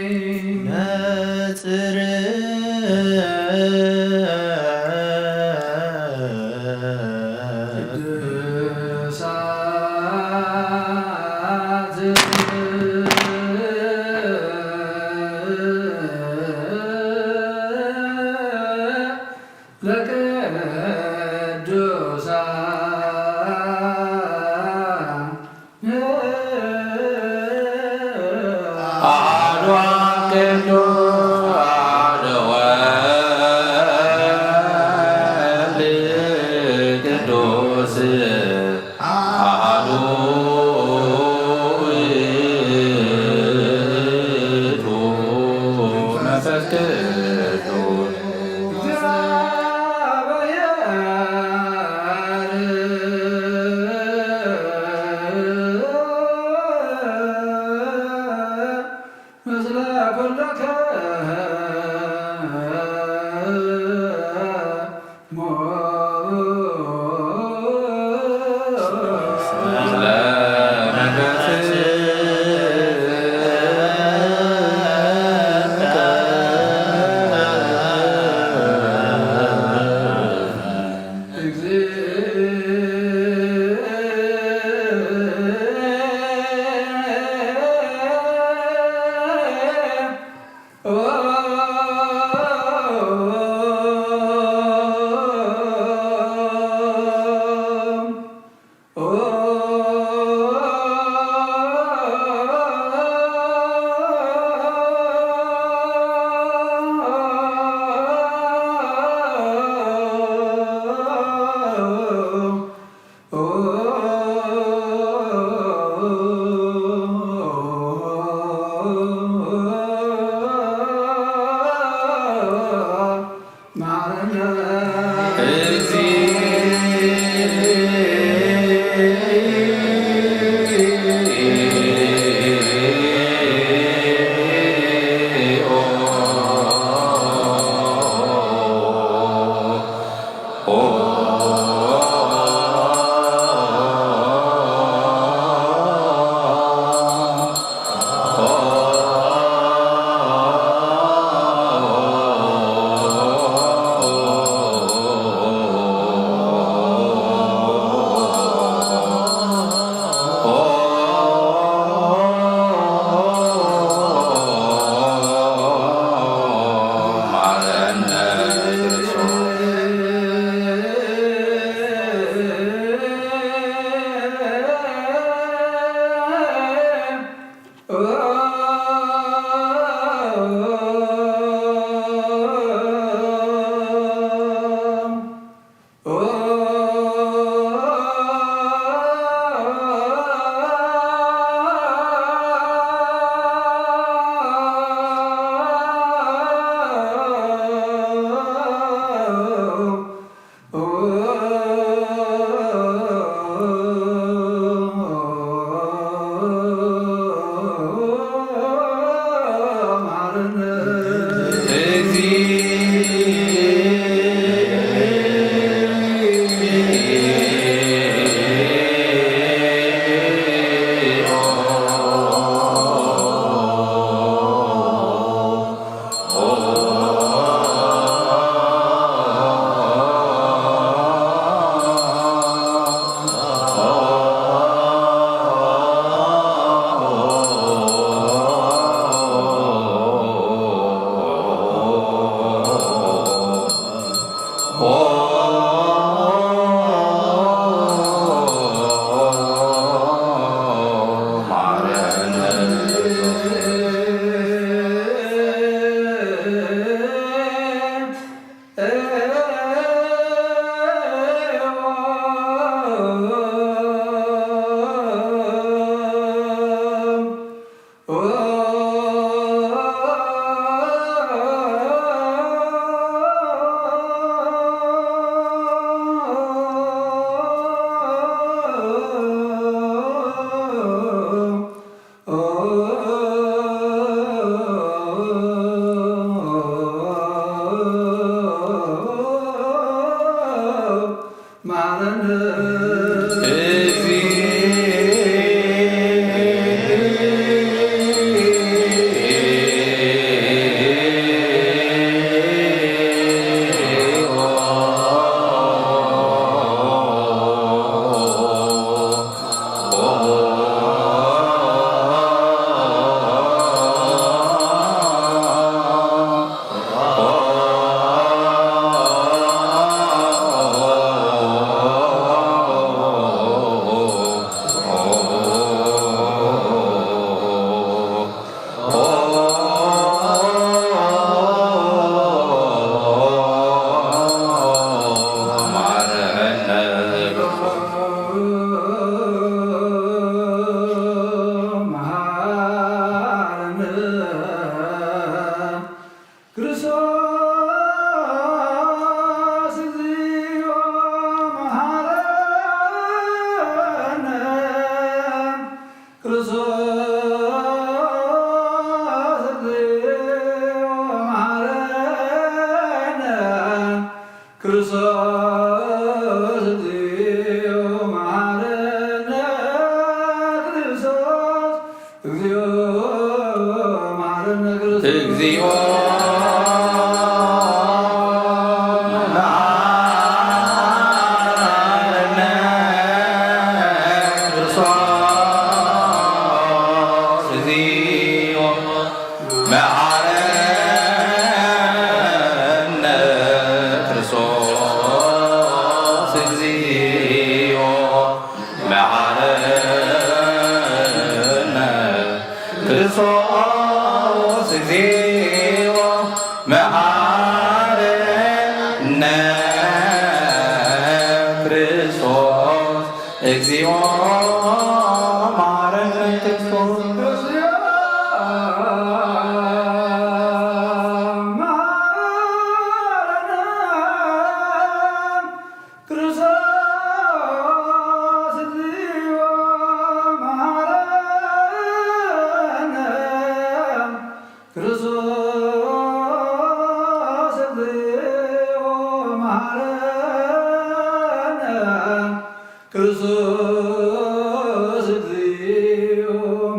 ክርስቶስ እግዚኦ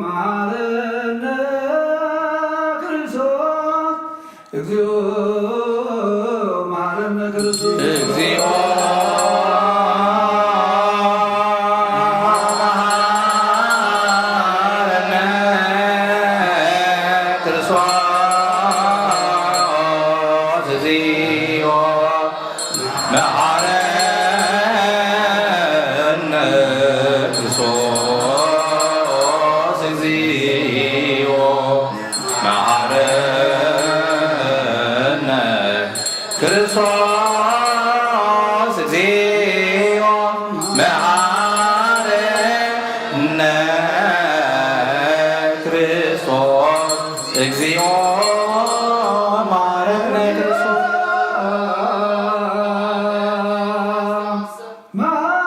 መሐረነ ክርስቶስ እግዚኦ መሐረነ ክርስቶስ እግዚኦ ክርስቶስ እግዚኦ መሐረነ ክርስቶስ እግዚኦ መሐረነ እግዚኦ መሐረነ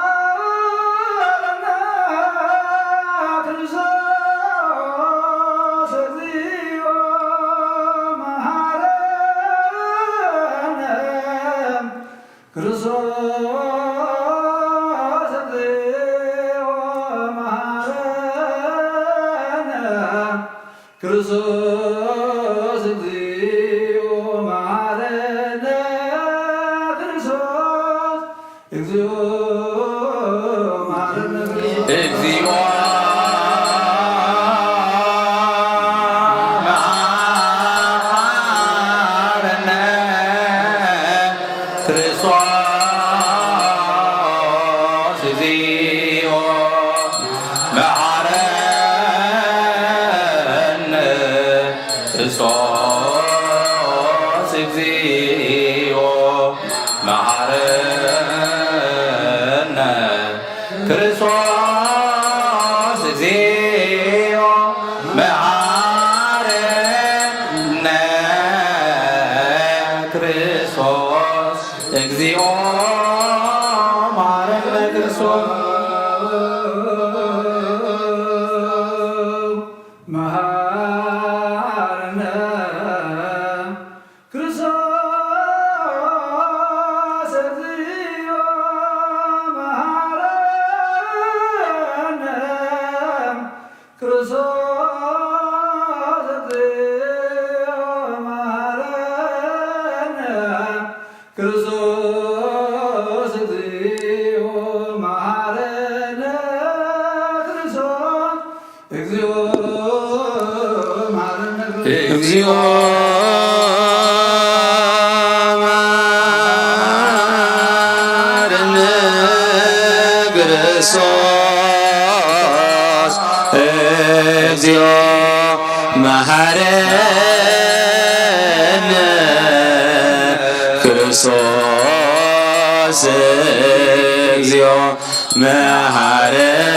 ክርስቶስ እግዚኦ ክርስቶስ እግዚኦ መሐረነ ክርስቶስ እግዚኦ መሐረነ ክርስቶስ እግዚኦ መሐረነ ክርስቶስ እግዚኦ መሐረነ ክርስቶስ እግዚኦ መሐረነ ክርስቶስ እግዚኦ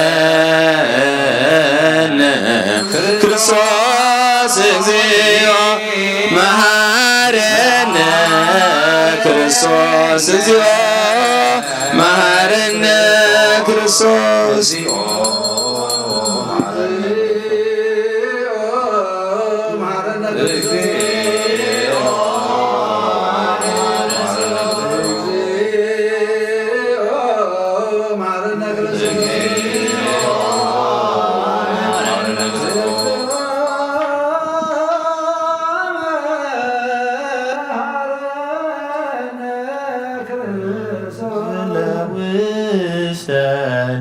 መሐረነ ክርስቶስ እግዚኦ መሐረነ ክርስቶስ እግዚኦ መሐረነ ክርስቶስ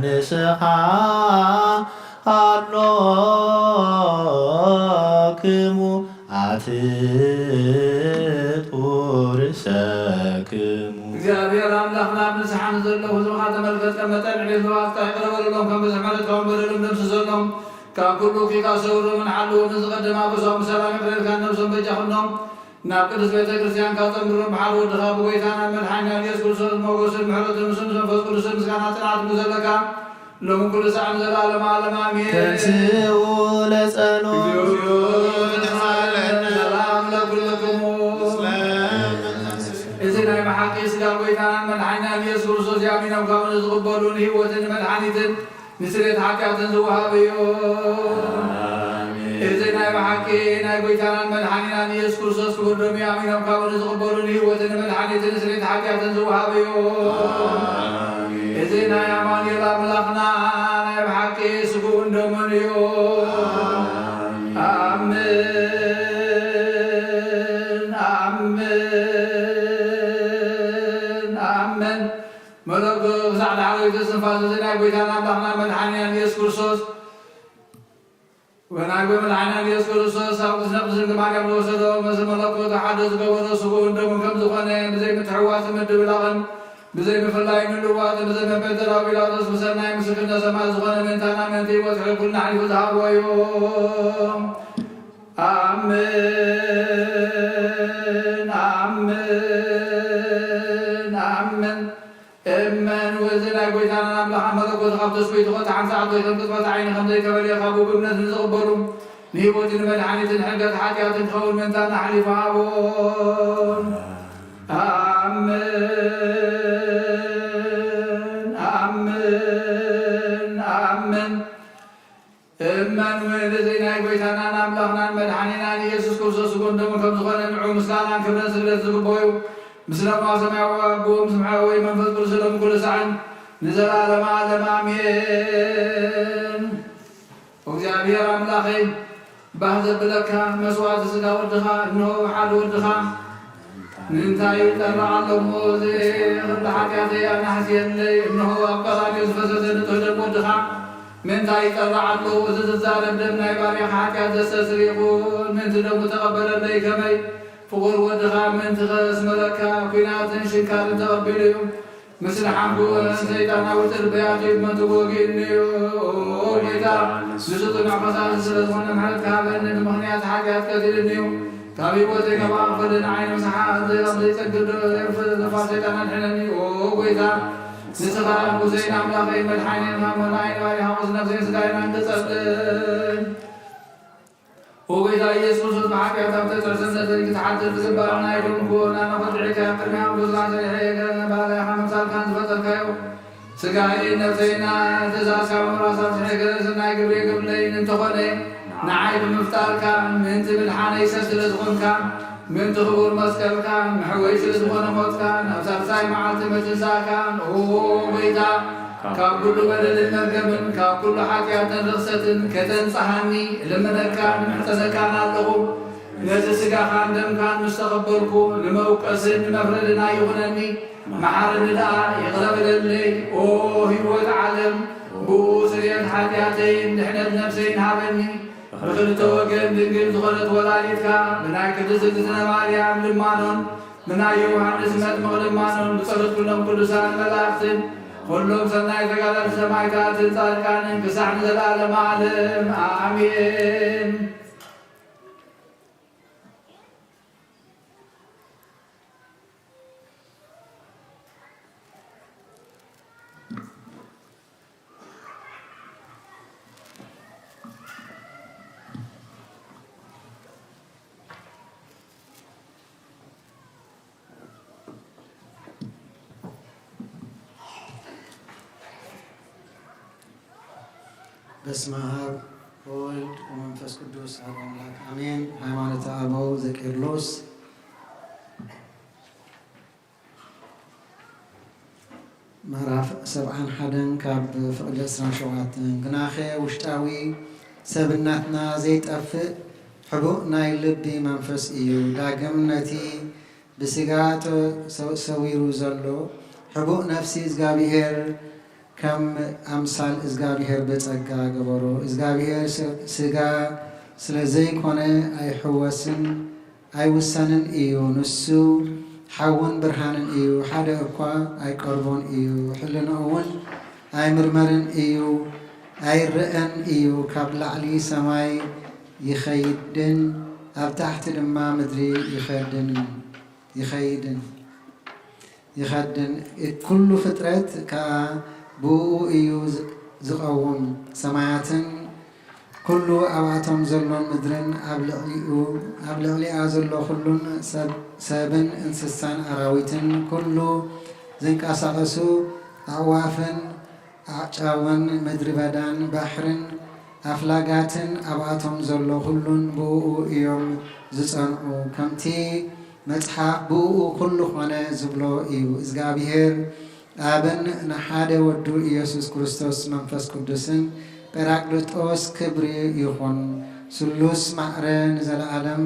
ንስሓ አሎክሙ አትጡ ርእሰክሙ እግዚአብሔር አምላክና ብንስሓን ዘለዎ ህዝብካ ተመልከት መጠን ዕቤት መባልታ ይቅረበልሎም ከም ብዙሕ መለትካውን በደሎም ደምስሰሎም ካብ ኩሉ ኪካ ሰውሮምን ሓልዎም ንዝቐደማ በሶም ሰላም ይቅረልካ ነብሶም በጃኽኖም ናብ ቅዱስ ቤተ ክርስቲያን ካብ ጠምሮም ብሓር ወድኻ ብጎይታና መድሓኒና ኢየሱስ ክርስቶስ ሞገስን ምሕረትን ምስን መንፈስ ቅዱስን ምስጋና ጽንዓት ዘለካ ሎሚ ኩሉ ሰዓት ዘለዓለመ ዓለም አሜን። ተንሥኡ ለጸሎት ሰላም ለኩልክሙ እዚ ናይ መሓቂ ስጋ ጎይታናን መድሓኒናን ኢየሱስ ክርስቶስ ያሚኖም ካብ ንዝቕበሉን ህይወትን መድሓኒትን ንስሬት ሓጢኣትን ዝወሃብ እዩ። እዚ ናይ ናይ ባሓቂ ናይ ጎይታናን መድሓኒናን ኢየሱስ ክርስቶስ ክወዶም ኣሚኖም ካብኡ ንዝቕበሉን ህይወትን መድሓኒትን ስሬት ሓጢኣትን ዝውሃብ እዩ እዚ ናይ ኣማኑኤል ኣምላኽና ናይ ባሓቂ ስጉኡን ደሙን እዩ ኣሜን ኣሜን ኣሜን መለጎ ክሳዕ ዳዕሮ ተስንፋስ እዚ ናይ ጎይታና ኣምላኽና መድሓኒናን ኢየሱስ ክርስቶስ ونعم العنان يذكر صوصا وزنقز المعلم وسدوا مزملك وتحدث قبل سبون دم كم زخانة بزي متحوات من دبلغن بزي مفلاي من لوات بزي مبتلا بلادس بسرنا مسكنا سما زخانة من تانا من تي وتحل كل نحن وذهب ويوم آمين آمين آمين إمن وزنا قويتانا نملح ملكوت خبط سبيت غط عن ساعة ضيطان قطبة عين خمدي كبالي خابو بمنات نزغبرهم نيبوت الملحاني تنحقت حاتيات تنخول من تانا حليف عابون آمين آمين آمين إمن وزنا قويتانا نملحنا الملحانينا يسوس كرسوس قندم كم زغانا نعو مسلانا كبرا سبلت زغبويو مسلم واسمع وابوم سمعوا من فضل سلام كل سعد نزل على معلم امين وجابير املاخي بهذا بلك مسوات سدا ودخا انه حال ودخا ننتهي ترى موزي حكايتي انا حسين لي انه ابقى يوسف زين ودخا من تاي ترى له زلزال دمنا باري حكايه تسريقون من تدم تقبل لي كمي فغور ودغا من تغس ملكا كينات شكار تقبلهم مثل حمبو سيدنا وتربيات من تبوغيني ويتا نسطنا قصاص سلطنا محلكا بأن المغنيات حاجات كثيرني تابي بوتي كبار فلن عين مسحات زي رمضي تقدر يرفض نفاسيتنا الحنني ويتا نسخا حسين أملاقي مدحاني مهما العين واري حوص نفسي سدائنا انت تسألن وإذا يسوس معك يا ترسل ذلك تحدث بزبارنا يكون كونا نفضعك قرنا وبزلع سريحيك نبالي حمد سالكان زفتك سقائي نفسينا تزاسع وراسا سحيك سنعي قبلي قبلي انتخلي نعيب مفتارك من تبالحاني سسل زغنك من تخبور مسكرك محويش زغن موتك نفسر ساي معالت مجلساك وإذا كاب كل بلد مرقم كاب كل حاجات رخصة كتنصحني لما كان محتسى كان الله نزل سقا دم كان مستقبلكم لموقس مفردنا يغنني محارم لا يغلب للي اوه هو العالم بو سريان حاجاتين نحن بنفسين هابني رخل توقن دنقل تغلط ولاليتك مناي كدسلتنا ماريام لمانون مناي يوحنس مد مغلب مانون بصرت كلهم كل سان ملاختن كلهم سناي تقالر سمايتات الزاركان كسعن زلال معلم آمين በስመ አብ ወወልድ ወመንፈስ ቅዱስ አሐዱ አምላክ አሜን። ሃይማኖተ አበው ዘቄርሎስ ምዕራፍ 71 ካብ ፍቅዲ 27 ግናኸ ውሽጣዊ ሰብናትና ዘይጠፍእ ሕቡእ ናይ ልቢ መንፈስ እዩ። ዳግም ነቲ ብስጋ ሰዊሩ ዘሎ ሕቡእ ነፍሲ እግዚአብሔር كم أمثال إزغابير بتسجع جبرو إزغابير سجع سلزي كونه أي حواسن أي وسنن إيو نسو حون برهانن إيو حدا أقوى أي كربون إيو حلنا أول أي مرمرن إيو أي رئن إيو قبل علي سماي يخيدن أو تحت لما مدري يخيدن كل فترة كا بو إيو زقوم سماعتن كل أواتهم زلون مدرن أبلغلي أزلو خلون سابن انسسان أراويتن كل زنك أساقسو أعوافن أعجاون مدربادان بحرن ኣፍላጋትን ኣብኣቶም ዘሎ ኩሉን ብኡ እዮም ዝጸንዑ ከምቲ መጽሓፍ ብኡ ኩሉ ኾነ ዝብሎ እዩ እግዚኣብሔር ኣብን ንሓደ ወዱ ኢየሱስ ክርስቶስ መንፈስ ቅዱስን ጰራቅሊጦስ ክብሪ ይኹን ስሉስ ማዕረ ንዘለዓለም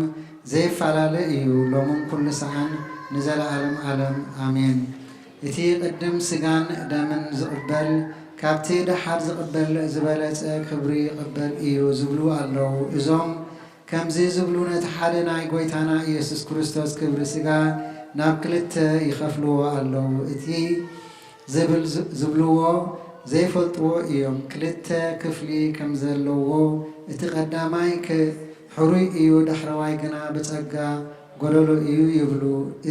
ዘይፈላለ እዩ ሎምን ኩሉ ሰዓን ንዘለዓለም ዓለም ኣሜን። እቲ ቅድም ስጋን ደምን ዝቕበል ካብቲ ድሓር ዝቕበል ዝበለጸ ክብሪ ይቕበል እዩ ዝብሉ ኣለዉ። እዞም ከምዚ ዝብሉ ነቲ ሓደ ናይ ጎይታና ኢየሱስ ክርስቶስ ክብሪ ስጋ ናብ ክልተ ይኸፍልዎ ኣለዉ። እቲ ዝብልዎ ዘይፈልጥዎ እዮም። ክልተ ክፍሊ ከም ዘለዎ እቲ ቀዳማይ ሕሩይ እዩ ዳሕረዋይ ግና ብጸጋ ጎደሎ እዩ ይብሉ።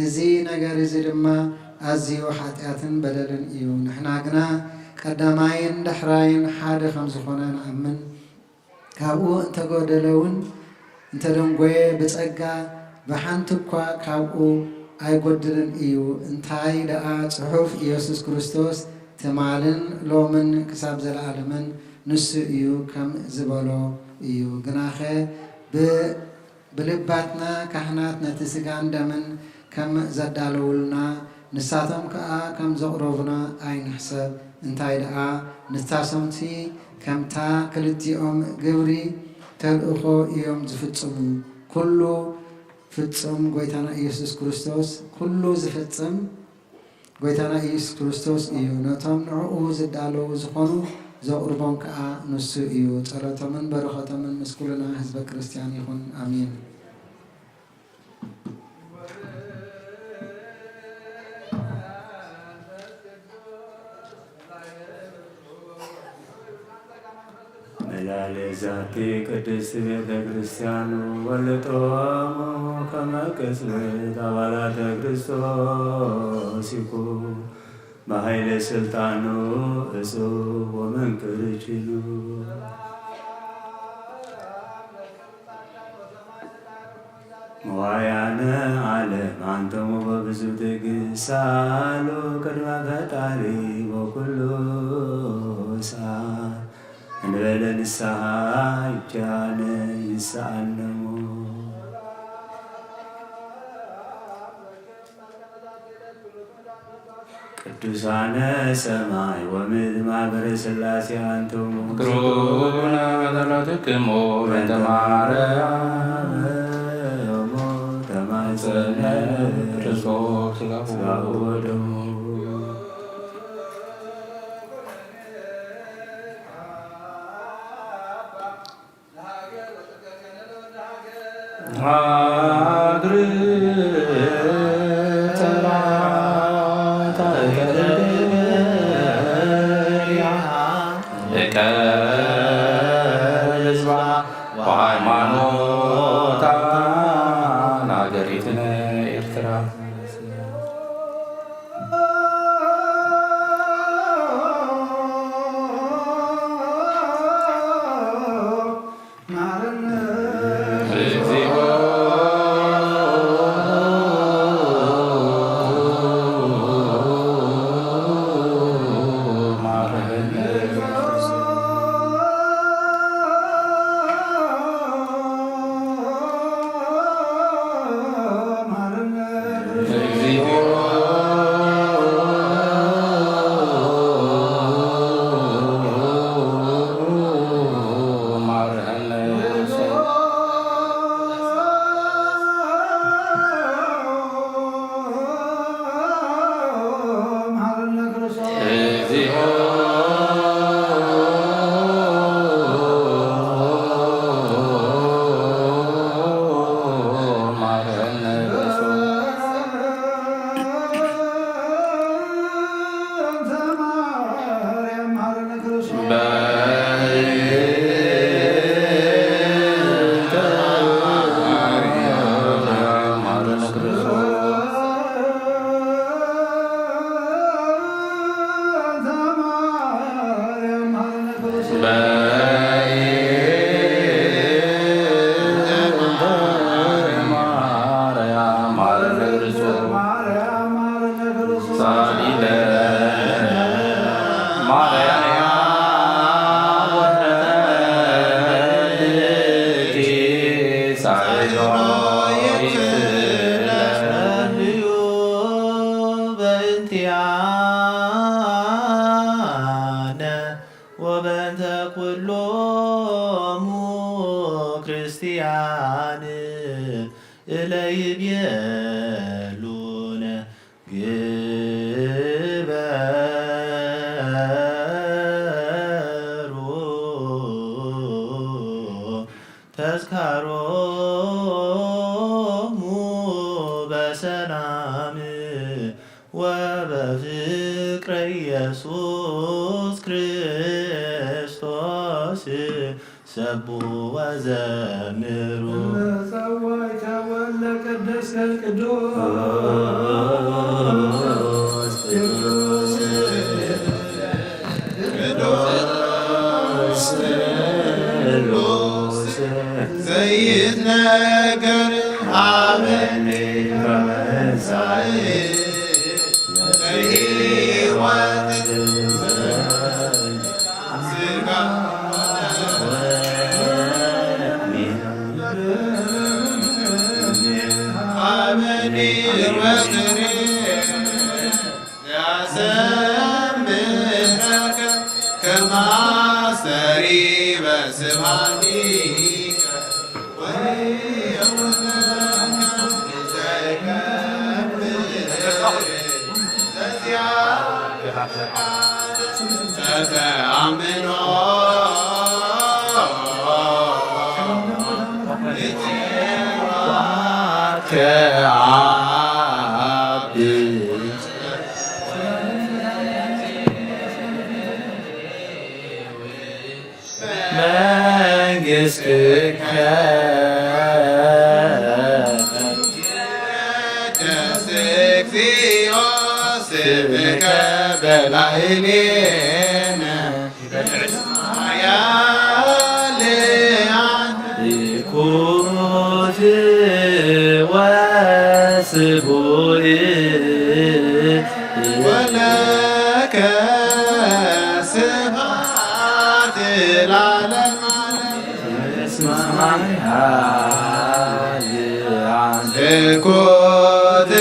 እዚ ነገር እዚ ድማ ኣዝዩ ኃጢአትን በደልን እዩ። ንሕና ግና ቀዳማይን ዳሕራይን ሓደ ከም ዝኾነ ንኣምን ካብኡ እንተጎደለውን እንተደንጎየ ብጸጋ ብሓንቲ እኳ ካብኡ ኣይጎድልን እዩ። እንታይ ደኣ ጽሑፍ ኢየሱስ ክርስቶስ ትማልን ሎምን ክሳብ ዘለዓለምን ንሱ እዩ ከም ዝበሎ እዩ። ግናኸ ብልባትና ካህናት ነቲ ስጋን ደምን ከም ዘዳለውልና ንሳቶም ከዓ ከም ዘቕረቡና ኣይንሕሰብ። እንታይ ደኣ ንታሶምቲ ከምታ ክልቲኦም ግብሪ ተልእኾ እዮም ዝፍጽሙ። ኩሉ ፍጽም ጎይታና ኢየሱስ ክርስቶስ ኩሉ ዝፍጽም ጎይታና ኢየሱስ ክርስቶስ እዩ። ነቶም ንዕኡ ዝዳለዉ ዝኾኑ ዘቕርቦም ከዓ ንሱ እዩ። ጸሎቶምን በረኸቶምን ምስ ኩልና ህዝበ ክርስቲያን ይኹን አሜን። መላለዛቲ ቅድስት ቤተ ክርስቲያኑ ወልጦሙ ከመ ቅጽበት አባላተ ክርስቶስ ይኩን በኃይለ ስልጣኑ እጹብ ወመንክር ችሉ መዋያነ ዓለም አንተሙ በብዙ ትዕግሥት ሳሉ ቅድመ ፈጣሪ በኩሉ ሰዓት እንበለ ንስሐ ይቻለ ይሰአለሙ ቅዱሳነ ሰማይ ወምድር ማኅበረ ሥላሴ አንትሙ ግሩና በጸሎትክሙ በእንተ ማርያም ተማጸነ ክርስቶስ ሥጋሁ ወደሙ ሰማያን እለይቤሉነ ግበሩ ተዝካሮሙ በሰላም ወበፍቅረ ኢየሱስ ክርስቶስ ሰቡ ወዘምሩ ጸዋዕተ ወለ ቅድስት ቅዱስ ዘይትነገር አበኔ ረመሳይ ለሕይወት ስጋ አበኔ ወትሬ ያሰምረከ ከማሰሪ በስብሐቲከ ተአምኖ ከአብ መንግሥትከ ስብከ በላዕሌነ ያልያን ይኩት ወስቡእ ወለከ ስብሐት ለዓለመ ዓለም ይኩት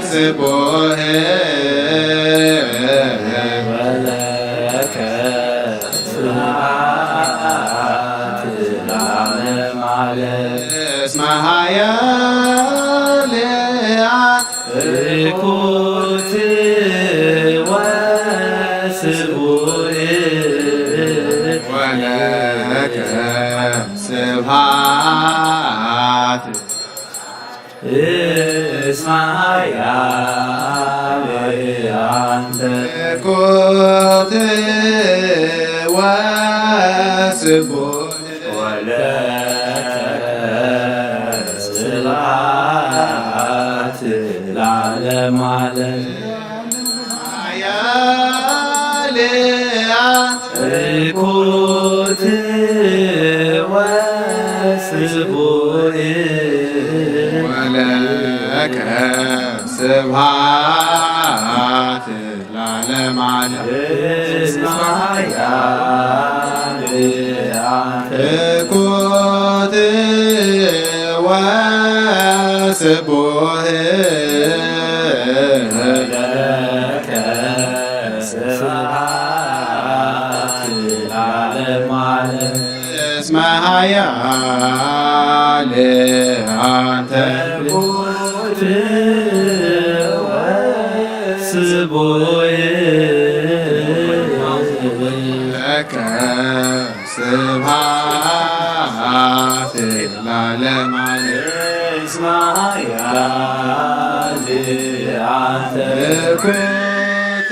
ወስቡእ ወለከ ስብሐት ለዓለመ ዓለም እስመ ኃያልያን ይኩት ወስቡእ ወለከ ስብሐት እስመ ኃያልያን ይኩት ወስቡእ ወለከ ስብሐት ለዓለመ ዓለም ኃያልያን ይኩት ወስቡእ ወለከ ስብሐት ለዓለመ ዓለም እስመ ኃያልያን ይኩት ወስቡእ ወለከ ስብሐት ለዓለመ ዓለም እስመ ኃያልያን ይኩት ወስቡእ ለከ ስብሐት ለዓለመ ዓለም እስመ ኃያልያን ይኩት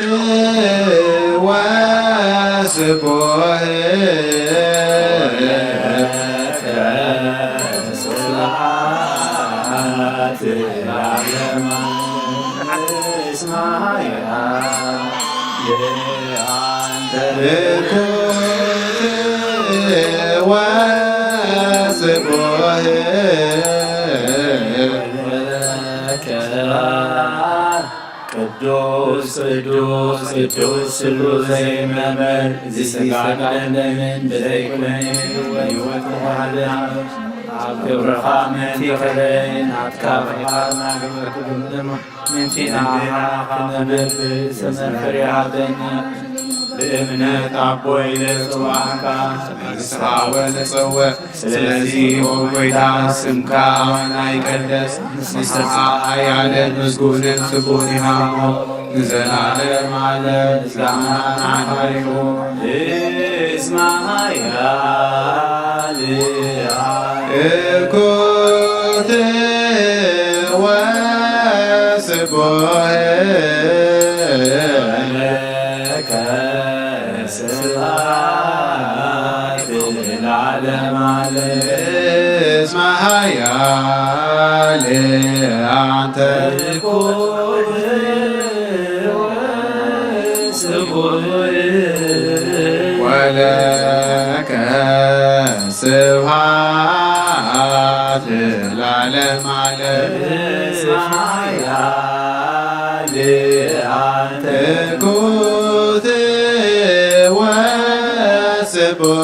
ወስቡእ ወለከ ስብሐት ለዓለመ ዓለም እስመ ኃያልያን ይኩት ወስቡእ ወለከ ቅዱስ ቅዱስ ቅዱስ ስሉስ ዘይመመር ዝስጋድ ለምን በዘይኩነኔ ወሕይወት መሃልያን ኣብ ክብርኻ መንቲ ከለይን ኣትካብኻ ናግበርክድም ምንቲና ክነብር ብሰመር ፍሬሃ በኒ بإمنة أبوي لصواعك منسها ونصوى سلزي وبيتا سمكا وانا يكدس نسها حيالة مسكون سكوني هامو نزل على معلى زمان عهايو اسمها يالي كنت واسبوه لك سبات العالم عليه اسمها يالي أنت كنت واسبوه ولك سبات العالم عليه اسمها يالي أنت كنت واسبوه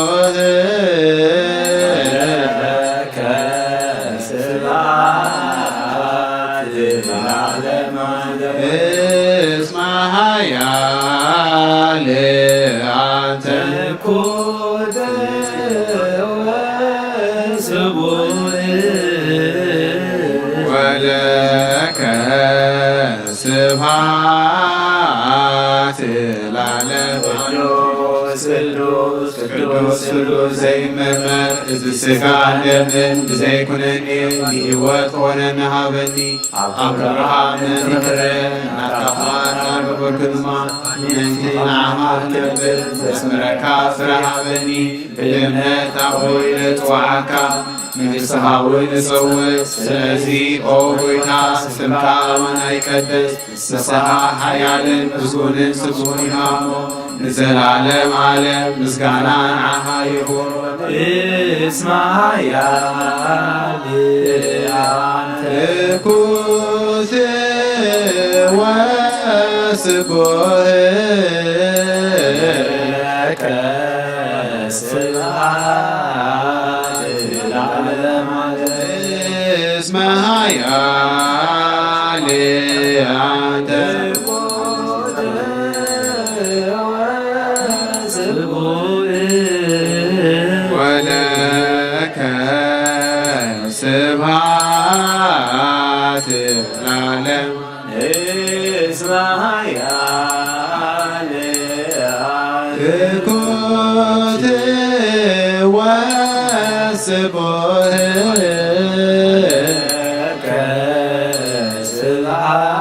لك سبات العالم عليه اسمها يالي أنت كنت واسبوه ولك سبحات العالم قدوس قدوس قدوس قدوس زي مرمر إذ السقع دمن بزي كنني بهوات ونن هابني أبرهام نذكرن نتخانا ببر كلمة ننتي نعمار نبر اسمرك فرهابني بإمنة أبوي لتوعكا منسها ونصوت سلزي أوبيتا سمكا وانا يكدس نسها حيال مسكون سكون هامو نزل عالم عالم مسكانا عها يكون اسمها يالي أنت كنت واسبوه لك سبحات العالم عليه اسمها يالي أنت كنت واسبوه ولك سبحات العالم اسمها يالي أنت كنت واسبوه لك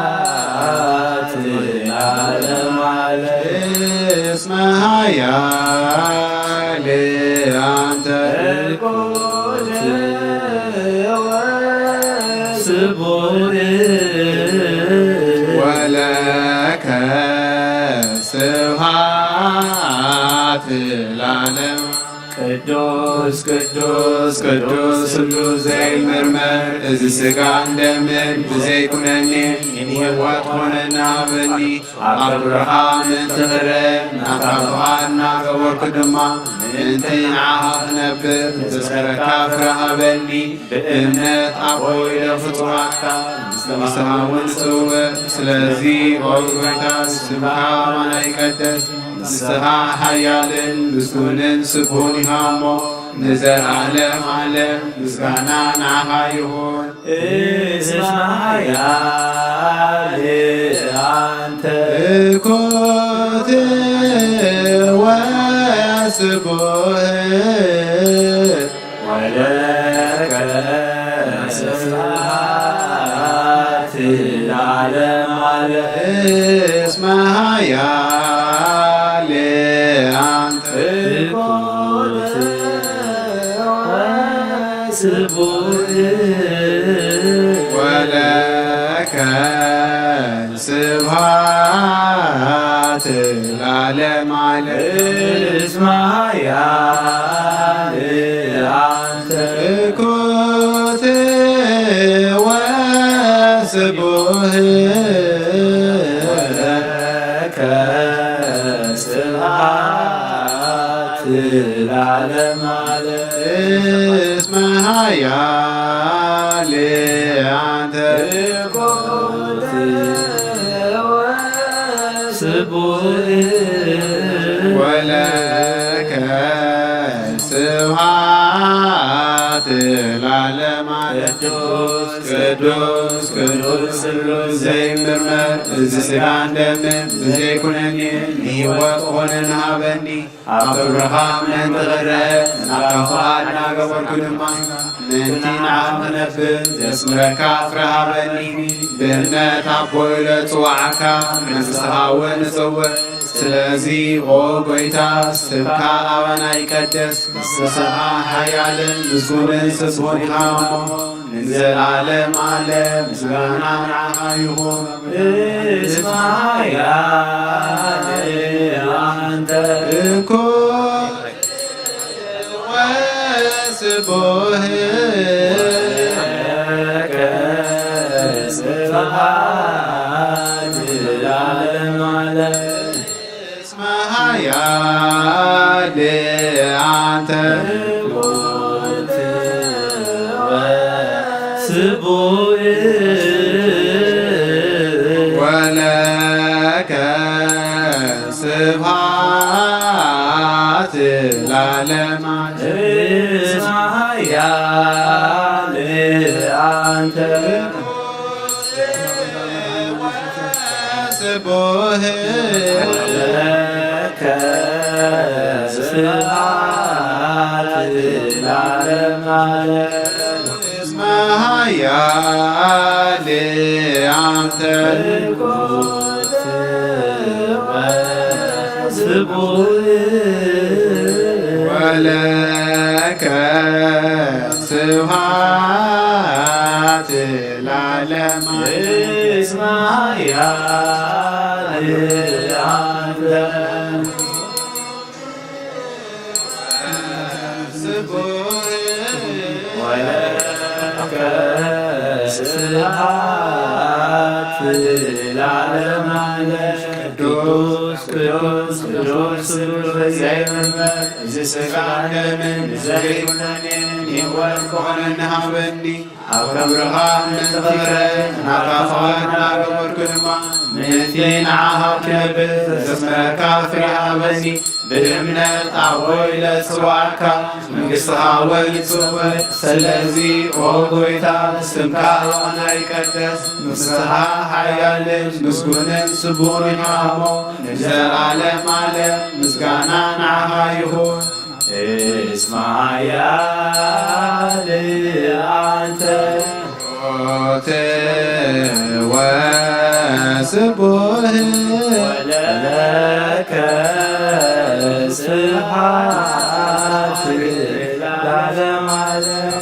سبحات العالم عليه اسمها يالي أنت كنت واسبوه ولك سبحات العالم قدوس قدوس قدوس قدوس زي المرمر إذ السقع دمن بزي كنني هوات وننا بني أبرهام تغرب نتفعلنا قبر كدما انتي نعاها نبر تسخرك فرها بني بإمنة أبوي لفتوعك نسها ونسوه سلزي أوبيتا سمكا وانا يكدس نسها حيال مسكون سكون هامو نزل عالم عالم مسكانا نعها يهون اسمها يالي أنت كنت واسبوه ولك سبحات العالم عليه اسمها يالي أنت كنت واسبوه ولك سبحات العالم عليه اسمها يالي أنت كنت واسبوه ولك سبحات العالم عليه اسمها يالي أنت كنت واسبوه ወለከ ስብሐት ለዓለመ ዓለም ቅዱስ ቅዱስ ስሉስ ዘይምርመር ዘሥጋን ደምን ዘይኩነኒ ሕይወት ሆነን ሀበኒ አብ አብርሃም መንተረ ናካፋድ ናገበርኩ ድማ ምንቲ ንዓም ክነብር ዘስምረካ ፍረ ሀበኒ ብእምነት ኣቦይ ለፅዋዕካ መንግሥትኻ እውን ንጽውዕ ስለዚ ኦ ጐይታ ስብካ ኣበና ይቀደስ ንስኻ ሓያልን ምስጉንን ስስቡን ኢኻ እሞ ንዘለዓለም ዓለም ምስጋና ንዓኻ ይኹን። እስማያ አንተ እኩል ወስቡህ ስብሐት ለዓለመ ዓለም ኃያል አንተ ስቡሕ ወለከ ስብሐት ለዓለመ ዓለም ኃያል አንተ ስቡሕ ስብሐት ለዓለመ ዓለም እስመ ኃያል አንተ ስቡሕ ወለከ ስብሐት ለዓለመ ዓለም እስመ ኃያል አንተ ወለከ ስብሐት ለዓለመ ዓለም ቅዱስ ቅዱስ ቅዱስ ስሉስ ዘይምርመር ዘሥጋን ደምን ዘይኩነኒ ሕይወት ሆነን ሀበኒ ኣብ ክብርኻ ምንትኽረ ናካፋድ ናገበርኩ ድማ ምእንቲ ንዓኻ ክነብር ዘስመረካ ፍረ ሀበኒ ብእምነት ኣቦይ ለፅዋዕካ መንግሥትኻ እውን ይጽውዕ ስለዚ ኦ ጐይታ ስምካ ኣበና ይቀደስ ንስኻ ሓያልን ምስጉንን ስቡሕን ኢኻ እሞ ንዘለዓለም ዓለም ምስጋና ንዓኻ ይኹን። እስመ ኃያል አንተ ወስቡሕ ወለከ ስብሐት ለዓለመ ዓለም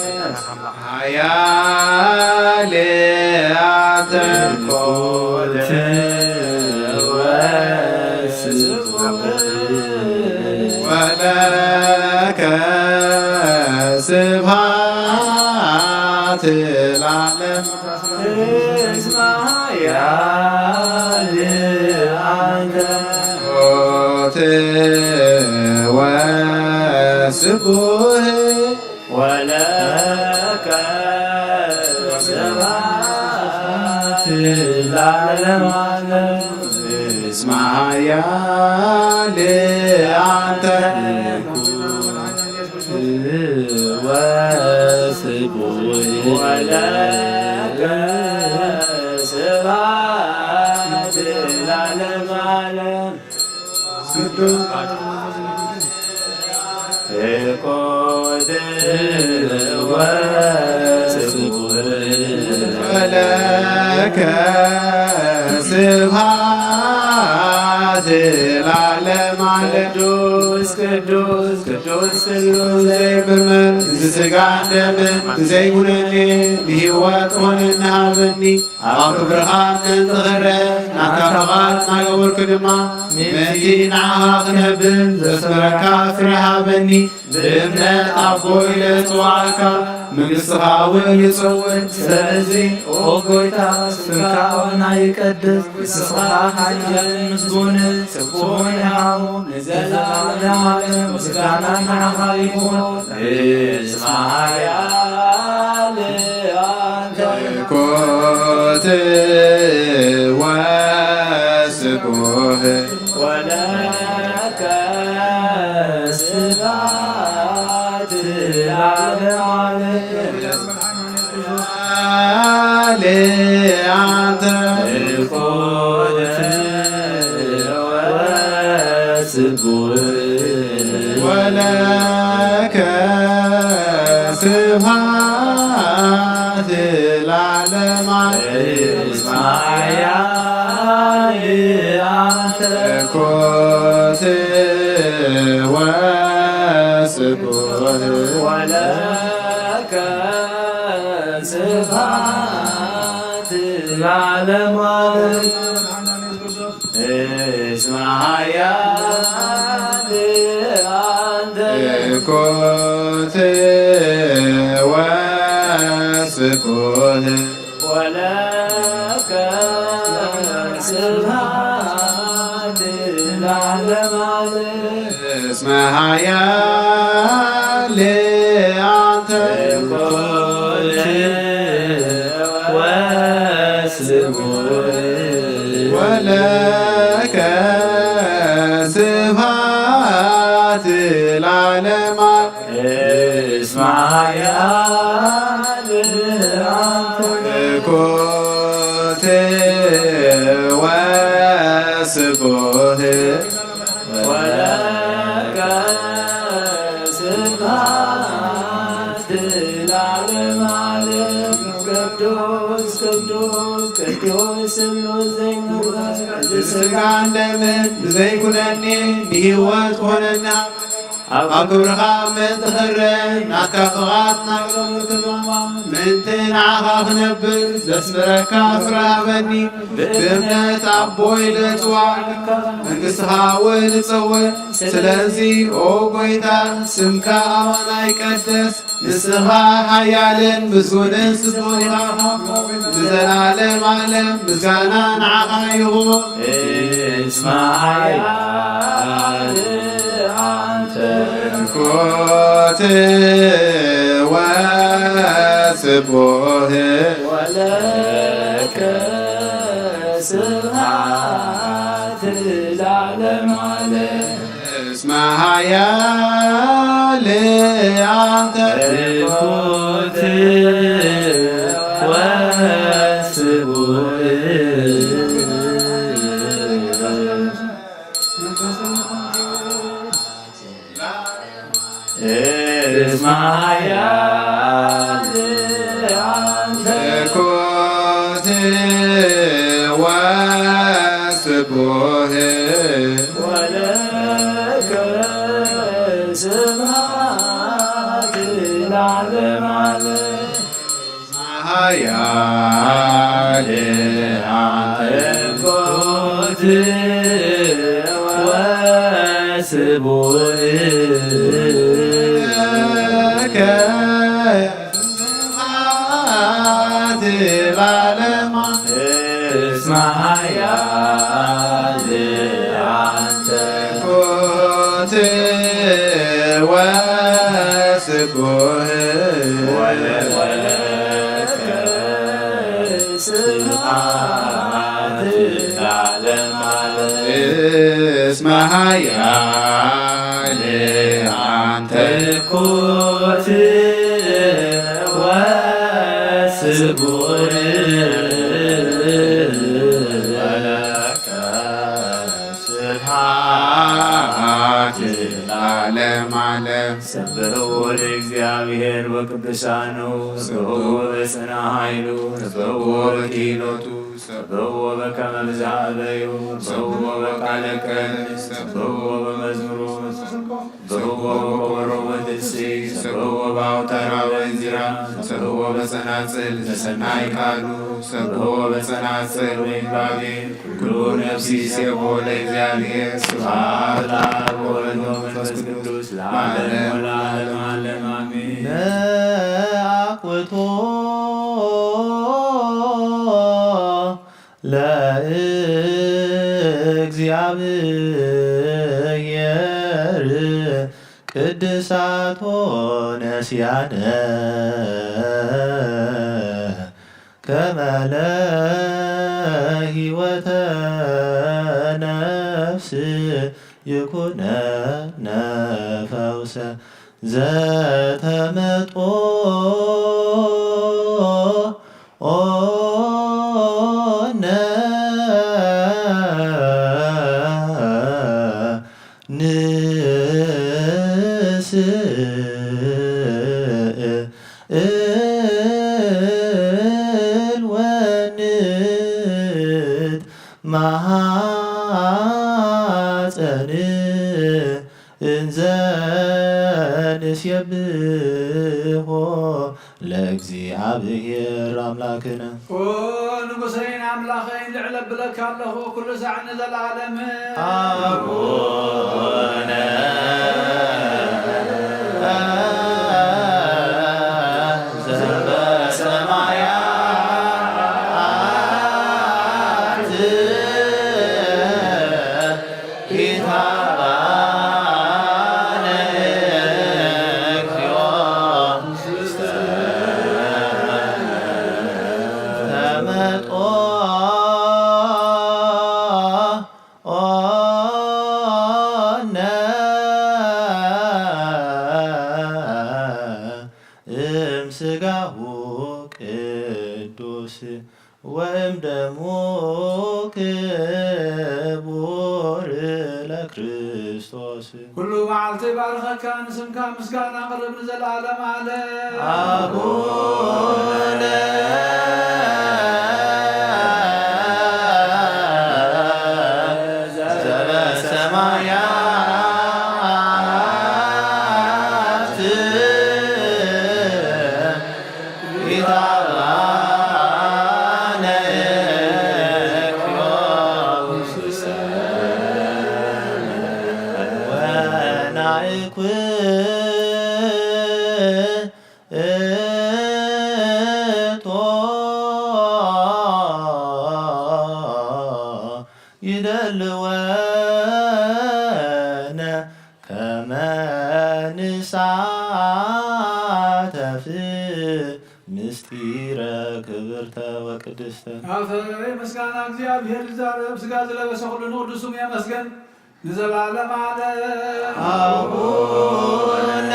ኃያል አንተ ወለከ ስብሐት ለዓለመ እስመ ኃያል አንተ ወስቡሕ ወለከ ስብሐት ለዓለመ ዓለም እስመ ኃያል አንተ ወስቡሕ ወለከ ስብሐት ለዓለመ ዓለም እኮት ወስቡሕ ወለከ ስብሐት ለዓለመ ዓለም ቅዱስ ቅዱስ ቅዱስ ስሉስ ዘይምርመር ዘሥጋን ደምን ዘይኩነኒ ሕይወት ሆነን ሀበኒ ኣብ ክብርኻ ምንትኽረ ናካፋድ ናገበርኩ ድማ ምእንቲ ንዓኻ ክነብር ዘስመረካ ፍረ ሀበኒ ብእምነት ኣቦይ ለፅዋዕካ መንግሥትኻ እውን ይጽውዕ ስለዚ ኦ ጐይታ ስምካ ኣበና ይቀድስ ንስኻ ሓያልን ምስጉንን ጽቡቕን ኢኻ እሞ ንዘለዓለም ዓለም ምስጋና ንዓኻ ይኹን። እስመ ኃያል አንተ ኮት ወስቡሕ ወለከ ወለከ ስብሐት ለዓለመ ኮት ወስቡህ ወለከ ስብሐት ለዓለመ ኮት ወስቡህ ወለከ ስብሐት ለዓለመ እስመ ኃያል አንተ ኮት ወስቡህ ወለከ ስብሐት ለዓለመ እስመ ኃያል አንተ ኮት ወስቡህ ወለከ ስብሐት ለዓለመ ቅዱስ ቅዱስ ቅዱስ ስሉስ ዘይኑር ስጋ እንደምን ዘይኩነኒ ብህይወት ኮነና ኣብ ክብርኻ ምንትኽረን ናትካ ፍቓድ ናቅረብክሎማ ምንቲ ንዓኻ ክነብር ዘስምረካ ፍራበኒ ብእምነት ኣቦይ ልፅዋዕካ መንግሥትኻ እውን እፀውዕ ስለዚ ኦ ጐይታ ስምካ ኣማናይ ቀደስ ንስኻ ሓያልን ምስጉንን ስቡሕ ኢኻ ንዘላለም ዓለም ምስጋና ንዓኻ ይኹን እስመ ኃያል ኮት ወስቡህ ወለከ ስብሐት ለዓለመ እስመ ኃያል አንተ ኮት ወስቡህ እስመ ኃያል አንተ ኮት ወስቡህ ወለከ ስብሐት ለዓለመ እስመ ኃያል አንተ ኮት ወስቡህ ስብሐት ለዓለመ እስመ ኃያል አንተ ኮት ወስቡህ ወለከ ስብሐት ለዓለመ እስመ ኃያል አንተ ኮት ወስቡህ ወለከ ስብሐት ለዓለመ ሰብሕዎ ለእግዚአብሔር ወቅዱሳኑ ሰብሕዎ በጽና ኃይሉ ሰብሕዎ በክህሎቱ ሰብሕዎ በከመ ብዛዕበዩ ሰብሕዎ በቃለ ቀንዕ ሰብሕዎ በመዝሙሩ ሰብሕዎ በከበሮ ወትስብእት ሰብሕዎ በአውታረ ወንዚራ ሰብሕዎ በጸናጽል ዘሰናይ ቃሉ ሰብሕዎ በጸናጽል ወይምባቤ ኩሉ ነፍሲ ሴቦ ለእግዚአብሔር ስብሐት ለአብ ወወልድ ወመንፈስ ቅዱስ ለዓለሙ ወለዓለመ ዓለም አሜን። ለአቅብቶ ለእግዚአብሔር ቅድሳቶ ነስያነ ከመ ለሕይወተ ነፍስ ይኩነነ ፈውሰ ዘተመጦ ነ ማሐፀን እንዘ ንሴብሖ ለእግዚአብሔር አምላክነ ንጉሰይን አምላኸይን ልዕለ ብለካ ኣለኹ ኩሉ ሳዕ ንዘለዓለም አቡነ ስጋሁ ቅዱስ ወእም ደሙ ክቡር ለክርስቶስ ኩሉ መዓልቲ ባርከካ ንስምካ ምስጋና ቅርብ ንዘለዓለም ኣለ አቡነ ይደልወነ ከመ ንሳተፍ ምስጢረ ክብርተ ወቅድስተ ኣፈይ ምስጋና እግዚአብሔር ይዛረብ ስጋ ዝለበሰ ኩሉ ንቅዱሱም የመስገን ንዘላለም ኣለ አቡነ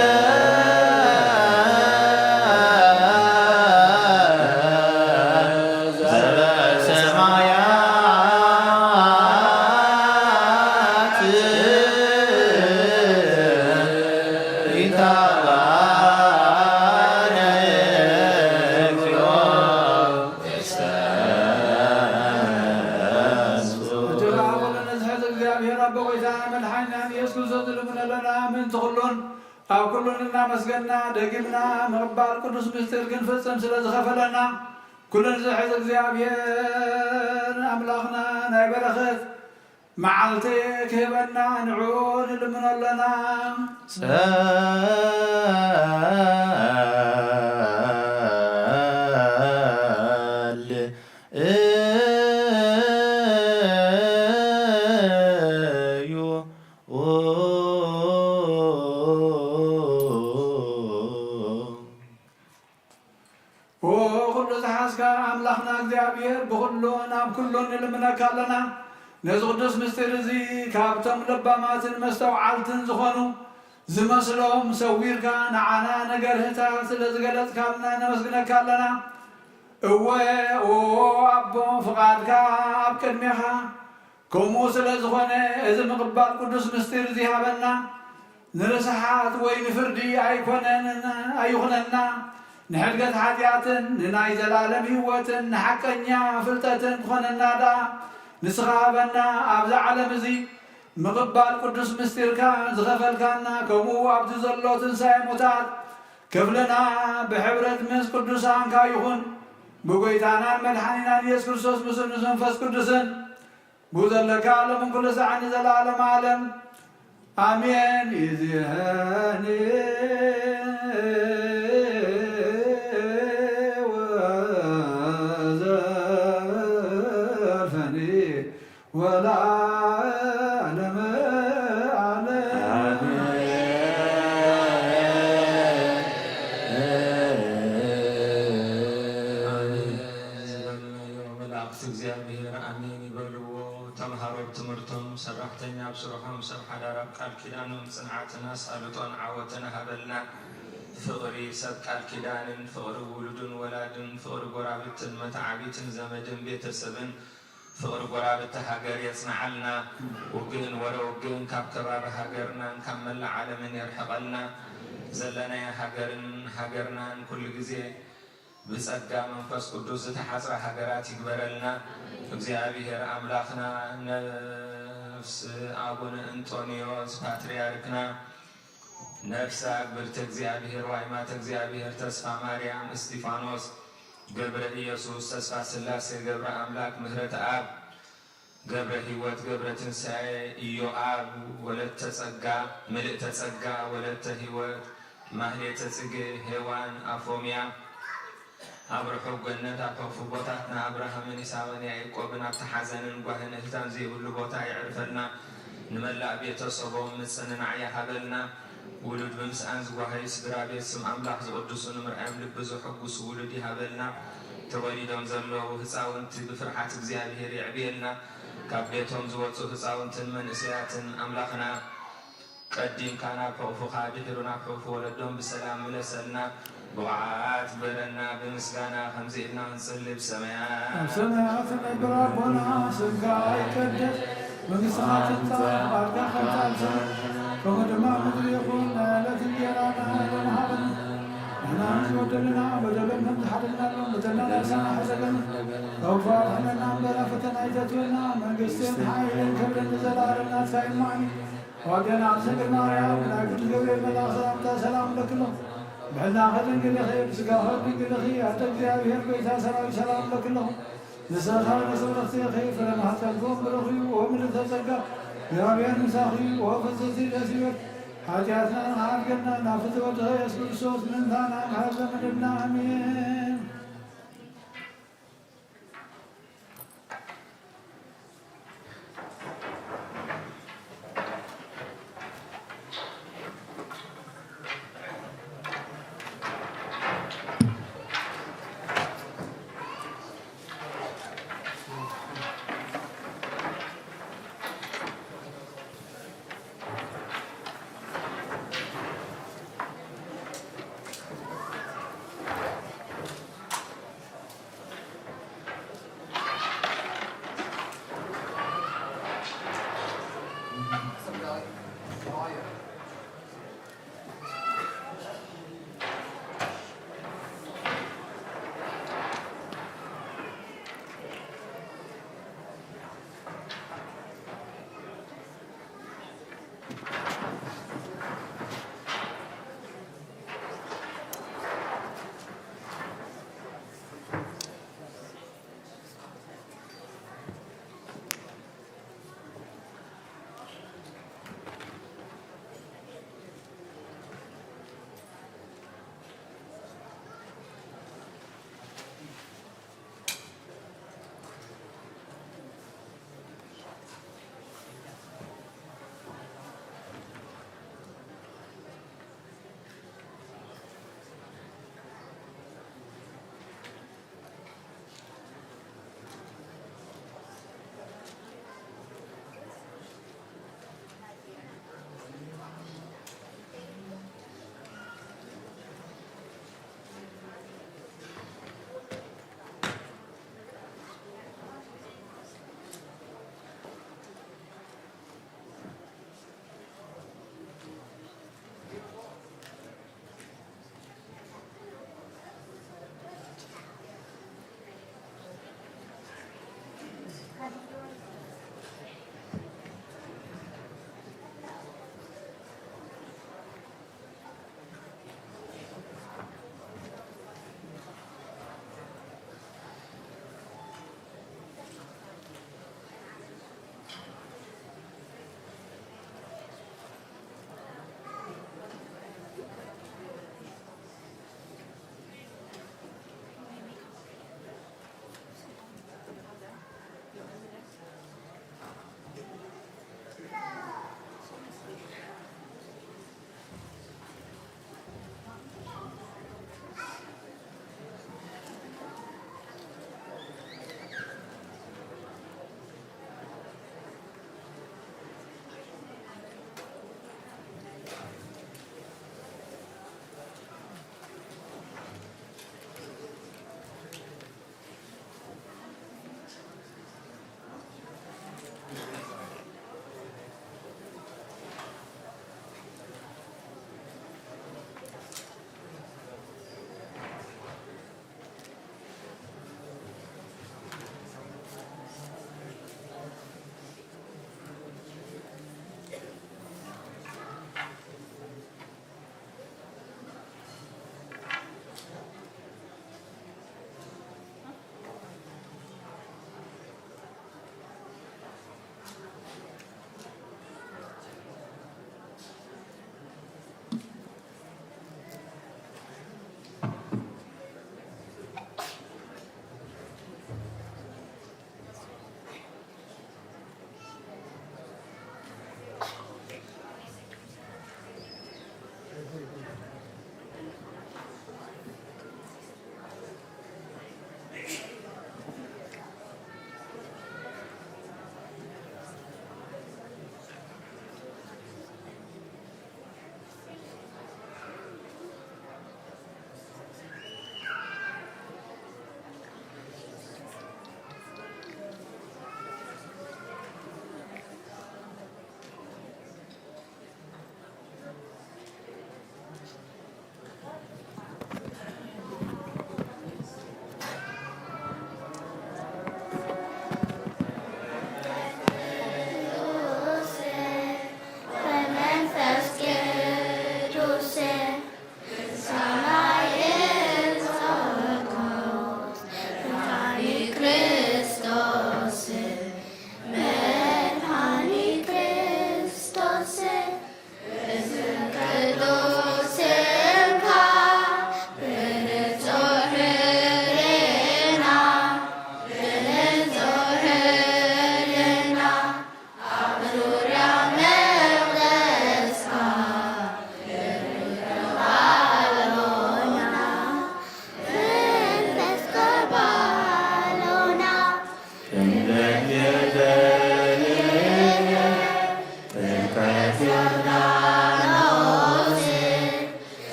ኣብ ኩሉን እናመስገና ደጊምና ምቕባል ቅዱስ ምስጢር ክንፍፅም ስለ ዝኸፈለና ኩሉን ዝሕዝ እግዚኣብሔር ኣምላኽና ናይ በረኸት መዓልቲ ክህበና ንዕኡ ንልምኖ ኣለና ኣምላኽና እግዚኣብሔር ብኩሉ ናብ ኩሉ ንልምነካ ኣለና ነዚ ቅዱስ ምስጢር እዚ ካብቶም ልባማትን መስተውዓልትን ዝኾኑ ዝመስሎም ሰዊርካ ንዓና ነገርህታ ስለ ዝገለጽካልና ነመስግነካ ኣለና እወ ኣቦ ፍቓድካ ኣብ ቅድሜኻ ከምኡ ስለ ዝኾነ እዚ ምቕባል ቅዱስ ምስጢር እዚ ሃበና ንርስሓት ወይ ንፍርዲ ኣይኹነና ንሕድገት ሓጢኣትን ንናይ ዘላለም ህይወትን ንሓቀኛ ፍልጠትን ክኾነና ዳ ንስኻ ሃበና ኣብዚ ዓለም እዚ ምቕባል ቅዱስ ምስጢርካ ዝኸፈልካና ከምኡ ኣብቲ ዘሎ ትንሳኤ ሙታት ክፍልና ብሕብረት ምስ ቅዱሳንካ ይኹን ብጎይታናን መድሓኒናን ኢየሱስ ክርስቶስ ምስኡ መንፈስ ቅዱስን ብዘለካ ዓለምን ኩሉ ሰዓት ንዘላለም ዓለም ኣሜን ይዝህኒ ولا علم እግዚአብሔር አሜን ይበልዎ ተምሃሮ ትምህርቶም ሰራሕተኛ ብስሩሖም ሰብ ሓዳር ኣብ ቃል ኪዳኖም ፅንዓትና ሳልጦን ዓወትን ሃበልና ፍቕሪ ሰብ ቃል ኪዳንን ፍቕሪ ውሉድን ወላድን ፍቕሪ ጎራብትን መታዓቢትን ዘመድን ቤተሰብን ፍቕሪ ጎራብቲ ሃገር የጽንዓልና ውግእን ወረ ውግእን ካብ ከባቢ ሃገርናን ካብ መላእ ዓለምን የርሕቐልና ዘለናይ ሃገርናን ኩሉ ግዜ ብጸጋ መንፈስ ቅዱስ ዝተሓፅረ ሃገራት ይግበረልና። እግዚአብሔር አምላክና ነፍስ አቡነ እንጦንዮስ ፓትርያርክና ነፍስ አግብርተ እግዚአብሔር ዋይማተ እግዚአብሔር ተስፋ ማርያም እስጢፋኖስ ገብረ ኢየሱስ ተስፋ ስላሴ ገብረ አምላክ ምህረት አብ ገብረ ሕይወት ገብረ ትንሣኤ ኢዮአብ ወለተ ጸጋ ምልእተ ጸጋ ወለተ ሕይወት ማህሌተ ጽጌ ሔዋን አፎምያ አብርሆ ገነት አፈፉ ቦታትና አብርሃምን ይስሐቅን ያዕቆብን ኣብቲ ሓዘንን ጓህን እህታን ዘይብሉ ቦታ ይዕርፈልና። ንመላእ ቤተሰቦም ምፅንናዕ ይሃበልና። ውሉድ ብምስኣን ዝጓሃይ ስድራ ቤት ስም ኣምላኽ ዝቅድሱ ንምርኣዮም ልቢ ዝሕጉሱ ውሉድ ይሃበልና። ተወሊዶም ዘለዉ ህፃውንቲ ብፍርሓት እግዚአብሔር ይዕብየልና። ካብ ቤቶም ዝወፁ ህፃውንትን መንእስያትን ኣምላኽና ቀዲምካ ናብ ሕቑፉኻ ድሕሩ ናብ ሕቑፉ ወለዶም ብሰላም ምለሰልና። ብቕዓት በለና ብምስጋና ከምዚ ኢልና ንፅልይ ብሰማያት ሰማያት ነበር አቦና ስምካ ይቀደስ መንግሥትካ ትምጻእ ቃልካ ከምቲ ኣብ ሰማይ ከምኡ ድማ ምድሪ ይኹን ናለት እንጀራና ሀበና ንሕና ዝበደልና በደሎም ከም ዝሓደግናሎም በደልና ነብስና ሓዘገና ተውፋሕነና እምበራ ፈተና ይተትወና መንግሥትን ሓይልን ክብርን ንዘለዓለም ናትካ ይማዕኒ ዋገና ሰግድ ማርያም ናይ ቅዱስ ገብርኤል መልአክ ሰላምታ ሰላም ለክሎም ብሕና ኸድንግልኺ ብስጋኸ ድንግልኺ ኣተ እግዚአብሔር ጎይታ ሰራዊት ሰላም ለክለኹም ንስኻ ንስብረኽቲኺ ፍረማህተልኩም ብረኽዩ ወምልእተ ጸጋ እግዚአብሔር ምሳኺ ወፍስቲ ደስ ይበል ኃጢአትና ንሓድገና ናብ ፍትወድኸ ኢየሱስ ክርስቶስ ምንታና ካብ ዘመድና አሜን።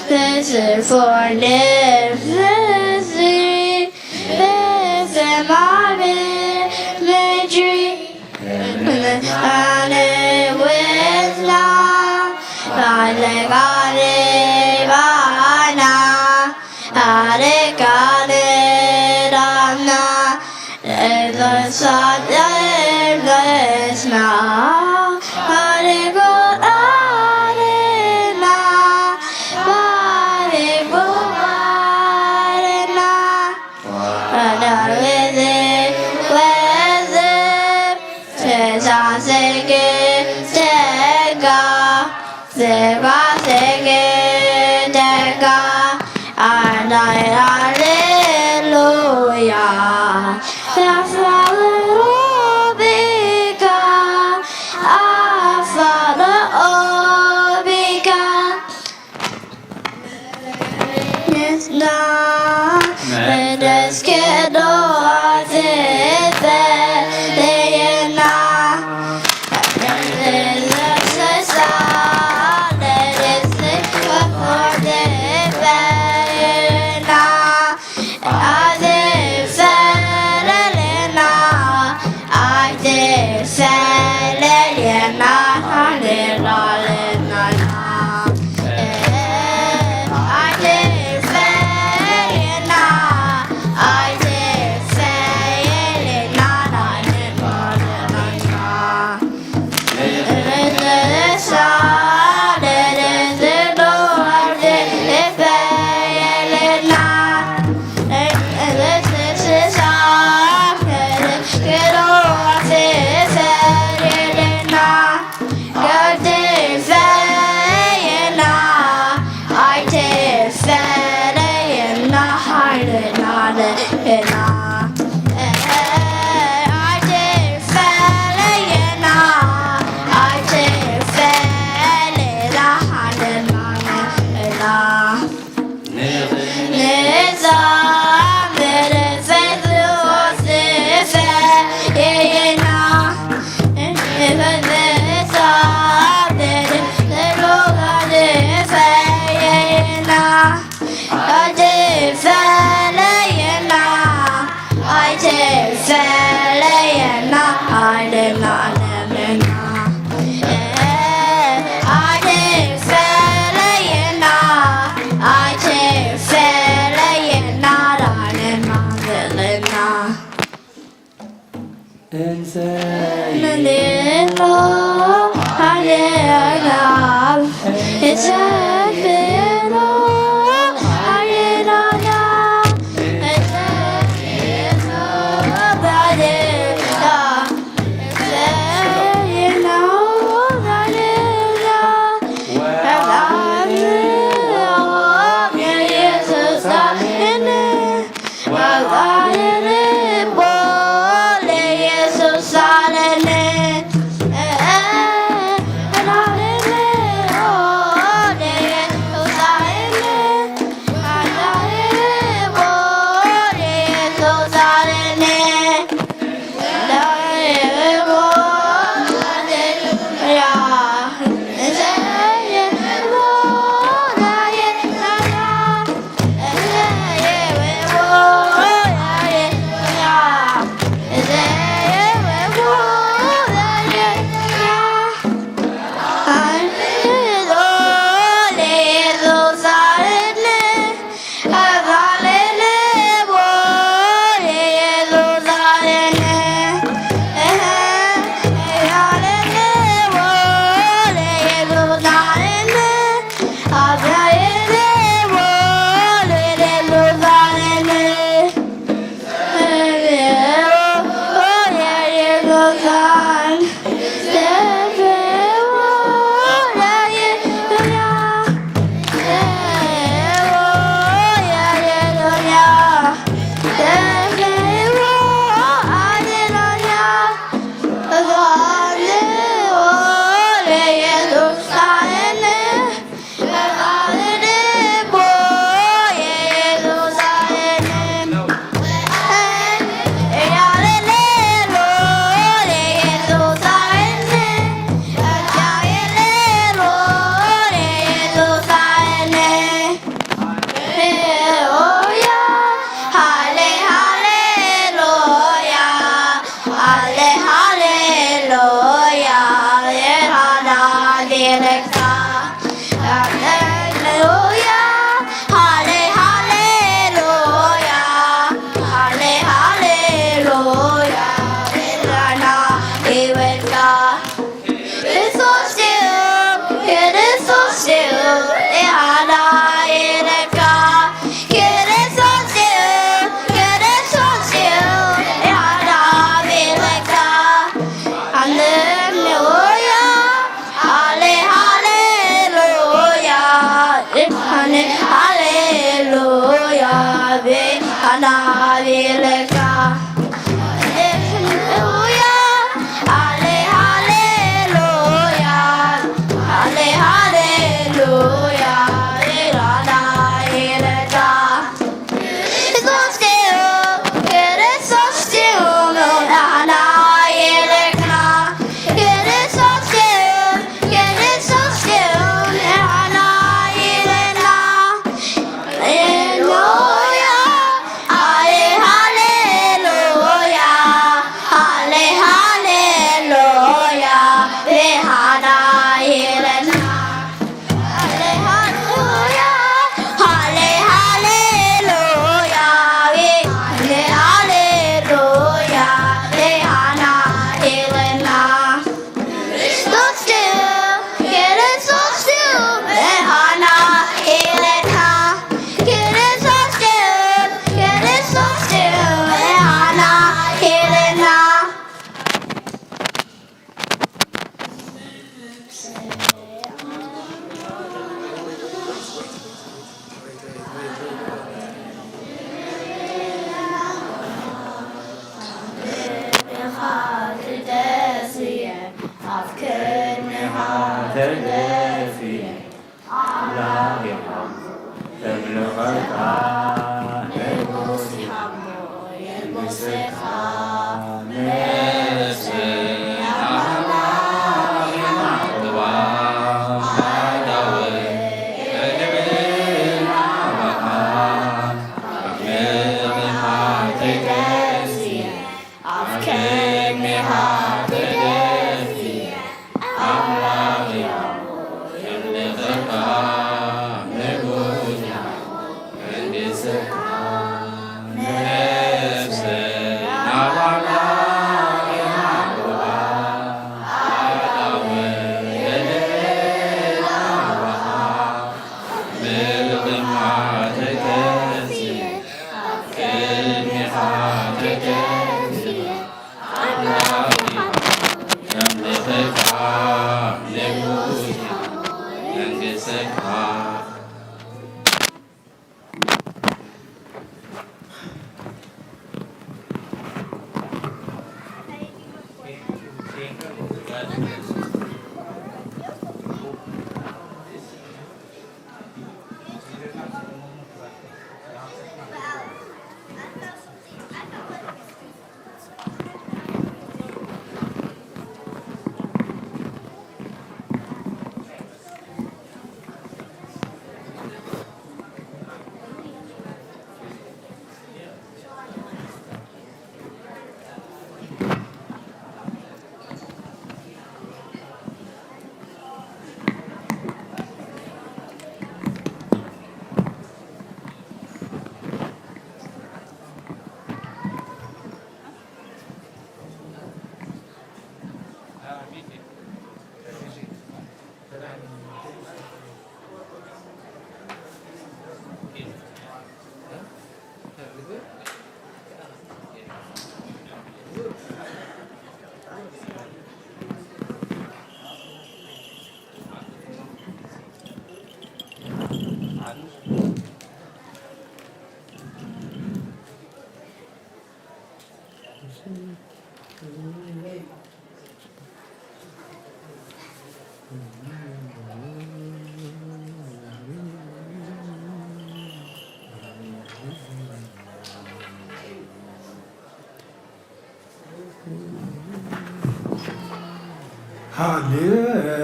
This is for living. This is my imagery. And it was not. I got it, I got it, I'm not. The sun is now. I got it now. I got it now. And with it, says I say it, take off. Sega, sega, dega, and hallelujah. That's hallelujah. I follow Obika. It's not the schedule. It's there now. I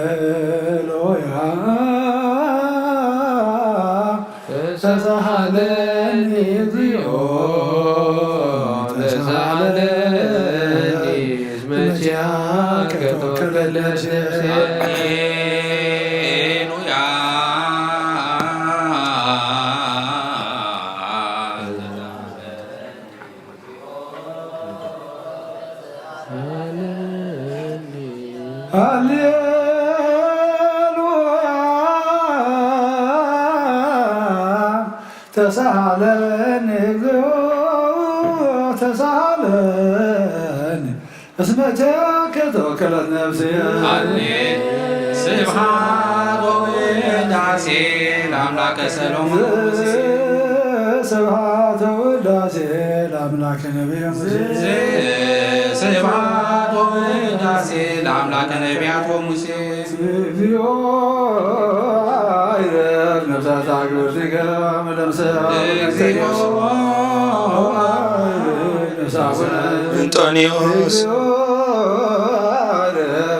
ሃሌሉያ ተሳሃለኒ እግዚኦ ተሳሃለኒ መሲያከ ተወከለች ነፍሴ ሃሌሉያ ተሳሃለኒ እግዚኦ ተሳሃለኒ እስመ ጃከ ተወከለት ነፍሴ ስብሐት ወውዳሴ ለአምላከ ሰሎሞን ስብሐት ወውዳሴ ለአምላከ ነቢየ ሙሴ ስብሐት ወውዳሴ ለአምላከ ነቢያት ወሙሴ እግዚኦ አይረፍ ነፍሳት አግብርቲከ መደምሰ እንጦንዮስ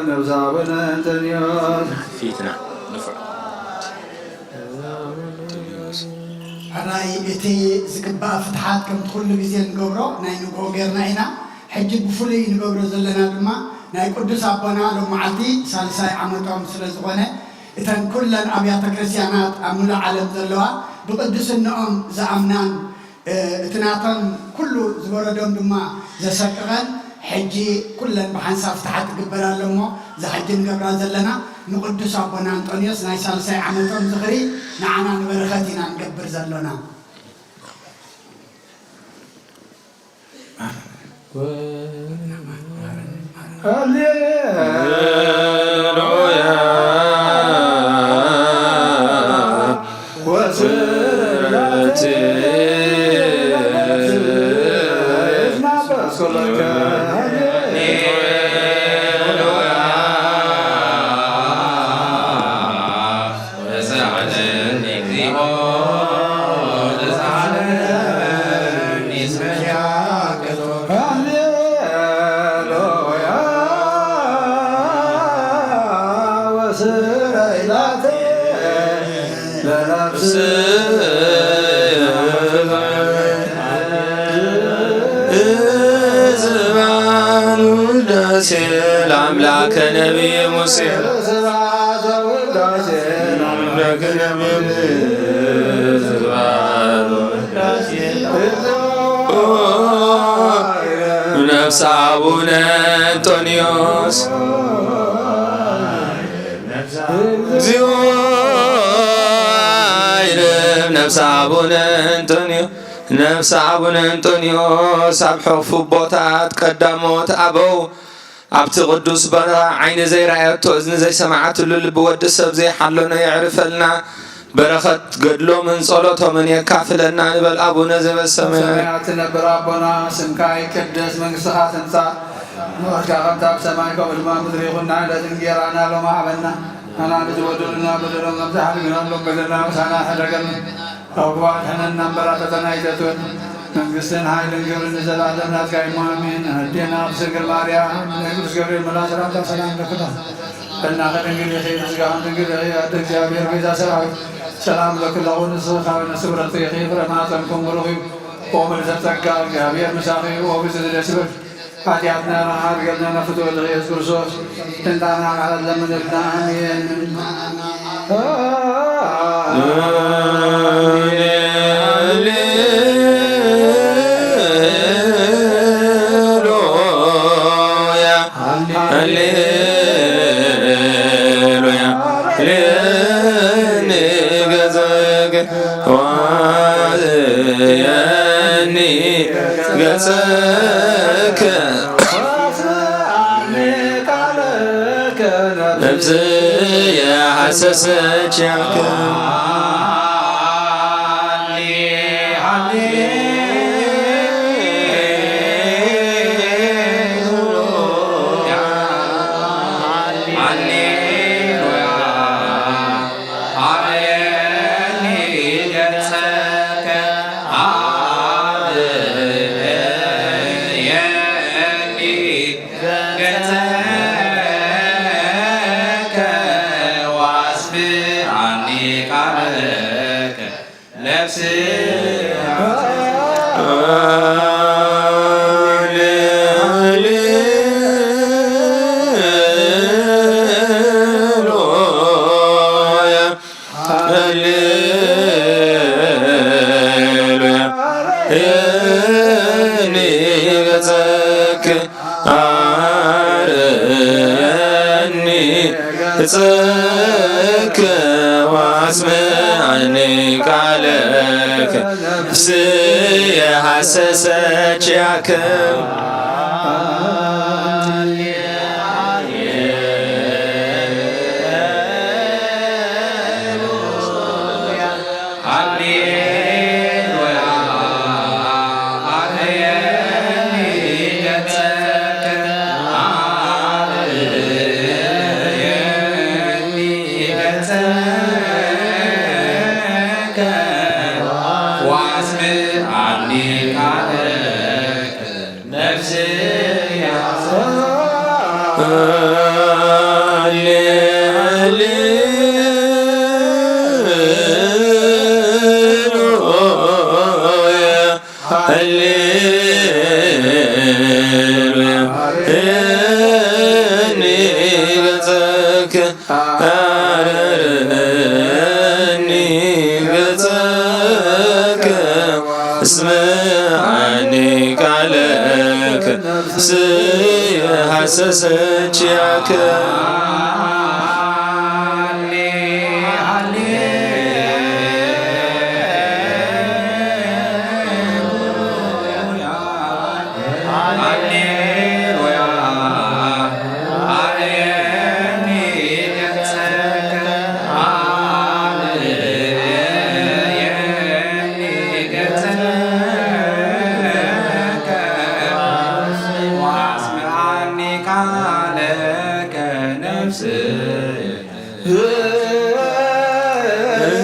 ነብሳቡነ እንጦንዮስ ፊትና ሕራይ እቲ ዝግባእ ፍትሓት ከምቲ ኩሉ ግዜ ንገብሮ ናይ ንግሆ ጌርና ኢና ሕጂ ብፍሉይ ንገብሮ ዘለና ድማ ናይ ቅዱስ ኣቦና ሎም መዓልቲ ሳልሳይ ዓመቶም ስለ ዝኾነ እተን ኩለን ኣብያተ ክርስቲያናት ኣብ ሙሉእ ዓለም ዘለዋ ብቅዱስንኦም ዝኣምናን እቲ ናቶም ኩሉ ዝበረዶም ድማ ዘሰቅቐን ሕጂ ኩለን ብሓንሳብ ፍትሓት ትግበራሎ እሞ እዚ ሕጂ ንገብራ ዘለና ንቅዱስ ኣቦና አንጦንዮስ ናይ ሳልሳይ ዓመቶም ዝኽሪ ንዓና ንበረኸት ኢና ንገብር ዘለና ሃሌሉያ ወስብሐት ለአምላከ ነቢየ ሙሴ ነፍሰ አቡነ አንጦንዮስ እግዚኦ አይረፍ ነፍሰ አቡነ አንጦንዮስ ነፍሰ አቡነ አንጦንዮስ ኣብ ሕቑፉ ቦታት ቀዳሞት ኣበው ኣብቲ ቅዱስ በረኻ ዓይኒ ዘይረኣየቶ እዝኒ ዘይሰማዓትሉ ልቢ ወዲ ሰብ ዘይሓለኖ የዕርፈልና በረኸት ገድሎምን ጸሎቶምን የካፍለና ንበል አቡነ ዘበሰማያት ትነብር አቦና ስምካ ይቀደስ መንግሥትኻ ትምጻእ ንወድካ ከምቲ ኣብ ሰማይ ከምኡ ድማ ምድሪ ይኹን ንዕለት እንጀራና ሎሚ ሃበና ኣና ንዝበደሉና በደሎም ከምቲ ሓልግናሎም በደልና ምሳና ሕደገልና ኣብ ግባን ሕነና እምበራተተና ይተትወን መንግሥትን ኃይልን ግብርን ንዘላለም ናትካ ኢሞ አሜን። አዴና ብስንግል ማርያም ቅዱስ ገብርኤል መልአክ ሰላምታ ሰላም ለክዳ እና ከድንግል ይኺ ስጋውን ድንግል ይኺ አደ እግዚአብሔር ቤዛ ሰራዊት ሰላም ለክላሁ ንስኻ ወነስብረት ይኺ ፍረማፀንኩም ብሩኽ እዩ ቆምል ዘጸጋ እግዚአብሔር ምሳኺ ወብዝ ዝደስበል ኃጢአትና ረሃብ ገልነነ ፍትወት ኢየሱስ ክርስቶስ እንታና ቃለት ለምንልና አሜን نفسي حسست ጽከ واسمعني قالك نفسي حسست ياكم اسمعني قالك نفسي حسست ياك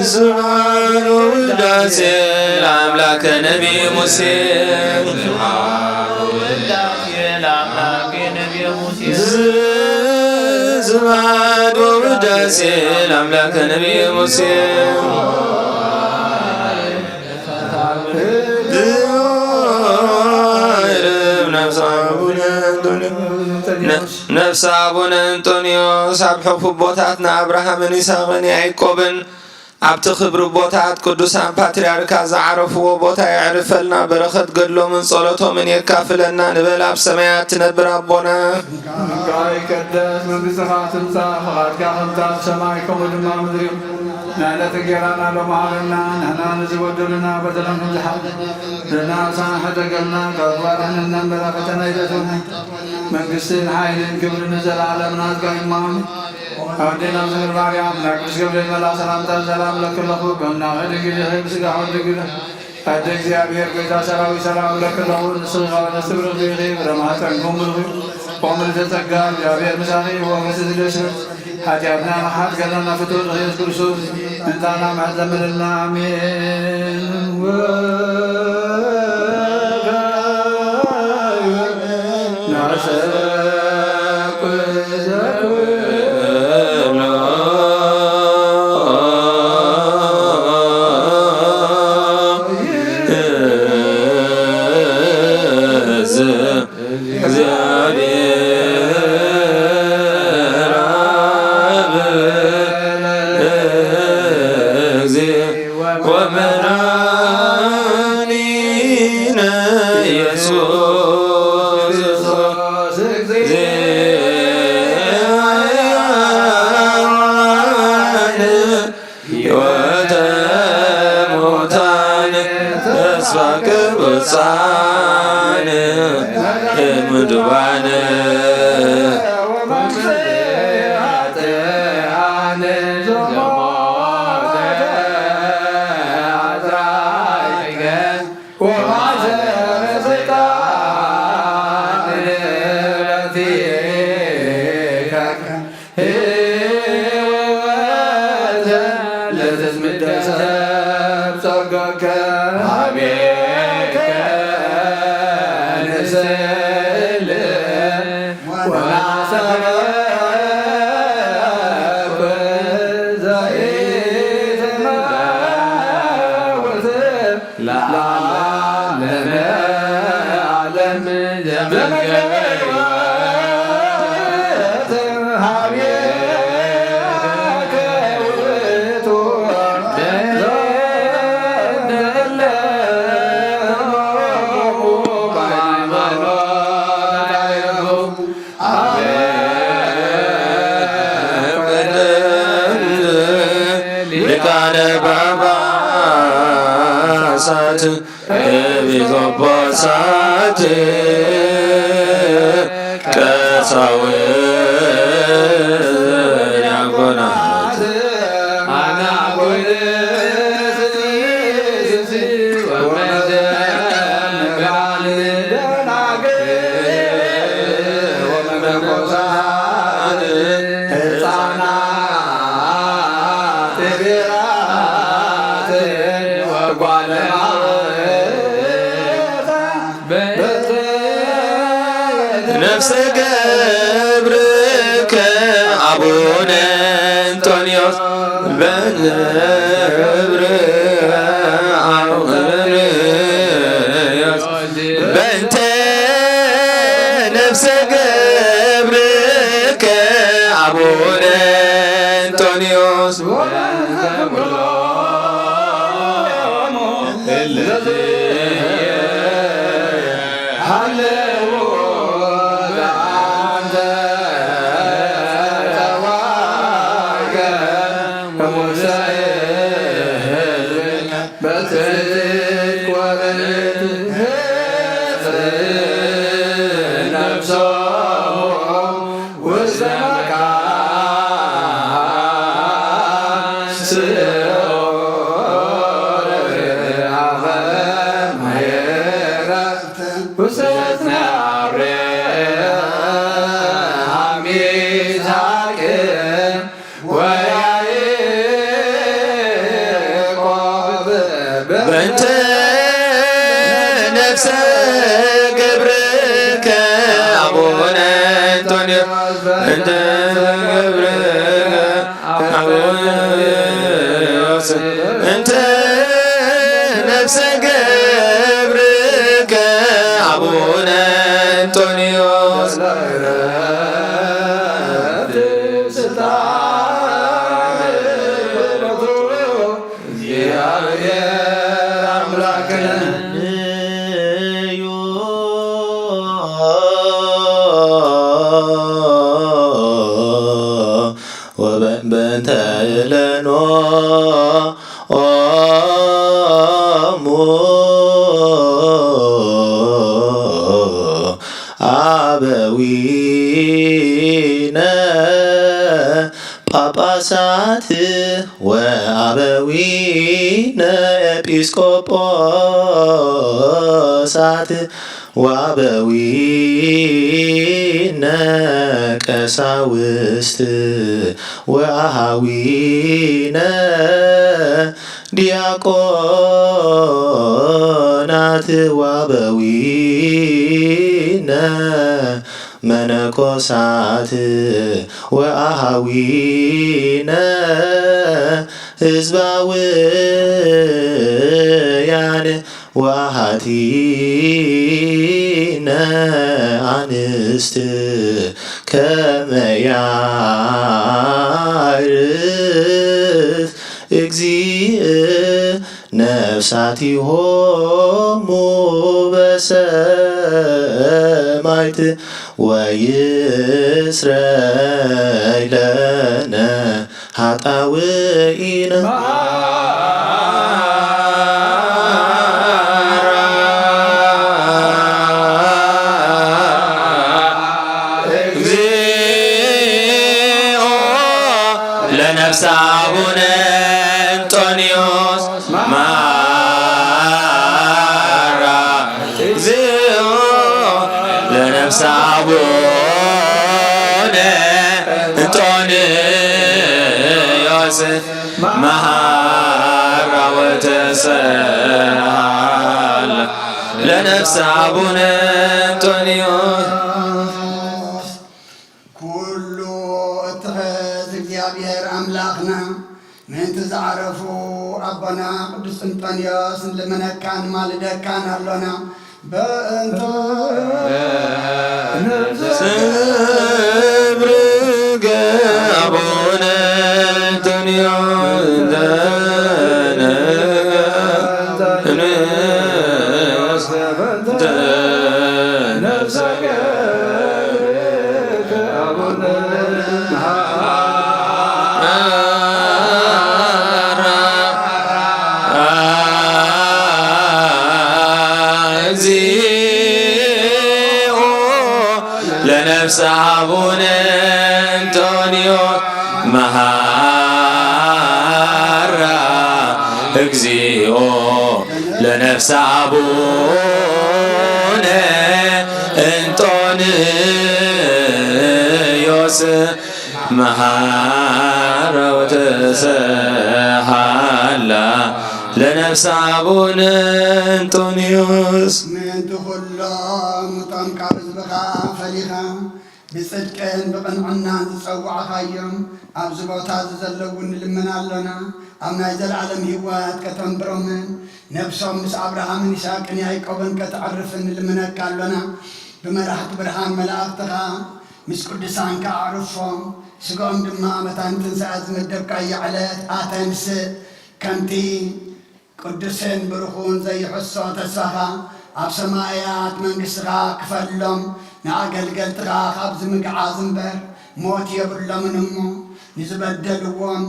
سبحان وداس الأملاك نبي موسى سبحان وداس الأملاك نبي موسى نفس أبونا أنطونيوس أبحث بوتاتنا أبراهام إسحاق يعقوب أبت خبر بوتات قدوسان باترياركا زعرفوا بوتا يعرفلنا برخت قدلو من صلاتهم من يكافلنا نبل أب سمايات تنبر أبونا قاي كدس من بسخات انسان فقد كاخلتات سمايكم ودما مدريم نعلة تقيرانا لما عملنا نحنا نزود لنا بدلا من جحد لنا صاحة قلنا كأخبارنا النمبر فتنيدتنا من قسين حايلين كبر نزل على منات قايمان أودينا بسكر مريم نقص قبل الملا سلام سلام لك الله قمنا غيرك جهي بسكا حولك أدك زيابير قيتا سراوي سلام لك الله نصغى ونصبر الغيغي برمات عنكم الغيب قوم لتتقال جابير مساقي ومسد الأسر حجابنا محاد قلنا فتور غيث كرسوس انتانا معزم لله آمين ሊቃነ ጳጳሳት ኤጲስቆጶሳት ቀሳውስት ዲያቆናት ነፍሰ ገብርከ አቡነ እንጦንዮስ በገብረ አቡነዮስ በእንተ ነፍሰ ገብርከ አቡነ እንጦንዮስ በእንተ ነፍሰ ገብርከ አቡነ እንጦንዮስ በእንተ ገብርከ አቡነዮስ እንተ ነፍሰ ገብርከ አቡነ እንጦንዮስ በእንተ ለኖ አበዊነ ጳጳሳት ወአበዊነ ኤጲስቆጶሳት ወአበዊነ ቀሳውስት ወአሃዊነ ዲያቆናት ወአበዊነ መነኮሳት ወአሃዊነ ህዝባውያን ወአሃቲነ አንስት ከመ ያዕርፍ እግዚእ ነፍሳቲሆሙ በሰማዕት ወይስረይ ለነ ኃጣውኢነ ለነፍሰ አቡነ እንጦንዮስ ማራ እግዚኦ ለነፍሰ አቡነ እንጦንዮስ ማራ ወተሰሃለ ለነፍሰ አቡነ እንጦንዮስ እግዚአብሔር አምላክና ምንት ዘዓረፉ አባና ቅዱስ እንጦንዮስ ለመነካን ማልደካን አሎና በእንተ ስብርገ አቡነ እንጦንዮስ እግዚኦ ለነፍሰ አቡነ እንጦንዮስ መሃረው ተሰሃላ ለነፍሰ አቡነ እንጦንዮስ ምንቱ ኩሎም እቶም ካብ ህዝብኻ ፈሊኻ ብጽድቅን ብቕንዕናን ዝጸዋዕኻዮም ኣብዚ ቦታ እዚ ዘለዉ ንልምና ኣለና ኣብ ናይ ዘለዓለም ህይወት ከተንብሮምን ነብሶም ምስ ኣብርሃምን ይስሐቅን ያዕቆብን ከተዕርፍን ንልምነካ ኣለና ብመላእኽቲ ብርሃን መላእኽትኻ ምስ ቅዱሳን ከኣዕርፎም ስጋኦም ድማ መታን ትንሣኤ ዝምደብካዮ ዕለት ኣተንስእ ከምቲ ቅዱስን ብሩኹን ዘይሕሶ ተስፋኻ ኣብ ሰማያት መንግሥትኻ ክፈሎም ንኣገልገልትኻ ካብ ዝምግዓዝ እምበር ሞት የብሎምን እሞ ንዝበደልዎም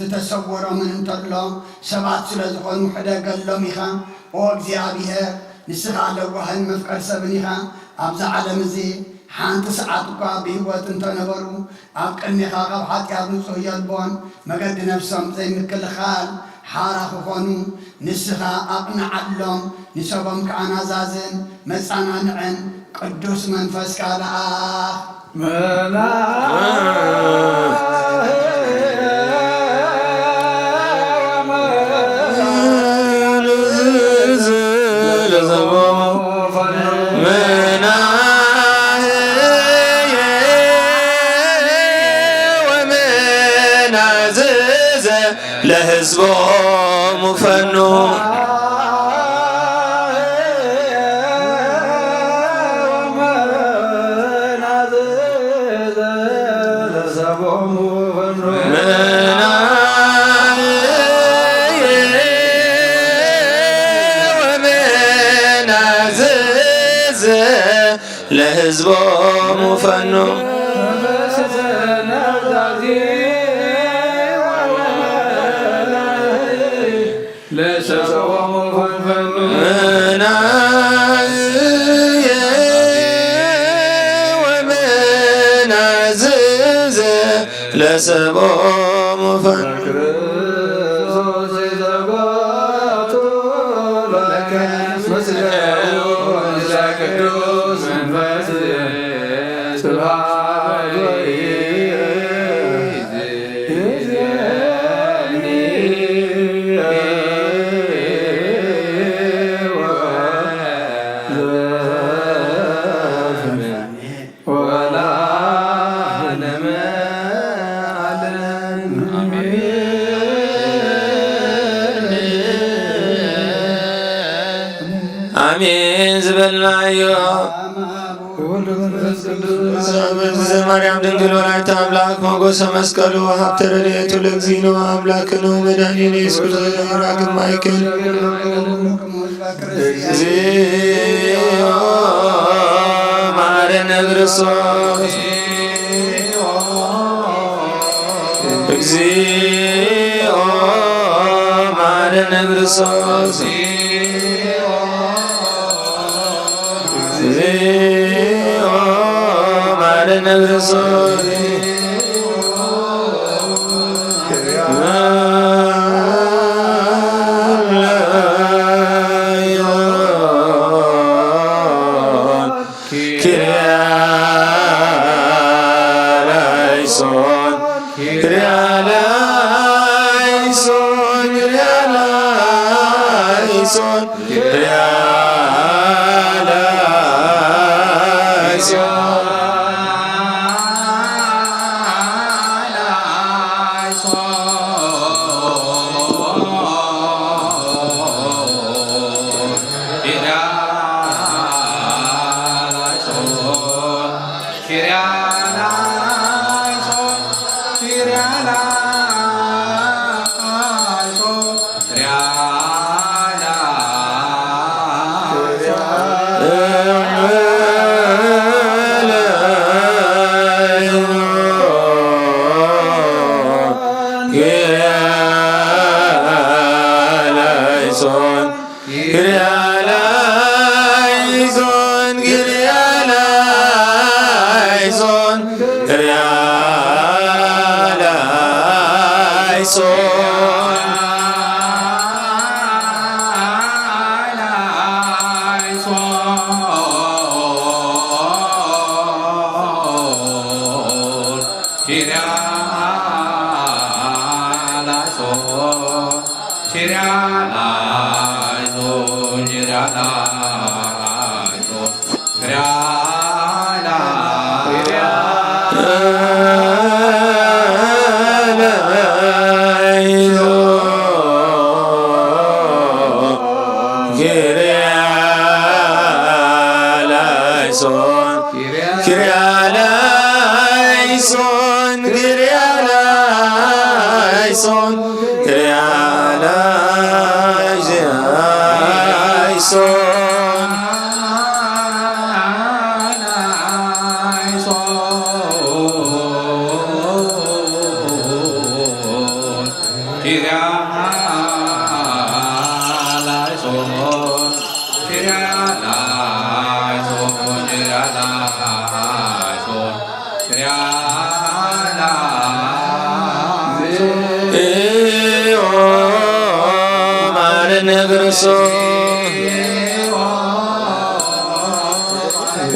ዝተሰወሮምን እንተሎ ሰባት ስለ ዝኾኑ ሕደገሎም ኢኻ ኦ እግዚኣብሔር ንስኻ ለዋህን መፍቀር ሰብን ኢኻ ኣብዚ ዓለም እዚ ሓንቲ ሰዓት እኳ ብህይወት እንተነበሩ ኣብ ቅድሚኻ ካብ ሓጢኣት ንጹህ የልቦን መገዲ ነፍሶም ዘይምክልኻል ሓራ ክኾኑ ንስኻ ኣቕንዓሎም ንሰቦም ከዓ ናዛዝን መጻናንዕን ቅዱስ መንፈስካ ለኣኽ ለሕዝቦሙ ፈኑ ለሕዝቦሙ ፈኑ ለሰቦሙ ፈኑ አሜን ዝበልናዮ ማርያም ድንግል ወላዲተ አምላክ ሞገሰ መስቀሉ ሀብተ ረድኤቱ ለእግዚእነ አምላክነ መድኃኒነ ኢየሱስ ክርስቶስ ራግም ማይክል እግዚኦ መሐረነ ክርስቶስ እግዚኦ መሐረነ ክርስቶስ እግዚኦ መሐረነ ክርስቶስ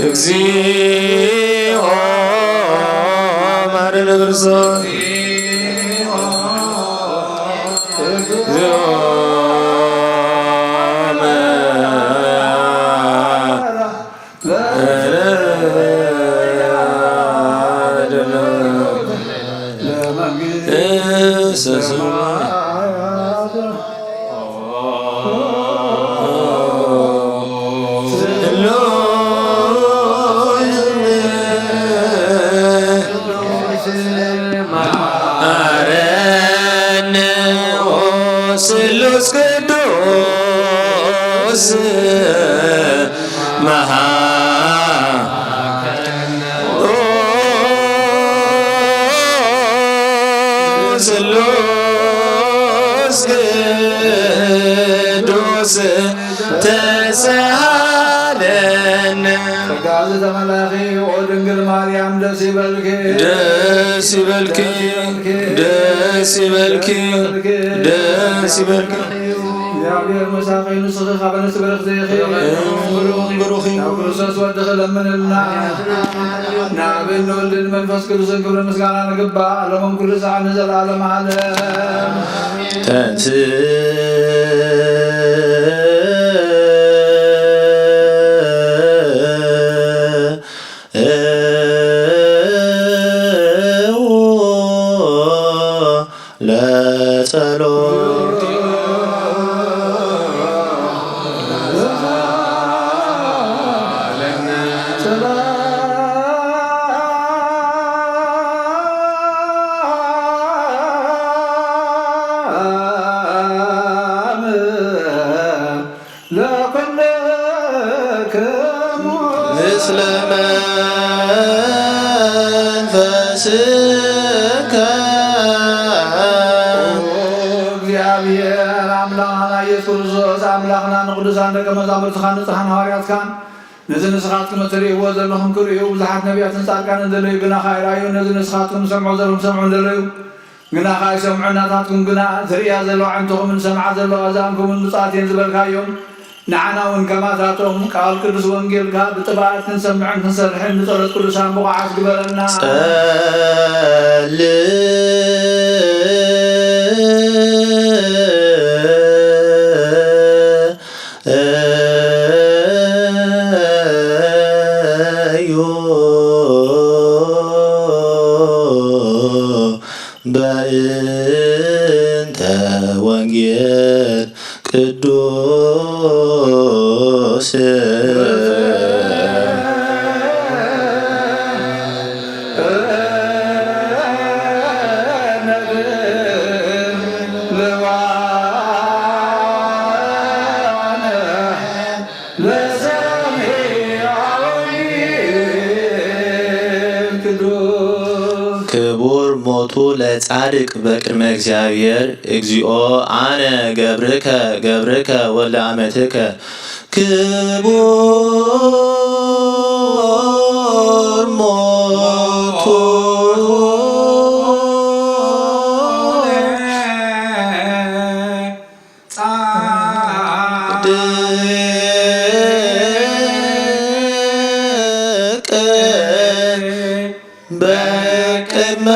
እግዚኦ ማረነ ክርስቶስ እግዚአብሔር መሳኸይኑ ስኽኻ በነስ በረኽ ዘይኸይር ብሩኽ ናብ ክርስቶስ ወድኽ ለምንልና ንኣብን ንወልድን መንፈስ ቅዱስን ክብሪ ምስጋና ንግባእ ሎሞም ኩሉ ሰዓት ንዘለዓለም ዓለም ቅዱሳን ደቀ መዛሙርትኻ ንጹሓን ሐዋርያትካን ነዚ ንስኻትኩም እትርእይዎ ዘለኹም ክርእዩ ብዙሓት ነቢያትን ጻድቃንን ዘለዩ ግናኻ ይረኣዩ ነዚ ንስኻትኩም ሰምዑ ዘለኹም ሰምዑ ዘለዩ ግናኻ ይሰምዑ እናታትኩም ግና ትርእያ ዘለዋ ዓይንትኹምን ሰምዓ ዘለዋ እዛንኩምን ምጽኣት እየን ዝበልካዮም ንዓና እውን ከማታቶም ቃል ቅዱስ ወንጌልካ ብጥባዓት ክንሰምዕን ክንሰርሕን ንጸሎት ቅዱሳን ብቑዓት ግበረና በእንተ ወንጌል ቅዱስ ክቡር ሞቱ ለጻድቅ በቅድመ እግዚአብሔር እግዚኦ አነ ገብርከ ወለ አመትከ ክቡር ሞቱ በቅድመ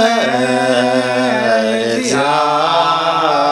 እግዚአብሔር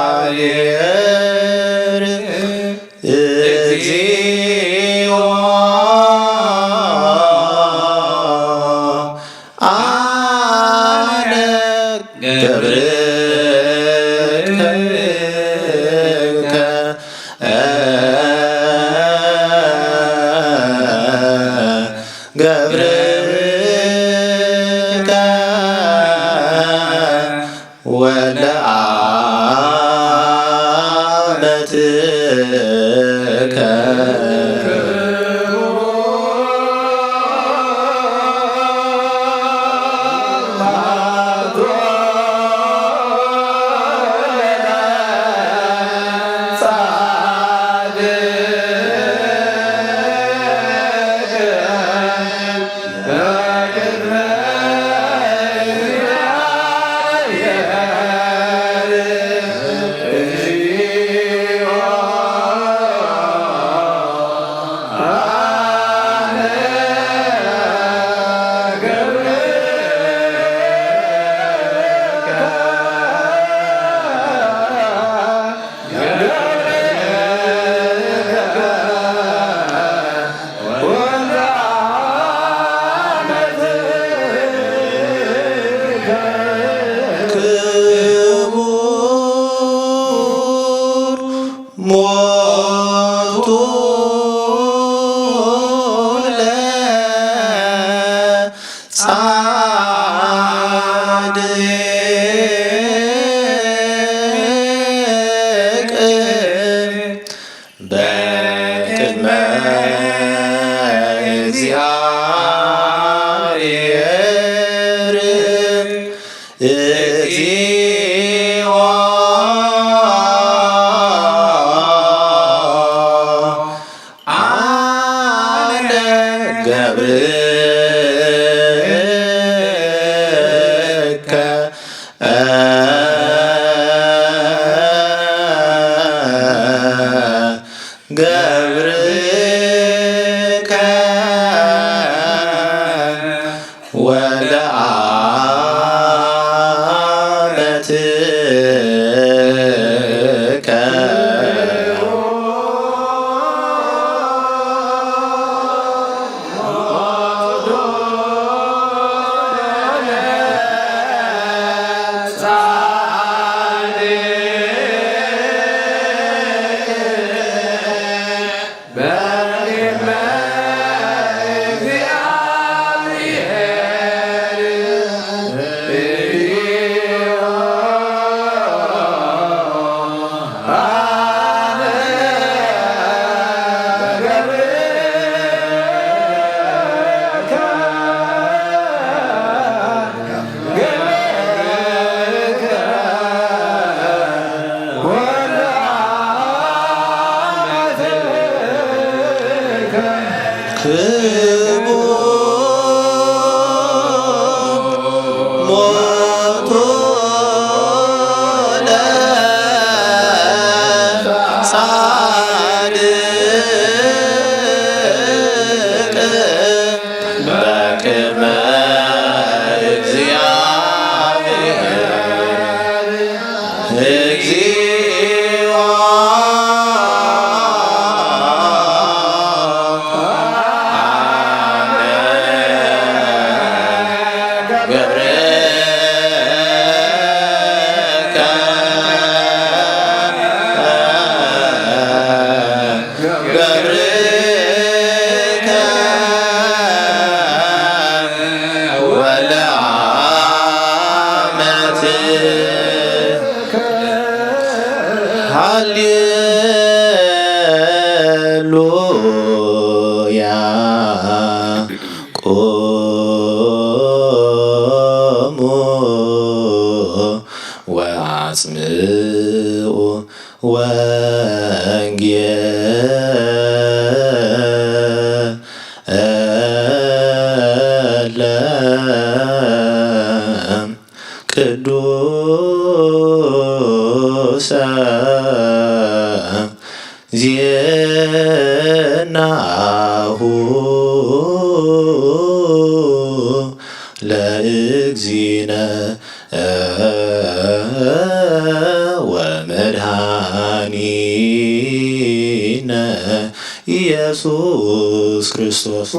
ሞቱ ለጻድቅ በቅድመ እግዚአብሔር እግዚኦ አነ ገብርከ ገብርከ ወለአመትከ ሞቱ ለጻድቅ በቅድመ እግዚአብሔር እግዚኦ ሃሌሉያ ቆሙ ወአጽምዑ ወንጌለ ቅዱሰ ዜናሁ ለእግዚእነ ወመድኃኒነ ኢየሱስ ክርስቶስ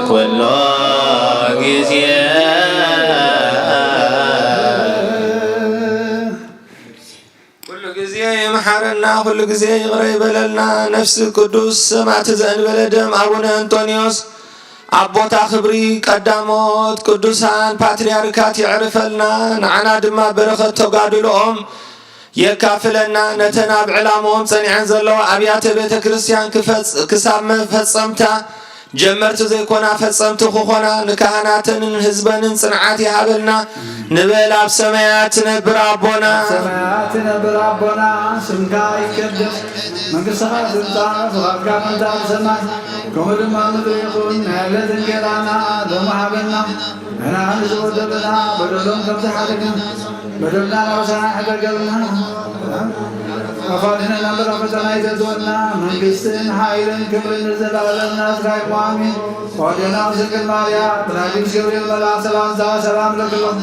ኩሎ ጊዜ ሁሉ ጊዜ محرنا كل جزي غري بللنا نفس القدوس سمعت زين بلدم أبونا أنطونيوس أبوتا خبري قداموت قدوسان باترياركات يعرفلنا نعنا دما برخة تقادلهم يكافلنا نتناب علامهم صنيعن زلو أبيات بيت كريستيان كسام فصمتا جمرت زي كونا فصمت خوخونا نكهناتن حزبن صنعات يهابلنا نبل اب سمايات نبر ابونا سمايات نبر ابونا سمكا يقدس منقصها دلتا فغاقا من دار سماي كمر ما ندريقون نهلت انقرانا دمحابنا هنا نزو دلنا بدلون كم تحرقنا بدلنا وسنا حتى قلنا وفاتنا نبر فتنا يتدولنا منقصتن حائلن كبر نزل علمنا سراي وامين ودينا وسك الماريا تراجم شبريل ملا سلام سلام لكم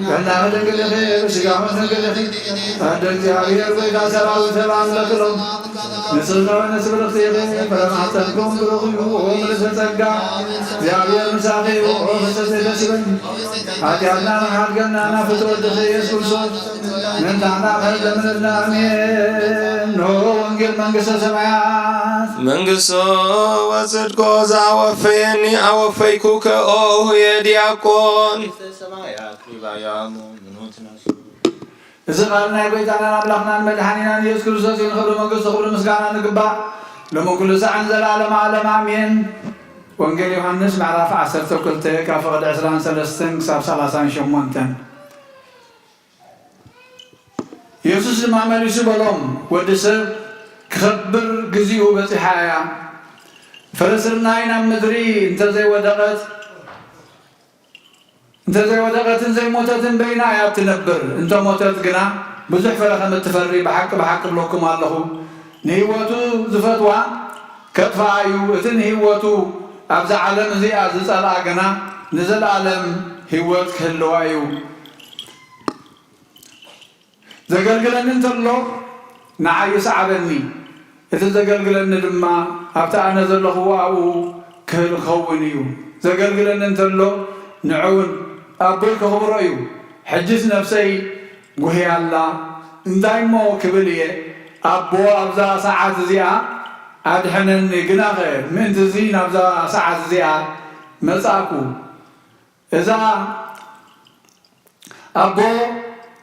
كنا هدنقل خير وشقام هدنقل خير هدنك جاوير ويدا سلام لكم نسلنا ونسبر خير فرمحتنكم برغيو ومرسل تنقع جاوير مساقي وفسس تسبن هاتياتنا محرقنا نفتو الدخير سلسل من تعنا خير من النامين نو وانقل منقصة سمعات منقصة وصدقو زاوفيني أوفيكوك أوه يا دياكون إذا قالنا يبقى تعالى نبلغنا المدحانينا يسوع كريستوس ينخبر منقصة خبر مسكانا نقبع لما كل ساعة نزل عالم آمين وانجيل يوحنس معرفة 10 كلته كافقد 10 سلستن كساب 30 شمونتن يسوس ما عمل يسبلهم ودسب كخبر جزيه بتحايا فلسرنا ينام مدري انت زي ودقت انت زي ودقت زي موتت بين آيات تنبر انت موتت قنا بزح فرخة متفري بحق بلوكم الله نهيوتو زفتوا كتفايو اتن هيوتو أبزع عالم زي أزيز الأغنى نزل عالم هيوت كهلوايو زقلقلن انترلو نعي سعبني يتزقلقلن دما أبتع نزل هواء كهل خونيو زقلقلن انترلو نعون أبوك خبريو حجز نفسي وهي الله دايمو كبليه أبو أبزا ساعات زيا أدحنن قناغي من تزين أبزا ساعات زيا مساكو إذا أبو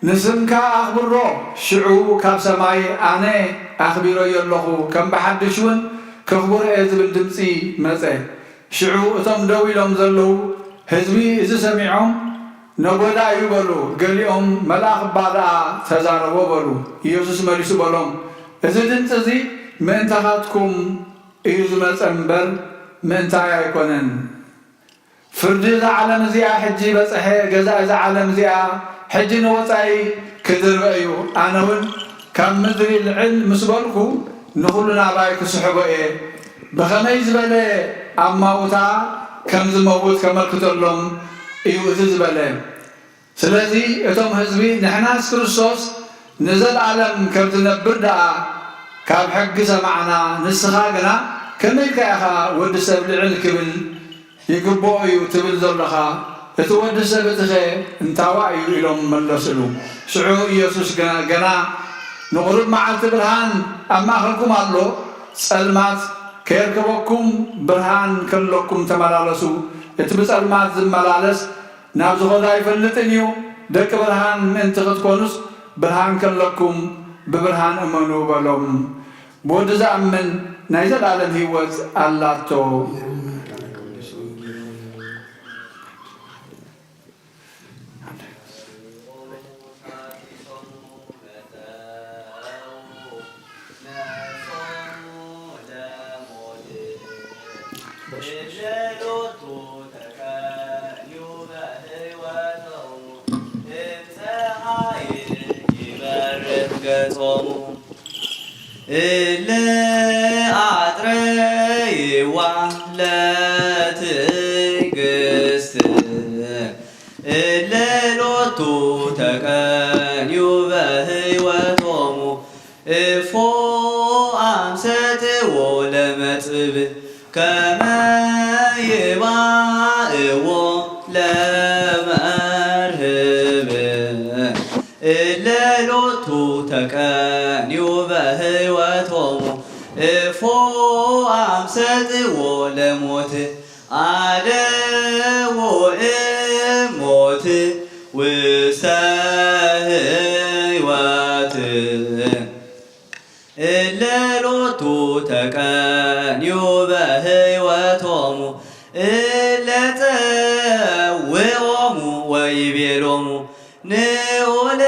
نسمكا أخبرو شعو كاب سماي أنا أخبرو يلوخو كم بحدشون كخبر إذا بالدمسي مساي شعو أتم دوي لهم زلو هزبي إذا سمعهم نبودا يبلو قال لهم ملاخ بادا تزاربو بلو يسوس مريسو بلهم إذا دنتزي من تخاتكم إيزو مسنبر من تايا يكونن فرد إذا عالم زيا حجي بس جزاء إذا عالم زيا حجي نوطاي كدر أيو أنا ون كم مدري العلم مسبلكو نقولنا بايك سحبه إيه بخميز بله أما وتا كم زموت كمل كتلهم إيو إذا سلازي إتم حزبي نحناس كريستوس نزل عالم كم تنبر دا كاب حق سمعنا نسخاقنا كميك يا أخا ود السبل الكبل يقبو أيو تبل زلخا يتود السبل تخي انتوا أيو إلهم ملسلو سعو يسوس قنا نقرب مع التبرهان أما أخلكم الله سلمات كيركبكم برهان كلكم تملالسو يتبس المات زملالس نابزو غدا يفلتنيو دك برهان من تغتكونس برهان كلكم ببرهان أمنو بلوم بود زأمن نايزل على الهيوز الله تو إلا أدري ولا تقست إلا لوتو تكن يبهي وتومو فو أمسات ولا متب كما يباع ولا مرهب إلا لوتو تكن يبهي በሕይወቶሙ እፎ አምሰጥዎ ለሞት አደዎ እሞት ውስተ ሕይወት እለ ሎቱ ተቀንዩ በሕይወቶሙ እለ ጸውዖሙ ወይቤሎሙ ንዑለ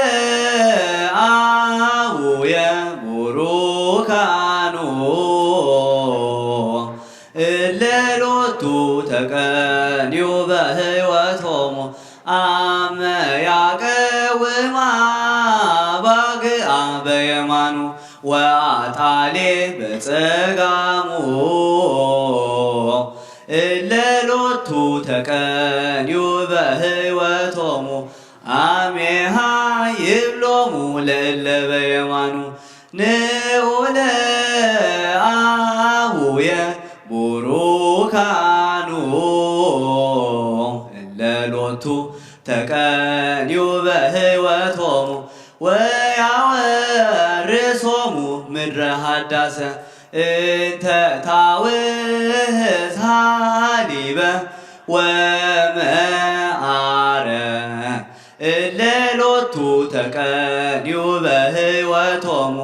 አቡየ ቡሩካኑ እለ ሎቱ ተቀንዩ በሕይወቶሙ አመ ያቀውማ ባግአ በየማኑ ወአጣሌ በጸጋሙ እለ ሎቱ ተቀንዩ በሕይወቶሙ አሜሃ ይብሎሙ ለእለ በየማኑ ንዑለ አቡየ ቡሩካኑ እለ ሎቱ ተቀንዩ በሕይወቶሙ ወያወርሶሙ ምድረ ሃዳሰ እንተ ታውህዝ ሃሊበ ወመዓረ እለ ሎቱ ተቀንዩ በሕይወቶሙ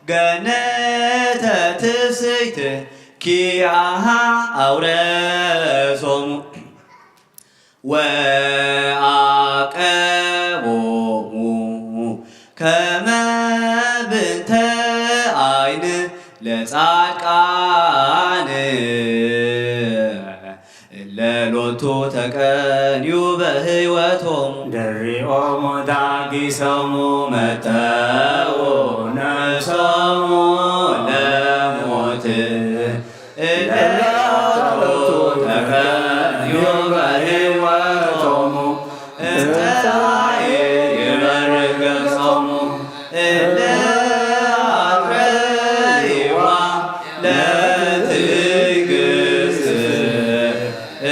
ገነተ ትፍስሕት ኪያሃ አውረሶሙ ወአቀቦሙ ከመ ብንተ አይን ለጻድቃን እለ ሎቱ ተቀንዩ በሕይወቶሙ ደሪኦሙ ዳጊሶሙ መተው ነፍሶሙ ለሞት እለ ሎቱ ተቀንዩ በሕይወቶሙ እስተ ይበርገጾሙ እለ አጥረይዋ ለትዕግስት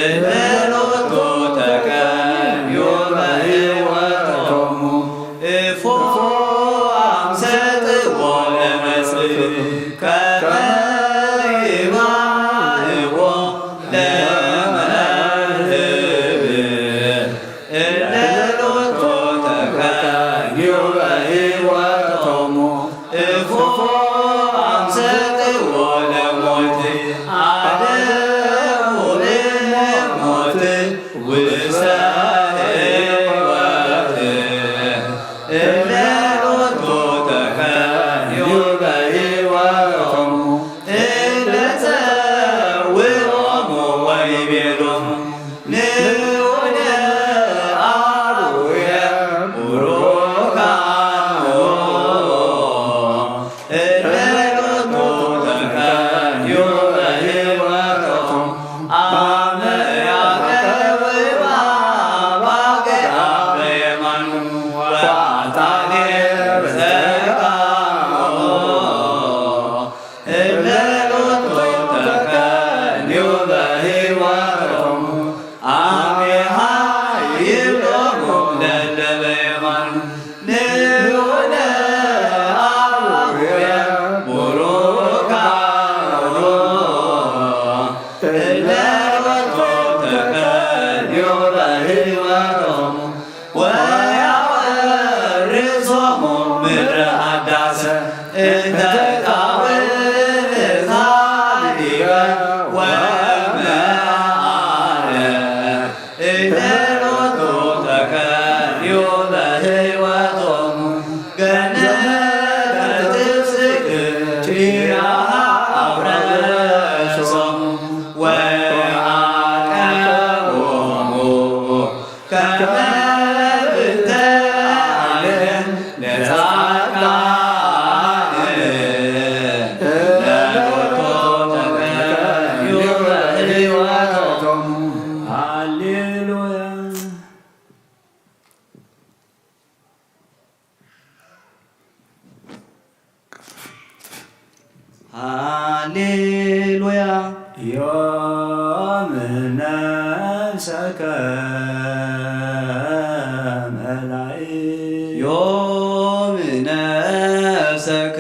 እለ ሎቱ ተቀንዩ በሕይወቶሙ እፎ አምሰጥዎ ለመጽእ ከመ ይባእዎ ለመርህብ እለ ሎቱ ተቀንዩ በሕይወቶሙ እፎ አምሰጥዎ ለሞት አደዎ እሞት ውስተ ሕይወት እለ ሎቱ ተቀንዩ በሕይወቶሙ እለ ጸውዖሙ ወይቤሎሙ ንዑለ አቡየ ቡሩካኑ እለ ሎቱ ተቀንዩ በሕይወቶሙ አመ ያቀውማ ባግአ በየማኑ ወአጣሌ በጸጋሙ እለ ሎቱ ተቀንዩ በሕይወቶሙ አሜሃ ይብሎሙ ለእለ በየማኑ ንዑለ አቡየ ቡሩካኑ እለ ሎቱ ተቀንዩ በሕይወቶሙ ወያወርሶሙ ምድረ ሃዳሰ እንተ ታውህዝ ሃሊበ ወመዓረ እለ ሎቱ ተቀንዩ በሕይወቶሙ ገነተ ትፍስሕት ኪያሃ አውረሶሙ ወአቀቦሙ ከመ ብንተ አይን ለጻድቃን እለ ሎቱ ተቀንዩ በሕይወቶሙ ሃሌሉያ ሃሌሉያ ዮም ነፍሰከ መላእክት ዮም ነፍሰከ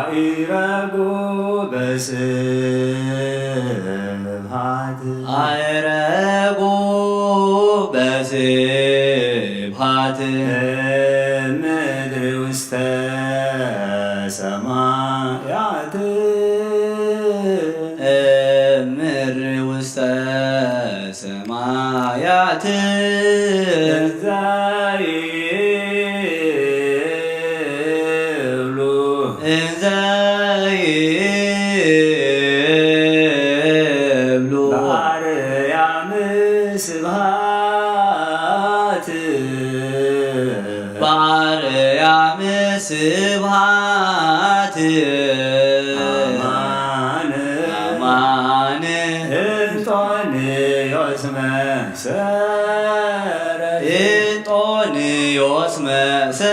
አይረጉ በስብሐት አይረጉ በስብሐት ምድር ውስተ ሰማያት ምድር ውስተ ሰማያት እንዘይብሉ እንዘይብሉ በአርያም ስብሐት በአርያም ስብሐት አማን አማን እንጦንዮስ መሰረት እንጦንዮስ መሰረተ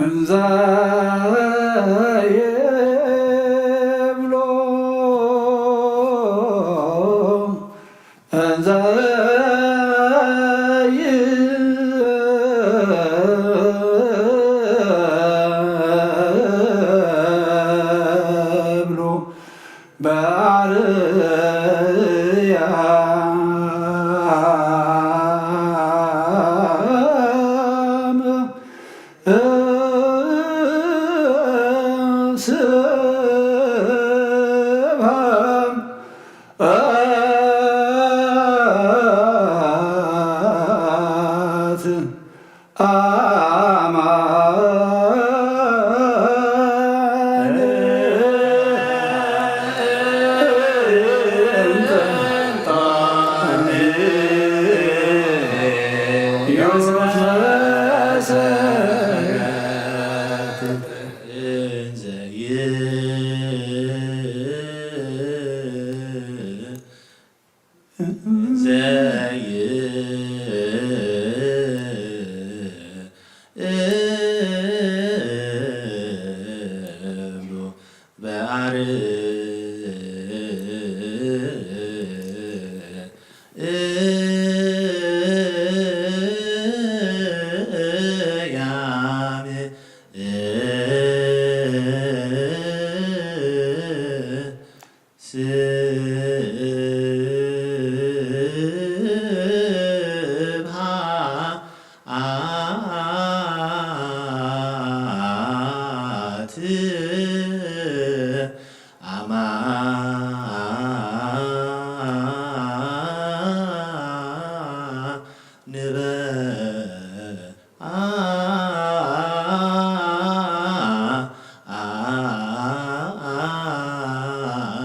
እንዘ ይብሎ እንዘ ይብሎ በአርያም ስብሃም አት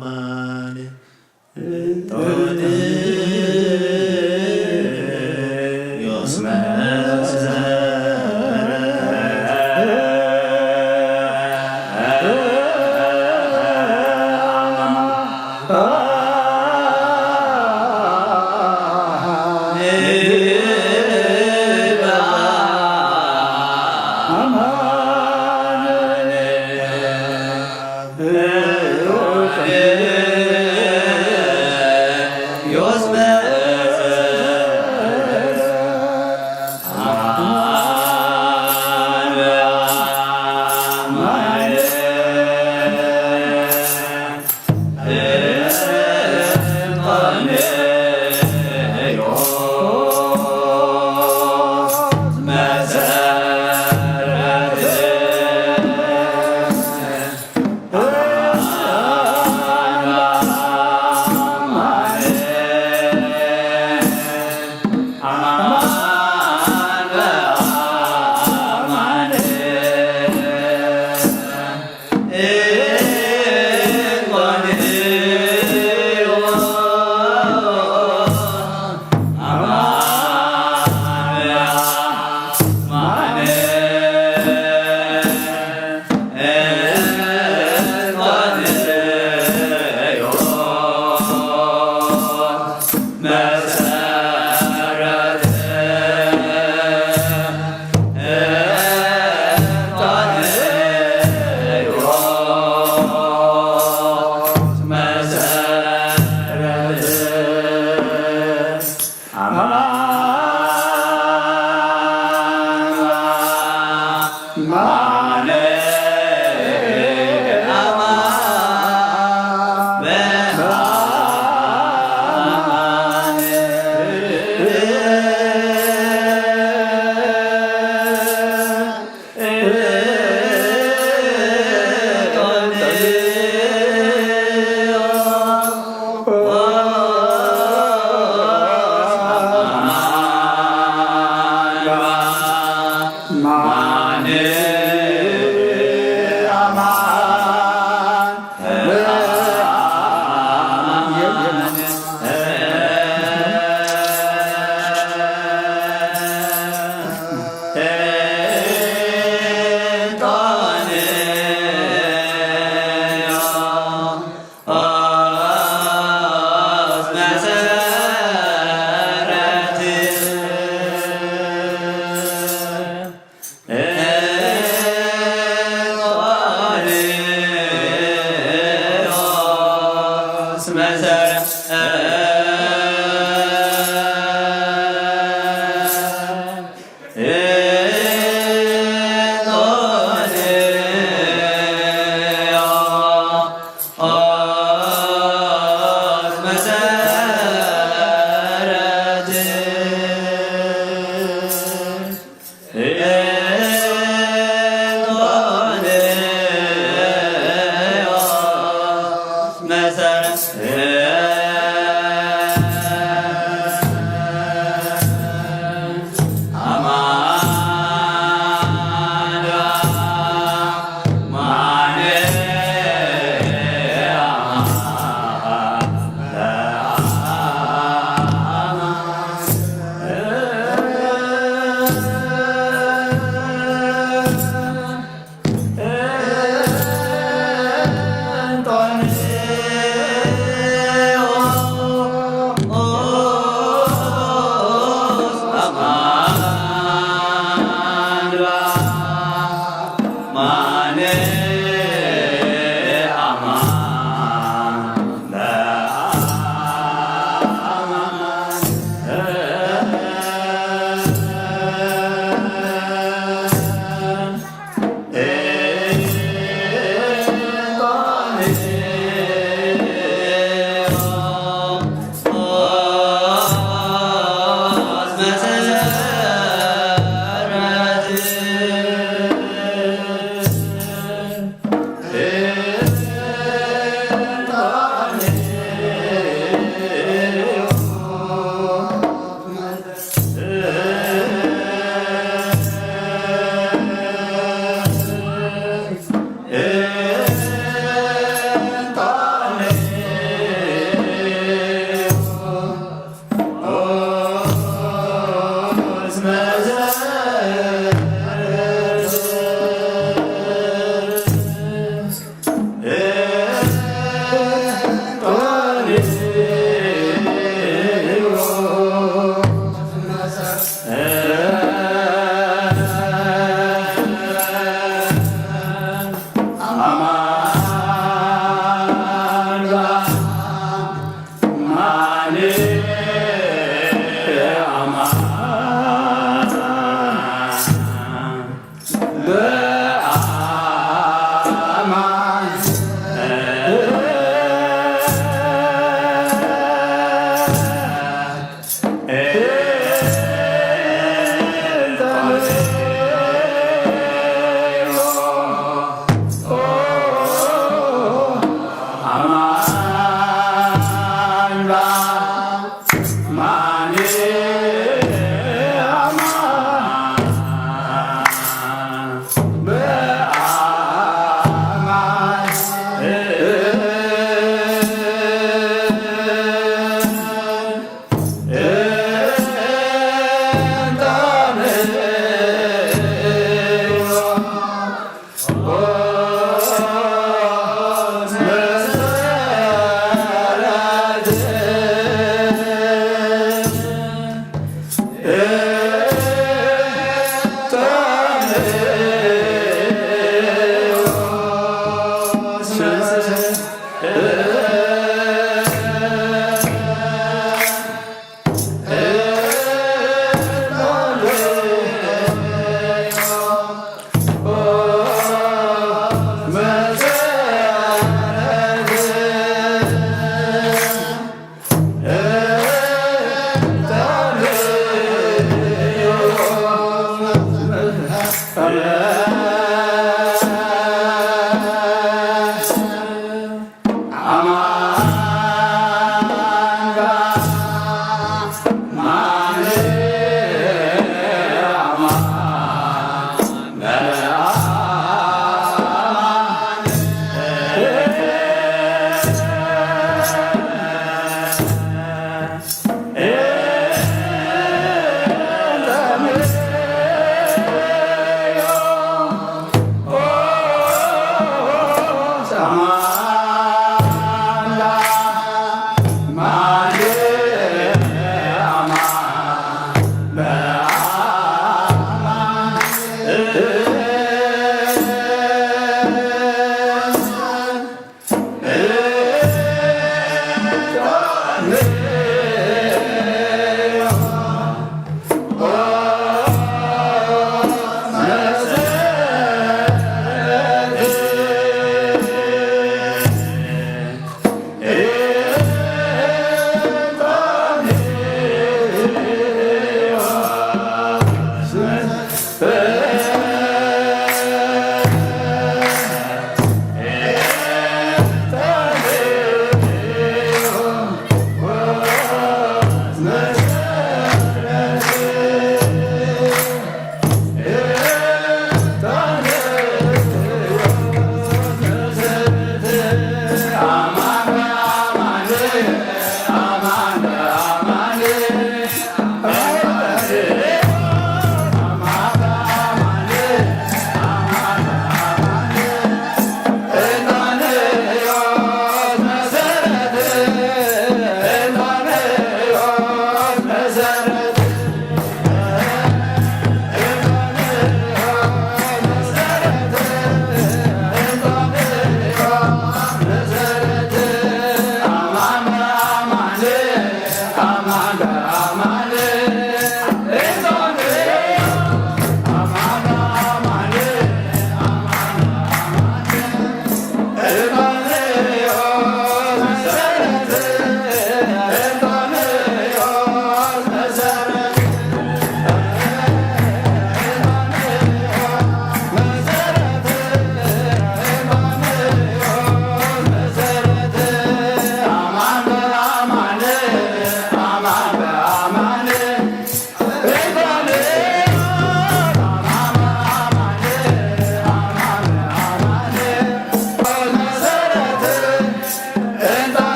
አማን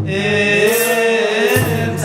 It's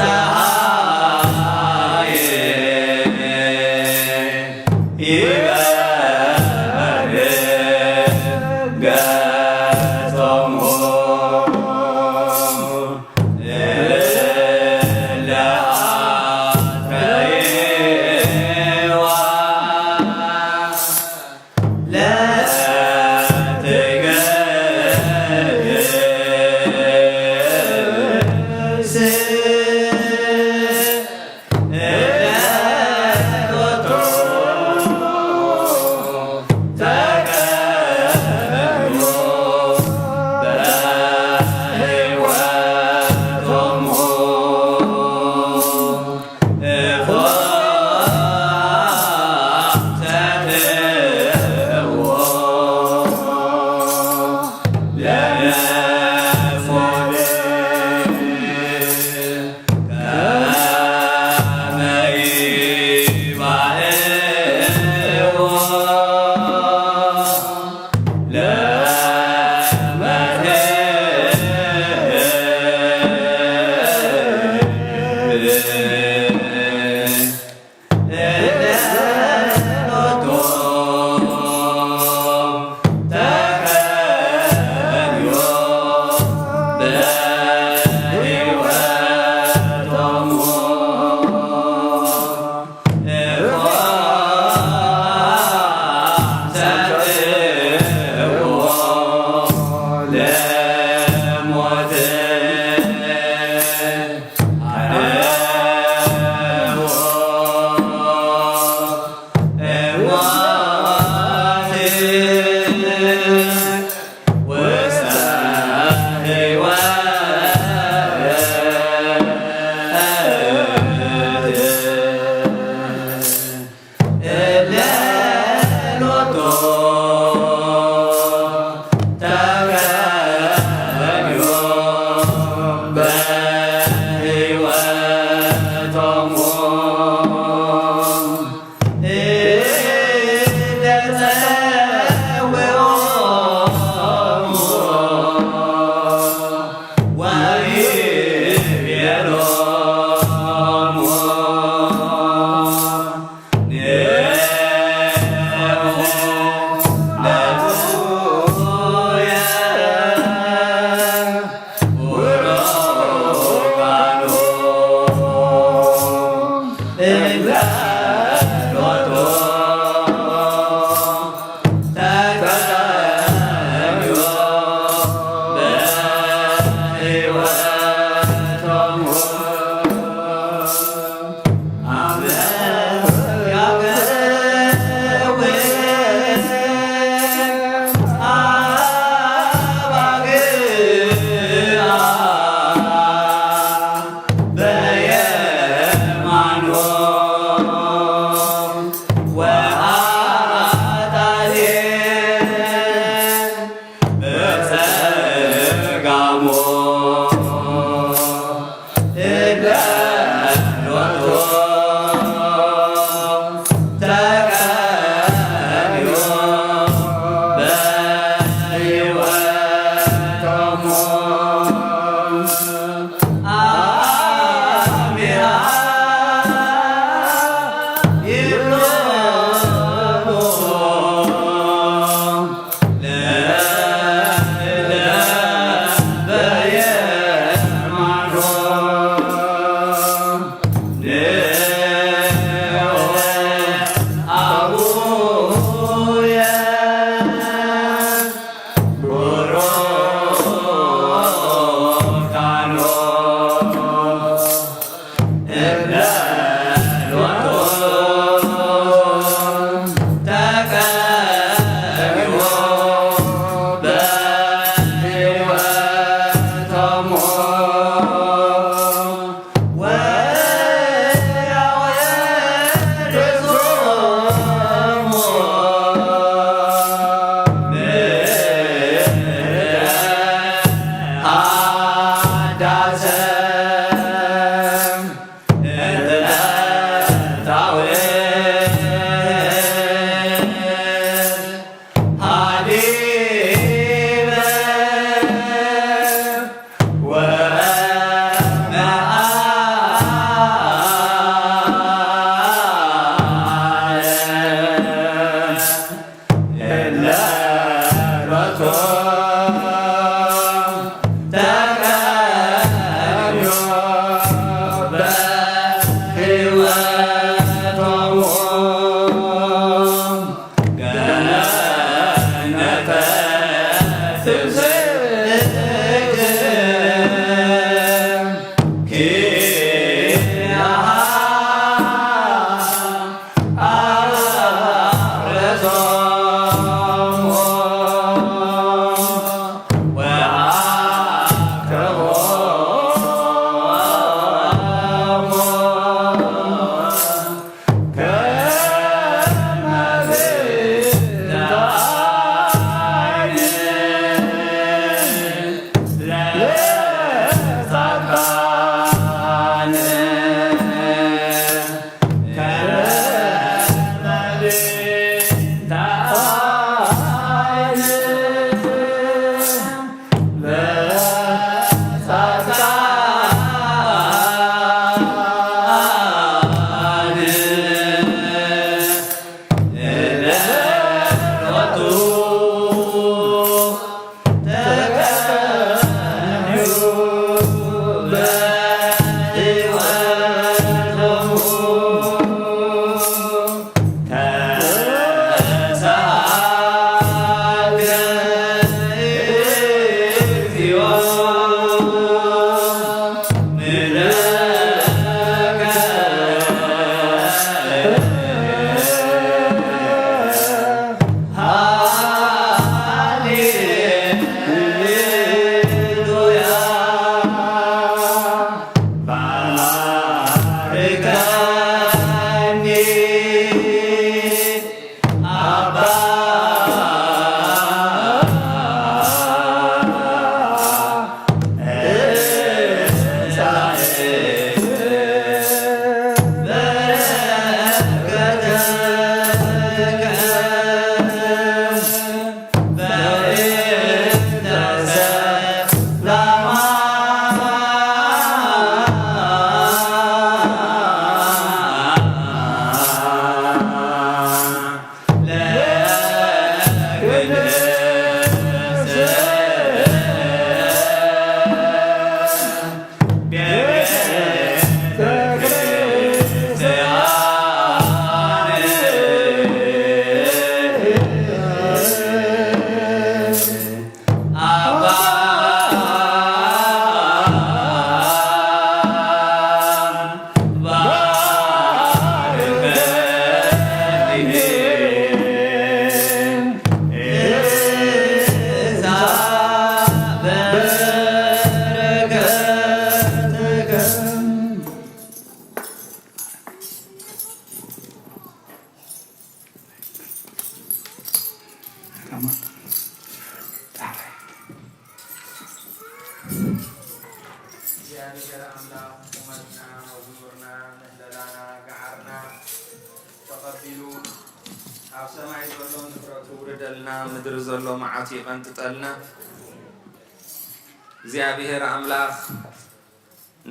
እግዚአብሔር አምላክ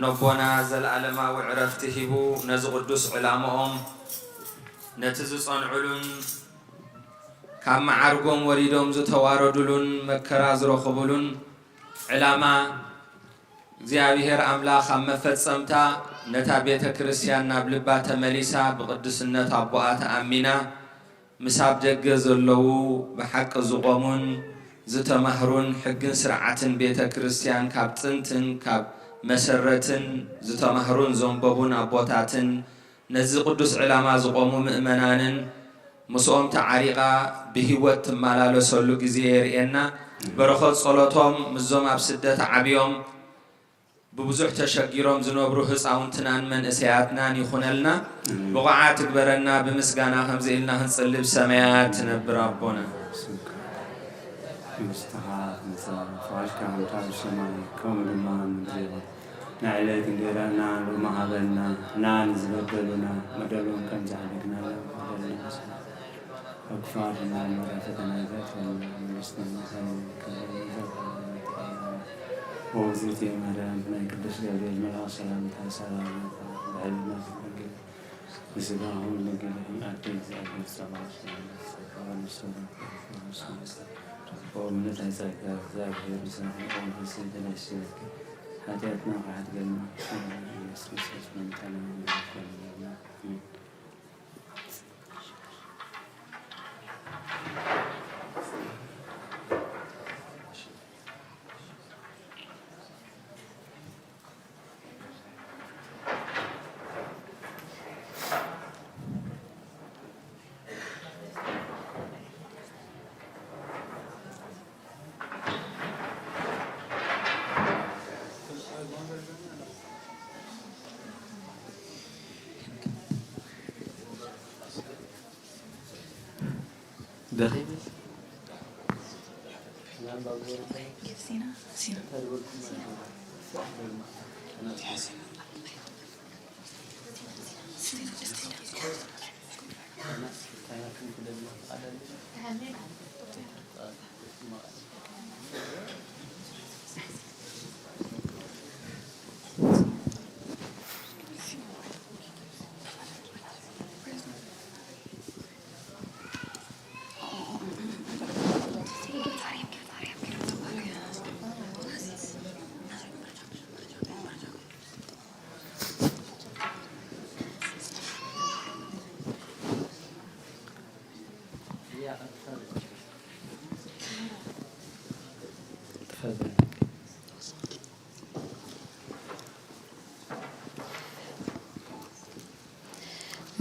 ነቦና ዘለዓለማዊ ዕረፍቲ ሂቡ ነዚ ቅዱስ ዕላምኦም ነቲ ዝጸንዑሉን ካብ መዓርጎም ወሪዶም ዝተዋረዱሉን መከራ ዝረኽቡሉን ዕላማ እግዚአብሔር አምላክ ኣብ መፈጸምታ ነታ ቤተ ክርስቲያን ናብ ልባ ተመሊሳ ብቅዱስነት ኣቦኣ ተኣሚና ምሳብ ደገ ዘለዉ ብሓቂ ዝቆሙን ዝተማህሩን ሕግን ስርዓትን ቤተ ክርስቲያን ካብ ጥንትን ካብ መሰረትን ዝተማህሩን ዘንበቡን ኣቦታትን ነዚ ቅዱስ ዕላማ ዝቆሙ ምእመናንን ምስኦም ተዓሪቃ ብሂወት ትመላለሰሉ ግዜ የርእየና በረኸት ጸሎቶም ምዞም ኣብ ስደት ዓብዮም ببزح تشجيرهم زنوبرو هساونتنان من إسياتنا يخونلنا بقعات كبرنا بمسجانا خمسة إلنا هنصلي بسمايات نبر ربنا. مستحاض نصار فاش كان تعب السماء كم لما ندري نعلت نديرنا وما هذلنا نانز بدلنا مدلون كان زعلنا مدلنا أكفارنا مرافقنا ذاتنا مستمع ووزيتي مدام بني قدس جابريل ملا سلامة سلامة بعلمنا تنقل بسباهم نقل أدي زعل الصلاة ومن تزكى زاكي رسالة وفي سيدنا الشيخ حاجاتنا وحد قلنا يسلسل من كلام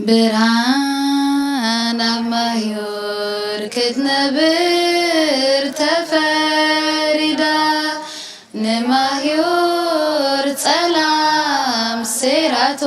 ብርሃን ኣብ ማህዮር ክትነብር ተፈሪዳ ንማህዮር ጸላም ሴራቶ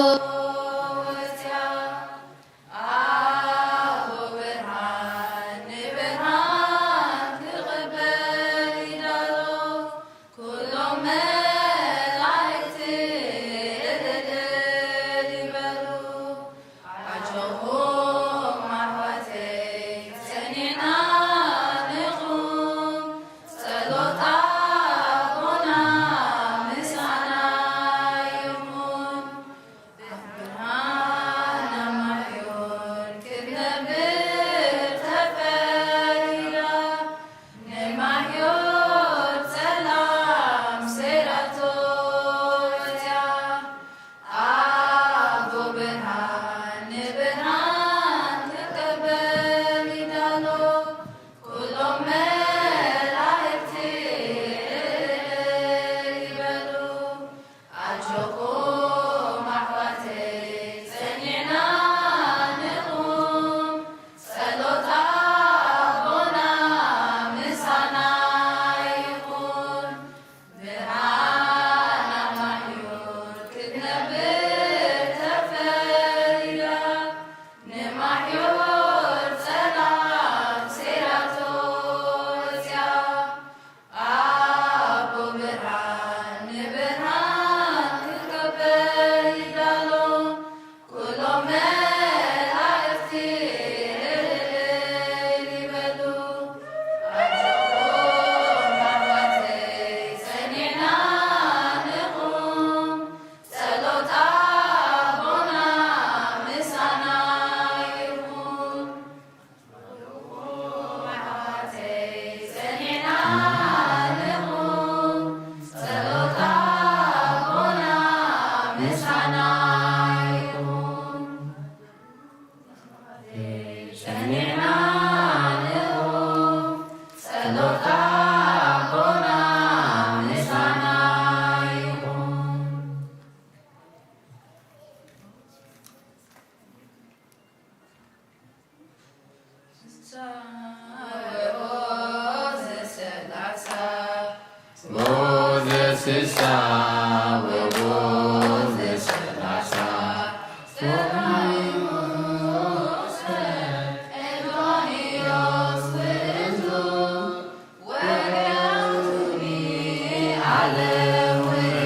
وقرأتني على الوجه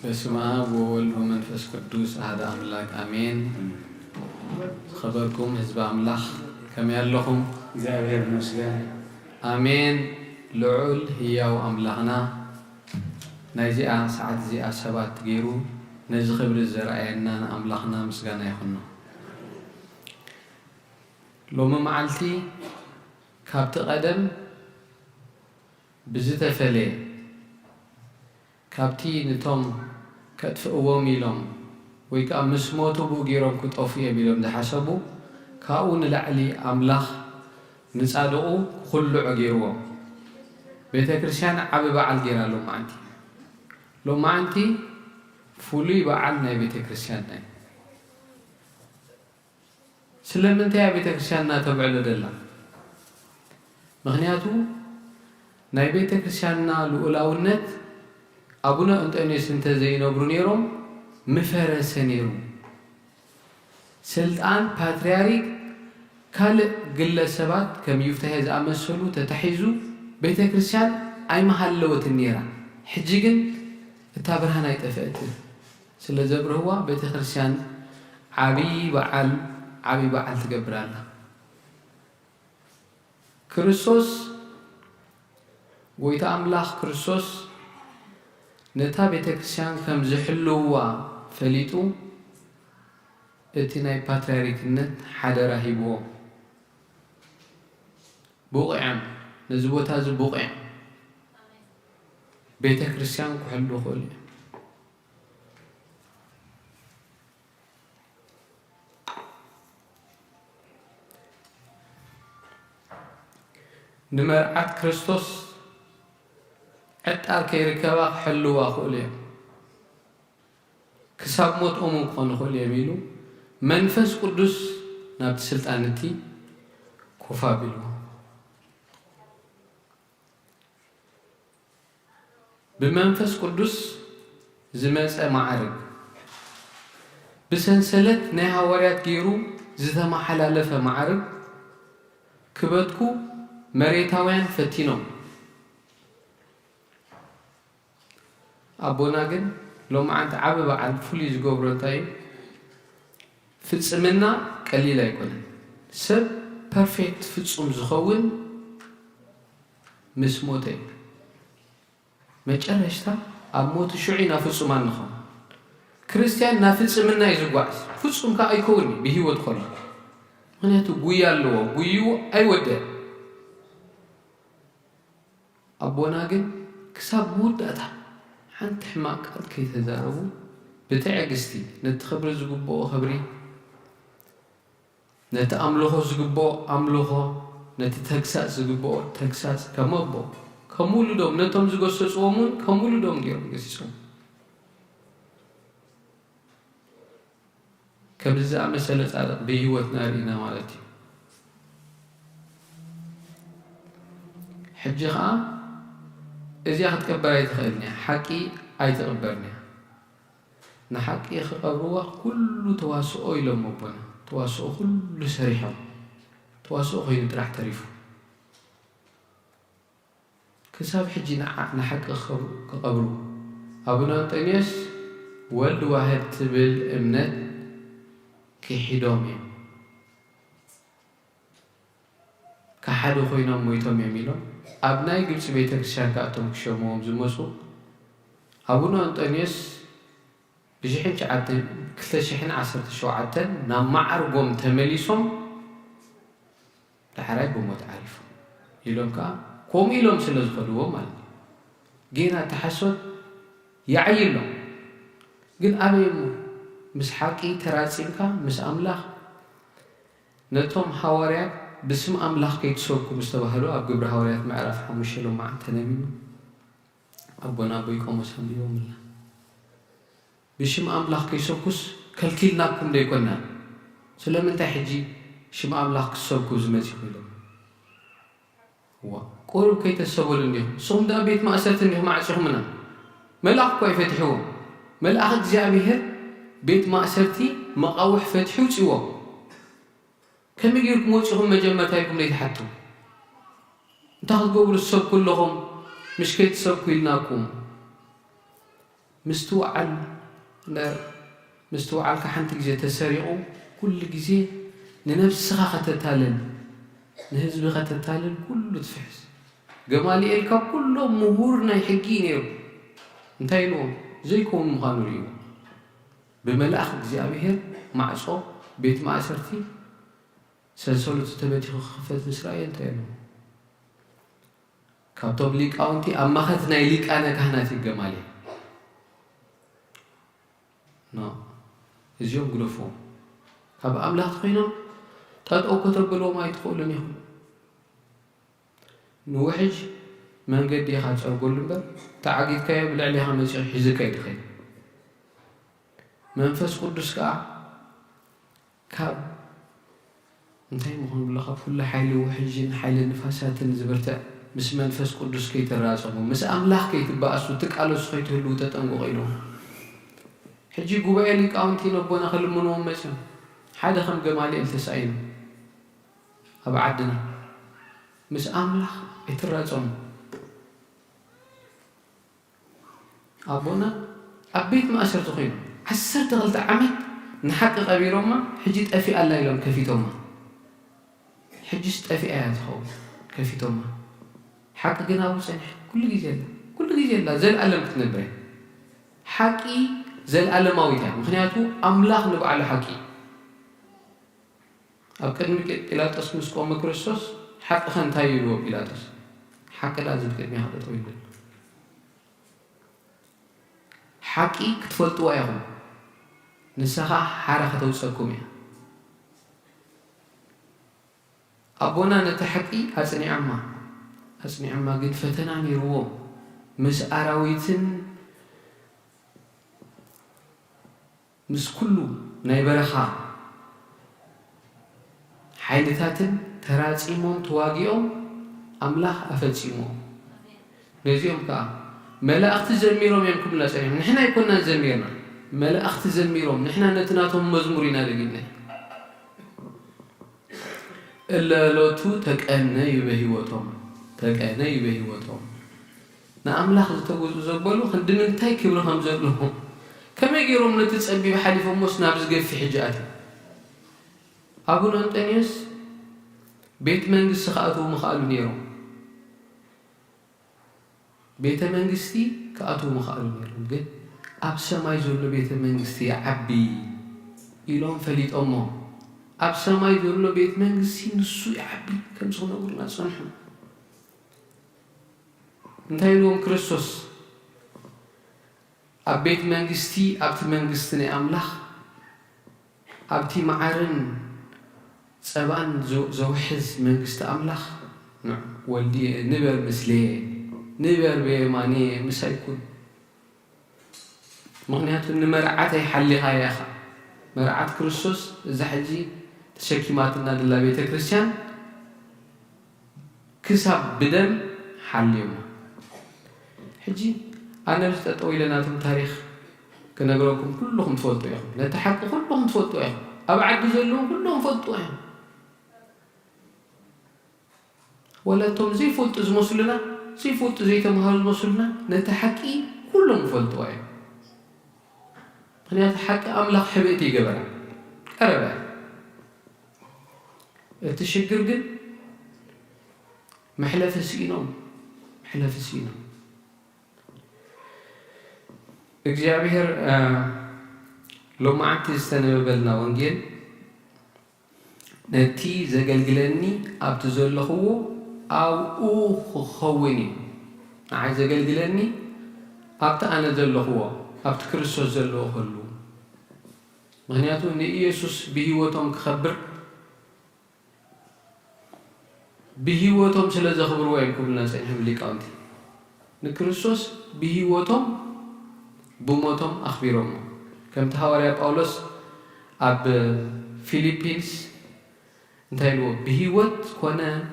በስመ አብ ወወልድ ወመንፈስ ቅዱስ አሐዱ አምላክ አሜን። خبركم ህዝብ አምላክ ከም ያለኹም እግዚአብሔር ይመስገን አሜን። ልዑል ህያው አምላኽና ናይዚኣ ሰዓት እዚኣ ሰባት ገይሩ ነዚ ክብሪ ዘርአየና ንኣምላኽና ምስጋና ይኹን። ሎሚ መዓልቲ ካብቲ ቀደም ብዝተፈለየ ካብቲ ነቶም ከጥፍእዎም ኢሎም ወይ ከዓ ምስ ሞቱ ብኡ ገይሮም ክጠፉ እዮም ኢሎም ዝሓሰቡ ካብኡ ንላዕሊ ኣምላኽ ንፃድቑ ኩልዑ ገይርዎ ቤተ ክርስቲያን ዓብ በዓል ገይራ ሎማዓንቲ ሎማዓንቲ ፍሉይ በዓል ናይ ቤተ ክርስቲያን ናይ ስለምንታይ ቤተ ክርስቲያን እናተብዕሎ ደላ ምክንያቱ ናይ ቤተ ክርስቲያንና ልኡላውነት አቡነ አንጦኒዮስ እንተ ዘይነብሩ ነይሮም ምፈረሰ ነይሩ። ስልጣን ፓትርያርክ ካልእ ግለሰባት ከም ይፍታሄ ዝኣመሰሉ ተታሒዙ ቤተ ክርስቲያን ኣይመሃለወትን ነይራ። ሕጂ ግን እታ ብርሃን ኣይጠፍአትን ስለ ዘብርህዋ ቤተ ክርስቲያን ዓብይ በዓል ትገብር ኣላ። ክርስቶስ ጎይታ ኣምላኽ ክርስቶስ ነታ ቤተ ክርስቲያን ከም ዝሕልውዋ ፈሊጡ እቲ ናይ ፓትርያርክነት ሓደራ ሂብዎ ብቑዕም ነዚ ቦታ እዚ ብቑዕም ቤተ ክርስቲያን ክሕሉ ክእሉ እዮም። ንመርዓት ክርስቶስ ዕጣር ከይርከባ ክሕልዋ ክእሉ እዮም። ክሳብ ሞትኦም ክኾኑ ክእሉ እዮም ኢሉ መንፈስ ቅዱስ ናብቲ ስልጣን እቲ ኮፍ ኣቢልዎ ብመንፈስ ቅዱስ ዝመፀ ማዕረግ ብሰንሰለት ናይ ሃዋርያት ገይሩ ዝተመሓላለፈ ማዕረግ ክበትኩ መሬታውያን ፈቲኖም ኣቦና ግን ሎማዓንቲ ዓብ በዓል ፍሉይ ዝገብሮ እንታይ እዩ? ፍፅምና ቀሊል ኣይኮነን። ሰብ ፐርፌክት ፍጹም ዝኸውን ምስ ሞተ እዩ። መጨረሽታ ኣብ ሞቱ ሽዑ ናብ ፍጹማን ንኸውን። ክርስቲያን ናብ ፍፅምና እዩ ዝጓዓዝ። ፍጹም ከዓ ኣይከውን ብሂወት ኮሎ ምክንያቱ ጉያ ኣለዎ። ጉይኡ ኣይወድአን። ኣቦና ግን ክሳብ መወዳእታ ሓንቲ ሕማቅ ቃል ከይተዛረቡ ብትዕግስቲ ነቲ ክብሪ ዝግብኦ ክብሪ ነቲ ኣምልኾ ዝግብኦ ኣምልኾ ነቲ ተግሳጽ ዝግብኦ ተግሳጽ ከመቦ ከሙሉዶም ነቶም ዝገሰጽዎም እውን ከሙሉዶም ገይሮም ገሲጾም ከምዚ ዝኣመሰለ ጻድቕ ብሂወትና ርኢና ማለት እዩ። ሕጂ ከዓ እዚኣ ክትቀበር ኣይትኽእልን እያ። ሓቂ ኣይትቕበርን እያ። ንሓቂ ክቐብርዋ ኩሉ ተዋስኦ ኢሎም ኣቦና ተዋስኦ ኩሉ ሰሪሖም ተዋስኦ ኮይኑ ጥራሕ ተሪፉ ክሳብ ሕጂ ንሓቂ ክቐብሩ أبونا أنطونيوس ولد واحد بالأمنة كحدومي كحدو خوينا مويتهم يميلهم أبناء جبس بيتك شاكاتهم كشومهم زموسو أبونا أنطونيوس بجحين شعاتن كتشحن عصرت شوعاتن نام معرقهم تمليسهم لحراي بموت عارفهم يلوم كا قوم يلوم سلز خدوهم مال جينا تحسد يعيلهم قل أبيمو مس حقي تراسينكا مس أملاخ نتوم حواريات بسم أملاخ كي تسوكو مستوهلو أب قبر حواريات معرف حمشلو مع تنبينو أبونا أبويكم وسلم يوم الله بسم أملاخ كي سوكوس كالكيلناكم ديكونا سلام انت حجي شم أملاخ كسوكو زمتي بلو هو قولوا كي تسوّلوا اليوم صوم دا بيت ما أسرت اليوم مع شخمنا ملاخ كوي فتحوه ملاخ جابيه بيت ما أسرتي مقاوح فتحو تسوه كم يجيكم وجههم مجمع تايكم ليه تحتوا انتهى قبل السب كلهم مش كي تسبكوا لناكم مستوعل نار مستوعل كحنت جزء تسريعوا كل جزء لنفس خاخة تالن نهزب خاخة تالن كله تفحص جمالي الكاب كله مهورنا يحكيني انتهي لهم زيكم مغانوريو بملاخ جابيه مع صوب بيت ما أسرتي سلسلة تبتي خفت إسرائيل تانو كاتب ليك أنتي أما خدنا ليك أنا كهناتي الجمالي نعم اليوم قلفوا هب أملاح خينا تاد أو كتب له ما يدخلون يهم نوحج من قد يخاج أقول لهم تعقيد كيا بالعليها مسيح حزك يدخل منفس قدس كاب انتهي مخون بالله كل حيل وحجين حيل نفاسات زبرتا مس منفس قدس كي تراسمو مس أملاح كي تبقاسو تكالو سخيتو اللو تتنقو غيرو حجي قبائل لك أنتي نبونا خلمونهم مسيح حدا خم جمالي التسعين أبعدنا مس أملاح يتراسمو أبونا أبيت ما أسرتو خيرو عسرت غلط عمد نحقق أبيروما حجيت أفي الله يلوم كفيتوما حجست أفي آيات خوف كفيتوما حققنا أبو سنح كل جزء لا زي الألم كتنبري حقي زي الألم مويتها مخنياتو أملاخ نبع على حقي أبكرني إلاتس مسكوم كريستوس حق خنتايلو إلاتس حق لازم كتني هذا طويل حقي كتفلتوا أيهم نسخة حركة توصلكم يا أبونا نتحكي هسني عما قد فتناني رو مس أراويتن مس كله نايبرخا حيلتاتن تراتيمون تواجيهم أملاح أفتيمون نزيهم كا ملأخت زميرهم يمكن لا سريهم نحنا يكوننا زميرنا ملأخت زميرهم نحنا نتناتهم مزمورين لقينا إلا لوتو تكأنا يبهيوتهم نأملاخ تقول زبالو خندنا نتاي كبرهم زبلهم كما يجيرهم نتسأبي بحليفهم مسنابز قف في حجاتي أبونا أنطونيوس بيت منجس خاطو مخالو نيرهم بيت منجستي كأتو مخالو نيرهم قد أبسما يزول بيت منجستي عبي إلهم فليت أمه أبسما يزول بيت منجستي نسو عبي كم صنع قرنا صنحهم انتهي لهم كريستوس أبيت منجستي أبت منجستني أملاخ أبتي معارن سبان زوحز منجست أملاخ نعم والدي نبر مثلي نبر بيماني مسايكون مغنيات إن مرعات يحليها يا أخا مرعات كريستوس زحجي تشكيماتنا لله بيت كريستيان كسب بدم حليهم حجي أنا لست أطوي لناتهم تاريخ كنقولكم كلهم تفوتوا يا أخي نتحقق كلهم تفوتوا يا أخي أبعد بجلهم كلهم فوتوا يا أخي ولا توم زي فوت زي مسلنا زي فوت زي تمهار مسلنا نتحقي كلهم فلتوا أيه خلينا حق أملاك حبيتي جبرة قربة تشجر جد محلة سينهم እግዚአብሔር ሎማዓንቲ ዝተነበበልና ወንጌል ነቲ ዘገልግለኒ ኣብቲ ዘለኽዎ ኣብኡ ክኸውን እዩ ንዓይ ዘገልግለኒ ኣብቲ ኣነ ዘለኽዎ ኣብቲ ክርስቶስ ዘለዎ ክህሉ ምክንያቱ ንኢየሱስ ብሂወቶም ክኸብር ብሂወቶም ስለ ዘኽብርዎ እዮም ክብልና ፀኒሖም ሊቃውንቲ ንክርስቶስ ብሂወቶም بموتهم أخبرهم كم تحاول باولوس أب فيليبينز انتهيلو بهيوت كنا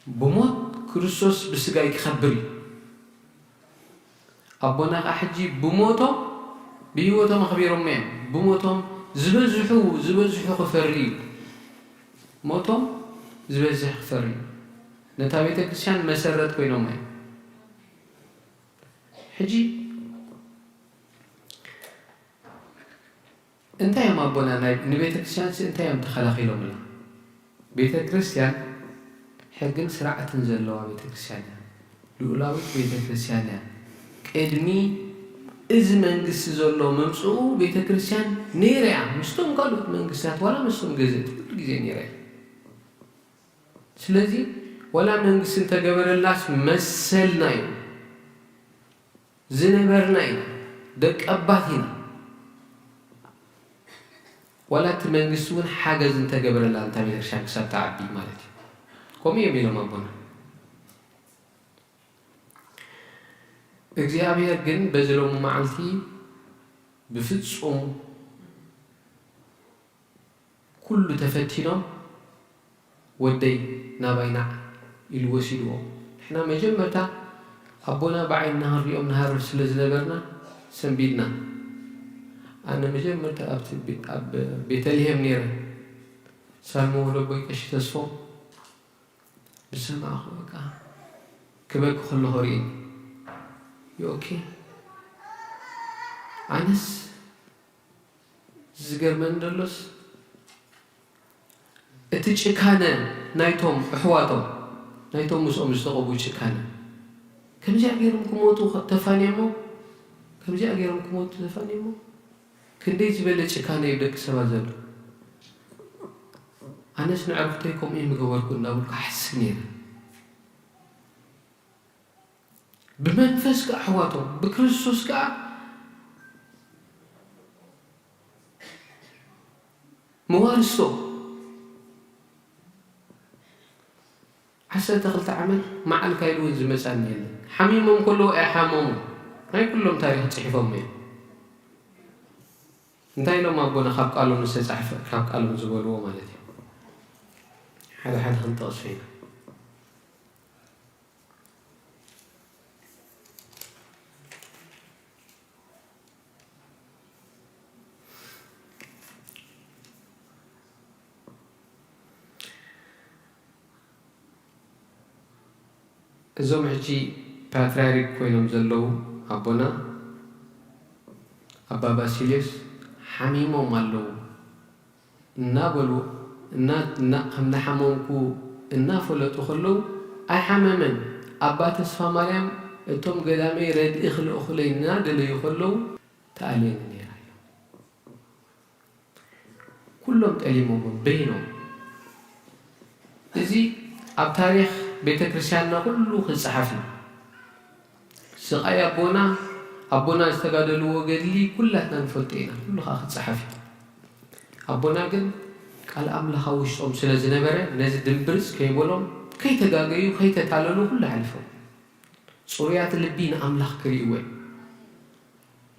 بموت كريستوس بسجاي خبري أبونا أحجي بموتهم بهيوتهم أخبرهم مين بموتهم زبزحو خفري موتهم زبزح خفري نتابعتك كشان مسرت كوينهم مين حجي انت يا مابونا نبيت كريستيان انت يا متخلقي لهم لا بيت كريستيان حقن سرعة تنزلوا بيت كريستيان لولاوي بيت كريستيان قدمي إذ منقس زلوا ممسو بيت كريستيان نيريا مستم قالوا منقسات ولا مستم جزت كل جزء نيريا سلازي ولا منقس انت قبل الناس مسلنا زنبرنا دك أباتنا ولا تمنجسون حاجة زنت قبل الله أنت من الشمس ستعبي مالتي قومي يميلوا مابونا እግዚአብሔር ግን በዘሎሙ መዓልቲ بفتصم كل تفتينا ودي نابينا الوسيلو احنا مجمرتا أبونا بعين نهار يوم نهار سلز نبرنا سنبيدنا أنا مجمرتا أب بيتلهم نيرا سالمو ربي كشي تصفو بسمع أخوك كبك خلو هورين يو أوكي أنس زجر من دلوس اتشكانا نايتهم أحواتهم نايتهم مسؤول مستقبل شكانا كم جاء غيرهم كموتو تفانيمو كم جاء غيرهم كموتو تفانيمو كنديت بلد شكانا يبدأ سوازل أنا سنعرفتكم إيه مقبركم نقول كحسنين بمنفس كأحواتهم بكريستوس كأ موارثه حسن دخلت عمل مع الكايلو زمسانين حميمهم كله احامهم هاي كلهم تاريخ تصحيفهم مين انتي لو ما بونا خاب قالوا نسي صحيفة خاب قالوا نزبولوا مالتي هذا حد خنطاس فينا እዞም ሕጂ ፓትርያርክ ኮይኖም ዘለዉ ኣቦና ኣባ ባሲልዮስ ሓሚሞም ኣለዉ እናበሉ ከም ናሓመምኩ እናፈለጡ ከለዉ ኣይሓመመን ኣባ ተስፋ ማርያም እቶም ገዳመይ ረድኢ ክልእኹለይ እናደለዩ ከለዉ ተኣልየኒ ነይራ እዮ ኩሎም ጠሊሞም በይኖም እዚ ኣብ ታሪክ بيت كريستياننا كله خصحفي سقاي أبونا استقادلوا وقال لي كلنا نفلتينا كله خصحفي أبونا قال أملها وشهم سنة زنبرة نزل دمبرز كي يقولون كي تقاقيو كي تتعللوا كله عرفوا صوريات اللبين أملها كريوة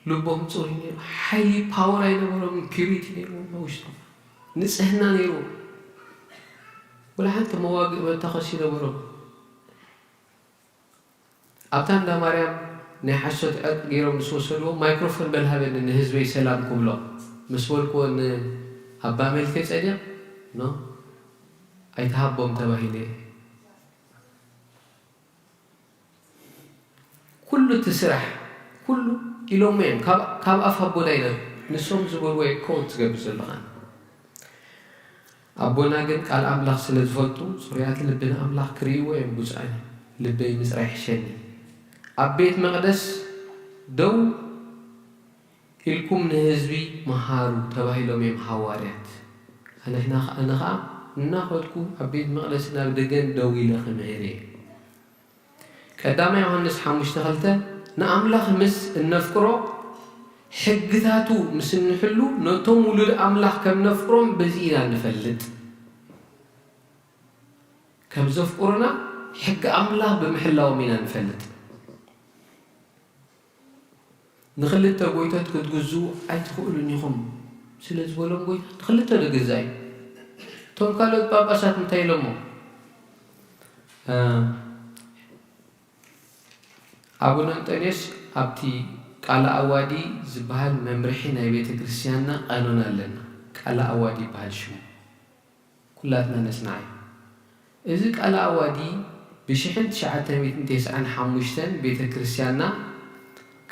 لبهم صورين حي باور أينا ولهم بيريتي نيرو وشهم نسهنا نيرو ولا حتى مواقع وتخشي نبرو أبتان دا مريم نحشت غيرهم مسوسلو مايكروفون بالهبل إن هزبي سلام كبلا مسولكو إن أبا ملكي سأجا نو أي تحبهم تباهيني كل تسرح كله إلومين كاب أفهم بداينا نسوم زبوي كوت جاب زلنا أبونا قد قال أملاخ سلزفلتو صريات لبنا أملاخ كريوة ينبوزعين لبي مسرح شني أبيت مقدس دو إلكم نهزبي مهارو تباهي لهم يم حواريات أنا خا ناخدكم أبيت مقدس نابدقن دوي لخم عيري كدام يوحنس حامش تخلته نأملاخ مس النفقرو حقتاتو مس نحلو نتوم ولد أملاخ كم نفقرهم بزينا نفلت كم زفقرنا حق أملاخ بمحلاو مينا نفلت نخلت بويتات كتجزو أي تقولوا نيهم سلز ولهم بويت نخلت لجزاي توم قالوا بابا سات متيلمو أبونا أنطونيوس أبتي قال أوادي زبال ممرحين أي بيت كريستيانا قانونا لنا قال أوادي بهالشو كلاتنا نسمعي إذا قال أوادي بشحن 995 بيت كريستيانا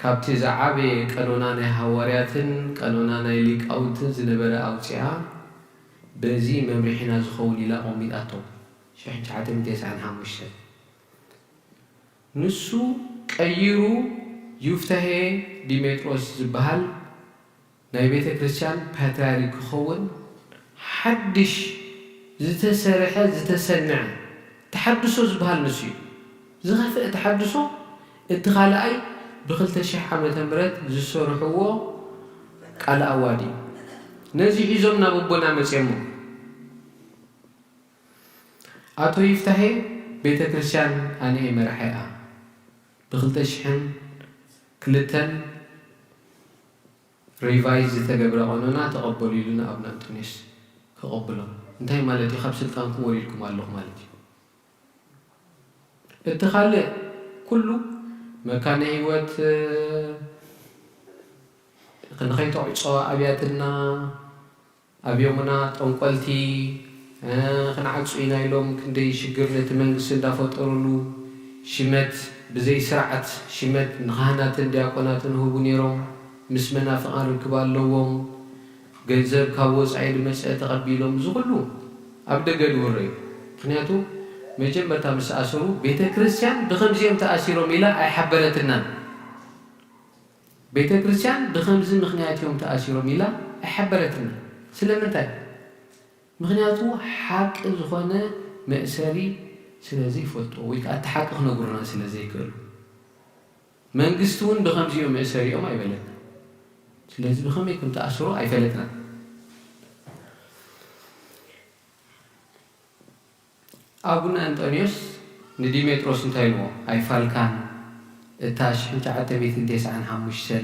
كابتي زعابي قانونا ناي حوارياتن قانونا ناي ليقاوتن زنبره أوصيا بزي ممرحينا زخول إلى أمياتو شحن 995 نسو قيرو يفتحي ديمتروس زبال ناي بيت كريستيان باتريارك خون حدش زتسرحه زتسنع تحدثو زبال نسيو زغفق تحدثو اتخالأي بخلت شح عمة مرات زسرحوه قال أوادي نزي عزمنا ببنا مسيمو أتو يفتحي بيت كريستيان أنا مرحيا بخلت شحن كلتن ريفايز تجبر قانونا تقبلوا لنا أبناء تونس كقبلهم انتهي مالتي خمس سلطان كوري لكم الله مالتي اتخلى كله مكان هيوت خنخيتو عصا أبياتنا أبيومنا تنقلتي خنعكسوينا يلوم كندي شجرنا تمنجس دافطرلو شمت بزي سرعت شمت نخانات دياقونات هو نيروم مسمنا فقار الكبار لوم جنزب كاوز عيد مسألة تقبلهم زغلو أبدا قالوا الري خنياتو مجمع تامس أسرو بيت كريستيان بخمسين تأثيرهم إلى أي حبرتنا بيت كريستيان بخمسين مخنياتهم تأثيرهم إلى أي حبرتنا سلامتك مخنياتو حق زخانة مأساري سلازي فوتو ويك أتحقق نقولنا سلازي كله منقستون بخمسين مأساري أو ما يبلغ سلازي بخمسين كم تأثيروا أي فلتنا أبونا أنطونيوس نديمتروس انتاينو أي فالكان التاش انت عتبيت انتيس عن حموشتن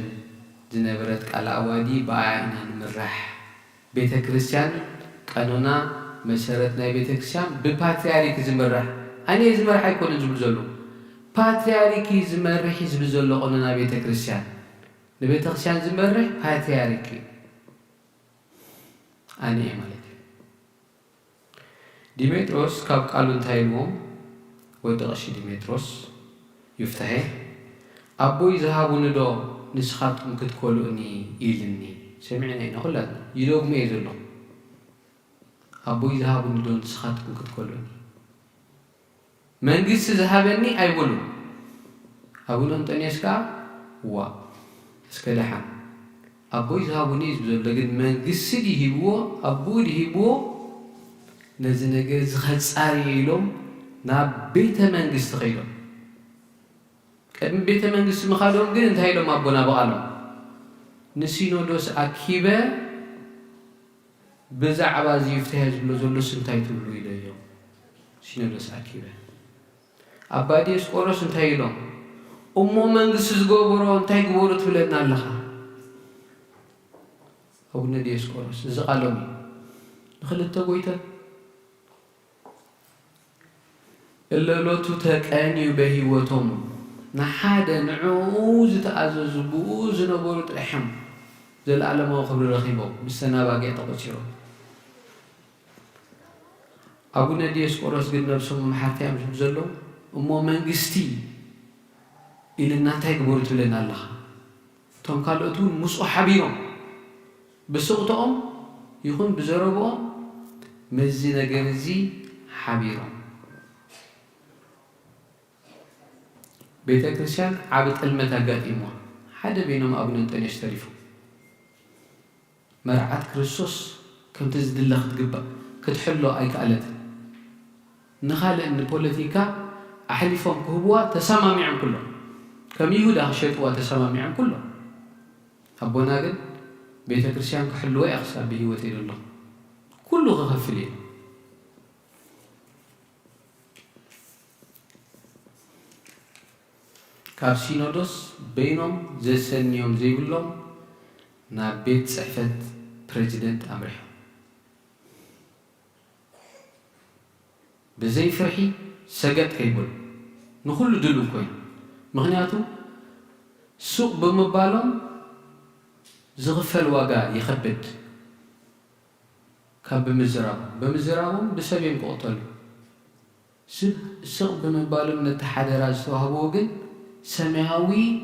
زنبرت على أوادي باعنا نمرح بيت كريستيان قانونا مسارتنا بيت كريستيان بباترياريك زمرح أنا يزمرح يكون نزبل زلو باترياريكي زمرح يزبل زلو قانونا بيت كريستيان لبيت كريستيان زمرح باترياريكي أنا إمالي ديمتروس كاب قالون تايلوم ودغشي ديمتروس يفتحي أبوي ذهبوا ندو نسخاتكم كتقولوني إيلني سمعنا هنا خلنا يلوغ ميزلو أبوي ذهبوا ندو نسخاتكم كتقولوني من قلت ذهبني أي بلو أبونا أنطونيوس كا وا اسكالحا أبوي ذهبوا نيزبزو لكن من قلت ديهبوا أبوي ديهبوا نزي نجار زخات صاري يلوم نا بيت منجست خيلهم كم بيت منجست مخالهم قلنا انتهيلهم أبونا بقالهم نسينو دوس أكيبة بزع عبازي يفتهز بلوزولو سنتايتو بلو إليهم سينو دوس أكيبة أبادي اسقورو سنتايلهم أمو منجست زغوبرو انتاي قبورو تفلتنا اللخا أبونا دي اسقورو زقالهم نخلت تقويتا اللولوتو تكانيو بهيوتهم نحادا نعوز تأزز بوز نبورو ترحم زي العالم وخبر رخيبو بالسنة باقي تقصيرو أبونا ديسقورس قد نفسهم محاتي أمس بزلو أمو منقستي إلى الناتاي قبورتو لنا الله توم كالوتون مسو حبيرهم بسقطهم يكون بزربهم مزي نجرزي حبيرهم بيت كريستيان عبد المتاجات إموا حدا بينهم أبو ننتن يشترفوا مرعات كريستوس كم تزد الله تجبا كتحلو أي كالت نخال إن البوليتيكا أحلفهم كهبوا تسامى عن كله كم يهودا شيطوا تسامى عن كله أبونا قد بيت كريستيان كحلو يخسر به وتير الله كله غفلين كاب سينودوس بينهم زسن يوم زي بلهم نا بيت صحفة بريزيدنت أمريكا بزي فرحي سجد كيبل نخلو دلو كوين مغنياتو سوق بمبالهم زغفل واقع يخبد كاب بمزرابهم بسبيم قوتل سوق بمبالهم نتحدر استوهبو جن سماوي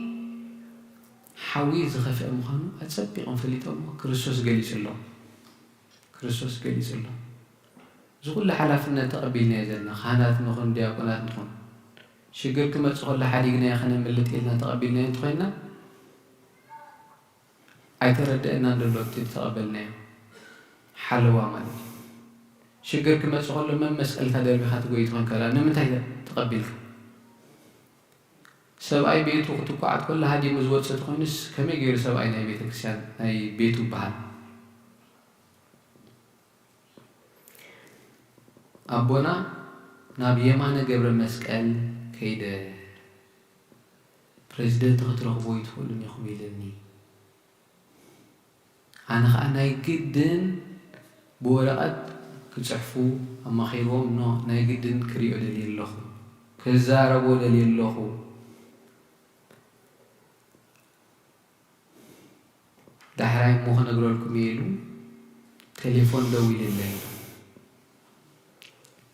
حوي زخفاء مخانو أتصبقون فليتهم كريستوس جالس الله كريستوس جالس الله زغل حلفنا تقبلنا يزلنا خانات نخون دياقونات نخون شجر كما تقول لحالينا يا خنا ملت إلنا تقبلنا ينتخينا أيتردأنا دلوقتي تقبلنا حلوة مالي شجر كما تقول لما مسألة هذا بخات قوي تخون كلا نمتى تقبلك سبعي بيت وقت قاعد كل هذه مزود ستخونس كم يجير سبعي ناي بيت كسيان ناي بيتو بحال أبونا نبي ما نجبر مسكال كيدا بريزيدنت خطره بويت فولن يخبيلني أنا جدا بورقات كتصحفو أما خيرهم نو أنا جدا كريو دليل الله كزاربو دليل الله دحراي مو خنقرأ لكم يلو تليفون دويل الليل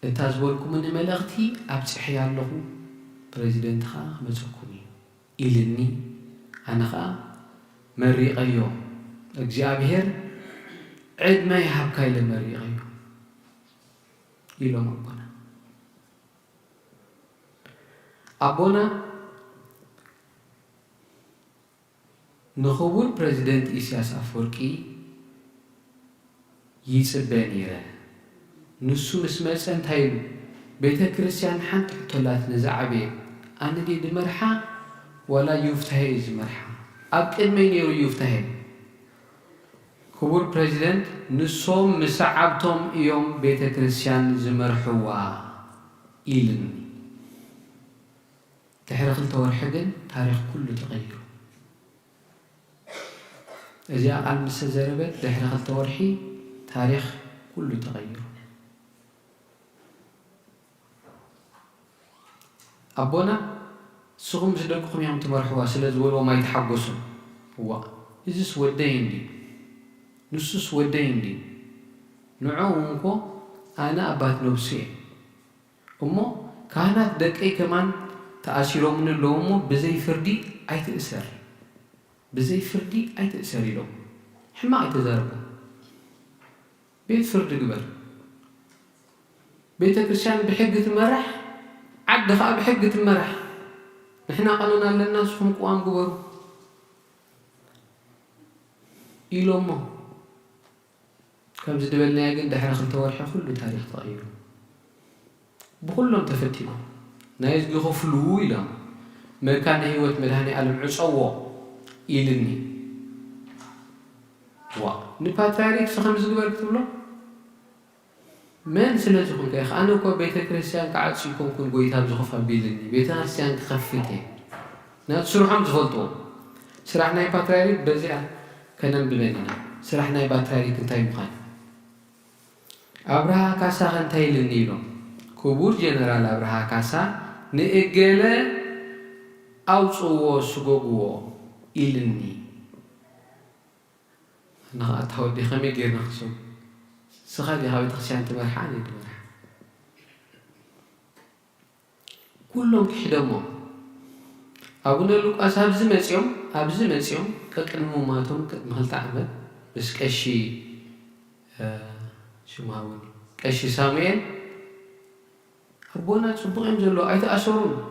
التازبولكم من ملغتي أبتحي الله بريزيدنت خا مزكوني إلني أنا خا مريق يوم أجابهر عد ما يحب كايل مريق يوم إلو أبونا نخبر بريزيدنت إسياس أفوركي يسبانيره نسو مسمس انتايلو بيت كريستيان حنت حطلات نزعبي أنا دي دمرحة ولا يفتهي زمرحة أبقى مين يرو يفتهي كبر بريزيدنت نسوم مسعبتهم يوم بيت كريستيان زمرحوا إيلن تحرق التورحقن تاريخ كله تغير إذا قال مستزربت تحرق التورحي تاريخ كله تغير أبونا سقوم زدقكم يوم تمرحوا سلزول وما يتحقصوا هو إذا سودين دي نص سودين دي نعومكو أنا أبات نفسي أمو كانت دقي كمان تأشيروا من اللومو بزي فردي أي تأثر بزي فردي أي تأثر لهم حما أي تزاربوا بيت فرد قبل بيت كريستيان بحقة مرح عد خاب بحقة المرح نحنا قالونا للناس هم قوام قبروا إلومو كم زدبلنا يقول دحرق التوارح كله تاريخ تغيره بكلهم تفتيلوا نايز يغفلوا إلى ما كان هيوت ملهاني على العصوة إلني نبقى تاريخ سخمس قبل كتبله من سلتكم كيخ أنا كو بيت كريستيان قاعد شيكم كون قويتها بزخفها بيلني بيت كريستيان خفته نات سرحهم زغلطوا سرحنا يباتريك بزيا كنا بلنينا سرحنا يباتريك انتاي مخان أبرها كاسا انتاي لنيلو كبور جنرال أبرها كاسا نئجلة أوصو سقوقو إلني أنا أتحودي خمي غير نخصو سخالي هاوي تخشان تمرحاني تمرح كلهم كحدمو أبونا لوقاس أبز مزيوم كأن مماتهم مهلت عمل بس كشي شو ما هوني كشي سامين أبونا صبغهم زلوا أيت أسرون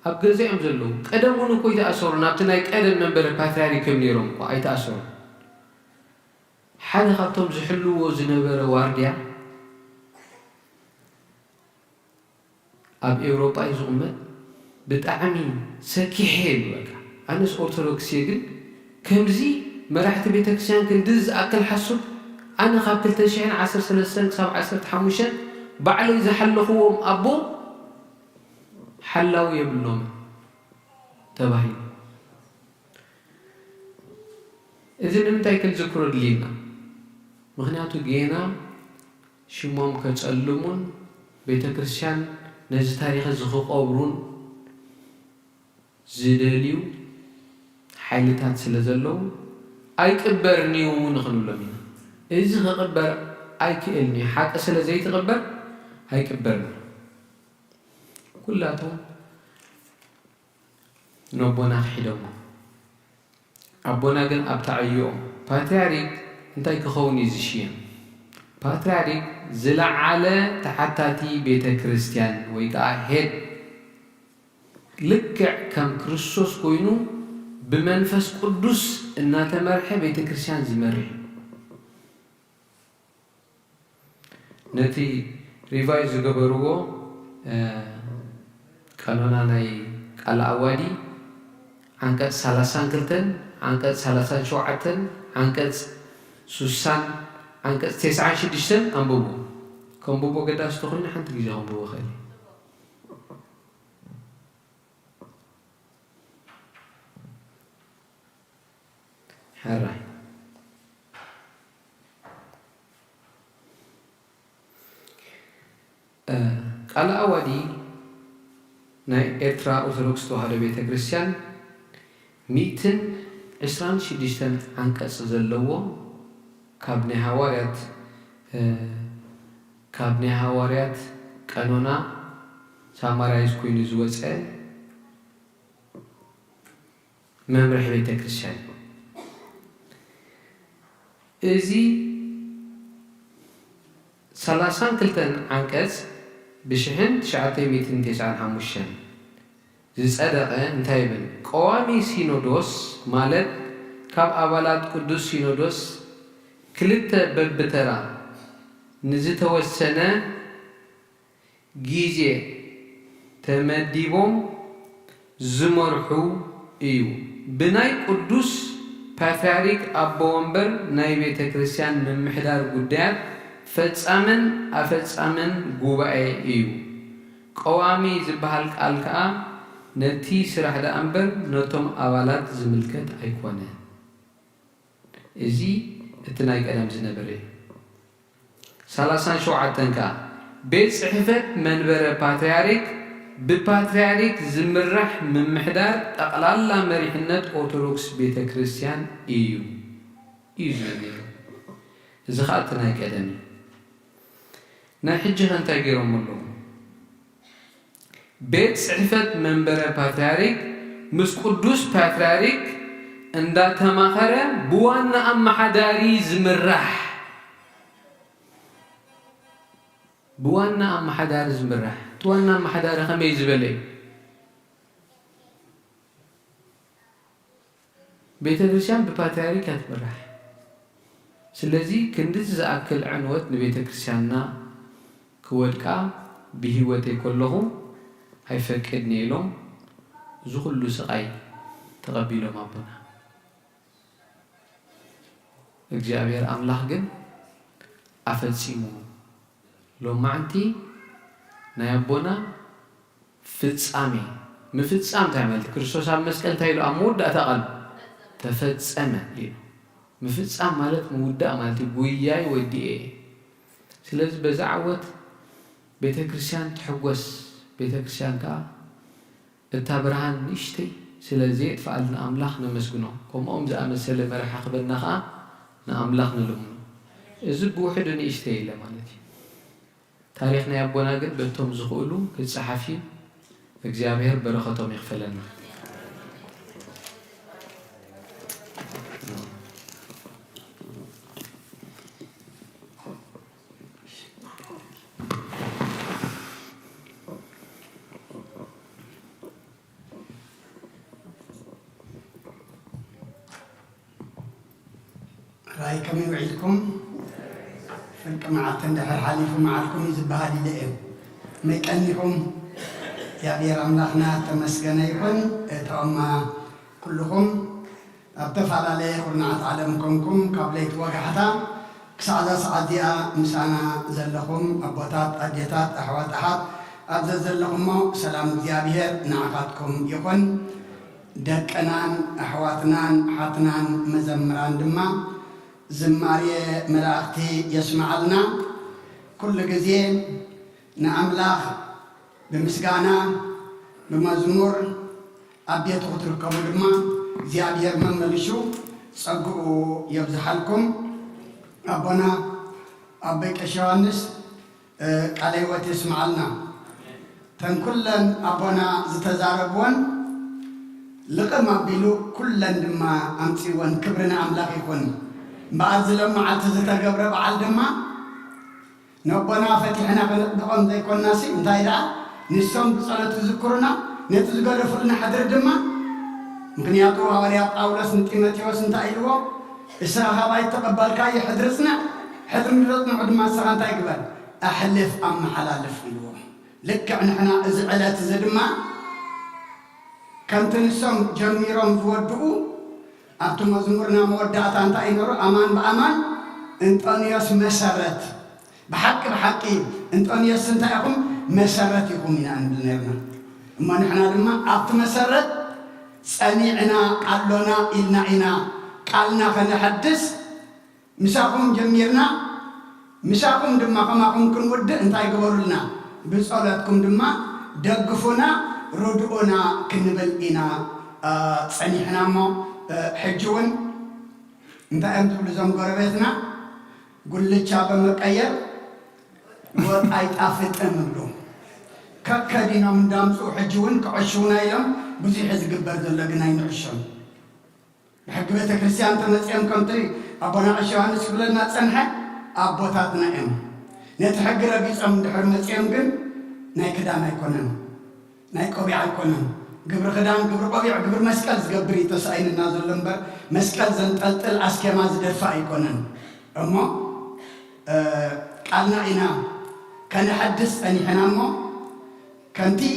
أبجزهم زلوا قدمون كويت أسرون أبتناي قدم من برباتري كم نيرهم أيت أسرون حدا خطهم زحلوا وزنبرة وارديا أب أوروبا يزومت بتعمي سكيحين بقى أناس أرثوذكس يقول كمزي مراحة بيتكسيان كندز أكل حسب أنا قبل تشعين 10 سنة 17 حموشن بعلو إذا حلقوهم أبو حلوا يبلون تباهي إذن أنت يكل ذكر لينا مغنياتو جينا شموم كتسألمون بيتكسيان نجد تاريخ الزخوق أورون زدليو حالتات سلزلو أي كبرنيو نخنو لمين إذا خبر أي كأني حتى سلزي تخبر هاي كبرني كلاتهم نبونا حدهم أبونا جن أبتعيو باتريك أنت يكخوني زشيا باتريك زلع على تحتاتي بيت كريستيان ويقع هيد لك كم كريستوس كوينو بمنفس قدس إنها تمرح بيت كريستيان زمرح نتي ريفايز جبروه كانونا ناي على أولي عنك 30 كرتن عنك 30 شوعتن عنك 60 عنك 9 دشتن أمبوبو كم بوبو قد أستخدمنا حنت جيجا أمبوبو خالي حراي قال أولي ناي إرترا أرثوذكس توحد بيت كريستيان 126 عنقص زلوا كابني حواريات قانونا سامرايز كوين زوصه ممرح بيت كريستيان ازي 32 عنقص بشحن 995 زصدقه انتايبن قوامي سينودوس مالت كاب ابالات قدوس سينودوس كلته ببترا نزتوسنه غيزي تمديبوم زمرحو ايو بناي قدوس باتريك ابومبر ناي بيت كريستيان ممحدار قدام فصامن افصامن غوباي ايو قوامي زبحال قالكا نتي سراح دا امبر نتوم ابالات زملكت ايكونه ازي اتناي قدام زنبري 37 كا بيت صحفت منبر باتريارك بباتريارك زمرح ممحدار تقلالا مريحنت أرثوذكس بيت كريستيان ايو ايزوني زخاتنا كدمي نحجه انت غيرهم لهم بيت صحفت منبر باتريارك مس قدوس باتريارك اندا تماخره بوانا ام حداري زمرح بوانا ام حدار زمرح توانا ام حدار خمي زبلي بيت كريستيان بباتريارك اتبرح سلازي كندز زاكل عنوت لبيت كريستياننا كودكا بهيوتي كلهم هيفقدني لهم زغلو سقاي تقبلوا مابنا እግዚአብሔር አምላክ ግን አፈጽሙ ሎማንቲ ናያቦና ፍጻሜ ምፍጻም ታይመልት ክርስቶስ አመስቀል ታይሎ አሞዳ ተቀል ተፈጸመ ምፍጻም ማለት ሙዳ ማለት ጉያይ ወዲኤ ስለዚህ በዛዕወት ቤተክርስቲያን ተሐጎስ ቤተክርስቲያን ካ እታ ብርሃን ንሽቲ ስለዚህ ተፋልና አምላክ ነመስግኖ ቆሞም ዘአመሰለ መርሐ ክበናኻ نأملاك نلوم إذا بوحد نيشتي له مالتي تاريخنا يبونا قد بتوم زخولو كالصحفي እግዚአብሔር በረከቶም ይክፈለና رايكم يوعدكم فلك مع التندحر حاليف معكم يزبها لي لئم ميكأنكم يا بير أملاخنا تمسكنا يكون تأما كلكم أبتفعل عليه ورنعت علمكمكم قبليت وقحتا كسعادة سعادية مسانا زلكم أبوتات أديتات أحوات أحد أبزل زلكم سلام زيابير نعقاتكم يكون دكنان أحواتنان حاتنان مزمران دما زماري ملاختي يسمع لنا كل جزين نأملاخ بمسجانا بمزمور أبيت خطركم دما زيابير من ملشو صقوا يبزحلكم أبونا أبيك أشوانس قاليوة يسمع لنا تنكلن أبونا زتزاربون لقم أبيلو كلن دما أمسيون كبرنا أملاك يكون بعد لما عتزت قبر بعد دما نبنا فتحنا بقوم ذي كون ناسي انتهيدا نسوم بصلاة تذكرنا نتذكر فرنا حضر دما مكنياتو هواريات أولس نتيمتيوس انتهيلو إسراها باي تقبل كاي حضرسنا حضر نرد نعود ما سغان تايقبل أحلف أم حلالف إلو لك نحنا إزعلات زدما كنت نسوم جميرهم فودقو أبتو مزمورنا مودعات أنت إنورو أمان بأمان انتونيوس مسارت بحق بحقي انتونيوس انتايكم مسارت يقوم من عند نيرنا أما نحنا لما أبتو مسارت سنيعنا قالونا إلنا إنا قالنا فنحدث مساكم جميرنا مساكم دما كماكم كنود انتاي قبرلنا بصولاتكم دما دقفونا ردؤنا كنبل إنا سنيحنا مو حجون انت أنت بلزم قربتنا قل لي شاب مكير وطايت أفت أمرو ككدينا من دامسو حجون كعشونا يوم بزي حزق بردن لقناين عشون بحق بيت كريستيان تنسيهم كنتري أبونا عشوان سبلنا تسنحة أبوتاتنا إم نتحق ربيس أم دحر مسيهم كن ناي كدام يكونن ناي قبيع يكونن قبر خدام قبر قبيع قبر مسكال زقبري تسعين النازل لنبر مسكال زنطلطل أسكما زدفع يكونن أما قالنا إنا كان حدث أني حنامو كنتي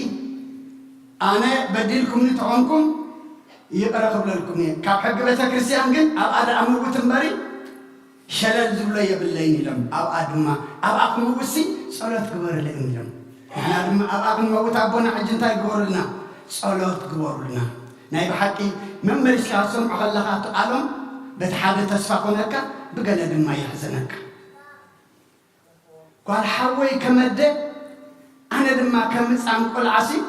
أنا بديلكم نتعونكم يقرأ قبل لكم كاب حق بيت كريستيان جن أو أنا أمر بتنبري شلل زبلة يبلين لهم أو أدم أو أقوم بسي صلاة كبر لهم لهم إحنا لما أو أقوم بتعبنا حجنتا يقبر لنا صلاة كبر لنا ناي بحكي من مريش كاسم أخلقات ألم بتحدث تسفقونك بقلد ما يحزنك قال حوي كمدة أنا لما كمس عن كل عصي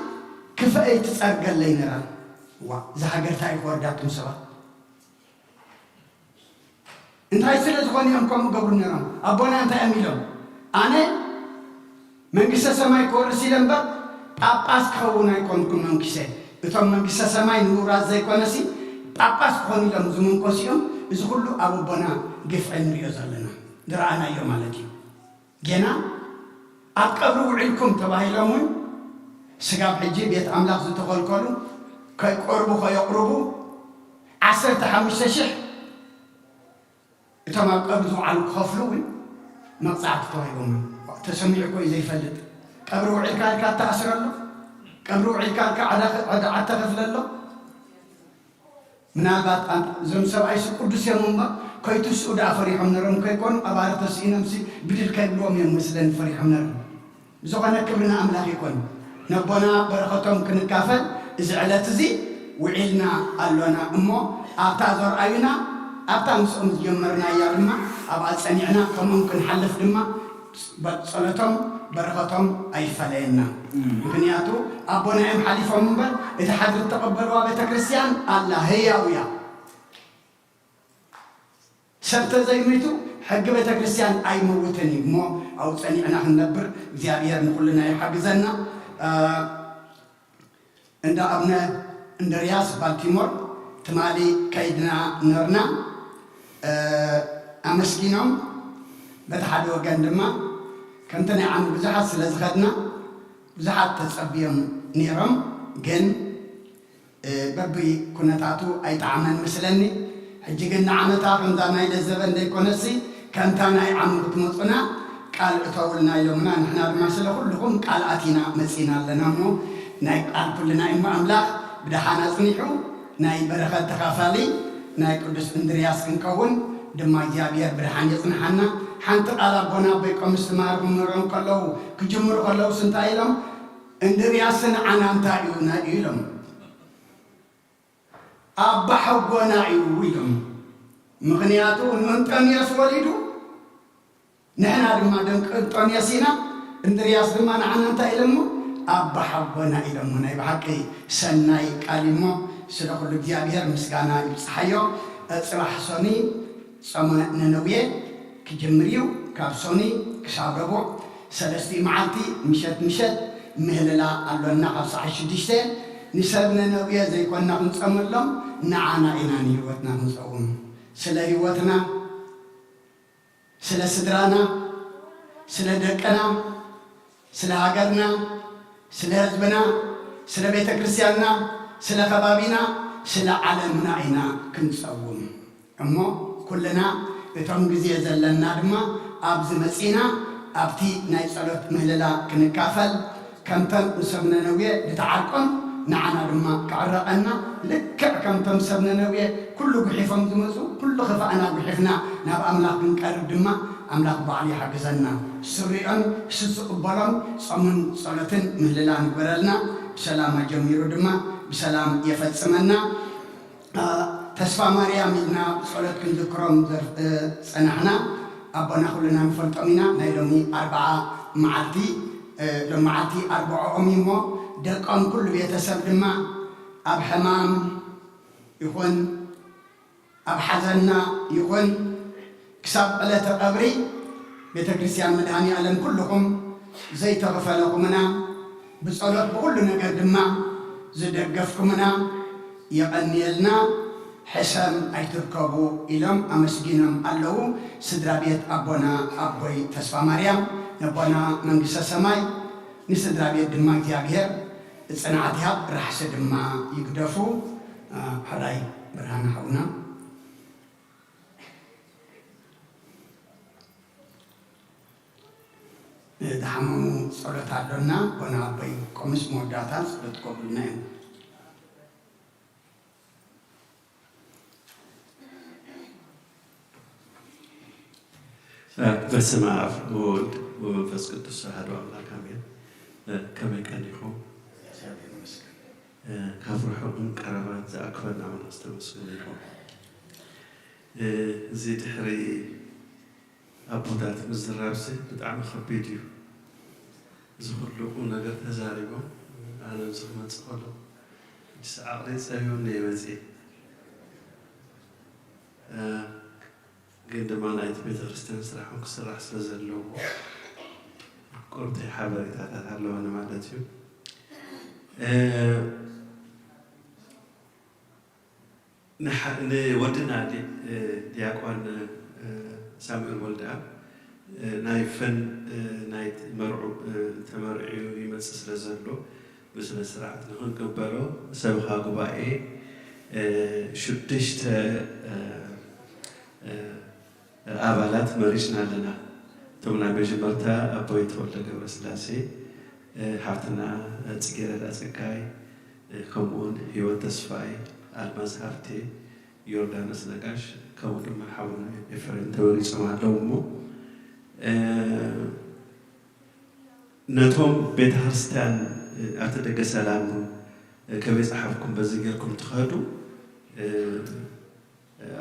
كفاية تسأل لي نرى زهاجر تاي ورداتهم سوا انت هاي سلة تقولي أمكم قبر نرى أبونا أنت أميلهم أنا من قصة سماي كورسي لمبا أباس خونا يكونكم من قصة إتوم من قصة سماي نورا زي كونسي أباس خوني لهم زمون قصيهم يزغلوا أبو بنا قف عن رياض لنا درعنا يوم على جنا أقبلوا عليكم تباهي لهم سقاب حجي بيت أملاك زتقول كلو كي قربوا كي يقربوا 15 شح إتما قبضوا على الخفلوين مقطعت تويهم تسمعكم إذا يفلت قبروا عكالك تأسر له قبروا عكالك عدا تغفل له من البات أنت زم سبعي قدس يومما كي تسود فريحهم نرم كي يكون أبارة تسينمسي بدل كيبلوم يوم مثلا فريحهم نرم زغنا كبرنا أملاك يكون نبنا برختهم كنكافل إذا علت زي وعلنا قالونا أمه أعتذر أينا أبتمسهم يمرنا يا لما أبعد سنعنا كم ممكن حلف لما بصلتهم برختهم أي فلينا بنياتو أبونا إم حليفهم من بل إذا حد تقبلوا بيت كريستيان الله هي ويا سبت زي ميتو حق بيت كريستيان أي موتني مو أو سنعنا هنبر زيادة نقول لنا يحجزنا عند أبنا عند رياض بالتيمور تمالي كيدنا نرنا أمسكينهم بتحدوا جندما كنتنا عم بزحت سلزخدنا بزحت تصبيهم نيرم جن ببي كنا تعطوا أي تعمل مثلني ሕጅግና ዓመታ ከምዛ ናይ ለዘበን ዘይኮነሲ ከምታ ናይ ዓመት መፅና ቃል እተውልና ኢሎምና ንሕና ድማ ስለ ኩልኩም ቃል ኣቲና መፂና ኣለና እሞ ናይ ቃል ኩልና እሞ ኣምላኽ ብድሓና ፅኒሑ ናይ በረኸት ተኻፋሊ ናይ ቅዱስ እንድርያስ ክንከውን ድማ እግዚኣብሔር ብድሓን የፅንሓና ሓንቲ ቃል ኣቦና በይቆም ዝተማሃርኩም ንሪኦም ከለዉ ክጅምሩ ከለዉ ስንታይ ኢሎም እንድርያስን ዓና እንታይ እዩ ናይ ኢሎም ኣባ ሓጎና እዩ ኢሎም ምክንያቱ እንጦንያስ ወሊዱ ንሕና ድማ ደንቂ እንጦንያስ ኢና እንድርያስ ድማ ንዓና እንታይ ኢሎሞ ኣባ ሓጎና ኢሎሞ ናይ ብሓቂ ሰናይ ቃል እሞ ስለ ኩሉ እግዚኣብሔር ምስጋና ይብፅሓዮ ፅባሕ ሶኒ ጾመ ነነውየ ክጅምር እዩ ካብ ሶኒ ክሳብ ረቡዕ 3 መዓልቲ ምሸት ምህልላ ኣሎና ካብ ሰዓት 6 ንሰብ ነነውየ ዘይኮንና ክንፀመሎም ንዓና ኢና ንህይወትና ክንፀውም ስለ ህይወትና ስለ ስድራና ስለ ደቀና ስለ ሃገርና ስለ ህዝብና ስለ ቤተ ክርስቲያንና ስለ ከባቢና ስለ ዓለምና ኢና ክንፀውም እሞ ኩልና እቶም ግዜ ዘለና ድማ ኣብዚ መፂና ኣብቲ ናይ ጸሎት ምህልላ ክንካፈል ከምተን ሰብ ነነውየ ዝተዓርቆም ንዓና ድማ ክዕረቐና ልክዕ ከምቶም ሰብ ነነውየ ኩሉ ጉሒፎም ዝመፁ ኩሉ ክፋእና ጉሒፍና ናብ ኣምላኽ ክንቀርብ ድማ ኣምላኽ በዓል ይሓግዘና ስሪዖን ስዝቕበሎም ጾምን ጸሎትን ምህልላ ንግበረልና ብሰላም ጀሚሩ ድማ ብሰላም የፈጽመና ተስፋ ማርያም ኢልና ጸሎት ክንዝክሮም ፀናሕና ኣቦና ኩልና ንፈልጦም ኢና ናይ ሎሚ 40 መዓልቲ ሎም መዓልቲ 40ኦም እሞ ደቆም ኩሉ ቤተሰብ ድማ ኣብ ሕማም ይኹን ኣብ ሓዘንና ይኹን ክሳብ ዕለተ ቀብሪ ቤተ ክርስቲያን መድሃኒ ዓለም ኩልኩም ዘይተኸፈለኩምና ብጸሎት ብኩሉ ነገር ድማ ዝደገፍኩምና የቐኒየልና ሕሰም ኣይትርከቡ ኢሎም ኣመስጊኖም ኣለዉ ስድራ ቤት ኣቦና ኣቦይ ተስፋ ማርያም ነቦና መንግስተ ሰማይ ንስድራ ቤት ድማ እግዚኣብሔር ፅንዓት ይሃብ ራሕሲ ድማ ይግደፉ ሓላይ ብርሃን ሓውና ድሓመሙ ጸሎት ኣሎና ቦና ኣቦይ ቆምስ መወዳእታ ጸሎት ቆብልና እዮም በስመ አብ ወወልድ ወመንፈስ ቅዱስ አሐዱ አምላክ አሜን። ከመይ ቀኒኹም ካብ ርሑቕን ቀረባን ዝኣክበና መንፈስ ተመስገን ይኹን። እዚ ድሕሪ ኣቦታት ምዝራብሲ ብጣዕሚ ከቢድ እዩ። እዚ ኩሉ ቁም ነገር ተዛሪቦም ኣነ እዚ ክመፅእ ከሎ ዓቕለይ ፀቢቡኒ መፅእ ግን ድማ ናይቲ ቤተ ክርስቲያን ስራሕን ክስራሕ ስለ ዘለዎ ቁርብተይ ሓበሬታታት ኣለወኒ ማለት እዩ። ንወድና ዲያቆን ሳሙኤል ወልደኣብ ናይ ፈን ናይ መርዑ ተመርዒዩ ይመፅእ ስለ ዘሎ ብስነ ስርዓት ንክንቅበሎ ሰብካ ጉባኤ 6 ኣባላት መሪፅና ኣለና። እቶም ናይ መጀመርታ ኣቦይ ተወልደ ገብረስላሴ ሓፍትና ፅጌረዳ ፀጋይ ከምኡውን ሂወት ተስፋይ ኣልማዝ ሃፍቴ ዮርዳኖስ ነጋሽ ከምኡ ድማ ሓውና ኤፍሬም ተወሪፆም ኣለዉ እሞ ነቶም ቤተ ክርስቲያን ኣብቲ ደገ ሰላም ከመይ ፀሓፍኩም በዚ ጌርኩም ትኸዱ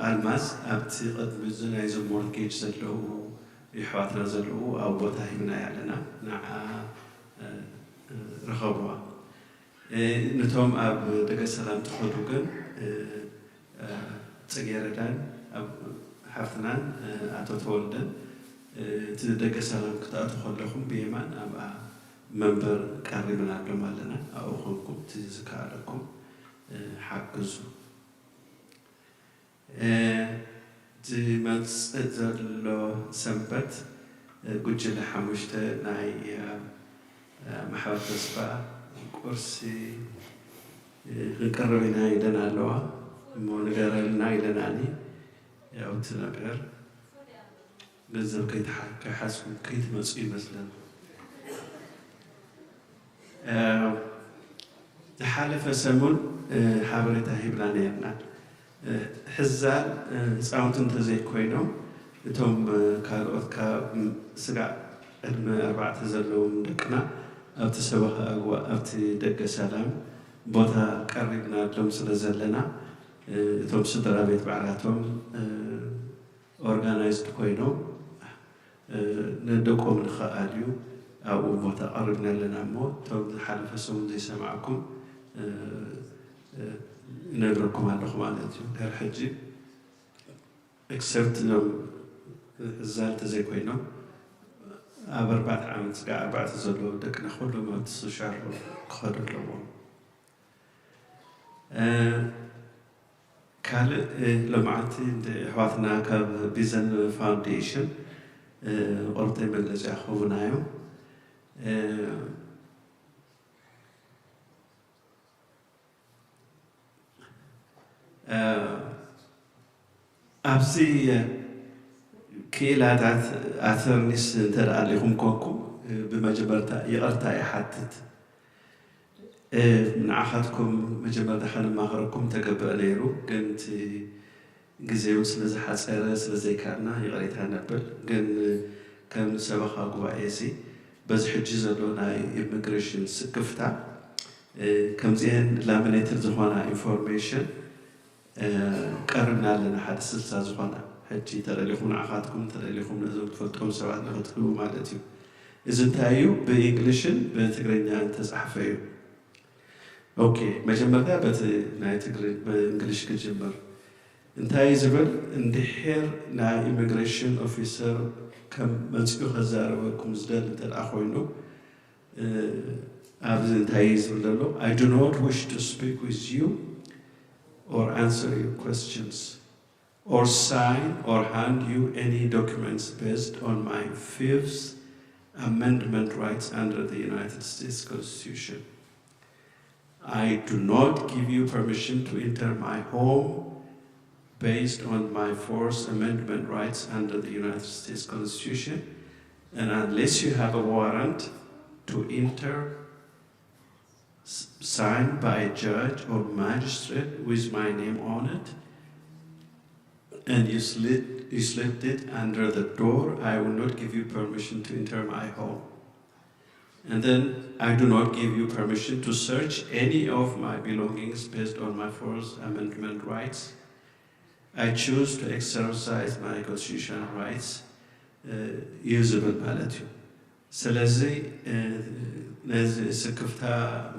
ኣልማዝ ኣብቲ ቅድሚ እዚ ናይ ሞርጌጅ ዘለዉ ይሕዋትና ዘለዉ ኣብ ቦታ ሂብና ኣለና ንዓ ረኸብዋ ነቶም ኣብ ደገ ሰላም ትኸዱ ግን ፅጌረዳን ሓፍትናን ኣቶ ተወልደን እቲ ደገ ሰላም ክትኣቱ ከለኹም ብየማን ኣብኣ መንበር ቀሪብና ኣሎም ኣለና ኣብኡ ኮንኩም እቲ ዝከኣለኩም ሓግዙ። ዝመፅእ ዘሎ ሰንበት ጉጅለ 5 ናይ ማሕበር ተስፋ ቁርሲ ክንቀርብ ኢና ኢለና ኣለዋ እሞ ንገረልና ኢለናኒ ያው ነገር ገንዘብ ከይተሓስቡ ከይትመፁ ይመስለን ዝሓለፈ ሰሙን ሓበሬታ ሂብና ነርና ሕዛል ህፃውንቲ እንተዘይኮይኖም እቶም ካልኦት ካብ ስጋዕ ዕድመ 4 ዘለዎም ደቅና ኣብቲ ሰበኻ ኣግባእ ኣብቲ ደገ ሰላም ቦታ ቀሪብናሎም ስለ ዘለና እቶም ስድራ ቤት ባዕላቶም ኦርጋናይዝድ ኮይኖም ንደቆም ንኽኣልዩ ኣብኡ ቦታ ቀሪብና ኣለና እሞ እቶም ዝሓለፈ ሰሙን ዘይሰማዕኩም ነግረኩም ኣለኹ ማለት እዩ ድሕሪ ሕጂ ኤክሰፕት እዞም ህዛል ተዘይኮይኖም ኣብ 4 ዓመት ስጋዕ 4 ዘለዎ ደቅና ኩሎም ኣብቲ ሶሻል ክኸዱ ኣለዎም ካልእ ሎማዓንቲ ኣሕዋትና ካብ ቪዘን ፋውንዴሽን ቆርበተይ መግለፂ ክህቡናዮ ኣብዚ ክኢላታት ኣተርኒስ እንተደኣሊኹም ኮንኩም ብመጀመርታ ይቕርታ ይሓትት ንዓኻትኩም መጀመርታ ከነማኽረኩም ተገብአ ነይሩ ግን እቲ ግዜው ስለዝሓፀረ ስለዘይካድና ይቕሬታ ነብል ግን ከም ሰበኻ ጉባኤ እዚ በዚ ሕጂ ዘሎ ናይ ኢሚግሬሽን ስክፍታ ከምዚአን ላሚኔትድ ዝኾና ኢንፎርሜሽን ቀርብና ኣለና ሓደ 60 ዝኾና ሕጂ ተደሊኹም ንዓኻትኩም ተደሊኹም ነዞም ትፈልጦም ሰባት ንኽትህቡ ማለት እዩ እዚ እንታይ እዩ ብኢንግሊሽን ብትግርኛ ተፃሕፈ እዩ ኦኬ መጀመርታ በቲ ናይ ትግርኛ በእንግሊሽ ክጅምር እንታይ ዝብል እንድሕር ናይ ኢሚግሬሽን ኦፊሰር ከም መፅኡ ከዛረበኩም ዝደል እንተደኣ ኮይኑ ኣብዚ እንታይ ዝብል ዘሎ I do not wish to speak with you or answer your questions or sign or hand you any documents based on my 5th Amendment rights under the United States Constitution. I do not give you permission to enter my home based on my 4th Amendment rights under the United States Constitution, and unless you have a warrant to enter signed by a judge or magistrate with my name on it, and you slipped it under the door, I will not give you permission to enter my home. And then I do not give you permission to search any of my belongings based on my 4th Amendment rights. I choose to exercise my constitutional rights usable ማለት እዩ ስለዚ ነዚ ስክፍታ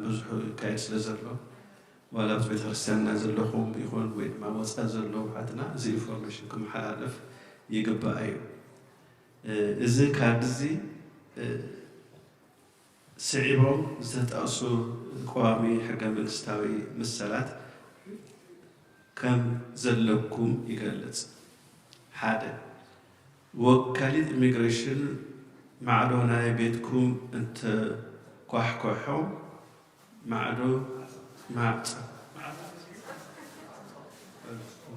ብዙሕ ካይድ ስለ ዘሎ ዋላ ኣብ ቤተ ክርስቲያንና ዘለኹም ይኹን ወይ ድማ ወፃእ ዘለዉ ሓትና እዚ ኢንፎርሜሽን ክመሓላለፍ ይግባእ እዩ እዚ ካርድ እዚ ስዒቦም ዝተጠቕሱ ቋሚ ሕገ መንግስታዊ ምሰላት ከም ዘለኩም ይገልጽ ሓደ ወካሊት ኢሚግሬሽን ማዕዶ ናይ ቤትኩም እንተ ኳሕኳሖም ማዕዶ ማዕፆ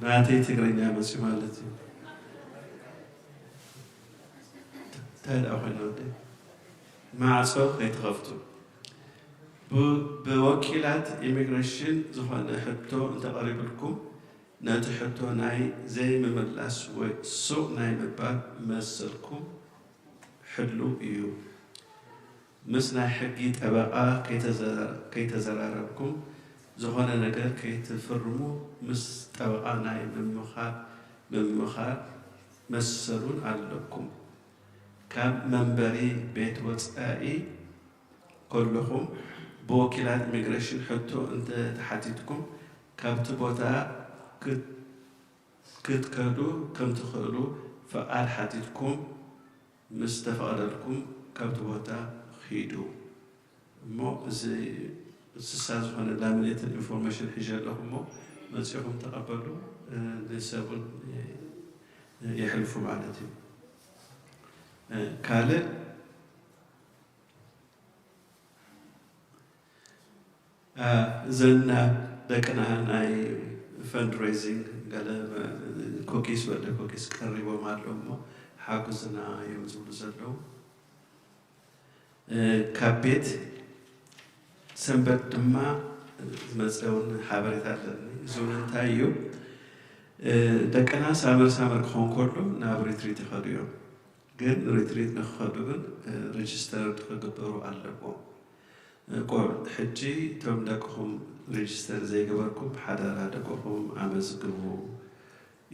ናተይ ትግርኛ መፅኡ ማለት እዩ እንታይ ደኣ ኮይኑ ወዲ ማዕፆ ከይትኸፍቱ ብወኪላት ኢሚግሬሽን ዝኾነ ሕቶ እንተቐሪብልኩም ነቲ ሕቶ ናይ ዘይምምላስ ወይ ሱቕ ናይ ምባል መሰልኩም ሕሉ እዩ ምስ ናይ ሕጊ ጠበቓ ከይተዘራረብኩም ዝኾነ ነገር ከይትፍርሙ ምስ ጠበቓ ናይ ምምኻር መሰሉን ኣለኩም ካብ መንበሪ ቤት ወፃኢ ከለኹም ብወኪላት ኢሚግሬሽን ሕቶ እንተተሓቲትኩም ካብቲ ቦታ ክትከዱ ከም ትኽእሉ ፈቃድ ሓቲትኩም ምስ ተፈቐደልኩም ካብቲ ቦታ ኺዱ እሞ እዚ እንስሳ ዝኾነ ላሚኔትድ ኢንፎርሜሽን ሒዘ ኣለኹ እሞ መፂኹም ተቐበሉ ንሰብኡን የሕልፉ ማለት እዩ ካልእ እዘን ደቅና ናይ ፈንድሬይዚንግ ኮኪስ ወደ ኮኪስ ቀሪቦም አለው እሞ ሓጉስና እዮም ዝብሉ ዘለዉ ካብ ቤት ሰንበት ድማ ዝመፀውን ሓበሬታ ኣለኒ እዚ እውን እንታይ እዩ ደቀና ሳመር ክኾን ከሎ ናብ ሪትሪት ይኸዱ እዮም ግን ሪትሪት ንክኸዱ ግን ሬጅስተር ክግበሩ ኣለዎም ሕጂ እቶም ደቅኹም ሬጅስተር ዘይገበርኩም ሓዳራ ደቅኹም ኣመዝግቡ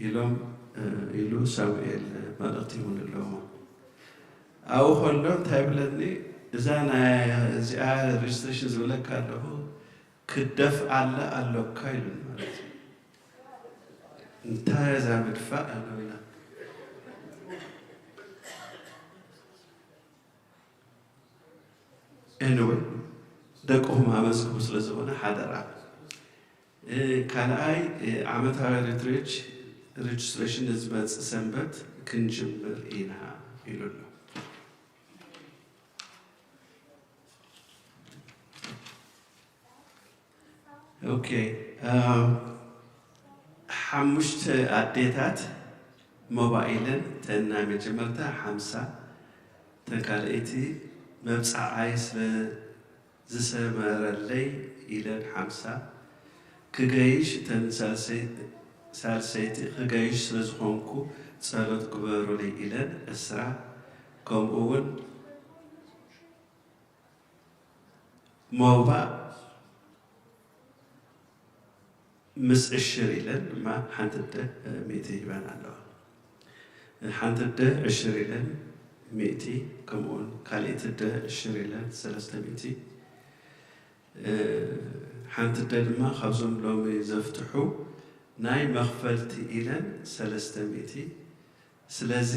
ኢሎም ኢሉ ሳሙኤል መልእኽቲ ይሁን ኣለዎ ኣብኡ ከሎ እንታይ ብለኒ እዛ እዚኣ ሬጅስትሬሽን ዝብለካ ኣለኹ ክደፍ ኣለካ ኢሉን ማለት እዩ እንታይ እዛ ምድፋእ ኣነብላ anyway ደቅኹም ኣመዝግቡ ስለ ዝኾነ ሓደራ ካልኣይ ዓመታዊ ሬጅስትሬሽን ዝመፅእ ሰንበት ክንጅምር ኢና ኢሉ ኣሎ ኦኬ ሓሙሽተ ኣዴታት ሞባይልን ተና መጀመርታ 50 ተካልአይቲ መብፃዓይ ስለ ዝሰመረለይ ኢለን 50 ክገይሽ ተን ሳልሰይቲ ክገይሽ ስለ ዝኾንኩ ጸሎት ግበሩለይ ኢለን 10 ከምኡ እውን ሞባ ምስ ዕሽር ኢለን ድማ ሓንትደ 100 ይባን ኣለዋ ሓንትደ ዕሽር ኢለን 100 ከምኡውን ካልእትደ ዕሽር ኢለን 300 ሓንትደ ድማ ካብዞም ሎሚ ዘፍትሑ ናይ መኽፈልቲ ኢለን 300 ስለዚ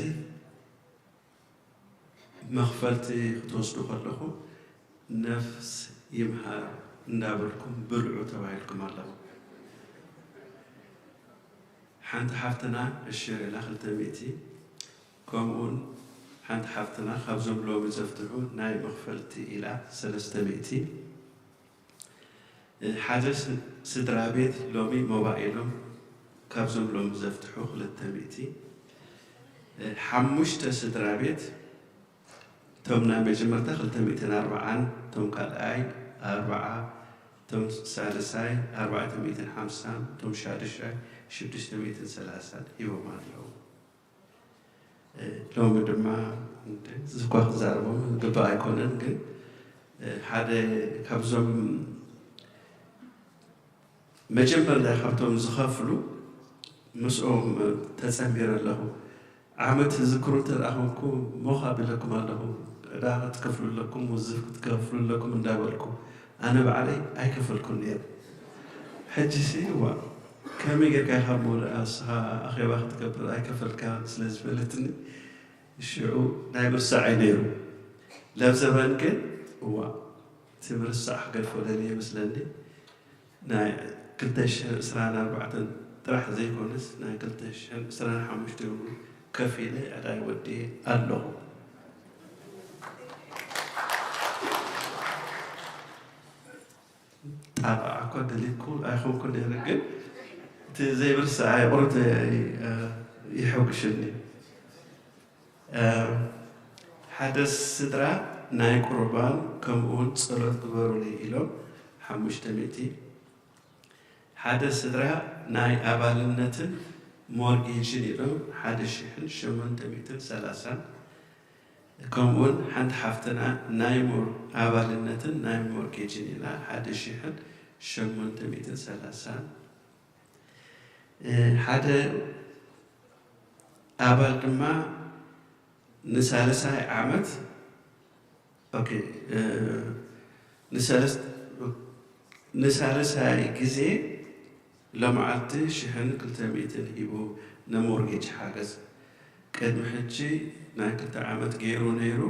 መኽፈልቲ ክትወስዱ ከለኹም ነፍስ ይምሃር እንዳበልኩም ብልዑ ተባሂልኩም ኣለኹ ሓንቲ ሓፍትና ዕሽር ኢላ 200 ከምኡውን ሓንቲ ሓፍትና ካብዞም ሎሚ ዘፍትሑ ናይ መኽፈልቲ ኢላ 300 ሓደ ስድራ ቤት ሎሚ ሞባይሎም ካብዞም ሎሚ ዘፍትሑ 200 ሓሙሽተ ስድራ ቤት ቶም ናይ መጀመርታ 240 ቶም ካልኣይ 40 ቶም ሳልሳይ 450 ቶም ሻድሻይ 630 ሂቦም ኣለዉ ሎሚ ድማ ዝኳ ክዛረቦም ግባእ ኣይኮነን ግን ሓደ ካብዞም መጀመርታ ካብቶም ዝኸፍሉ ምስኦም ተፀሚረ ኣለኹ ዓመት ዝክሩ ተረኣኹምኩ ሞኻ ብለኩም ኣለኹ ዕዳ ክትከፍሉለኩም ውዝፍ ክትከፍሉለኩም እንዳበልኩም ኣነ ባዕለይ ኣይከፈልኩን ነይረ ሕጂ ዋ ከመይ ጌርካ ኢኻ እሞ ንስኻ ኣኼባ ክትገብር ኣይከፈልካ ስለ ዝበለትኒ ሽዑ ናይ ምርሳዕ ነይሩ ለብ ዘበን ግን እዋ እቲ ምርሳዕ ክገድፎ ደልየ ይመስለኒ ናይ 2024 ጥራሕ ዘይኮነስ ናይ 2025 ከፍ ኢለ ዕዳይ ወዲየ ኣለኹ ጣብዓ እኳ ደሊትኩ ኣይኮንኩ ነይረ ግን እቲ ዘይምርሳዕ ቁርት ይሕውግሽኒ ሓደ ስድራ ናይ ቁርባን ከምኡውን ጸሎት ግበሩለይ ኢሎም 500 ሓደ ስድራ ናይ ኣባልነትን ሞርጌጅን ኢሎም 1830 ከምኡውን ሓንቲ ሓፍትና ናይ ኣባልነትን ናይ ሞርጌጅን ኢላ 1830 ሓደ ኣባል ድማ ንሳልሳይ ዓመት ኦኬ ንሳልሳይ ጊዜ ለመዓልቲ 1200 ሂቡ ነሞርጌጅ ሓገዝ ቅድሚ ሕጂ ናይ 2 ዓመት ገይሩ ነይሩ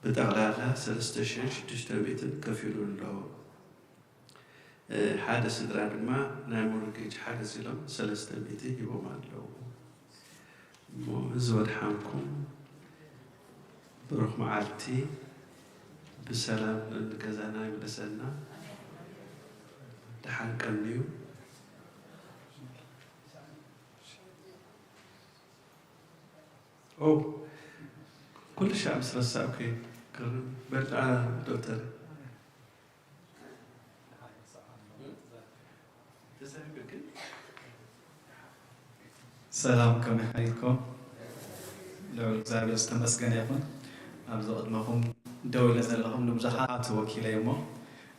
ብጠቕላላ 3600 ከፊሉ ኣለዎ ሓደ ስድራ ድማ ናይ ሞርጌጅ ሓገዝ ኢሎም 300 ሂቦም ኣለዉ እሞ ዝወድሓንኩም ብሩኽ መዓልቲ ብሰላም ንገዛና ይምለሰና ድሓን ቀንዩ كل شيء عم يسرسع اوكي برجع دكتور سلام كم يحييكم لو እግዚአብሔር ዝተመስገነ ይኹን ኣብ ዝቕድመኹም ደው ኢለ ዘለኹም ንብዙሓት ወኪለይ እሞ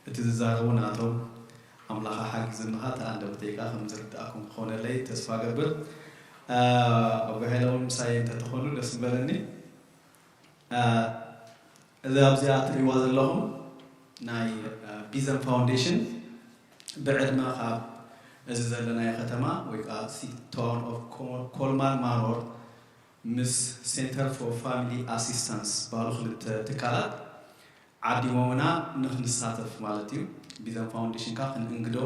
እቲ ዝዛረቡ ናቶም ኣምላኽ ሓጊዝ ምኻት አንደበት ደቂቃ ከም ዝርዳእኩም ክኾነለይ ተስፋ ገብር ኣብ ሄለውን ምሳይ እንተትኾኑ ደስ በለኒ እዚ ኣብዚኣ ትሪእዋ ዘለኹም ናይ ቢዘን ፋውንዴሽን ብዕድመ ካብ እዚ ዘለናዮ ከተማ ወይ ከዓ ታውን ኦፍ ኮልማን ማኖር ምስ ሴንተር ፎር ፋሚሊ ኣሲስታንስ ባሉ ክልተ ትካላት ዓዲሞምና ንክንሳተፍ ማለት እዩ ቢዘን ፋውንዴሽን ካ ክንእንግዶ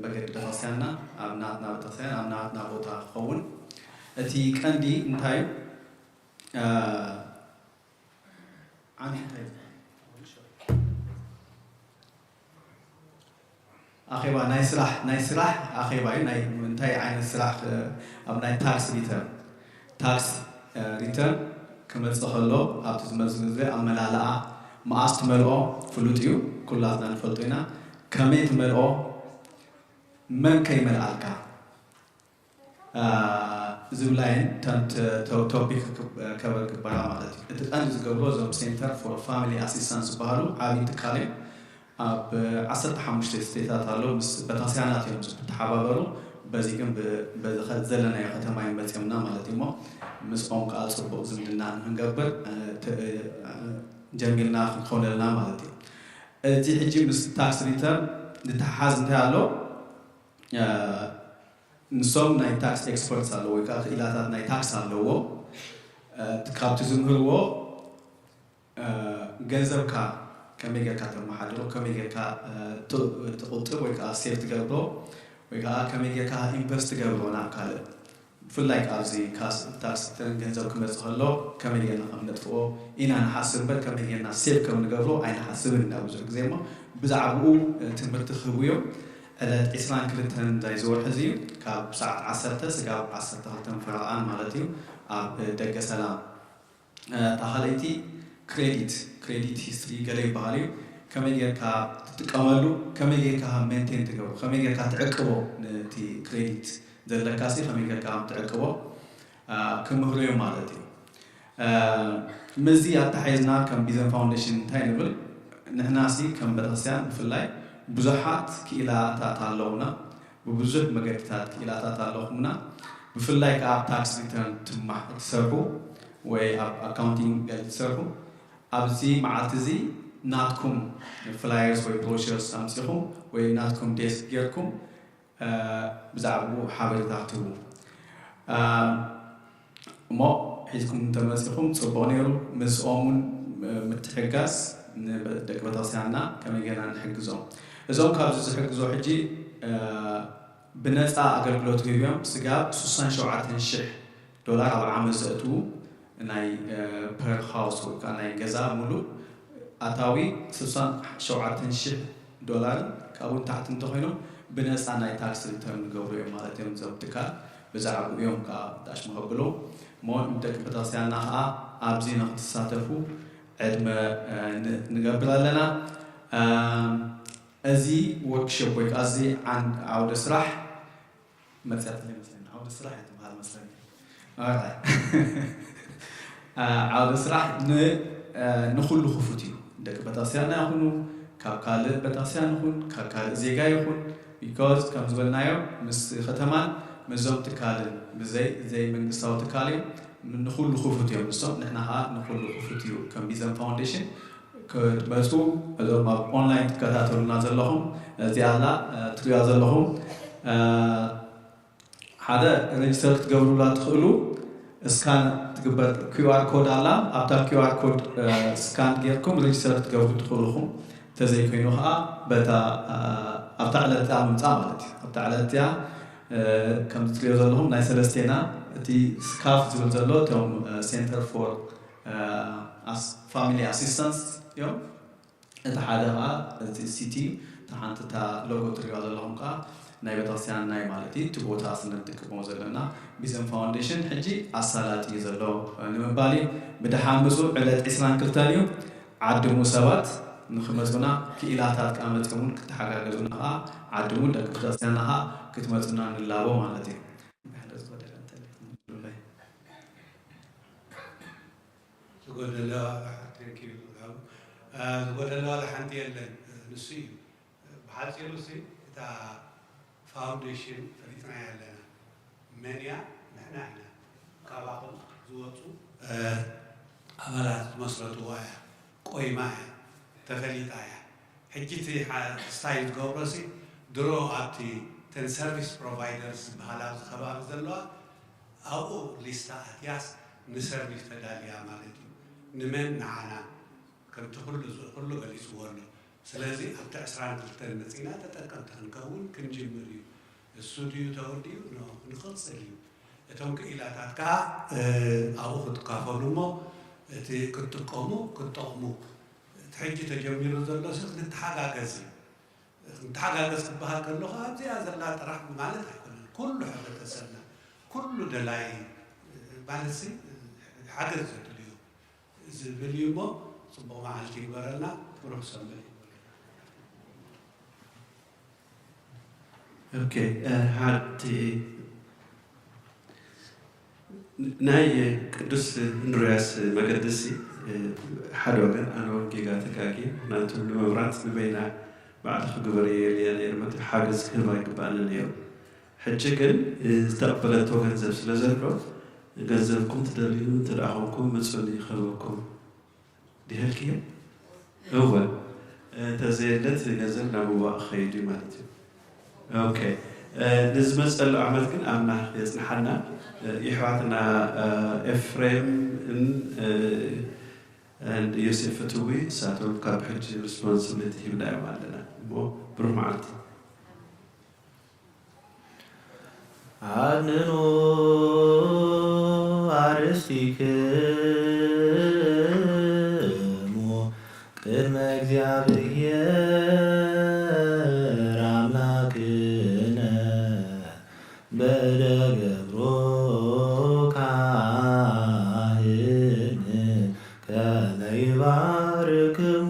በገድ ቤተክርስትያንና ኣብ ናትና ቤተክርስትያን ኣብ ናትና ቦታ ክኸውን እቲ ቀንዲ እንታይ أخيبا ناي سراح أخيبا ناي منتهي عين السراح أو ناي تاكس ريتيرن كم تستخلو أو تزمزمزه أملالا ما أستمروا فلوتيو كلنا نفلتينا كم يتمروا من كيمل ألكا زبلاين تنت توبيك كبر برامات الآن زقبلو زوم سنتر فور فاميلي أسيستانس بارو عادي تكالي أب عصر تحمش تستيتات على بس بتاسيانات يوم تحاببرو بزيكم بدخل زلنا يا ختم عين بتيمنا مالتيمو مسقوم قال صبوا زملنا هنقبر جميلنا خونلنا مالتي دي حجي بس تاكس ريتيرن نتحاز نتاعلو نصوم ناي تاكس اكسبرتس على ويكا إلاتات ناي تاكس على وو تكابتزم هو جنزبكا كميجا كاتر محلو كميجا كا تقطب ويكا سيف تقبلو ويكا كميجا كا إنفست تقبلو ناكال فلايك أبزي كاس تاكس تنجنزب كميز خلو كميجا نقام ندفعو إنا نحاسب بل كميجا نسيف كم نقبلو أين حاسب نقبلو زيما بزعبو تنبرت خويو على إسلام كلتن دايزور حزيو كاب ساعة عصرته سقاب عصرته هلتن فرعان مالتيو أب دقة سلام تخليتي كريديت هيستوري قالي باليو كميجر كا تكملوا كميجر كا مينتين تقبل كميجر كا تعقبوا تي كريديت ذا كاسي كميجر كا تعقبوا كمهريو مالتي مزي التحيزنا كم بيزن فاونديشن تاينبل نحناسي كم بدرسيان في اللاي بزحات كإلى تعلونا وبزح مجرتات كإلى تعلونا في اللاي كاب تاكس ريتيرن تمح تسرقوا واب أكاونتينج تسرقوا أبزي معتزي ناتكم فلايرز وبروشرز أمسيهم وناتكم ديسك جيركم بزعبو حابر تحتو ما حيثكم تمسيهم تصبونيرو مسؤومون متحجز دك بتاسيانا كم يجينا نحجزهم إذا كابز يحجزوا حجي بنسعى أقربلوت اليوم سجاب سوسان شوعتين شح دولار على عام زأتو ناي بير هاوس وكان ناي جزا ملو أتاوي سوسان شوعتين شح دولار كابون تحت انتخينو بنسعى ناي تاكس ريتيرن جوري مالتهم زبطك بزعبوا يوم كداش مقبلو مو دك بتاسيانا أبزين اختصاصفو عندما نقبل لنا أزي workshop ويك أزي عن عود سرح ما تسألني مثلاً عود سرح يتم هذا مثلاً عود سرح نخل خفتي دك بتاسيانا يخونو كابكال بتاسيانا يخون كابكال زيجا يخون because كم زبلنا يوم مس ختمان مزوم تكالن زي من قصة تكالين نخل خفتي مصاب نحن نخل خفتي كم بيزن فاونديشن كبسوا هذول ما أونلاين كتاتور نازل لهم زيادة تريازل لهم هذا ريجستر تقبلوا لا تدخلوا سكان تقبل QR كود على أبدا QR كود سكان غيركم ريجستر تقبلوا تدخلوهم تزيكينوها بتا أبدا على التعامل تعاملتي أبدا على التعامل كم تريازل لهم نايس لستينا تي سكاف زلزلو توم سنتر فور فاميلي أسيستانس يوم هذا سيتي تحت تا لوجو تريال لهم كا ናይ ቤተክርስትያን ናይ ማለት እዩ እቲ ቦታ ስንጥቀሞ ዘለና ቢዘን ፋውንዴሽን ሕጂ ኣሳላጢ እዩ ዘሎ ንምባሊ ብድሓምፁ ዕለት 22 እዩ ዓድሙ ሰባት ንክመፁና ክኢላታት ቃመፅሙን ክትሓጋገዙና ከዓ ዓድሙ ደቂ ቤተክርስትያንና ከዓ ክትመፁና ንላቦ ማለት እዩ ዝጎደለ ሓንቲ የለን ንሱ እዩ ብሓፂሩ እታ ፋውንዴሽን ፈሊጥና ያለና መን እያ ንሕና ኢና ካብኣኹም ዝወፁ ኣባላት ዝመስረትዋ እያ ቆይማ እያ ተፈሊጣ እያ ሕጂ እቲ ስታይ ዝገብሮ ድሮ ኣብቲ ተን ሰርቪስ ፕሮቫይደርስ ዝበሃላ ኣብዚ ከባቢ ዘለዋ ኣብኡ ሊስታ ኣትያስ ንሰርቪስ ተዳልያ ማለት እዩ ንመን ንዓና ከምቲ ኩሉ ገሊፅዎ ኣሎ ስለዚ ኣብቲ 22 መፂና ተጠቀምቲ ክንከውን ክንጅምር እዩ እሱ ድዩ ተወዲኡ ንኽፅል እዩ እቶም ክኢላታት ከዓ ኣብኡ ክትካፈሉ እሞ እቲ ክትጥቀሙ ክትጠቕሙ እቲ ሕጂ ተጀሚሩ ዘሎ ክንተሓጋገዝ እዩ ክንተሓጋገዝ ክበሃል ከሎ ከዓ ኣብዚኣ ዘላ ጥራሕ ማለት ኣይኮነን ኩሉ ሕብረተሰብና ኩሉ ደላይ ማለት ሓገዝ ዘድልዩ ዝብል እዩ እሞ ጽቡቕ መዓልቲ ይግበረልና ብሩህ ሰንበት ኦኬ ሓንቲ ናይ ቅዱስ እንድርያስ መገደሲ ሓደ ወገን ኣነ ጌጋ ተካጊ ናቱ ንምምራት ንበይና ባዕሉ ክግበር እየ ነይሩ መት ሓገዝ ክህባ ይግባአኒ ነይሩ ሕጂ ግን ዝተቐበለቶ ገንዘብ ስለ ዘሎ ገንዘብኩም ትደልዩ ትደኣኹምኩም ምፁን ይኸበኩም ድሄልክዮ እወ ተዘየለት ገንዘብ ናብ ምዋእ ክኸይድ እዩ ማለት እዩ ኦኬ ንዝመፀሉ ዓመት ግን ኣብና የፅንሓና ይሕዋትና ኤፍሬም ዮሴፍ ፍትዊ እሳቶም ካብ ሕጂ ሪስፖንሲቢሊቲ ሂብናዮም ኣለና እሞ ብሩህ መዓልቲ አድንኑ አርሥቲክሙ ቅድመ እግዚአብሔር አምላክነ በደገብሮ ካህን ከመ ይባርክሙ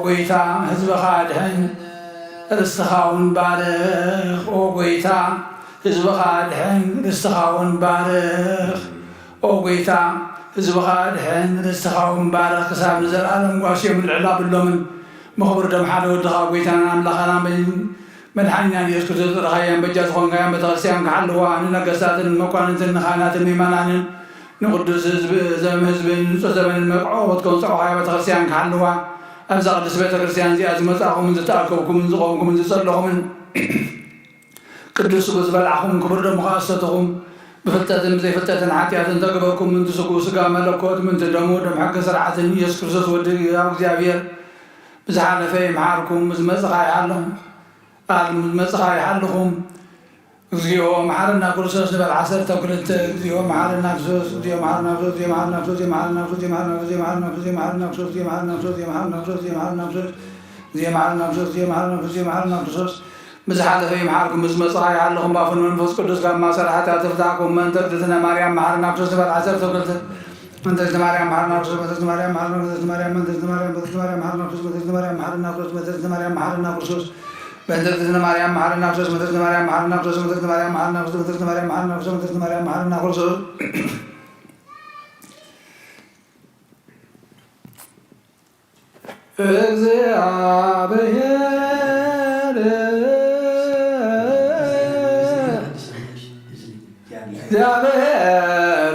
ጎይታ ህዝብኻ ድሕን ርስትኻ እውን ባርኽ ኦ ጎይታ ህዝብኻ ድሕን ርስትኻ እውን ባርኽ ኦ ጎይታ ህዝብኻ ድሕን ርስትኻ እውን ባርኽ ክሳብ ንዘለኣለም ጓስዮም ንልዕላብሎምን ምኽብር ደም ሓደ ወድኻ ጎይታና ኣምላኻና መድሓኒናን ኢየሱስ ክርስቶስ ጥረኻያን በጃ ዝኾንካያን ቤተክርስትያን ክሓልዋ ንነገስታትን መኳንንትን ንኻህናትን ምእመናንን ንቅዱስ ህዝብን ንፁህ ዘመንን መቅዖት ከውፅዑኻ ቤተክርስትያን ክሓልዋ ኣብዛ ቅዱስ ቤተክርስትያን እዚኣ ዝመፃኹምን ዝተኣከብኩምን ዝቆምኩምን ዝፀለኹምን ቅዱስ ዝበልዓኹም ክቡር ደሙኻ እሰትኹም ብፍልጠትን ብዘይፍልጠትን ሓጢኣትን ተገበርኩም ምንቲ ስጉ ስጋ መለኮት ምንቲ ደሙ ደም ሕጊ ስርዓትን ኢየሱስ ክርስቶስ ወዲ ኣብ እግዚኣብሔር ብዝሓለፈ ይምሓርኩም ዝመፅኻ ይሓለኹም ዝመፅኻ ይሓልኹም እግዚኦ መሓረና ክርስቶስ ንበል 12 እግዚኦ መሓረና ክርስቶስ እግዚኦ መሓረና ክርስቶስ እግዚኦ መሓረና ክርስቶስ እግዚኦ መሓረና ክርስቶስ እግዚኦ መሓረና ክርስቶስ እግዚኦ መሓረና ክርስቶስ እግዚኦ መሓረና ክርስቶስ እግዚኦ መሓረና ክርስቶስ እግዚኦ መሓረና ክርስቶስ እግዚኦ መሓረና ክርስቶስ እግዚኦ መሓረና ክርስቶስ እግዚኦ መሓረና ክርስቶስ ብዝሓለፈ ይምሓርኩም ዝመፅኻ ይሓልኹም ባፍን መንፈስ ቅዱስ ካብ ማእሰር ሓጢኣት ትፍታሕኩም መንተ እግዝእትነ ማርያም መሓረና ክርስቶስ ንበል 12 መንተ እግዝእትነ ማርያም መሓረና ክርስቶስ መንተ እግዝእትነ ማርያም መሓረና ክርስቶስ መንተ እግዝእትነ ማርያም መሓረና ክርስቶስ መንተ እግዝእትነ ማርያም መሓረና ክርስቶስ መንተ እግዝእትነ ማርያም መሓረና ክርስቶስ በእንተዝነ ማርያም መሐረና ክርስቶስ በእንተዝነ ማርያም መሐረና ክርስቶስ በእንተዝነ ማርያም መሐረና ክርስቶስ በእንተዝነ ማርያም መሐረና ክርስቶስ በእንተዝነ ማርያም መሐረና ክርስቶስ እግዚአብሔር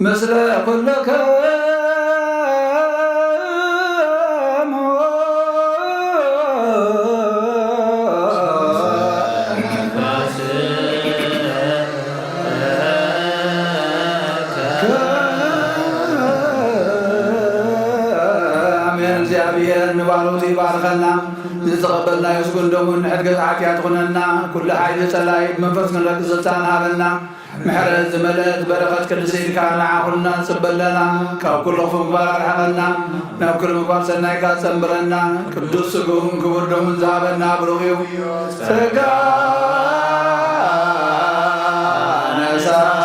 ምስለ ኩለከ እግዚአብሔር ንባሮት ይባርከና نتقبلنا يسكن دمون نحرق عافيات غننا كل حاجة سلايب منفس نرق زلتان هابلنا محرز زملت بركة كل سيد كان عقلنا سبلنا كل خف مبارك حملنا نوكل مبارك سنايكا سنبرنا قدوس سقوم كبر دمون زابنا بروغيو سقا نسائنا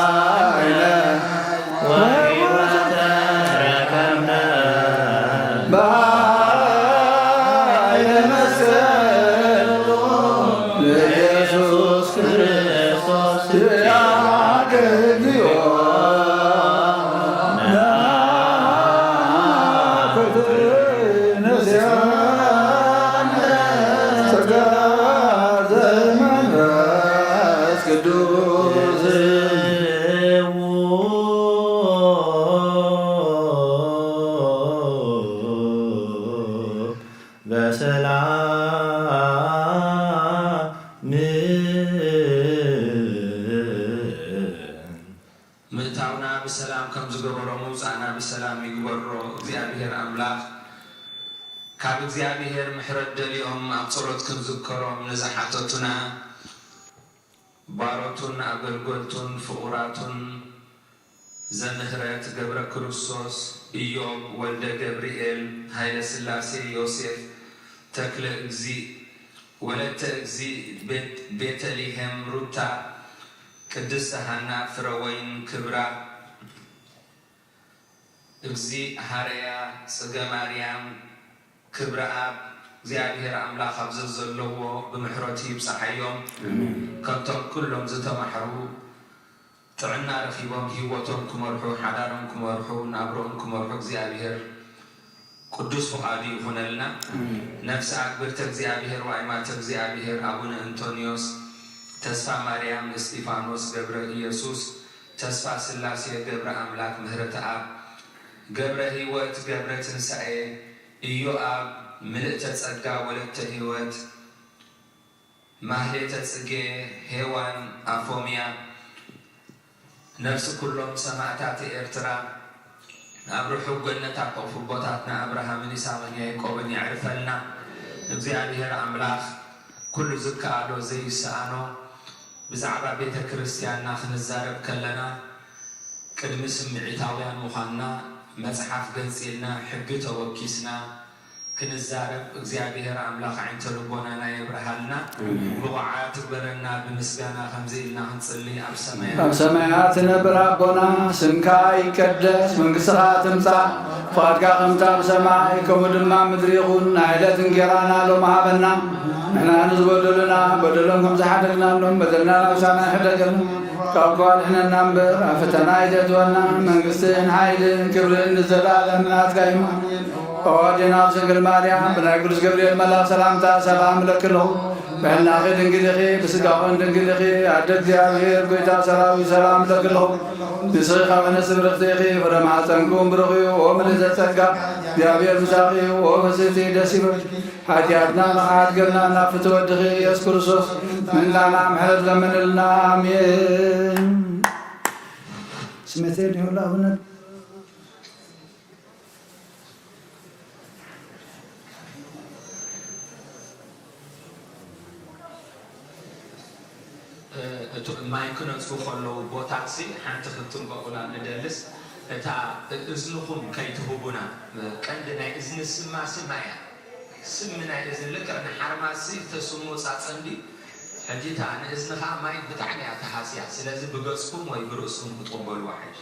ምእታውና ብሰላም ከም ዝገበሮ ምውፃእና ብሰላም ይግበሮ እግዚአብሔር አምላክ ካብ እግዚአብሔር ምሕረት ደልዮም ኣብ ጸሎት ክንዝከሮም ንዝሓተቱና ባሮቱን ኣገልገልቱን ፍቑራቱን ዘምህረት ገብረ ክርስቶስ ኢዮብ ወልደ ገብርኤል ሃይለ ስላሴ ዮሴፍ ተክለ እግዚ ወለተ እግዚ ቤተልሔም ሩታ ቅድስት ሃና ፍረወይን ክብራ እግዚ ሃርያ ጽገ ማርያም ክብረ አብ እግዚአብሔር አምላክ ኣብ ዘለዎ ብምሕረቱ ይብፅሓዮም ከምቶም ኩሎም ዝተማሕሩ ጥዕና ረኺቦም ህይወቶም ክመርሑ ሓዳሮም ክመርሑ ናብሮም ክመርሑ እግዚአብሔር ቅዱስ ፍቃዱ ይኹነልና ነፍሲ ኣክብርተ እግዚአብሔር ዋይማተ እግዚአብሔር አቡነ አንቶኒዮስ ተስፋ ማርያም እስጢፋኖስ ገብረ ኢየሱስ ተስፋ ስላሴ ገብረ አምላክ ምህረተ አብ ገብረ ህይወት ገብረ ትንሣኤ ኢዮአብ ምልእተ ጸጋ ወለተ ህይወት ማህሌተ ጽጌ ሄዋን አፎሚያ ነፍሲ ኩሎም ሰማዕታት ኤርትራ ኣብ ርሑቕ ገነት ኣቆፉ ቦታትና አብርሃምን ይስሐቅን ያዕቆብን ያዕርፈልና እግዚአብሔር አምላክ ኩሉ ዝከኣሎ ዘይሰኣኖ ብዛዕባ ቤተ ክርስቲያንና ክንዛረብ ከለና ቅድሚ ስምዒታውያን ምዃንና መጽሓፍ ገንፂልና ሕጊ ተወኪስና ክንዛረብ እግዚአብሔር አምላክ ዓይንተ ልቦናና የብርሃልና ብቑዓት ትግበረና ብምስጋና ከምዚ ኢልና ክንጽልይ ኣብ ሰማያት ትነብር ኣቦና ስምካ ይቀደስ መንግሥትኻ ትምጻእ ፍቃድካ ከምታ ብሰማይ ከምኡ ድማ ምድሪ ይኹን ናይዕለት እንጀራና ሎሚ ሃበና ንሕና ንዝበደሉና በደሎም ከም ዝሓደግናሎም በደልና ናብሳና ይሕደገልና ካብ ጓልሕነና እምበር ኣብ ፈተና ይዘትወና መንግስትን ሓይልን ክብርን ንዘላለም ናትካ እዩ ወዲና ድንግል ማርያም ብናይ ቅዱስ ገብርኤል መልአክ ሰላምታ ሰላም ለክለሁ በሕናኺ ድንግል ኢኺ ብስጋኹን ድንግል ኢኺ ኣደ እግዚአብሔር ጎይታ ሰራዊት ሰላም ለክለሁ ንስኺ ካብ እንስት ብርኽቲ ኢኺ ፍረ ማኅፀንኩም ብሩኽ እዩ ወምልዕተ ጸጋ እግዚአብሔር ምሳኺ እዩ ወፍስሕቲ ደስ ይበልኪ ሓጢአትና ንቕሓት ገብና ናብ ፍትወት ድኺ ኢየሱስ ክርስቶስ ምንዳና ምሕረት ለምንልና አሜን። ስሜቴ ዲሁላ አቡነት ማይ ክነጽፉ ከለዉ ቦታሲ ሓንቲ ክትንበቑላ ንደልስ እታ እዝንኹም ከይትህቡና ቀንዲ ናይ እዝኒ ስማ ስማ እያ ስም ናይ እዝኒ ልክዕ ንሓርማሲ ተስሙ ፃፀንዲ ሕጂታ ንእዝንኻ ማይ ብጣዕሚ እያ ተሃስያ ስለዚ ብገጽኩም ወይ ብርእስኩም ክትቕበልዋ ሓይሽ